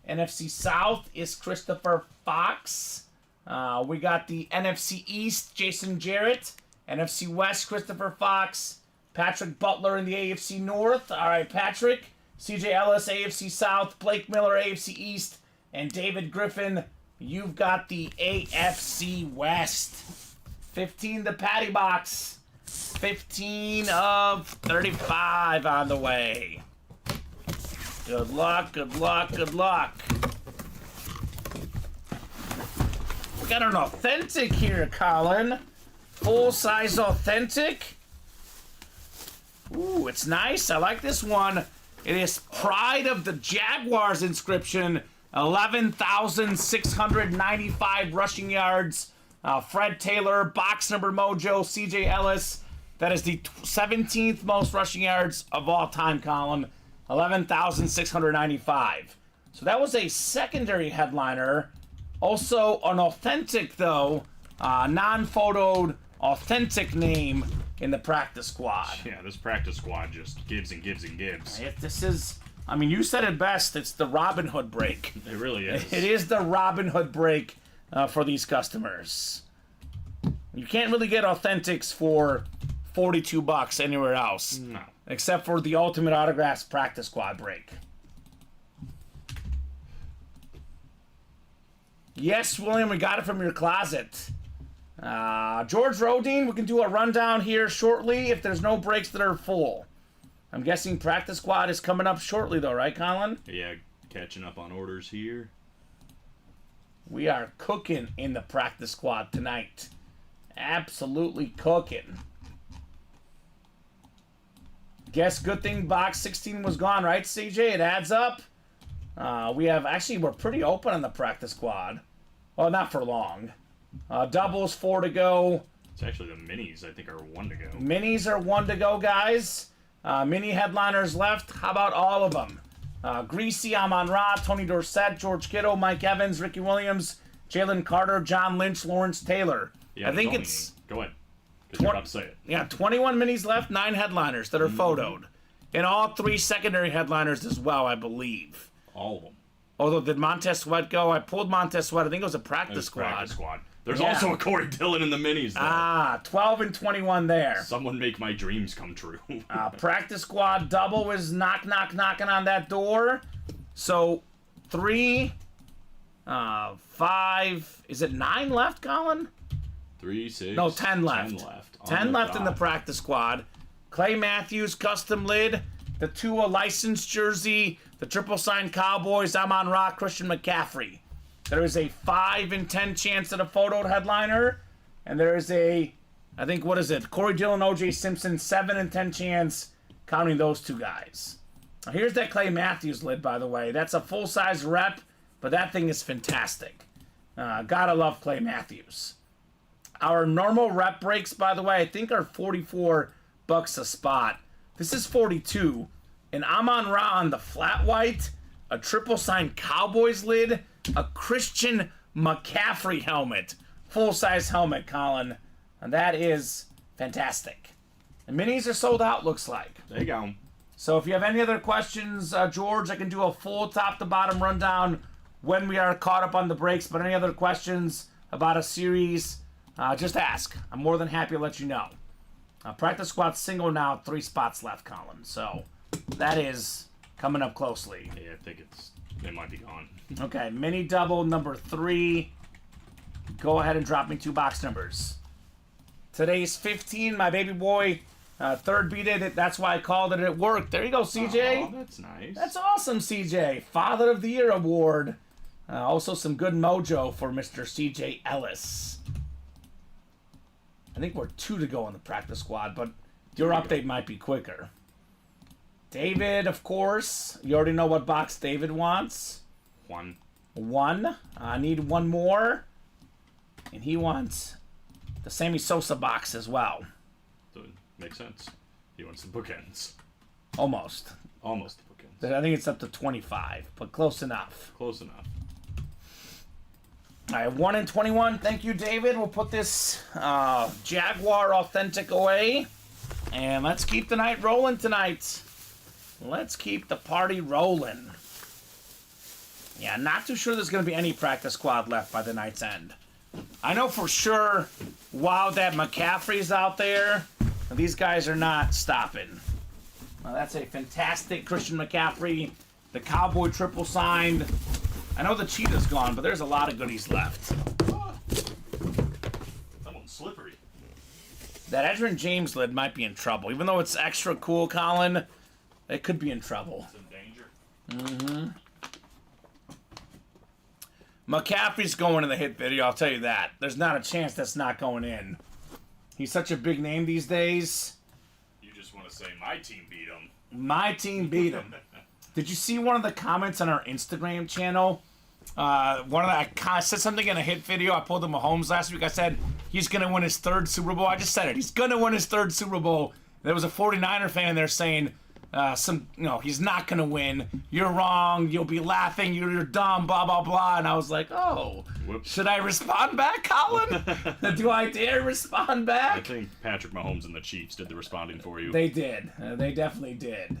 NFC South is Christopher Fox. We got the NFC East, Jason Jarrett. NFC West, Christopher Fox. Patrick Butler in the AFC North. All right, Patrick. CJ Ellis, AFC South. Blake Miller, AFC East. And David Griffin, you've got the AFC West. 15 the Patty Box. 15 of 35 on the way. Good luck, good luck, good luck. We got an authentic here, Colin. Full-size authentic. Ooh, it's nice. I like this one. It is Pride of the Jaguars inscription. 11,695 rushing yards. Fred Taylor, box number mojo, CJ Ellis. That is the 17th most rushing yards of all time, Colin. $11,695. So that was a secondary headliner. Also an authentic, though, non-photoed, authentic name in the practice squad. Yeah, this practice squad just gives and gives and gives. This is, I mean, you said it best. It's the Robin Hood break. It really is. It is the Robin Hood break for these customers. You can't really get authentics for $42 anywhere else. No. Except for the Ultimate Autographs practice squad break. Yes, William, we got it from your closet. George Rodine, we can do a rundown here shortly if there's no breaks that are full. I'm guessing practice squad is coming up shortly, though, right, Colin? Yeah, catching up on orders here. We are cooking in the practice squad tonight. Absolutely cooking. Guess good thing box 16 was gone, right, CJ? It adds up. We're pretty open on the practice squad. Well, not for long. Doubles, 4 to go. It's actually the minis, I think, are 1 to go. Minis are 1 to go, guys. Mini headliners left. How about all of them? Greasy, Amon Ra, Tony Dorsett, George Kittle, Mike Evans, Ricky Williams, Jalen Carter, John Lynch, Lawrence Taylor. Yeah, I think it's... Go ahead. Because you're about to say it. Yeah, 21 minis left, 9 headliners that are photoed. And all 3 secondary headliners as well, I believe. All of them. Although, did Montez Sweat go? I pulled Montez Sweat. I think it was a practice squad. Practice squad. There's Yeah. also a Corey Dillon in the minis, though. 12 and 21 there. Someone make my dreams come true. Practice squad double is knocking on that door. So, 3, 5, is it 9 left, Colin? 3, 6. No, 10 left. 10 left. 10 left in the practice squad. Clay Matthews, custom lid. The Tua licensed jersey. The triple sign Cowboys. Amon Ra, Christian McCaffrey. There is a 5 in 10 chance at a photoed headliner. And there is a, I think, what is it? Corey Dillon, O.J. Simpson, 7 in 10 chance, counting those 2 guys. Now, here's that Clay Matthews lid, by the way. That's a full-size rep, but that thing is fantastic. Gotta love Clay Matthews. Our normal rep breaks, by the way, I think are $44 a spot. This is 42. And Amon Ra on the flat white, a triple sign Cowboys lid, a Christian McCaffrey helmet. Full-size helmet, Colin. And that is fantastic. The minis are sold out, looks like. There you go. So if you have any other questions, George, I can do a full top-to-bottom rundown when we are caught up on the breaks. But any other questions about a series, just ask. I'm more than happy to let you know. Practice squad single now, 3 spots left, Colin. So that is coming up closely. Yeah, I think it might be gone. Okay, mini double number 3. Go ahead and drop me 2 box numbers. Today's 15, my baby boy, third beat it. That's why I called it. It worked. There you go, CJ. Oh, that's nice. That's awesome, CJ. Father of the Year award. Also some good mojo for Mr. CJ Ellis. I think we're 2 to go on the practice squad, but your update might be quicker. David, of course. You already know what box David wants. 1. 1. I need 1 more. And he wants the Sammy Sosa box as well. So it makes sense. He wants the bookends. Almost. Almost the bookends. I think it's up to 25, but close enough. Close enough. All right, 1 and 21. Thank you, David. We'll put this Jaguar Authentic away. And let's keep the night rolling tonight. Let's keep the party rolling. Yeah, not too sure there's going to be any practice squad left by the night's end. I know for sure, wow, that McCaffrey's out there. These guys are not stopping. Well, that's a fantastic Christian McCaffrey. The Cowboy triple signed. I know the Cheetah's gone, but there's a lot of goodies left. That one's slippery. That Edgerrin James lid might be in trouble. Even though it's extra cool, Colin, it could be in trouble. It's in danger. McCaffrey's going in the hit video, I'll tell you that. There's not a chance that's not going in. He's such a big name these days. You just want to say my team beat him. My team beat him. Did you see one of the comments on our Instagram channel? I said something in a hit video. I pulled him Mahomes last week. I said he's going to win his 3rd Super Bowl. I just said it. He's going to win his 3rd Super Bowl. There was a 49er fan in there saying, he's not gonna win. You're wrong. You'll be laughing. You're dumb. Blah blah blah. And I was like, oh, Whoops. should I respond back, Colin? Do I dare respond I back? think Patrick Mahomes and the Chiefs did the responding for you. They did. They definitely did.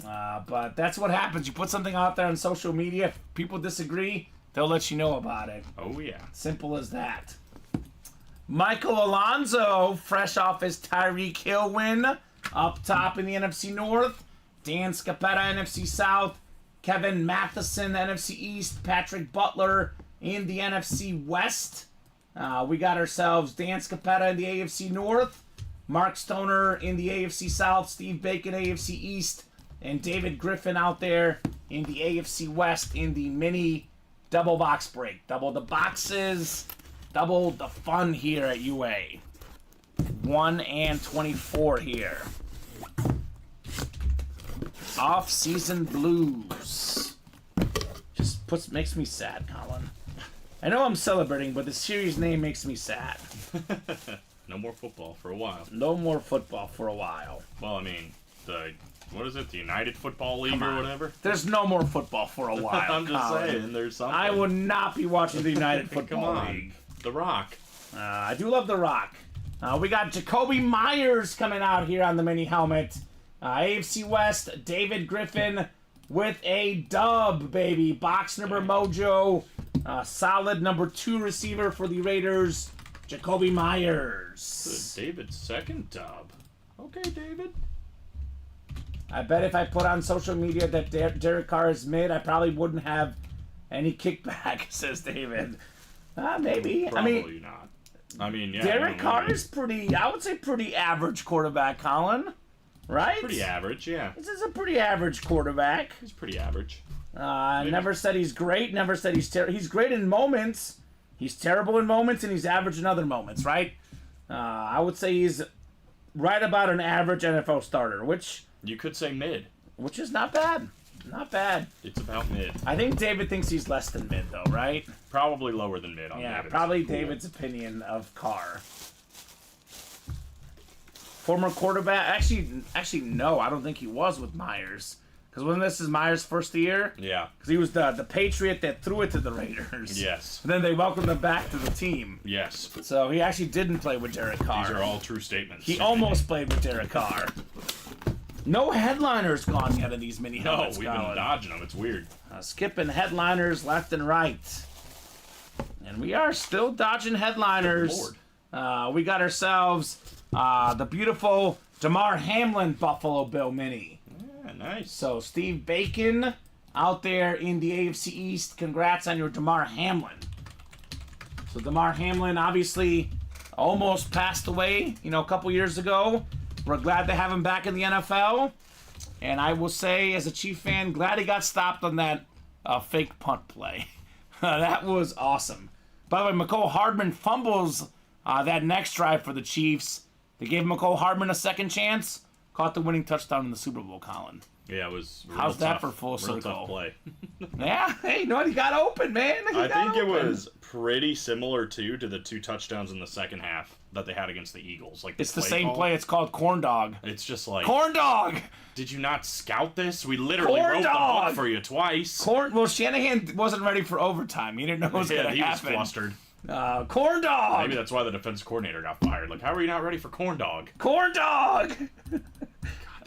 But that's what happens. You put something out there on social media. If people disagree, they'll let you know about it. Oh, yeah. Simple as that. Michael Alonso, fresh off his Tyreek Hill win, up top in the NFC North. Dan Scapetta, NFC South. Kevin Matheson, NFC East. Patrick Butler in the NFC West. We got ourselves Dan Scapetta in the AFC North. Mark Stoner in the AFC South. Steve Bacon, AFC East. And David Griffin out there in the AFC West in the mini double box break. Double the boxes, double the fun here at UA. 1 and 24 here. Off-season blues. Just makes me sad, Colin. I know I'm celebrating, but the series name makes me sad. No more football for a while. No more football for a while. Well, I mean, what is it? The United Football League or whatever? There's no more football for a while. I'm just Colin. saying, there's something. I would not be watching the United Come Football on. League. The Rock. I do love The Rock. We got Jacoby Myers coming out here on the mini helmet. AFC West, David Griffin with a dub, baby. Box number mojo. Solid number 2 receiver for the Raiders, Jacoby Myers. David's second dub. Okay, David. I bet if I put on social media that Derek Carr is mid, I probably wouldn't have any kickback, says David. Maybe. Probably not. I mean, yeah. Derek Carr maybe. is pretty average quarterback, Colin. Right? Pretty average, yeah. This is a pretty average quarterback. He's pretty average. Never said he's great. Never said he's terrible. He's great in moments. He's terrible in moments, and he's average in other moments, right? I would say he's right about an average NFL starter, which You could say mid. is not bad. Not bad. It's about mid. I think David thinks he's less than mid, though, right? Probably lower than mid on Yeah, David's. probably Cool. David's opinion of Carr. Former quarterback. Actually, no. I don't think he was with Myers. Because wasn't this his Myers' first year? Yeah. Because he was the Patriot that threw it to the Raiders. Yes. And then they welcomed him back to the team. Yes. So he actually didn't play with Derek Carr. These are all true statements. He almost played with Derek Carr. No headliners gone yet in these mini No, helmets. we've been dodging them. It's weird. Skipping headliners left and right. And we are still dodging headliners. We got ourselves the beautiful DeMar Hamlin Buffalo Bill mini. Yeah, nice. So Steve Bacon out there in the AFC East. Congrats on your DeMar Hamlin. So DeMar Hamlin obviously almost passed away, a couple years ago. We're glad to have him back in the NFL. And I will say, as a Chief fan, glad he got stopped on that fake punt play. That was awesome. By the way, McCole Hardman fumbles that next drive for the Chiefs. They gave McCole Hardman a second chance. Caught the winning touchdown in the Super Bowl, Colin. Yeah, it was real How's that tough, for full real circle? tough play. Yeah, hey, you know what? He got open, man. I think it was pretty similar, too, to the 2 touchdowns in the second half that they had against the Eagles. Like It's the same play. It's called Corn Dog. It's just like, Corn Dog! did you not scout this? We literally Corn wrote dog! the book for you twice. Well, Shanahan wasn't ready for overtime. He didn't know what was going to He was happen. flustered. Corn Dog! Maybe that's why the defense coordinator got fired. Like, how are you not ready for corn dog? Corn Dog!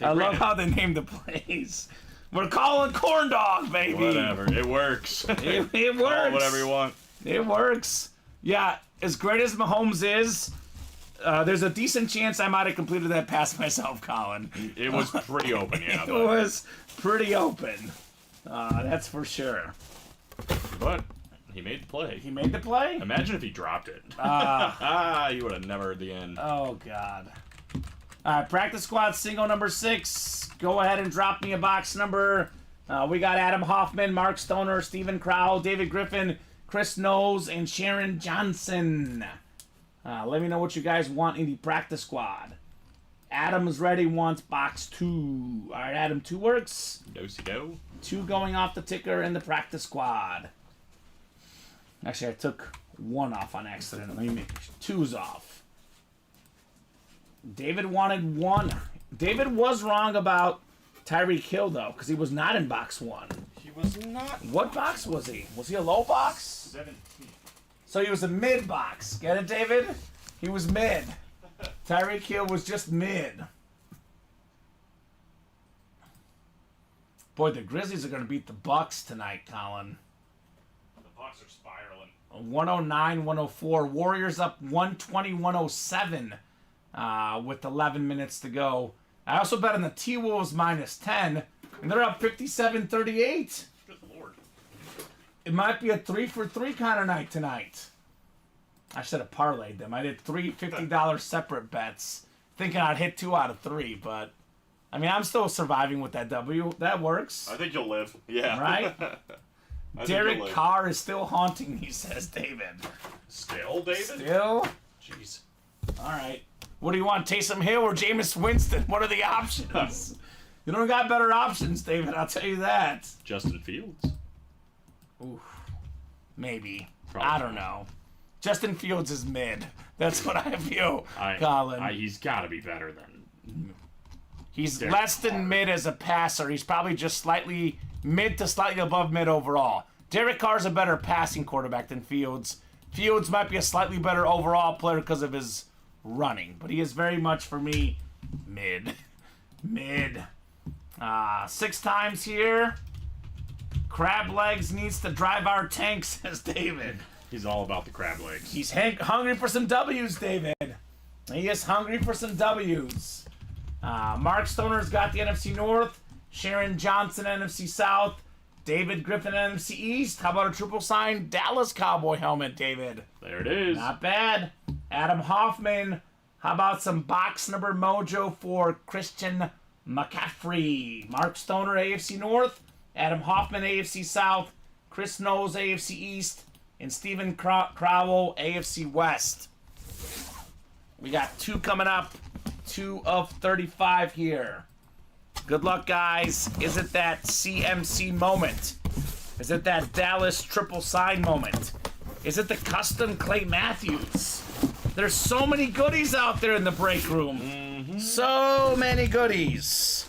I ran love it. how they named the plays. We're calling Corn Dog, baby. Whatever. It works. It Call works. it whatever you want. It works. Yeah, as great as Mahomes is, there's a decent chance I might have completed that pass myself, Colin. It was pretty open, yeah. It was pretty open. That's for sure. But he made the play. He made the play? Imagine if he dropped it. You would have never heard the end. Oh, God. All right, practice squad single number 6. Go ahead and drop me a box number. We got Adam Hoffman, Mark Stoner, Stephen Crowell, David Griffin, Chris Knowles, and Sharon Johnson. Let me know what you guys want in the practice squad. Adam's ready, wants box 2. All right, Adam, 2 works. Do-si-do. 2 going off the ticker in the practice squad. Actually, I took 1 off on accident. Let me make 2's off. David wanted 1. David was wrong about Tyreek Hill, though, because he was not in box 1. He was not. What box was he? Was he a low box? 17. So he was a mid box. Get it, David? He was mid. Tyreek Hill was just mid. Boy, the Grizzlies are going to beat the Bucks tonight, Colin. The Bucks are spiraling. 109-104. Warriors up 120-107 with 11 minutes to go. I also bet on the T-Wolves -10, and they're up 57-38. Good Lord. It might be a 3-for-3 kind of night tonight. I should have parlayed them. I did three $50 separate bets, thinking I'd hit 2 out of 3, but I mean, I'm still surviving with that W. That works. I think you'll live. Yeah. Right? I think Derek you'll live. Carr is still haunting me, says David. Still, David? Still? Jeez. All right. What do you want, Taysom Hill or Jameis Winston? What are the options? You don't got better options, David. I'll tell you that. Justin Fields. Oof. Maybe. Probably I don't know. Justin Fields is mid. That's what I view, Colin. He's got to be better than. He's Derek less than Carr. mid as a passer. He's probably just slightly mid to slightly above mid overall. Derek Carr's a better passing quarterback than Fields. Fields might be a slightly better overall player because of his running, but he is very much, for me, mid. Mid. 6 times here. Crab legs needs to drive our tank, says David. He's all about the crab legs. He's hungry for some W's, David. He is hungry for some W's. Mark Stoner's got the NFC North. Sharon Johnson, NFC South. David Griffin, NFC East. How about a triple sign Dallas Cowboy helmet, David? There it is. Not bad. Adam Hoffman. How about some box number mojo for Christian McCaffrey? Mark Stoner, AFC North. Adam Hoffman, AFC South. Chris Knowles, AFC East. And Stephen Crowell, AFC West. We got 2 coming up. 2 of 35 here. Good luck, guys. Is it that CMC moment? Is it that Dallas triple sign moment? Is it the custom Clay Matthews? There's so many goodies out there in the break room. So many goodies.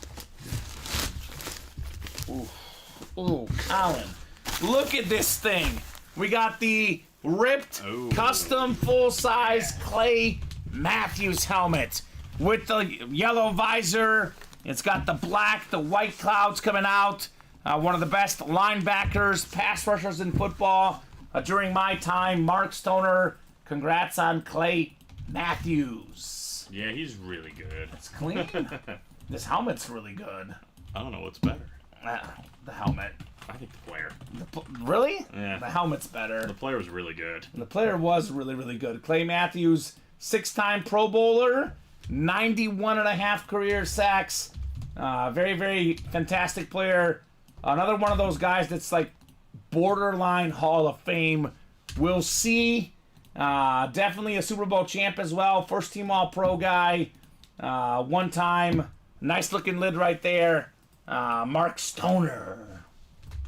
Ooh, Colin. Look at this thing. We got the ripped, custom, full-size Clay Matthews helmet with the yellow visor. It's got the black, the white clouds coming out. One of the best linebackers, pass rushers in football during my time. Mark Stoner, congrats on Clay Matthews. Yeah, he's really good. It's clean. This helmet's really good. I don't know what's better. The helmet. I think the player. Really? Yeah. The helmet's better. The player was really good. The player was really, really good. Clay Matthews, 6-time Pro Bowler, 91.5 career sacks. Very, very fantastic player. Another one of those guys that's like borderline Hall of Fame. We'll see. Definitely a Super Bowl champ as well. First team All-Pro guy. One time. Nice looking lid right there. Mark Stoner.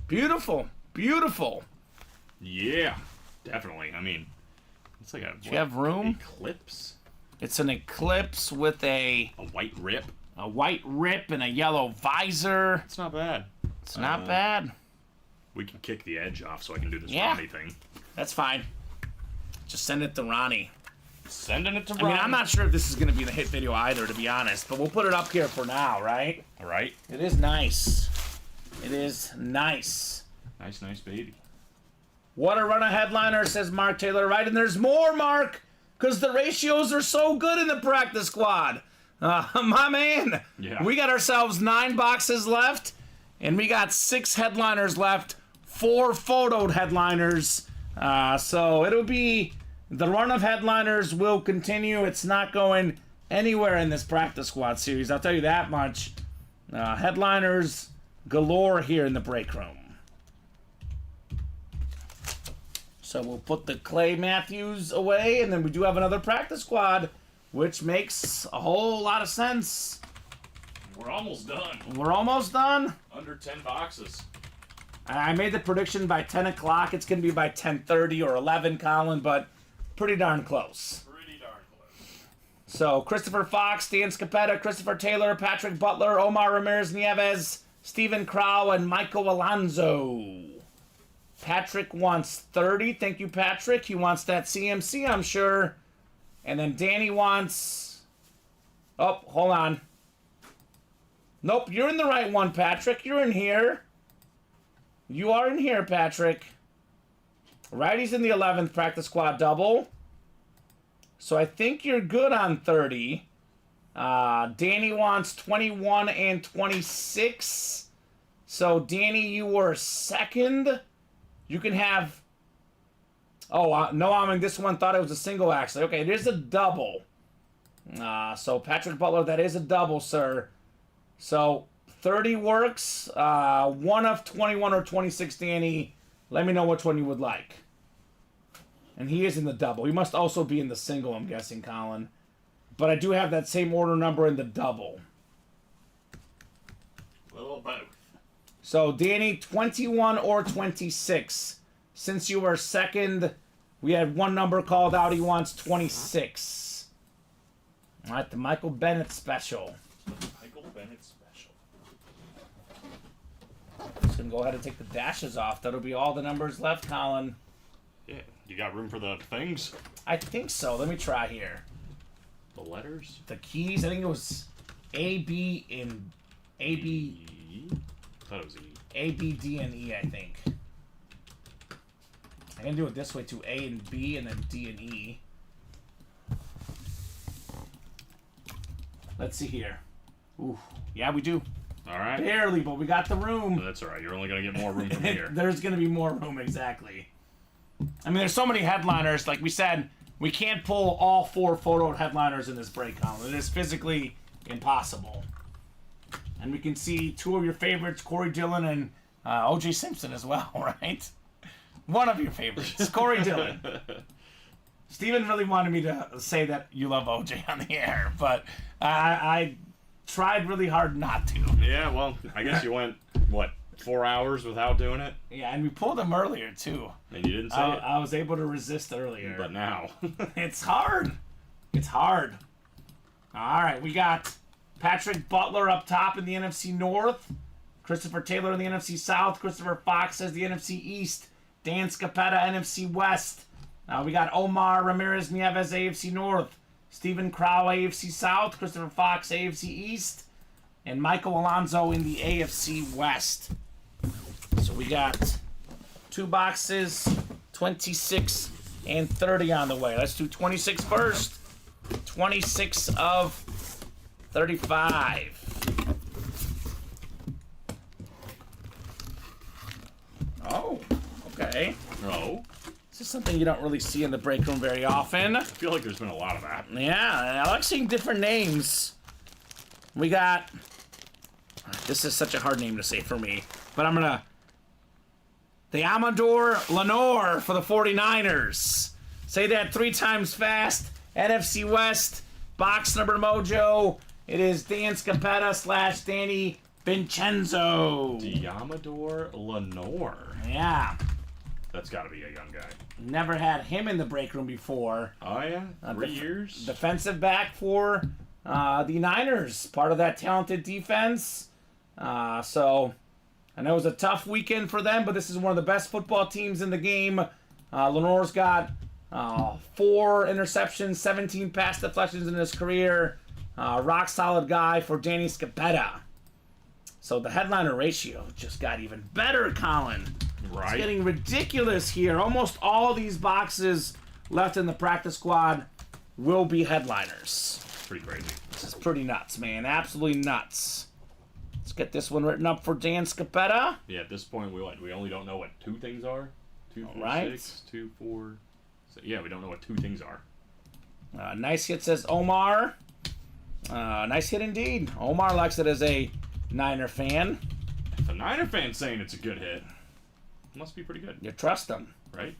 Beautiful. Beautiful. Yeah, definitely. I mean, it's like a. Do you have room? Eclipse. It's an Eclipse with a white rip. A white rip and a yellow visor. It's not bad. It's not bad. We can kick the edge off so I can do this Yeah. Ronnie thing. That's fine. Just send it to Ronnie. Sending it to I Ronnie. mean, I'm not sure if this is going to be the hit video either, to be honest, but we'll put it up here for now, right? All right. It is nice. It is nice. Nice baby. What a run of headliner, says Mark Taylor, right? And there's more, Mark, because the ratios are so good in the practice squad. My man. Yeah. We got ourselves 9 boxes left, and we got 6 headliners left, 4 photoed headliners. So it'll be, the run of headliners will continue. It's not going anywhere in this practice squad series. I'll tell you that much. Headliners galore here in the break room. So we'll put the Clay Matthews away, and then we do have another practice squad, which makes a whole lot of sense. We're almost done. We're almost done. Under 10 boxes. I made the prediction by 10 o'clock. It's going to be by 10:30 or 11, Colin, but pretty darn close. Pretty darn close. So Christopher Fox, Dan Scapetta, Christopher Taylor, Patrick Butler, Omar Ramirez-Nieves, Stephen Crow, and Michael Alonso. Patrick wants 30. Thank you, Patrick. He wants that CMC, I'm sure. And then Danny wants... Oh, hold on. Nope, you're in the right one, Patrick. You're in here. You are in here, Patrick. Righty's in the 11th practice squad double. So I think you're good on 30. Danny wants 21 and 26. So, Danny, you were second. You can have... Oh, no, I mean, this one thought it was a single, actually. Okay, it is a double. So, Patrick Butler, that is a double, sir. So, 30 works. One of 21 or 26, Danny. Let me know which one you would like. And he is in the double. He must also be in the single, I'm guessing, Colin. But I do have that same order number in the double. A little both. So, Danny, 21 or 26. Since you were second, we had one number called out. He wants 26. All right, the Michael Bennett special. Michael Bennett special. Just going to go ahead and take the dashes off. That'll be all the numbers left, Colin. Yeah, you got room for the things? I think so. Let me try here. The letters? The keys, I think it was A, B, and A, B... E? I thought it was E. A, B, D, and E, I think. I can do it this way too. A and B, and then D and E. Let's see here. Ooh, yeah, we do. All right. Barely, but we got the room. That's all right. You're only going to get more room from here. There's going to be more room, exactly. I mean, there's so many headliners. Like we said, we can't pull all 4 photo headliners in this break, Colin. It is physically impossible. And we can see 2 of your favorites, Corey Dillon and O.J. Simpson as well, right? One of your favorites, Corey Dillon. Steven really wanted me to say that you love O.J. on the air, but I tried really hard not to. Yeah, well, I guess you went, what, 4 hours without doing it? Yeah, and we pulled him earlier, too. And you didn't say it? I was able to resist earlier. But now. It's hard. It's hard. All right, we got Patrick Butler up top in the NFC North. Christopher Taylor in the NFC South. Christopher Fox as the NFC East. Dan Scapetta, NFC West. We got Omar Ramirez-Nieves, AFC North. Stephen Crow, AFC South. Christopher Fox, AFC East. And Michael Alonso in the AFC West. So we got 2 boxes, 26 and 30 on the way. Let's do 26 first. 26 of 35. Oh, okay. Oh. This is something you don't really see in the break room very often. I feel like there's been a lot of that. Yeah, I like seeing different names. We got... This is such a hard name to say for me, but I'm gonna... The Amador Lenore for the 49ers. Say that 3 times fast. NFC West, box number mojo. It is Dan Scapetta / Danny Vincenzo. Diamador Lenore. Yeah. That's got to be a young guy. Never had him in the break room before. Oh, yeah? 3 years? Defensive back for the Niners. Part of that talented defense. So, I know it was a tough weekend for them, but this is one of the best football teams in the game. Lenore's got 4 interceptions, 17 pass deflections in his career. Rock solid guy for Danny Scapetta. So the headliner ratio just got even better, Colin. Right. It's getting ridiculous here. Almost all these boxes left in the practice squad will be headliners. Pretty crazy. This is pretty nuts, man. Absolutely nuts. Let's get this one written up for Dan Scapetta. Yeah, at this point, we only don't know what 2 things are. 2, 4, Right. 6, 2, 4. So, yeah, we don't know what 2 things are. Nice hit, says Omar. Nice hit indeed. Omar likes it as a Niner fan. If a Niner fan's saying it's a good hit, it must be pretty good, You trust them. right?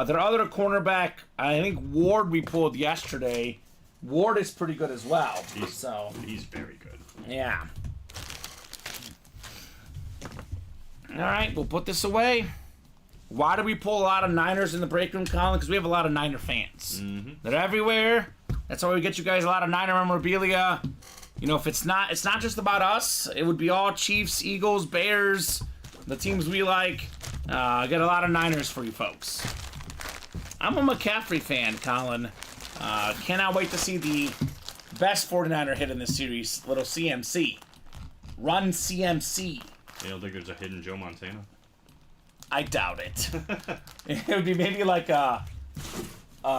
Their other cornerback, I think Ward we pulled yesterday. Ward is pretty good as well. He's very good. Yeah. All right, we'll put this away. Why do we pull a lot of Niners in the break room, Colin? Because we have a lot of Niner fans. Mm-hmm. They're everywhere. That's why we get you guys a lot of Niner memorabilia. You know, if it's not just about us. It would be all Chiefs, Eagles, Bears, the teams we like. I get a lot of Niners for you folks. I'm a McCaffrey fan, Colin. Cannot wait to see the best 49er hit in this series. Little CMC. Run CMC. You don't think there's a hidden Joe Montana? I doubt it. It would be maybe like a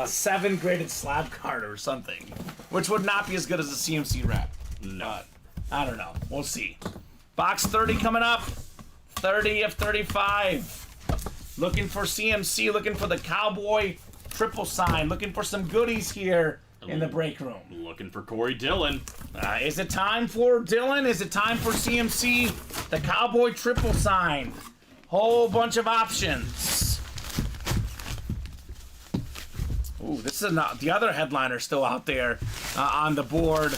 7 graded slab card or something, which would not be as good as a CMC wrap. No. But I don't know. We'll see. Box 30 coming up. 30 of 35. Looking for CMC, looking for the Cowboy triple sign, looking for some goodies here in the break room. Looking for Corey Dillon. Is it time for Dylan? Is it time for CMC? The Cowboy triple sign. Whole bunch of options. Ooh, this is not the other headliner still out there on the board.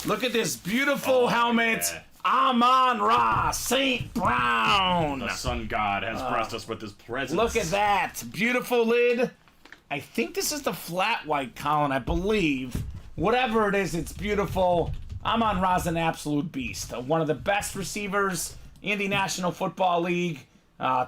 Look at this beautiful helmet. Yeah. Amon-Ra St. Brown. The sun god has blessed us with his presence. Look at that. Beautiful lid. I think this is the flat white, Colin, I believe. Whatever it is, it's beautiful. Amon-Ra's an absolute beast. One of the best receivers in the National Football League.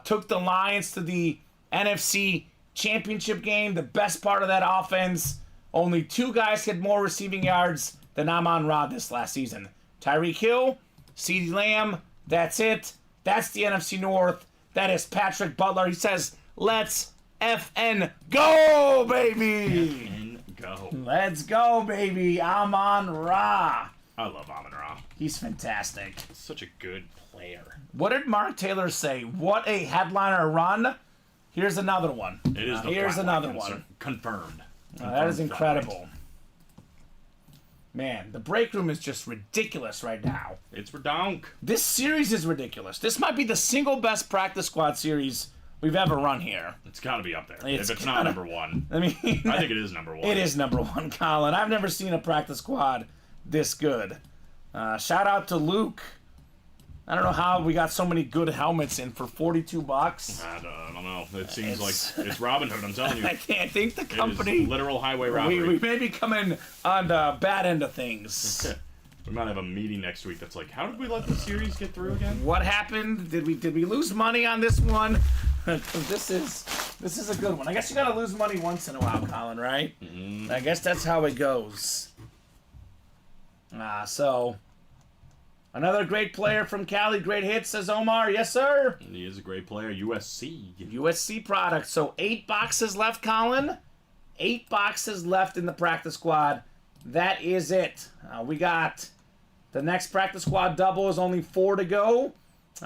Took the Lions to the NFC Championship game. The best part of that offense. Only 2 guys had more receiving yards than Amon-Ra this last season. Tyreek Hill, CeeDee Lamb, that's it. That's the NFC North. That is Patrick Butler. He says, let's FN go, baby! And go. Let's go, baby. Amon-Ra. I love Amon-Ra. He's fantastic. Such a good player. What did Mark Taylor say? What a headliner run. Here's another one. It is the here's flat another white one. Confirmed. That is Confirmed incredible. Man, the break room is just ridiculous right now. It's redonk. This series is ridiculous. This might be the single best practice squad series we've ever run here. It's got to be up there. It's If it's not number 1. I mean, I think it is number 1. it is number 1, Colin. I've never seen a practice squad this good. Shout out to Luke. I don't know how we got so many good helmets in for $42. I don't know. It seems like it's Robin Hood, I'm telling you. I think the It company. is literal highway robbery. We may be coming on the bad end of things. We might have a meeting next week that's like, how did we let the series get through again? What happened? Did we lose money on this one? This is a good one. I guess you gotta lose money once in a while, Colin, right? Mm-hmm. I guess that's how it goes. So another great player from Cali, great hit, says Omar. Yes, sir. And he is a great player. USC. USC product. So 8 boxes left, Colin. 8 boxes left in the practice squad. That is it. We got the next practice squad double is only 4 to go.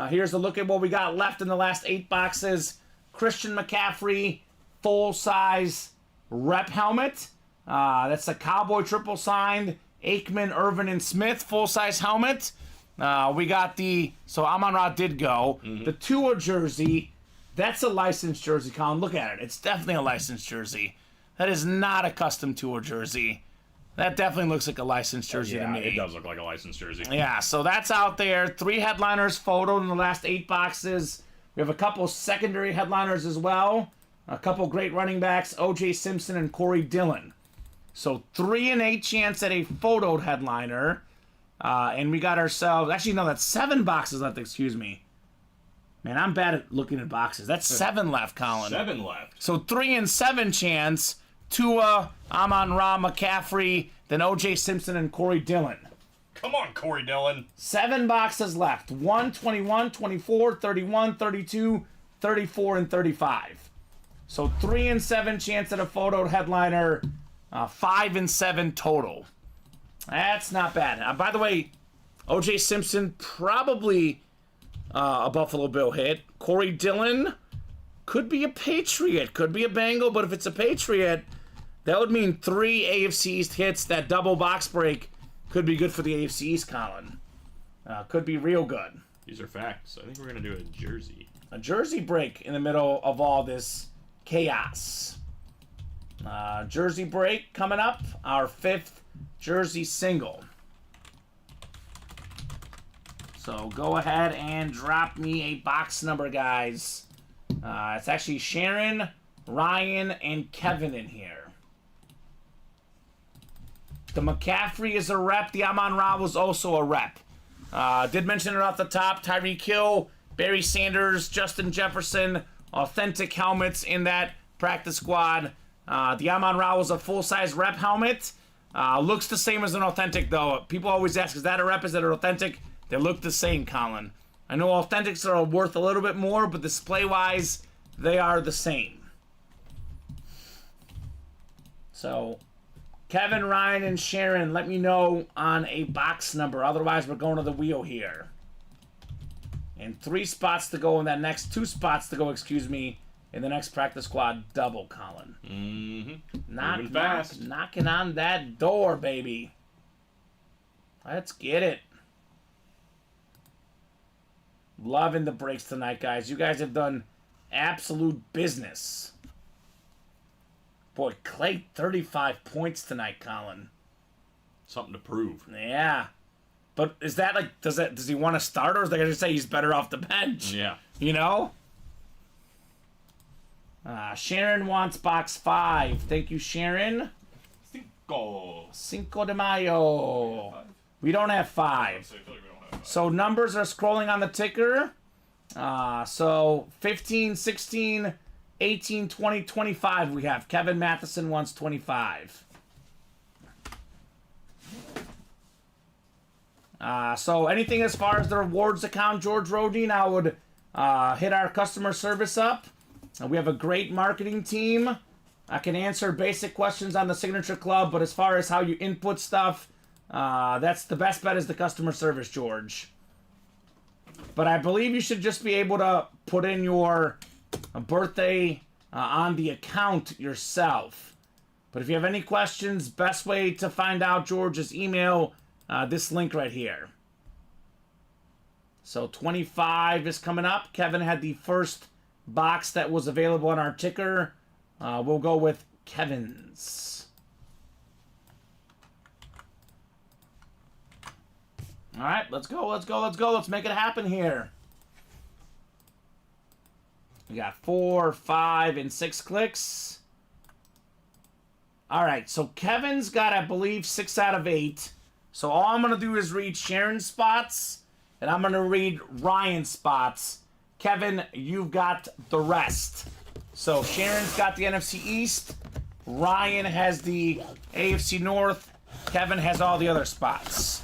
Here's a look at what we got left in the last 8 boxes. Christian McCaffrey, full-size rep helmet. That's a Cowboy triple signed. Aikman, Irvin, and Smith, full-size helmet. We got so Amon-Ra did go. Mm-hmm. The Tua jersey, that's a licensed jersey, Colin. Look at it. It's definitely a licensed jersey. That is not a custom Tua jersey. That definitely looks like a licensed jersey to me. It does look like a licensed jersey. Yeah, so that's out there. 3 headliners photoed in the last 8 boxes. We have a couple secondary headliners as well. A couple great running backs, O.J. Simpson and Corey Dillon. So 3 and 8 chance at a photoed headliner. And we got ourselves... Actually, no, that's 7 boxes left, excuse me. Man, I'm bad at looking at boxes. That's 7 left, Colin. 7 left. So 3 and 7 chance. Tua, Amon-Ra, McCaffrey, then O.J. Simpson and Corey Dillon. Come on, Corey Dillon. 7 boxes left. 1, 21, 24, 31, 32, 34, and 35. So 3 and 7 chance at a photo headliner. 5 and 7 total. That's not bad. By the way, O.J. Simpson, probably a Buffalo Bill hit. Corey Dillon could be a Patriot, could be a Bengal, but if it's a Patriot, that would mean 3 AFC East hits. That double box break could be good for the AFC East, Colin. Could be real good. These are facts. I think we're going to do a jersey. A jersey break in the middle of all this chaos. Jersey break coming up. Our 5th jersey single. So go ahead and drop me a box number, guys. It's actually Sharon, Ryan, and Kevin in here. The McCaffrey is a rep. The Amon-Ra was also a rep. Did mention it off the top. Tyreek Hill, Barry Sanders, Justin Jefferson, authentic helmets in that practice squad. The Amon-Ra was a full-size rep helmet. Looks the same as an authentic, though. People always ask, is that a rep? Is that an authentic? They look the same, Colin. I know authentics are worth a little bit more, but display-wise, they are the same. So, Kevin, Ryan, and Sharon, let me know on a box number. Otherwise, we're going to the wheel here. And 3 spots to go in that next 2 spots to go, excuse me, in the next practice squad double, Colin. Moving fast. Knocking on that door, baby. Let's get it. Loving the breaks tonight, guys. You guys have done absolute business. Boy, Clay, 35 points tonight, Colin. Something to prove. Yeah. But is that like, does he want to start, or is they going to say he's better off the bench? Yeah. You know? Sharon wants box 5. Thank you, Sharon. Cinco de Mayo. We don't have 5. So numbers are scrolling on the ticker. So 15, 16, 18, 20, 25 we have. Kevin Matheson wants 25. So anything as far as the rewards account, George Rodine, I would hit our customer service up. We have a great marketing team. I can answer basic questions on the Signature Club, but as far as how you input stuff, that's the best bet is the customer service, George. But I believe you should just be able to put in your birthday on the account yourself. But if you have any questions, best way to find out, George, is email this link right here. So 25 is coming up. Kevin had the first box that was available on our ticker. We'll go with Kevin's. All right, let's go. Let's make it happen here. We got 4, 5, and 6 clicks. All right, so Kevin's got, I believe, 6 out of 8. So all I'm going to do is read Sharon's spots, and I'm going to read Ryan's spots. Kevin, you've got the rest. So Sharon's got the NFC East. Ryan has the AFC North. Kevin has all the other spots.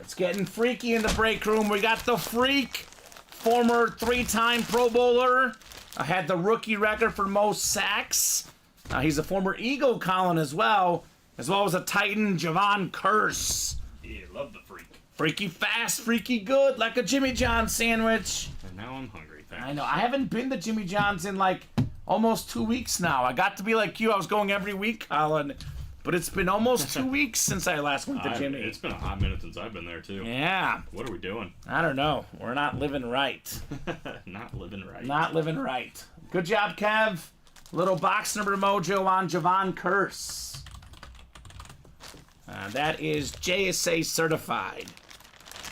It's getting freaky in the break room. We got the Freak, former 3-time Pro Bowler. Had the rookie record for most sacks. He's a former Eagle, Colin, as well as a Titan, Javon Curse. Yeah, love the Freak. Freaky fast, freaky good, like a Jimmy John sandwich. And now I'm hungry. Thanks. I know. I haven't been to Jimmy John's in like almost 2 weeks now. I got to be like you. I was going every week, Colin. But it's been almost 2 weeks since I last went to Jimmy. It's been a hot minute since I've been there, too. Yeah. What are we doing? I don't know. We're not living right. Not living right. Not living right. Good job, Kev. Little box number mojo on Javon Curse. That is JSA certified.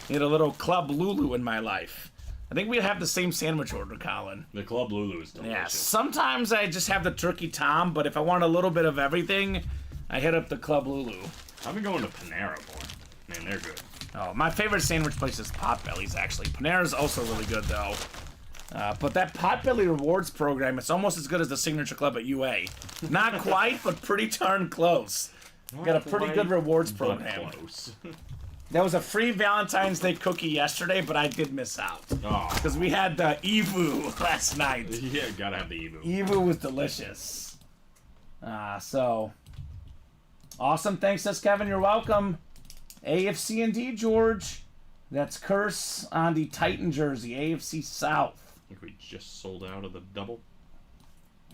Need a little Club Lulu in my life. I think we have the same sandwich order, Colin. The Club Lulu is delicious. Yeah, sometimes I just have the Turkey Tom, but if I want a little bit of everything, I hit up the Club Lulu. I've been going to Panera more. Man, they're good. Oh, my favorite sandwich place is Potbelly's, actually. Panera's also really good, though. But that Potbelly Rewards program, it's almost as good as the Signature Club at UA. Not quite, but pretty darn close. Got a pretty good rewards program. Close. There was a free Valentine's Day cookie yesterday, but I did miss out. Oh. Because we had the Evu last night. Yeah, gotta have the Evu. Evu was delicious. So, awesome. Thanks, says Kevin. You're welcome. AFC indeed, George. That's Curse on the Titan jersey, AFC South. I think we just sold out of the double.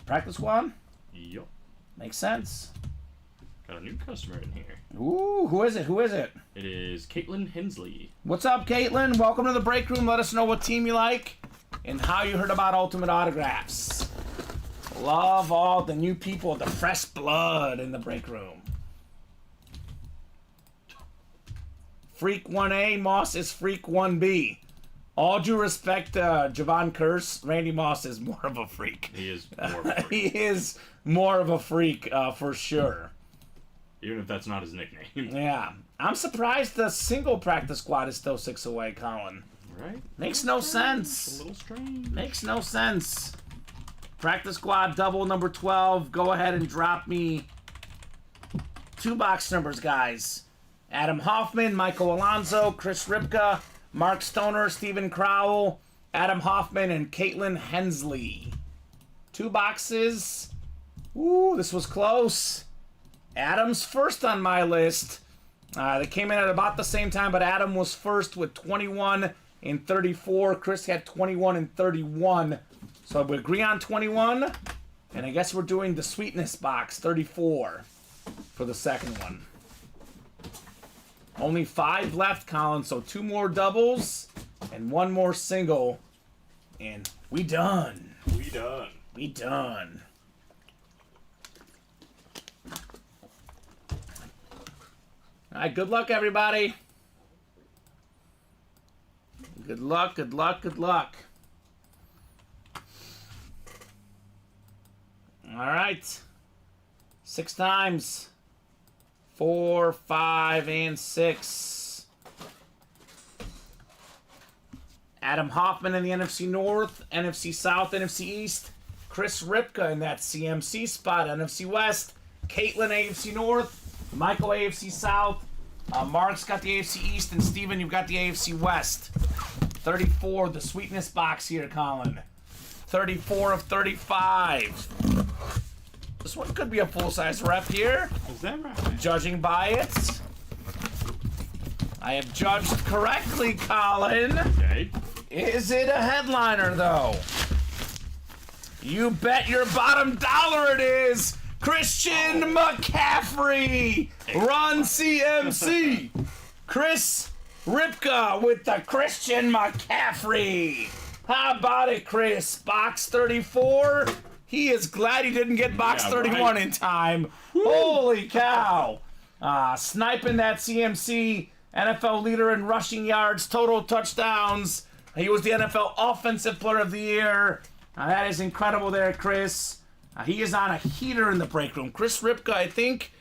Practice squad? Yup. Makes sense. Got a new customer in here. Ooh, who is it? Who is it? It is Caitlin Hensley. What's up, Caitlin? Welcome to the break room. Let us know what team you like and how you heard about Ultimate Autographs. Love all the new people, the fresh blood in the break room. Freak 1A, Moss is Freak 1B. All due respect to Javon Curse, Randy Moss is more of a freak. He is more of a freak. He is more of a freak, for sure. Even if that's not his nickname. Yeah. I'm surprised the single practice squad is still 6 away, Colin. Right? Makes no sense. It's a little strange. Makes no sense. Practice squad double number 12. Go ahead and drop me 2 box numbers, guys. Adam Hoffman, Michael Alonso, Chris Ripka, Mark Stoner, Stephen Crowell, Adam Hoffman, and Caitlin Hensley. 2 boxes. Ooh, this was close. Adam's first on my list. They came in at about the same time, but Adam was first with 21 and 34. Chris had 21 and 31. So we agree on 21. And I guess we're doing the sweetness box, 34, for the second one. Only 5 left, Colin, so 2 more doubles and 1 more single. And we done. We done. We done. All right, good luck, everybody. Good luck, good luck, good luck. All right. 6 times. 4, 5, and 6. Adam Hoffman in the NFC North, NFC South, NFC East. Chris Ripka in that CMC spot, NFC West. Caitlin, AFC North. Michael, AFC South. Mark's got the AFC East, and Steven, you've got the AFC West. 34, the sweetness box here, Colin. 34 of 35. This one could be a full-size rep here. Is that right? Judging by it. I have judged correctly, Colin. Okay. Is it a headliner, though? You bet your bottom dollar it is. Christian McCaffrey. Run CMC. Chris Ripka with the Christian McCaffrey. How about it, Chris? Box 34. He is glad he didn't get box 31 in time. Holy cow. Sniping that CMC. NFL leader in rushing yards, total touchdowns. He was the NFL Offensive Player of the Year. That is incredible there, Chris. He is on a heater in the break room. Chris Ripka, I think,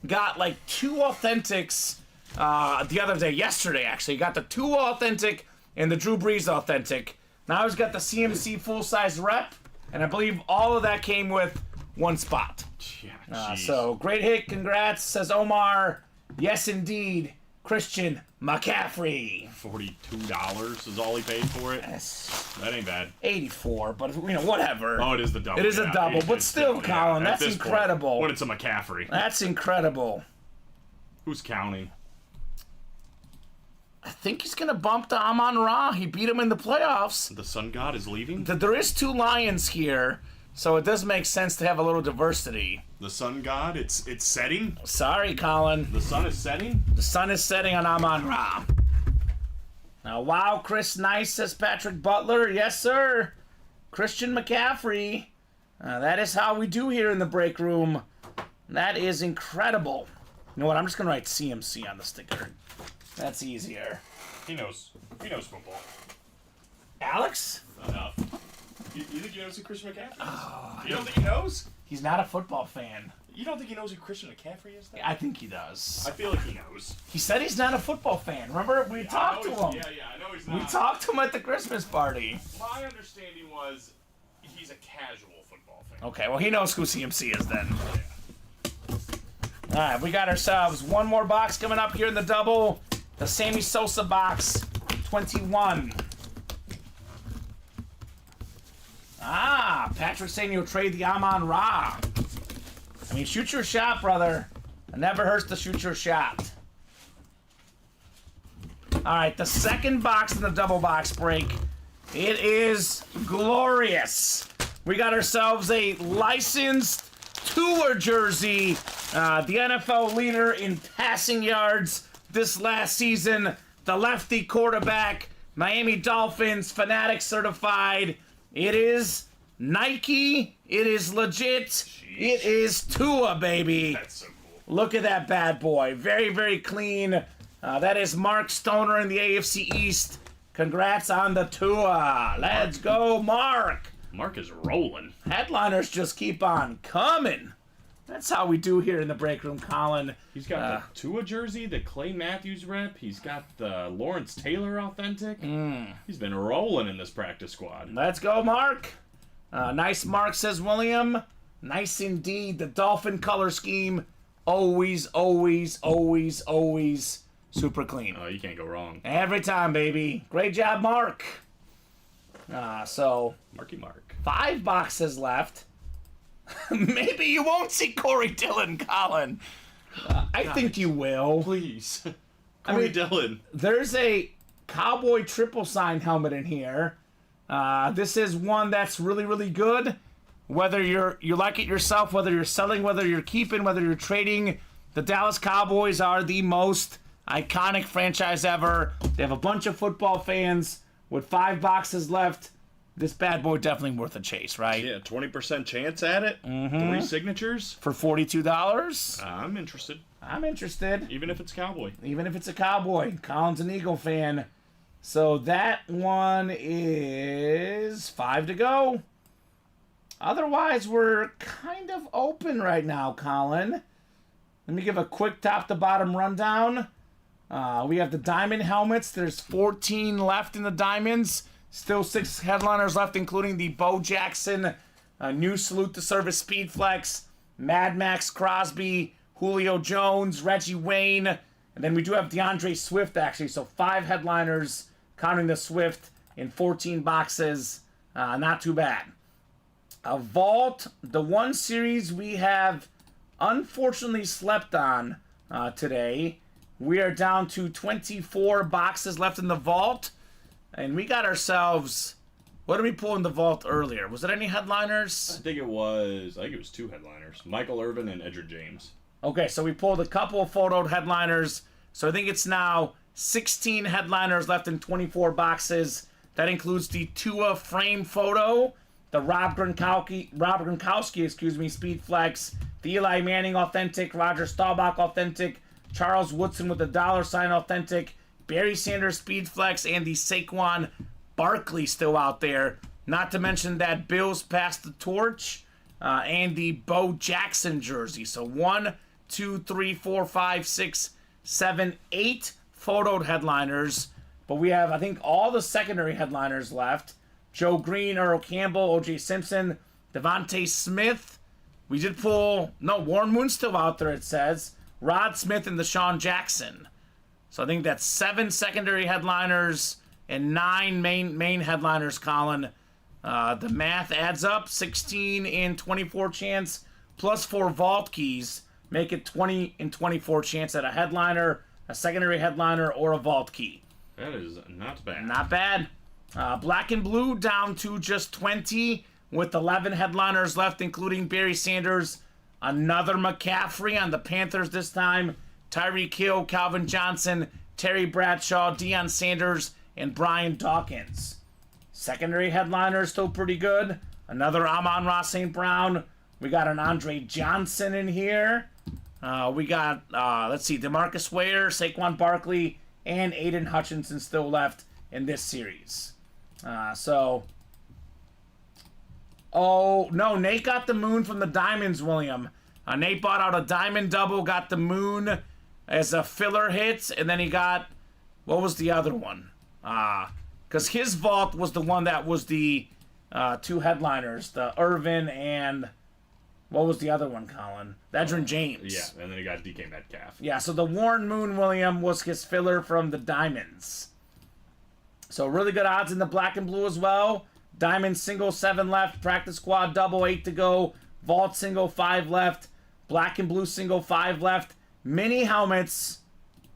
got like 2 authentics the other day, yesterday actually. He got the 2 authentic and the Drew Brees authentic. Now he's got the CMC full-size rep, and I believe all of that came with 1 spot. Yeah, So great hit, congrats, says Omar. Yes, indeed, Christian McCaffrey. $42 is all he paid for it. Yes. That ain't bad. 84, but whatever. Oh, it is the double. It is a double, but It's still, Colin, At that's this incredible. Point, when it's a McCaffrey. That's incredible. Who's counting? I think he's gonna bump to Amon-Ra. He beat him in the playoffs. The Sun God is leaving? There is 2 Lions here, so it does make sense to have a little diversity. The Sun God, it's setting? Sorry, Colin. The sun is setting? The sun is setting on Amon-Ra. Now, wow, Chris, nice, says Patrick Butler. Yes, sir. Christian McCaffrey. That is how we do here in the break room. That is incredible. You know what? I'm just going to write CMC on the sticker. That's easier. He knows football. Alex? Enough. You think he knows who Christian McCaffrey is? You don't think he knows? He's not a football fan. You don't think he knows who Christian McCaffrey is, then? I think he does. I feel like he knows. He said he's not a football fan. Remember, we talked to him. Yeah, I know he's not. We talked to him at the Christmas party. My understanding was he's a casual football fan. Okay, well, he knows who CMC is then. All right, we got ourselves 1 more box coming up here in the double. The Sammy Sosa box, 21. Patrick saying you'll trade the Amon-Ra. I mean, shoot your shot, brother. It never hurts to shoot your shot. All right, the second box in the double box break. It is glorious. We got ourselves a licensed Tua jersey. The NFL leader in passing yards this last season. The lefty quarterback, Miami Dolphins, Fanatic certified. It is Nike. It is legit. Jeez. It is Tua, baby. That's so cool. Look at that bad boy. Very, very clean. That is Mark Stoner in the AFC East. Congrats on the Tua. Let's go, Mark. Mark is rolling. Headliners just keep on coming. That's how we do here in the break room, Colin. He's got the Tua jersey, the Clay Matthews rep. He's got the Lawrence Taylor authentic. He's been rolling in this practice squad. Let's go, Mark. Nice mark, says William. Nice indeed. The Dolphin color scheme. Always, always, always, always super clean. Oh, you can't go wrong. Every time, baby. Great job, Mark. So, Marky Mark. 5 boxes left. Maybe you won't see Corey Dillon, Colin. I think you will. Please. I mean, Dillon. There's a Cowboy triple sign helmet in here. This is one that's really, really good. Whether you like it yourself, whether you're selling, whether you're keeping, whether you're trading, the Dallas Cowboys are the most iconic franchise ever. They have a bunch of football fans. With 5 boxes left, this bad boy definitely worth a chase, right? Yeah, 20% chance at it. 3 signatures. For $42? I'm interested. I'm interested. Even if it's Cowboy. Even if it's a Cowboy. Colin's an Eagle fan. So that one is 5 to go. Otherwise, we're kind of open right now, Colin. Let me give a quick top-to-bottom rundown. We have the diamond helmets. There's 14 left in the diamonds. Still 6 headliners left, including the Bo Jackson, new Salute to Service Speed Flex, Mad Max Crosby, Julio Jones, Reggie Wayne, and then we do have DeAndre Swift, actually. So 5 headliners, counting the Swift, in 14 boxes. Not too bad. A vault, the one series we have unfortunately slept on today. We are down to 24 boxes left in the vault. And we got ourselves... What did we pull in the vault earlier? Was it any headliners? I think it was 2 headliners. Michael Irvin and Edgerrin James. Okay, so we pulled a couple of photoed headliners. So I think it's now 16 headliners left in 24 boxes. That includes the Tua frame photo, the Rob Gronkowski, Speed Flex, the Eli Manning authentic, Roger Staubach authentic, Charles Woodson with the $sign authentic, Barry Sanders Speed Flex, and the Saquon Barkley still out there. Not to mention that Bills passed the torch, and the Bo Jackson jersey. So 1, 2, 3, 4, 5, 6, 7, 8 photoed headliners. But we have, I think, all the secondary headliners left. Joe Green, Earl Campbell, O.J. Simpson, Devontae Smith. We did pull... No, Warren Moon's still out there, it says. Rod Smith and Deshaun Jackson. So I think that's 7 secondary headliners and 9 main headliners, Colin. The math adds up. 16 in 24 chance plus 4 vault keys. Make it 20 in 24 chance at a headliner, a secondary headliner, or a vault key. That is not bad. Not bad. Black and blue down to just 20 with 11 headliners left, including Barry Sanders, another McCaffrey on the Panthers this time, Tyreek Hill, Calvin Johnson, Terry Bradshaw, Deion Sanders, and Brian Dawkins. Secondary headliners still pretty good. Another Amon-Ra St. Brown. We got an Andre Johnson in here. We got, let's see, DeMarcus Ware, Saquon Barkley, and Aiden Hutchinson still left in this series. Oh, no, Nate got the moon from the diamonds, William. Nate bought out a diamond double, got the moon as a filler hit, and then he got, what was the other one? Because his vault was the one that was the 2 headliners, the Irvin and, what was the other one, Colin? Edgerrin James. Yeah, and then he got DK Metcalf. Yeah, so the Warren Moon, William, was his filler from the diamonds. So really good odds in the black and blue as well. Diamond single 7 left. Practice squad double 8 to go. Vault single 5 left. Black and blue single 5 left. Mini helmets.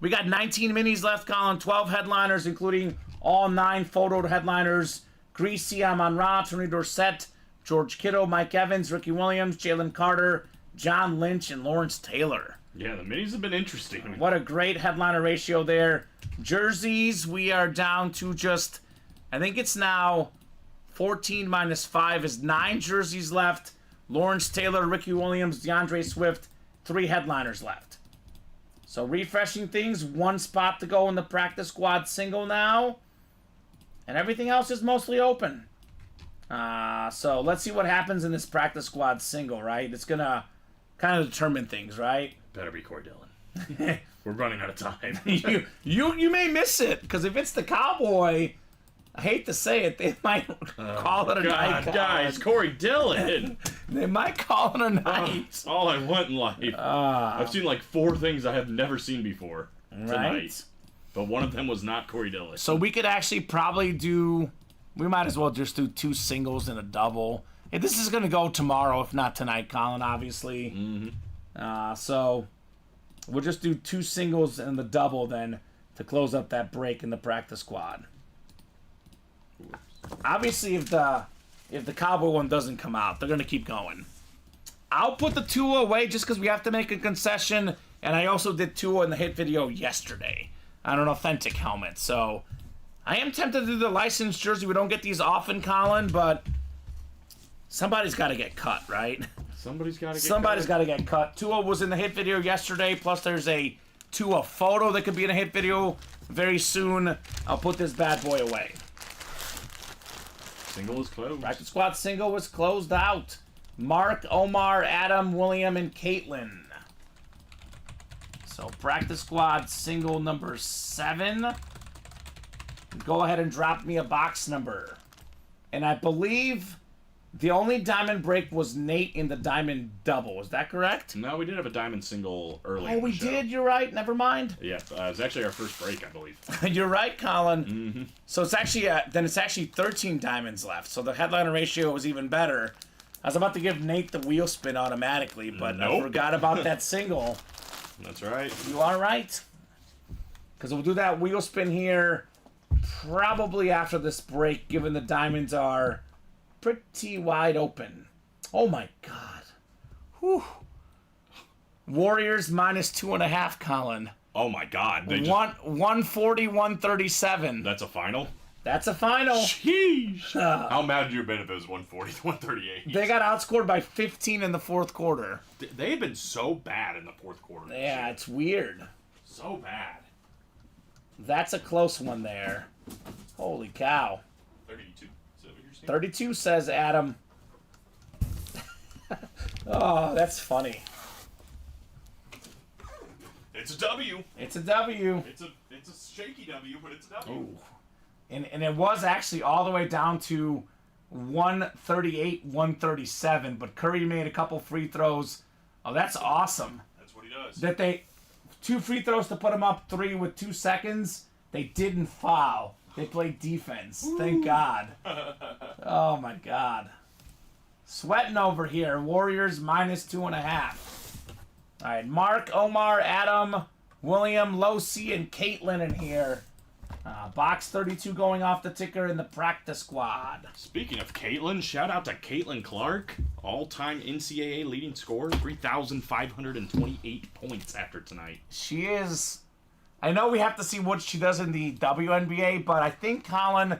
We got 19 minis left, Colin. 12 headliners, including all 9 photoed headliners. Greasy, Amon-Ra, Tony Dorsett, George Kittle, Mike Evans, Ricky Williams, Jalen Carter, John Lynch, and Lawrence Taylor. Yeah, the minis have been interesting. What a great headliner ratio there. Jerseys, we are down to just, I think it's now 14 minus 5 is 9 jerseys left. Lawrence Taylor, Ricky Williams, DeAndre Swift, 3 headliners left. So refreshing things, 1 spot to go in the practice squad single now. And everything else is mostly open. So let's see what happens in this practice squad single, right? It's going to kind of determine things, right? Better be Corey Dillon. We're running out of time. you may miss it, because if it's the Cowboy, I hate to say it, they might call it a night. Guys, Corey Dillon. They might call it a night. It's all I want in life. I've seen like 4 things I have never seen before tonight. Right? But one of them was not Corey Dillon. So we could actually probably do, we might as well just do 2 singles and a double. Hey, this is going to go tomorrow, if not tonight, Colin, obviously. Mm-hmm. So we'll just do 2 singles and the double then to close up that break in the practice squad. Obviously, if the Cowboy one doesn't come out, they're going to keep going. I'll put the Tua away just because we have to make a concession, and I also did Tua in the hit video yesterday on an authentic helmet. So I am tempted to do the licensed jersey. We don't get these often, Colin, but somebody's got to get cut, right? Somebody's got to get cut. Tua was in the hit video yesterday, plus there's a Tua photo that could be in a hit video very soon. I'll put this bad boy away. Single is closed. Practice squad single was closed out. Mark, Omar, Adam, William, and Caitlin. So practice squad single number 7. Go ahead and drop me a box number. And I believe the only diamond break was Nate in the diamond double. Is that correct? No, we did have a diamond single early. Oh, we did. You're right. Never mind. Yeah, it was actually our first break, I believe. You're right, Colin. Mm-hmm. So it's actually then it's actually 13 diamonds left. So the headliner ratio was even better. I was about to give Nate the wheel spin automatically, but I forgot about that single. That's right. You are right. Because we'll do that wheel spin here probably after this break, given the diamonds are pretty wide open. Oh my God. Whew. Warriors minus 2.5, Colin. Oh my God. 140, 137. That's a final? That's a final. Sheesh. How mad would you have been if it was 140 to 138? They got outscored by 15 in the fourth quarter. They have been so bad in the fourth quarter. Yeah, it's weird. So bad. That's a close one there. Holy cow. 32. Is that what you're saying? 32 says Adam. Oh, that's funny. It's a W. It's a W. It's a shaky W, but it's a W. Ooh. And it was actually all the way down to 138, 137, but Curry made a couple free throws. Oh, that's awesome. That's what he does. That 2 free throws to put him up 3 with 2 seconds. They didn't foul. They played defense. Ooh. Thank God. Oh my God. Sweating over here. Warriors minus 2.5. All right, Mark, Omar, Adam, William, Losi, and Caitlin in here. Box 32 going off the ticker in the practice squad. Speaking of Caitlin, shout out to Caitlin Clark, all-time NCAA leading scorer, 3,528 points after tonight. She is. I know we have to see what she does in the WNBA, but I think, Colin,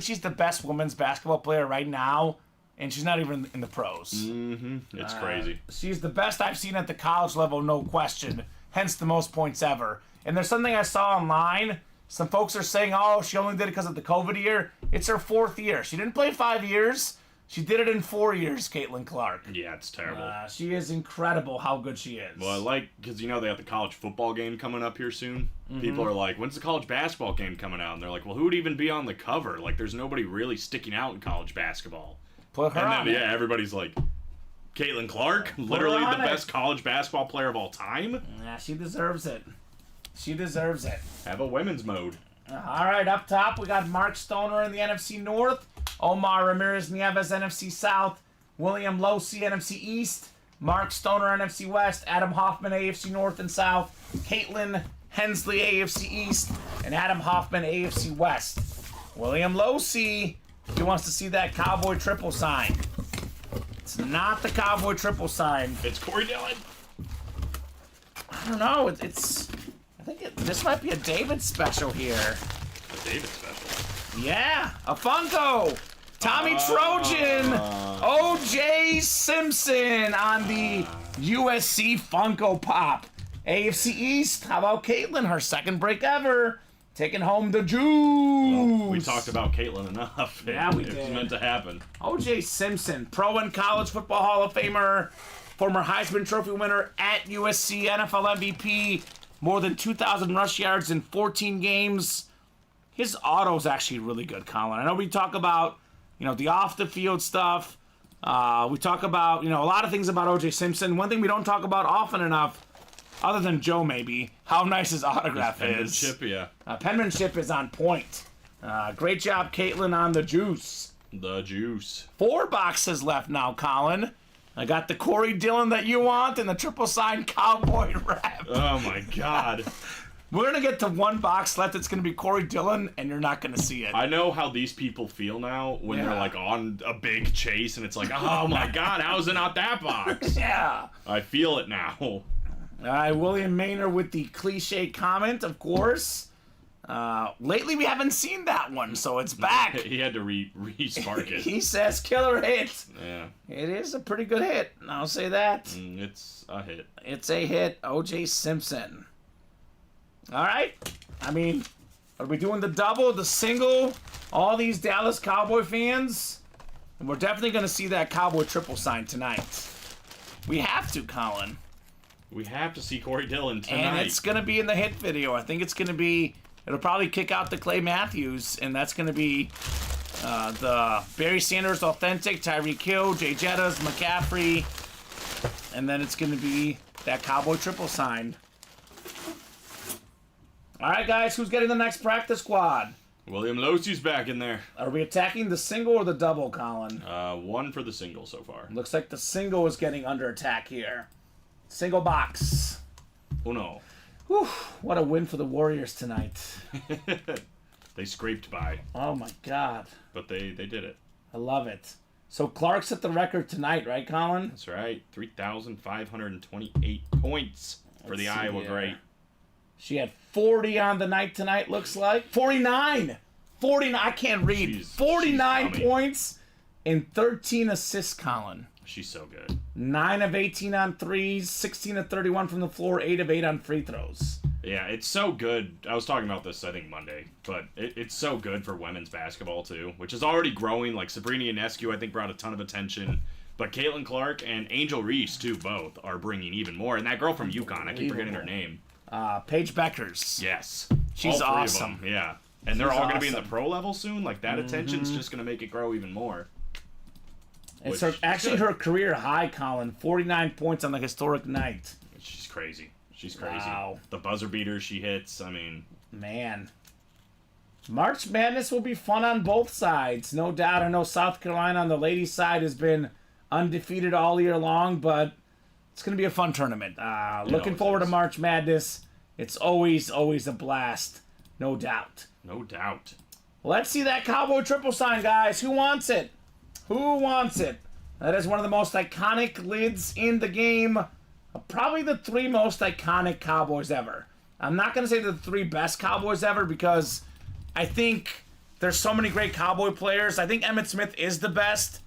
she's the best women's basketball player right now, and she's not even in the pros. Mm-hmm. It's crazy. She's the best I've seen at the college level, no question, hence the most points ever. And there's something I saw online. Some folks are saying, oh, she only did it because of the COVID year. It's her 4th year. She didn't play 5 years. She did it in 4 years, Caitlin Clark. Yeah, it's terrible. She is incredible how good she is. Well, I like, because they have the college football game coming up here soon. Mm-hmm. People are like, when's the college basketball game coming out? And they're like, well, who would even be on the cover? Like, there's nobody really sticking out in college basketball. Put her on. Yeah, everybody's like, Caitlin Clark? Literally the best college basketball player of all time? Yeah, she deserves it. She deserves it. Have a women's mode. All right, up top, we got Mark Stoner in the NFC North, Omar Ramirez-Nieves, NFC South, William Losi, NFC East, Mark Stoner, NFC West, Adam Hoffman, AFC North and South, Caitlin Hensley, AFC East, and Adam Hoffman, AFC West. William Losi, he wants to see that cowboy triple sign. It's not the cowboy triple sign. It's Corey Dillon. I don't know, it's I think this might be a David special here. A David special? Yeah, a Funko. Tommy Trojan. O.J. Simpson on the USC Funko Pop. AFC East. How about Caitlin? Her 2nd break ever. Taking home the juice. Well, we talked about Caitlin enough. Yeah, we did. did. It's meant to happen. O.J. Simpson, Pro and College Football Hall of Famer. former Heisman Trophy winner at USC, NFL MVP, more than 2,000 rush yards in 14 games. His auto's actually really good, Colin. I know we talk about, the off-the-field stuff. We talk about, a lot of things about O.J. Simpson. One thing we don't talk about often enough, other than Joe maybe, how nice his autograph is. Penmanship, yeah. Penmanship is on point. Great job, Caitlin, on the juice. The juice. 4 boxes left now, Colin. I got the Corey Dillon that you want and the triple sign cowboy wrap. Oh my God. We're going to get to 1 box left. It's going to be Corey Dillon, and you're not going to see it. I know how these people feel now when they're like on a big chase and it's like, oh my God, how is it not that box? Yeah. I feel it now. All right, William Maynard with the cliche comment, of course. Lately, we haven't seen that one, so it's back. He had to re-spark it. He says killer hit. Yeah. It is a pretty good hit. I'll say that. It's a hit. It's a hit. O.J. Simpson. All right. I mean, are we doing the double, the single? All these Dallas Cowboy fans? And we're definitely going to see that Cowboy triple sign tonight. We have to, Colin. We have to see Corey Dillon tonight. And it's going to be in the hit video. I think it's going to be... It'll probably kick out the Clay Matthews, and that's going to be the Barry Sanders Authentic, Tyreek Hill, Jay Jettas, McCaffrey, and then it's going to be that Cowboy triple sign. All right, guys, who's getting the next practice squad? William Losey's back in there. Are we attacking the single or the double, Colin? 1 for the single so far. Looks like the single is getting under attack here. Single box. Oh no. Whew, what a win for the Warriors tonight. They scraped by. Oh my God. But they did it. I love it. So Clark set the record tonight, right, Colin? That's right. 3,528 points for the Iowa Great. She had 40 on the night tonight, looks like. 49! 49, I can't read. 49 points and 13 assists, Colin. She's so good. 9 of 18 on threes, 16 of 31 from the floor, 8 of 8 on free throws. Yeah, it's so good. I was talking about this, I think, Monday, but it's so good for women's basketball, too, which is already growing. Like, Sabrina Ionescu, I think, brought a ton of attention. But Caitlin Clark and Angel Reese, too, both are bringing even more. And that girl from UConn, I keep forgetting her name. Paige Beckers. Yes. She's all 3 awesome. of them, yeah. And they're all going to be in the pro level soon. Like, that attention's just going to make it grow even more. It's her career high, Colin. 49 points on the historic night. She's crazy. She's crazy. Wow. The buzzer beater she hits, I mean... Man. March Madness will be fun on both sides. No doubt. I know South Carolina on the ladies' side has been undefeated all year long, but it's going to be a fun tournament. Looking forward to March Madness. It's always a blast. No doubt. No doubt. Let's see that Cowboy triple sign, guys. Who wants it? Who wants it? That is one of the most iconic lids in the game. Probably the 3 most iconic Cowboys ever. I'm not going to say the 3 best Cowboys ever because I think there's so many great Cowboy players. I think Emmitt Smith is the best.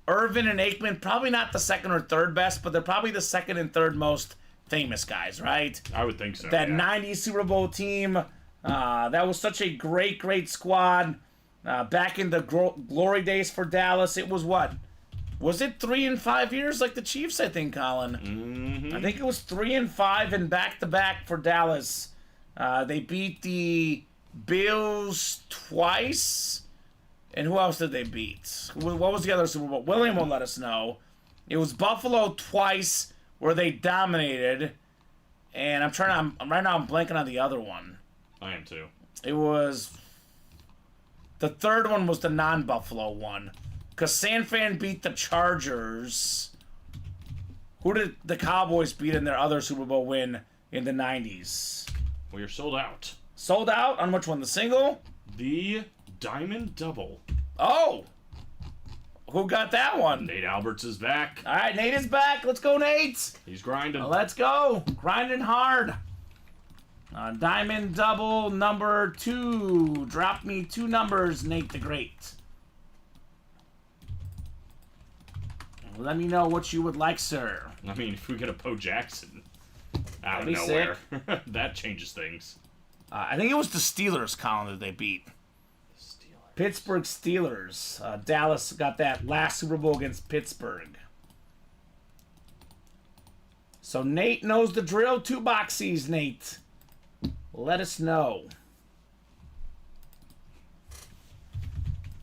Irvin and Aikman, probably not the 2nd or 3rd best, but they're probably the 2nd and 3rd most famous guys, right? I would think so. That 90s Super Bowl team, that was such a great squad. Back in the glory days for Dallas, it was what? Was it 3 and 5 years like the Chiefs, I think, Colin? Mm-hmm. I think it was 3 and 5 and back-to-back for Dallas. They beat the Bills twice. And who else did they beat? What was the other Super Bowl? William will let us know. It was Buffalo twice where they dominated. And right now I'm blanking on the other one. I am too. It was... The 3rd one was the non-Buffalo one. Because San Fran beat the Chargers. Who did the Cowboys beat in their other Super Bowl win in the 90s? Well, you're sold out. Sold out? On which one? The single? The Diamond Double. Oh! Who got that one? Nate Alberts is back. All right, Nate is back. Let's go, Nate. He's grinding. Let's go. Grinding hard. Diamond Double number 2. Drop me 2 numbers, Nate the Great. Let me know what you would like, sir. I mean, if we get a Poe Jackson out of That'd be nowhere, that changes things. I think it was the Steelers, Colin, that they beat. Pittsburgh Steelers. Dallas got that last Super Bowl against Pittsburgh. So Nate knows the drill. 2 boxies, Nate. Let us know.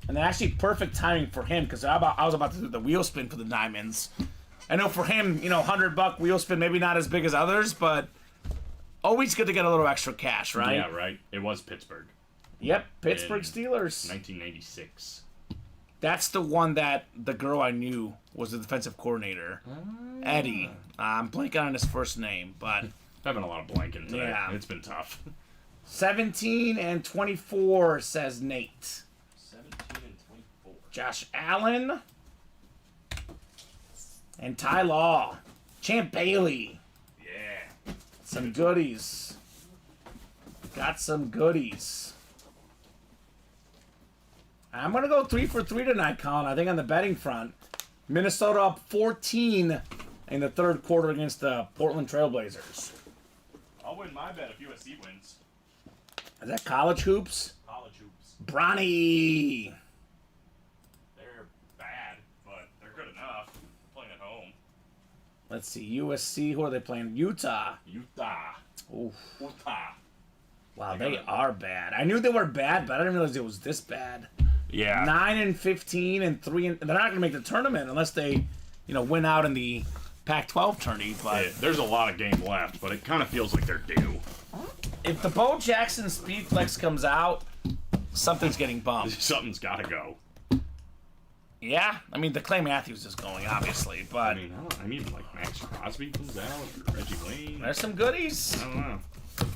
And actually perfect timing for him because I was about to do the wheel spin for the diamonds. I know for him, $100 wheel spin, maybe not as big as others, but always good to get a little extra cash, right? Yeah, right. It was Pittsburgh. Yep, Pittsburgh In Steelers. 1996. That's the one that the girl I knew was the defensive coordinator. Eddie. I'm blanking on his first name, but... Having a lot of blanking today. Yeah. It's been tough. 17 and 24, says Nate. 17 and 24. Josh Allen. And Ty Law. Champ Bailey. Yeah. Some goodies. Got some goodies. I'm going to go 3 for 3 tonight, Colin. I think on the betting front. Minnesota up 14 in the third quarter against the Portland Trailblazers. I'll win my bet if USC wins. Is that college hoops? College hoops. Bronny. They're bad, but they're good enough. Playing at home. Let's see. USC. Who are they playing? Utah. Utah. Oof. Utah. Wow, they are bad. I knew they were bad, but I didn't realize it was this bad. Yeah. 9 and 15 and 3 and they're not going to make the tournament unless they, win out in the Pac-12 tourney. But There's a lot of game left, but it kind of feels like they're due. if the Bo Jackson Speed Flex comes out, something's getting bumped. Something's got to go. Yeah, I mean the Clay Matthews is going obviously, but I mean, like Max Crosby comes out, or Reggie Wayne. there's some goodies. I don't know.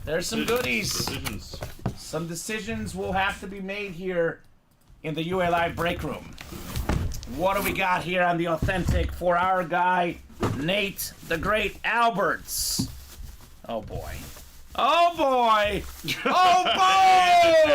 There's some goodies. Decisions. Some decisions will have to be made here in the UA Live break room. What do we got here on the authentic for our guy, Nate the Great Alberts? Oh boy. Oh boy! Oh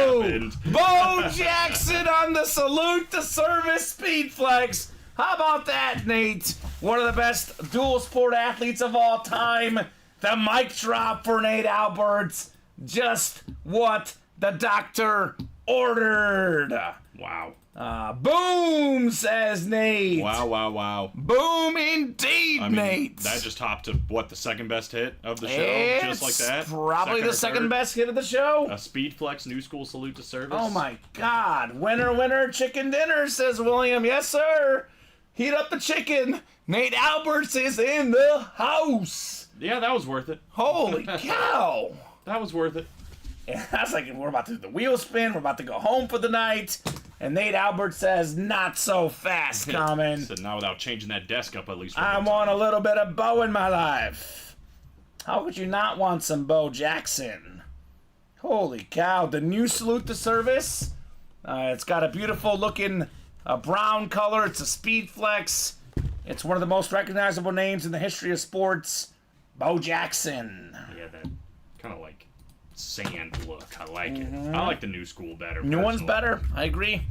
Bo! Bo Jackson on the salute to service speed flex. How about that, Nate? One of the best dual sport athletes of all time. The mic drop for Nate Alberts. Just what the doctor ordered. Wow. Boom, says Nate. Wow. Boom indeed, Nate. That just topped to, what, the second best hit of the show? It's just like that? Probably the second third? best hit of the show. A Speed Flex New School salute to service. Oh my God. Winner, chicken dinner, says William. Yes, sir. Heat up the chicken. Nate Alberts is in the house. Yeah, that was worth it. Holy cow. That was worth it. And I was like, we're about to do the wheel spin. We're about to go home for the night. And Nate Albert says, not so fast, Kamen. Said not without changing that desk up at least. I want a little bit of Bo in my life. How could you not want some Bo Jackson? Holy cow. The new salute to service. It's got a beautiful looking brown color. It's a speed flex. It's one of the most recognizable names in the history of sports. Bo Jackson. Yeah, that kind of like sand look. I like it. I like the new school better. New one's personally. better. I agree.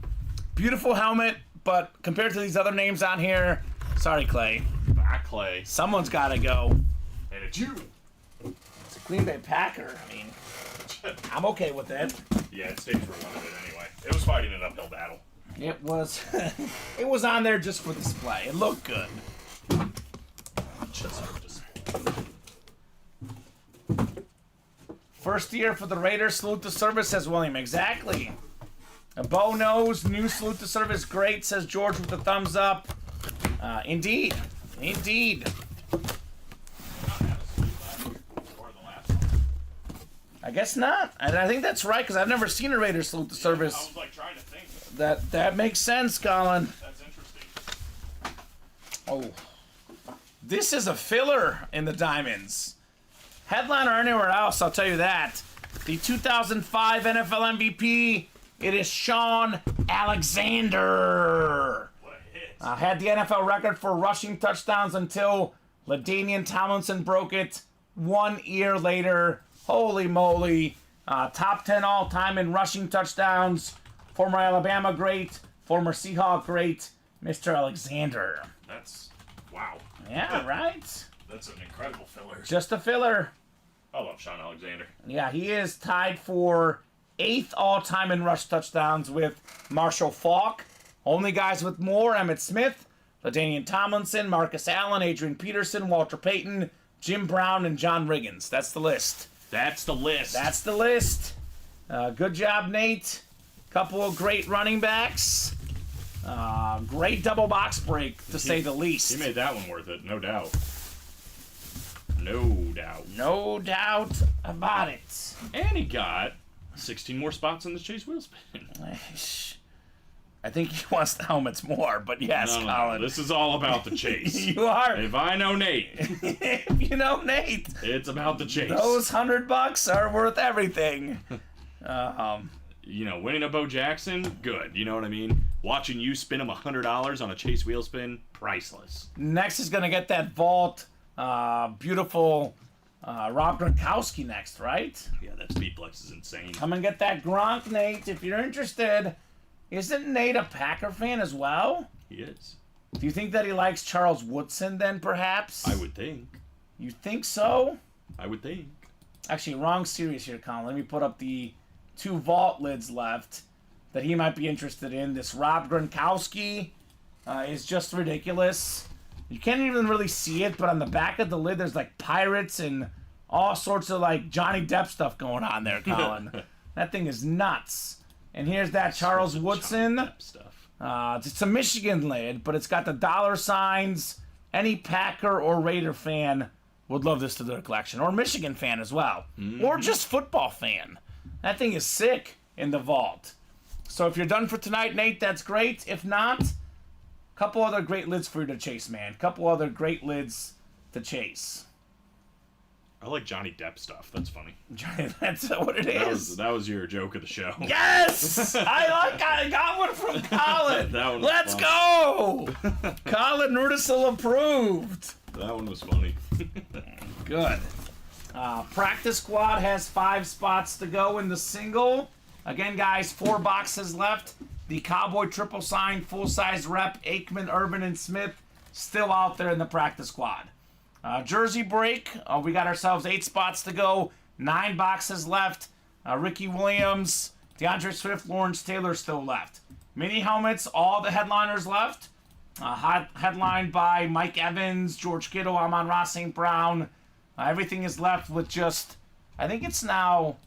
Beautiful helmet, but compared to these other names on here, sorry, Clay. Back Clay. Someone's got to go. And it's you. It's a Green Bay Packer. I mean, I'm okay with that. Yeah, it stays for one of it anyway. It was fighting an uphill battle. It was. It was on there just for display. It looked good. Just for display. First year for the Raiders. Salute to service, says William. Exactly. A Bo knows. New salute to service. Great, says George with the thumbs up. Indeed. I guess not. And I think that's right, because I've never seen a Raiders salute to service. I was like trying to think. That makes sense, Colin. That's interesting. Oh. This is a filler in the Diamonds. Headliner anywhere else, I'll tell you that. The 2005 NFL MVP, it is Sean Alexander. What a hit. Had the NFL record for rushing touchdowns until LaDainian Tomlinson broke it 1 year later. Holy moly. Top 10 all-time in rushing touchdowns. Former Alabama great, former Seahawk great, Mr. Alexander. That's wow. Yeah, right? That's an incredible filler. Just a filler. I love Sean Alexander. Yeah, he is tied for 8th all-time in rush touchdowns with Marshall Faulk. Only guys with more, Emmitt Smith, LaDainian Tomlinson, Marcus Allen, Adrian Peterson, Walter Payton, Jim Brown, and John Riggins. That's the list. That's the list. That's the list. Good job, Nate. Couple of great running backs. Great double box break, to say the least. He made that one worth it, no doubt. No doubt. No doubt about it. And he got 16 more spots in the Chase wheel spin. I think he wants the helmets more, but yes, No, Colin. this is all about the chase. You are. If I know Nate, If you know Nate, it's about the chase. those $100 are worth everything. You know, winning a Bo Jackson, good. You know what I mean? Watching you spin him $100 on a Chase wheel spin, priceless. Next is going to get that vault. Beautiful Rob Gronkowski next, right? Yeah, that speedplex is insane. Come and get that Gronk, Nate, if you're interested. Isn't Nate a Packer fan as well? He is. Do you think that he likes Charles Woodson then, perhaps? I would think. You think so? I would think. Actually, wrong series here, Colin. Let me put up the 2 vault lids left that he might be interested in. This Rob Gronkowski is just ridiculous. You can't even really see it, but on the back of the lid, there's like pirates and all sorts of like Johnny Depp stuff going on there, Colin. That thing is nuts. And here's that Charles Woodson. Johnny Depp stuff. It's a Michigan lid, but it's got the dollar signs. Any Packer or Raider fan would love this to their collection. Or Michigan fan as well. Or just football fan. That thing is sick in the vault. So if you're done for tonight, Nate, that's great. If not, a couple other great lids for you to chase, man. Couple other great lids to chase. I like Johnny Depp stuff. That's funny. That's what it is. That was your joke of the show. Yes! I got one from Colin. That one was Let's fun. go! Colin Rudisil approved. That one was funny. Good. Practice squad has 5 spots to go in the single. Again, guys, 4 boxes left. The Cowboy triple sign, full-size rep, Aikman, Urban, and Smith still out there in the practice squad. Jersey break, we got ourselves 8 spots to go, 9 boxes left. Ricky Williams, DeAndre Swift, Lawrence Taylor still left. Mini helmets, all the headliners left. Headlined by Mike Evans, George Kittle, Amon-Ra St. Brown. Everything is left with just, I think it's now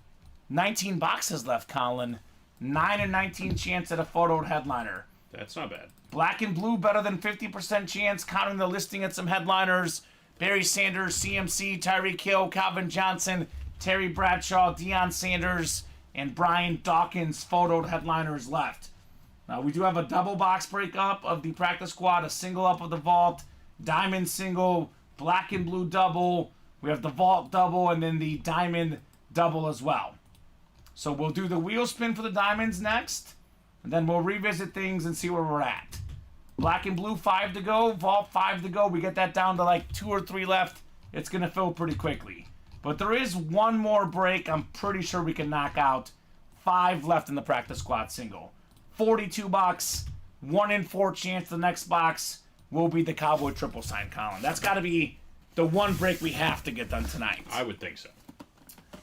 19 boxes left, Colin. 9 and 19 chance at a photoed headliner. That's not bad. Black and blue, better than 50% chance, counting the listing at some headliners. Barry Sanders, CMC, Tyreek Hill, Calvin Johnson, Terry Bradshaw, Deion Sanders, and Brian Dawkins photoed headliners left. We do have a double box breakup of the practice squad, a single up of the vault, diamond single, black and blue double. We have the vault double and then the diamond double as well. So we'll do the wheel spin for the diamonds next, and then we'll revisit things and see where we're at. Black and blue, 5 to go. Vault, 5 to go. We get that down to like 2 or 3 left. It's going to fill pretty quickly. But there is one more break I'm pretty sure we can knock out. 5 left in the practice squad single. 42 bucks. 1 in 4 chance the next box will be the Cowboy triple sign, Colin. That's got to be the one break we have to get done tonight. I would think so.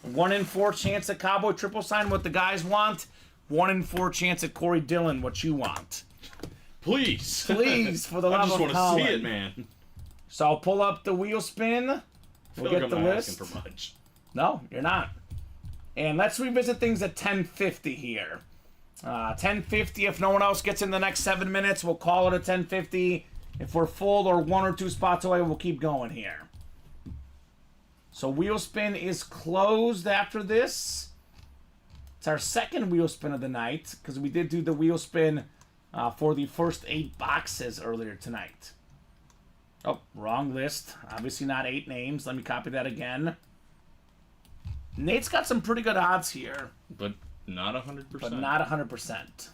1 in 4 chance at Cowboy triple sign, what the guys want. 1 in 4 chance at Corey Dillon, what you want. Please. Please, for the love I just of want to Colin. see it, man. So I'll pull up the wheel spin. I We'll feel get like the I'm not list. asking for much. No, you're not. And let's revisit things at 10:50 here. 10:50. If no one else gets in the next 7 minutes, we'll call it a 10:50. If we're full or 1 or 2 spots away, we'll keep going here. So wheel spin is closed after this. It's our second wheel spin of the night because we did do the wheel spin for the first 8 boxes earlier tonight. Oh, wrong list. Obviously not 8 names. Let me copy that again. Nate's got some pretty good odds here, But not 100%. but not 100%.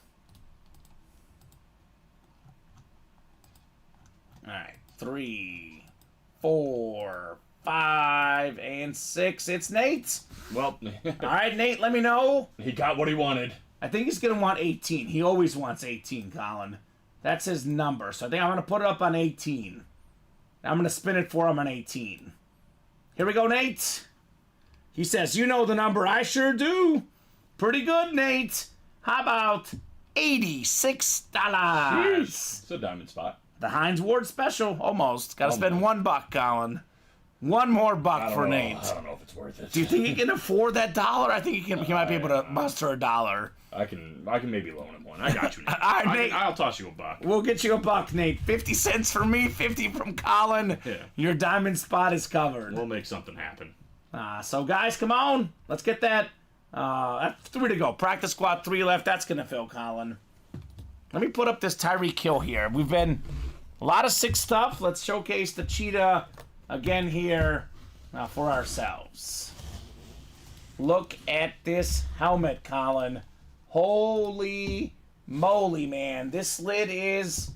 All right, 3, 4, 5, and 6. It's Nate. Well, All right, Nate, let me know. he got what he wanted. I think he's going to want 18. He always wants 18, Colin. That's his number. So I think I'm going to put it up on 18. I'm going to spin it for him on 18. Here we go, Nate. He says, you know the number. I sure do. Pretty good, Nate. How about $86? It's a diamond spot. The Heinz Ward special. Almost. Got to spend $1, Colin. One more buck for Nate. I don't know if it's worth it. Do you think he can afford that $1? I think he might be able to muster $1. I can maybe loan him one. I got you, Nate. All right, Nate. I'll toss you a buck. We'll get you a buck, Nate. 50 cents for me, 50 from Colin. Yeah. Your diamond spot is covered. We'll make something happen. So, guys, come on. Let's get that. That's 3 to go. Practice squad 3 left. That's going to fill, Colin. Let me put up this Tyreek Hill here. We've been a lot of 6 stuff. Let's showcase the cheetah again here for ourselves. Look at this helmet, Colin. Holy moly, man. This lid is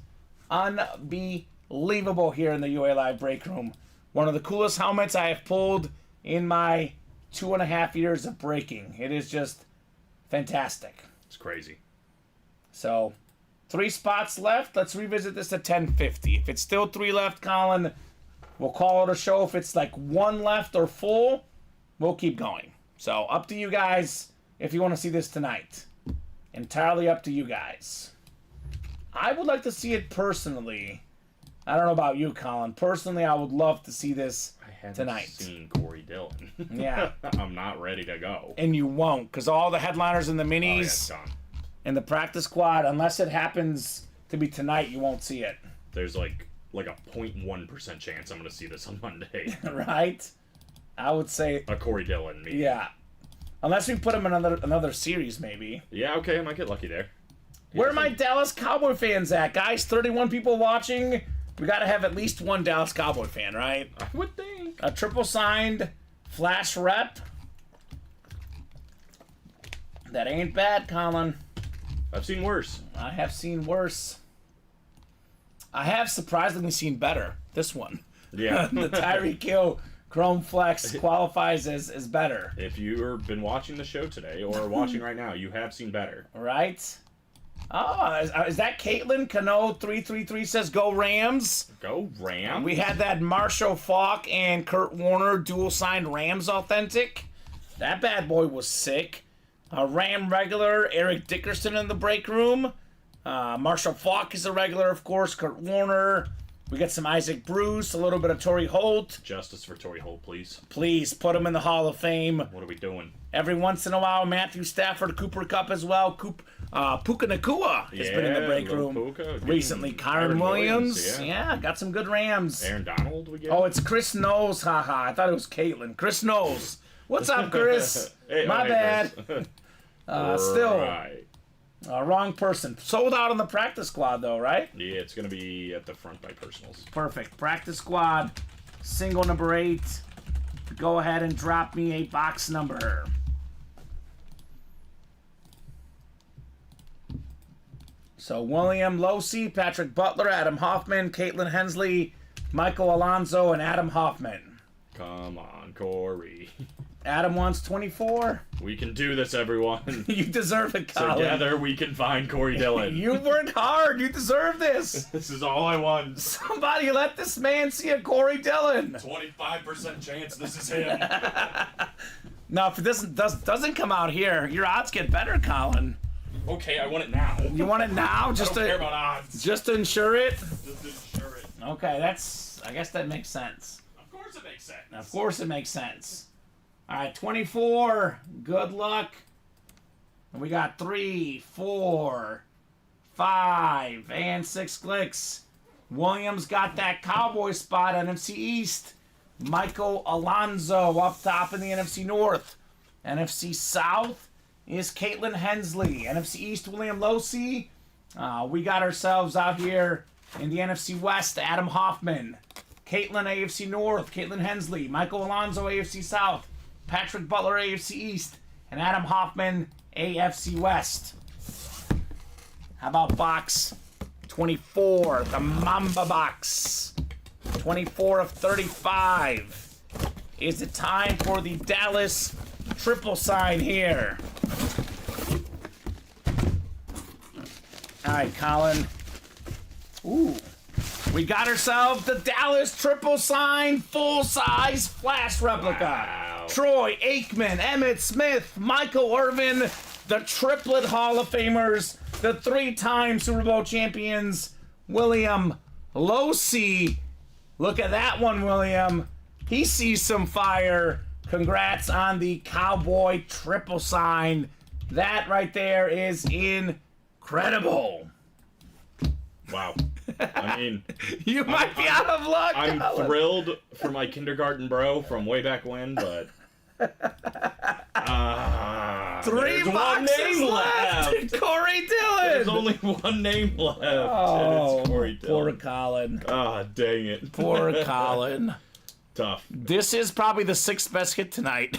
unbelievable here in the UA Live break room. One of the coolest helmets I have pulled in my 2.5 years of breaking. It is just fantastic. It's crazy. So, 3 spots left. Let's revisit this at 1050. If it's still 3 left, Colin, we'll call it a show. If it's like 1 left or full, we'll keep going. So, up to you guys if you want to see this tonight. Entirely up to you guys. I would like to see it personally. I don't know about you, Colin. Personally, I would love to see this tonight. Seen Corey Dillon. Yeah. I'm not ready to go. And you won't, because all the headliners and the Oh, yeah, minis it's done. and the practice squad, unless it happens to be tonight, you won't see it. There's like a 0.1% chance I'm going to see this on Monday. Right? I would say, A Corey Dillon meeting. yeah. Unless we put him in another series, maybe. Yeah, okay, I might get lucky there. Where are my Dallas Cowboy fans at, guys? 31 people watching. We got to have at least one Dallas Cowboy fan, right? I would think. A triple signed flash rep. That ain't bad, Colin. I've seen worse. I have seen worse. I have surprisingly seen better. This one. Yeah. The Tyreek Hill Chrome Flex qualifies as better. If you've been watching the show today or watching right now, you have seen better. Right? Oh, is that Caitlin? Cano 333 says go Rams. Go Rams. We had that Marshall Falk and Kurt Warner dual signed Rams authentic. That bad boy was sick. Ram regular Eric Dickerson in the break room. Marshall Falk is a regular, of course. Kurt Warner. We got some Isaac Bruce, a little bit of Torrey Holt. Justice for Torrey Holt, please. Please put him in the Hall of Fame. What are we doing? Every once in a while, Matthew Stafford, Cooper Kupp as well. Puka Nakua has been in the break room Puka. recently. Kyron Williams. Yeah, got some good Rams. Aaron Donald, we get. Oh, it's Chris Knowles. Haha. I thought it was Caitlin. Chris Knowles. What's up, Chris? Hey, My hey, bad. Chris. Still, Right. wrong person. Sold out on the practice squad, though, right? Yeah, it's going to be at the front by personals. Perfect. Practice squad, single number 8. Go ahead and drop me a box number. So William Losey, Patrick Butler, Adam Hoffman, Caitlin Hensley, Michael Alonso, and Adam Hoffman. Come on, Corey. Adam wants 24. We can do this, everyone. You deserve it, Colin. Together we can find Corey Dillon. You worked hard. You deserve this. This is all I want. Somebody let this man see a Corey Dillon. 25% chance this is him. Now, if it doesn't come out here, your odds get better, Colin. Okay, I want it now. You want it now, I just don't care to about odds. just to ensure it? Just ensure it. Okay, I guess that makes sense. Of course it makes sense. Of course, it makes sense. All right, 24. Good luck. And we got 3, 4, 5, and 6 clicks. Williams got that Cowboy spot, NFC East. Michael Alonso up top in the NFC North. NFC South is Caitlin Hensley. NFC East, William Losey. We got ourselves out here in the NFC West, Adam Hoffman. Caitlin, AFC North. Caitlin Hensley. Michael Alonso, AFC South. Patrick Butler, AFC East. And Adam Hoffman, AFC West. How about box 24, the Mamba box. 24 of 35. Is it time for the Dallas triple sign here? All right, Colin. Ooh. We got ourselves the Dallas triple sign full-size flash replica. Wow. Troy Aikman, Emmitt Smith, Michael Irvin, the triplet Hall of Famers, the 3-time Super Bowl champions, William Losey. Look at that one, William. he sees some fire. Congrats on the Cowboy triple sign. That right there is incredible. Wow. I mean, You might be out of luck. I'm Colin. thrilled for my kindergarten bro from way back when, but 3 there's one boxes name left. Corey Dillon. There's only one name left, and Oh, it's Corey poor Dillon. Colin. Ah, dang it. Poor Colin. Tough. This is probably the 6th best hit tonight,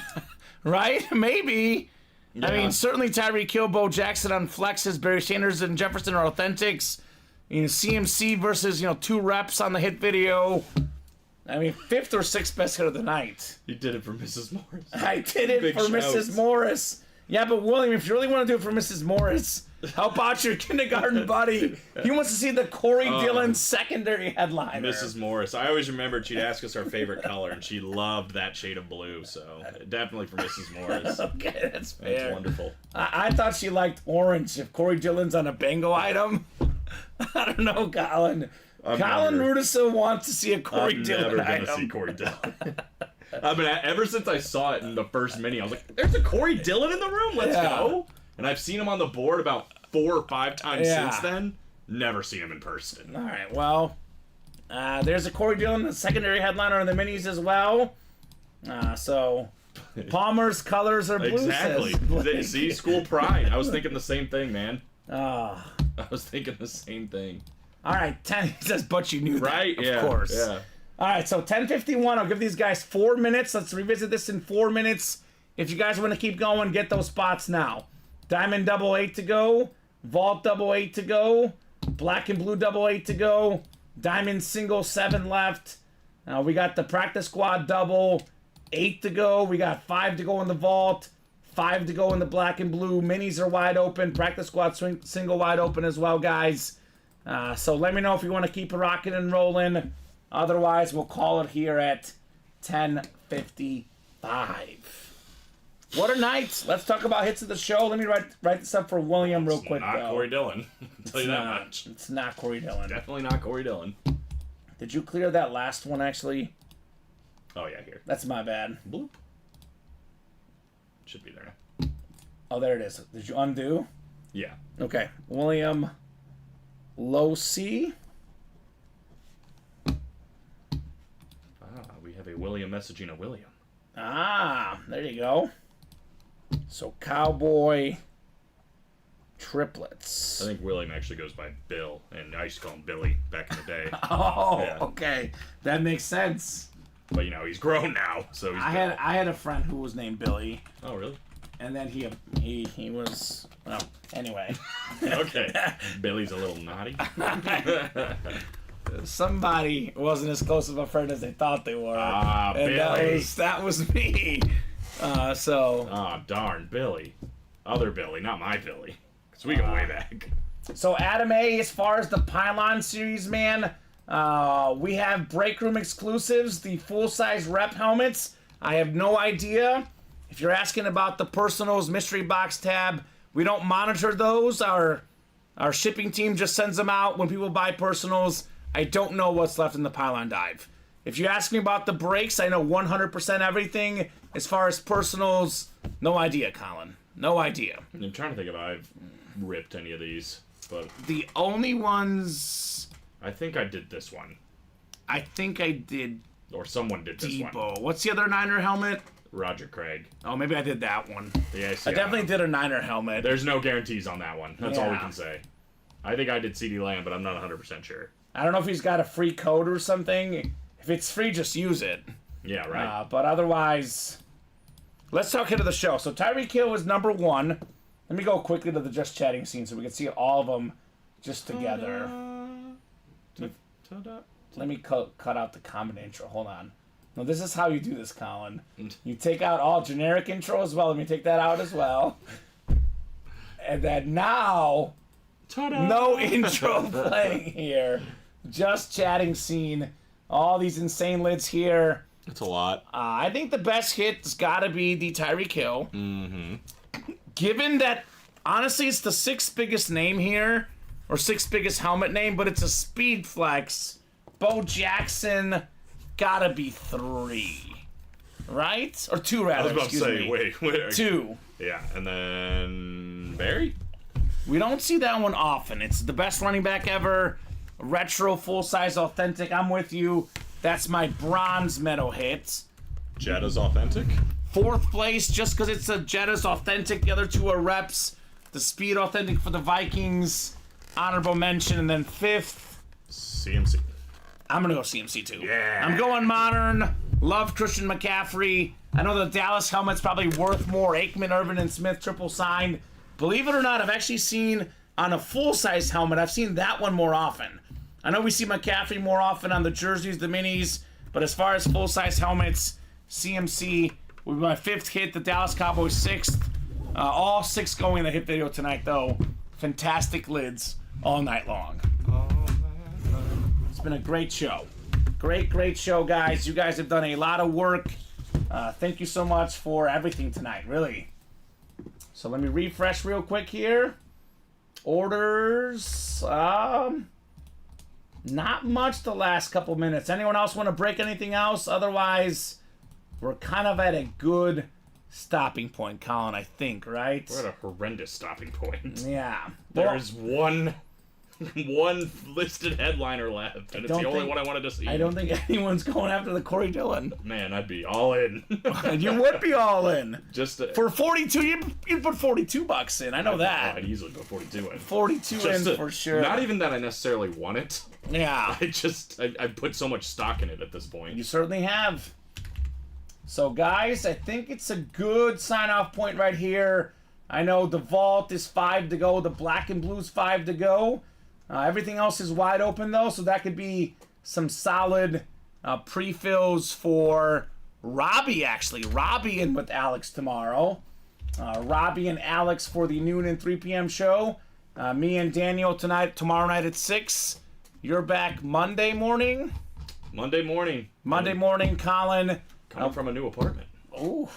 right? Maybe. I Yeah. mean, certainly Tyreek Hill, Bo Jackson on flexes, Barry Sanders and Jefferson are authentics. You know, CMC versus 2 reps on the hit video. I mean, 5th or 6th best hit of the night. You did it for Mrs. Morris. I did it Big for shouts. Mrs. Morris. Yeah, but William, if you really want to do it for Mrs. Morris, help out your kindergarten buddy. He wants to see the Corey Dillon secondary headliner. Mrs. Morris. I always remembered she'd ask us our favorite color, and she loved that shade of blue, so definitely for Mrs. Morris. Okay, that's fair. That's wonderful. I thought she liked orange if Corey Dillon's on a bingo item. I don't know, Colin. I'm Colin never- Rudison wants to see a Corey I'm Dillon never item. gonna see Corey Dillon. I mean, ever since I saw it in the first mini, I was like, "There's a Corey Dillon in the room. Let's Yeah. go!" And I've seen him on the board about 4 or 5 times Yeah. since then. Never seen him in person. All right, well, there's a Corey Dillon, the secondary headliner in the minis as well. So Palmer's colors are blue. Exactly. Says Blake. See, school pride. I was thinking the same thing, man. Ah. I was thinking the same thing. All right, 10 he says, but you knew Right? that, Yeah. of course. Yeah. All right, so 10:51. I'll give these guys 4 minutes. Let's revisit this in 4 minutes. If you guys want to keep going, get those spots now. Diamond double 8 to go. Vault double 8 to go. Black and blue double 8 to go. Diamond single 7 left. We got the practice squad double 8 to go. We got 5 to go in the vault. 5 to go in the black and blue. Minis are wide open. Practice squad single wide open as well, guys. So let me know if you want to keep rocking and rolling. Otherwise, we'll call it here at 10:55. What a night! Let's talk about hits of the show. Let me write this up for William real quick. Not though. Corey Dillon. I'll tell you that Nah, much. it's not Corey Dillon. Definitely not Corey Dillon. Did you clear that last one? Actually, Oh yeah, here. that's my bad. Bloop. Should be there. Oh, there it is. Did you undo? Yeah. Okay, William Low C. We have a William messaging a William. Ah, there you go. So Cowboy triplets. I think William actually goes by Bill, and I used to call him Billy back in the day. Oh, Yeah. okay, that makes sense. But he's grown now, so he's. I had a friend who was named Billy, Oh really? and then he was well. Anyway, Okay. Billy's a little naughty. somebody wasn't as close of a friend as they thought they were. Ah, and Billy. that was me. So Ah, darn, Billy. Other Billy, not my Billy. Because we go way back. Adam A, as far as the Pylon series, man, we have break room exclusives, the full-size rep helmets. I have no idea. If you're asking about the personals mystery box tab, we don't monitor those. Our shipping team just sends them out when people buy personals. I don't know what's left in the Pylon dive. If you ask me about the breaks, I know 100% everything. As far as personals, no idea, Colin. No idea. I'm trying to think if I've ripped any of these, but The only ones I think I did this one. I think I did Or someone did this one. Debo. What's the other Niner helmet? Roger Craig. Oh, maybe I did that one. Yeah, I definitely did a Niner helmet. There's no guarantees on that one. That's all we Yeah. can say. I think I did CD Lamb, but I'm not 100% sure. I don't know if he's got a free code or something. If it's free, just use it. Yeah, right. But otherwise, let's talk into the show. So Tyreek Hill was number 1. Let me go quickly to the just chatting scene so we can see all of them just together. Let me cut out the common intro. Hold on. No, this is how you do this, Colin. You take out all generic intro as well. Let me take that out as well. And then now, no intro playing here. Just chatting scene. All these insane lids here. That's a lot. I think the best hit's got to be the Tyreek Hill. Mm-hmm. Given that, honestly, it's the 6th biggest name here, or 6th biggest helmet name, but it's a speed flex. Bo Jackson gotta be 3, right? Or 2 I rather. was about to excuse say, me. wait. 2. Yeah, and then Barry? We don't see that one often. It's the best running back ever. Retro, full-size, authentic. I'm with you. That's my bronze medal hit. Jetta's authentic? 4th place, just because it's a Jetta's authentic. The other 2 are reps. The speed authentic for the Vikings. Honorable mention. And then 5th. CMC. I'm going to go CMC too. Yeah. I'm going modern. Love Christian McCaffrey. I know the Dallas helmet's probably worth more. Aikman, Irvin, and Smith triple signed. Believe it or not, I've actually seen on a full-size helmet, I've seen that one more often. I know we see McCaffrey more often on the jerseys, the minis, but as far as full-size helmets, CMC will be my 5th hit, the Dallas Cowboys 6th. All 6 going in the hit video tonight, though. Fantastic lids all night long. It's been a great show. Great show, guys. You guys have done a lot of work. Thank you so much for everything tonight, really. So let me refresh real quick here. Orders. Not much the last couple minutes. Anyone else want to break anything else? Otherwise, we're kind of at a good stopping point, Colin, I think, right? We're at a horrendous stopping point. Yeah. There's one listed headliner left, and it's the only one I wanted to see. I don't think anyone's going after the Corey Dillon. Man, I'd be all in. You would be all in. Just For 42, you'd put $42 in. I know that. I'd easily put 42 in. 42 Just in for sure. Not even that I necessarily want it. Yeah. I put so much stock in it at this point. You certainly have. So, guys, I think it's a good sign-off point right here. I know the vault is 5 to go. The black and blue's 5 to go. Everything else is wide open, though, so that could be some solid pre-fills for Robbie, actually. Robbie in with Alex tomorrow. Robbie and Alex for the noon and 3 p.m. show. Me and Daniel tomorrow night at 6. You're back Monday morning? Monday morning, Colin. coming from a new apartment. Ooh,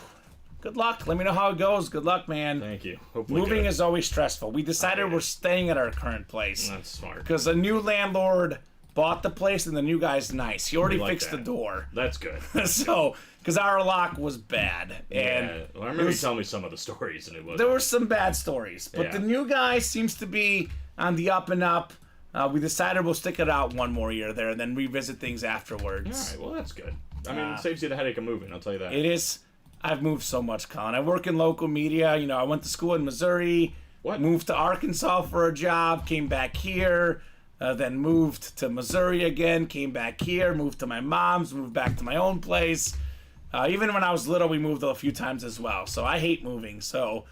good luck. Let me know how it goes. Good luck, man. Thank you. Hopefully Moving good. is always stressful. We decided we're staying at our current place. That's smart. Because a new landlord bought the place and the new guy's nice. He already like fixed the that. door. That's good. So, because our lock was bad. And Yeah, well, I remember you telling me some of the stories, and it was. there were some bad stories. But Yeah. the new guy seems to be on the up and up. We decided we'll stick it out one more year there and then revisit things afterwards. All right, well, that's good. I mean, it saves you the headache of moving, I'll tell you that. It is. I've moved so much, Colin. I work in local media. You know, I went to school in Missouri. What? Moved to Arkansas for a job. Came back here. Then moved to Missouri again. Came back here. Moved to my mom's. Moved back to my own place. Even when I was little, we moved a few times as well. So I hate moving. So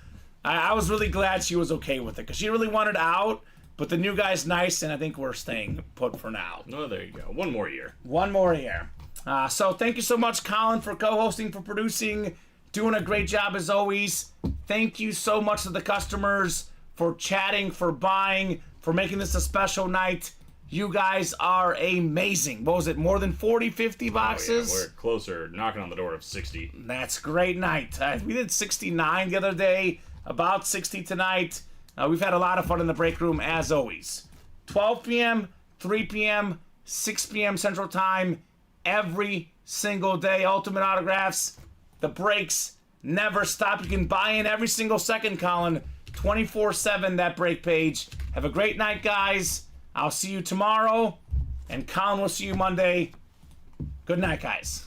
I was really glad she was okay with it because she really wanted out. But the new guy's nice, and I think we're staying put for now. Oh, there you go. One more year. One more year. So thank you so much, Colin, for co-hosting, for producing, doing a great job as always. Thank you so much to the customers for chatting, for buying, for making this a special night. You guys are amazing. What was it, more than 40, 50 boxes? Oh, yeah, we're closer, knocking on the door of 60. That's a great night. We did 69 the other day, about 60 tonight. We've had a lot of fun in the break room, as always. 12 p.m., 3 p.m., 6 p.m. Central Time, every single day. Ultimate Autographs. The breaks never stop. You can buy in every single second, Colin. 24/7, that break page. Have a great night, guys. I'll see you tomorrow, and Colin will see you Monday. Good night, guys.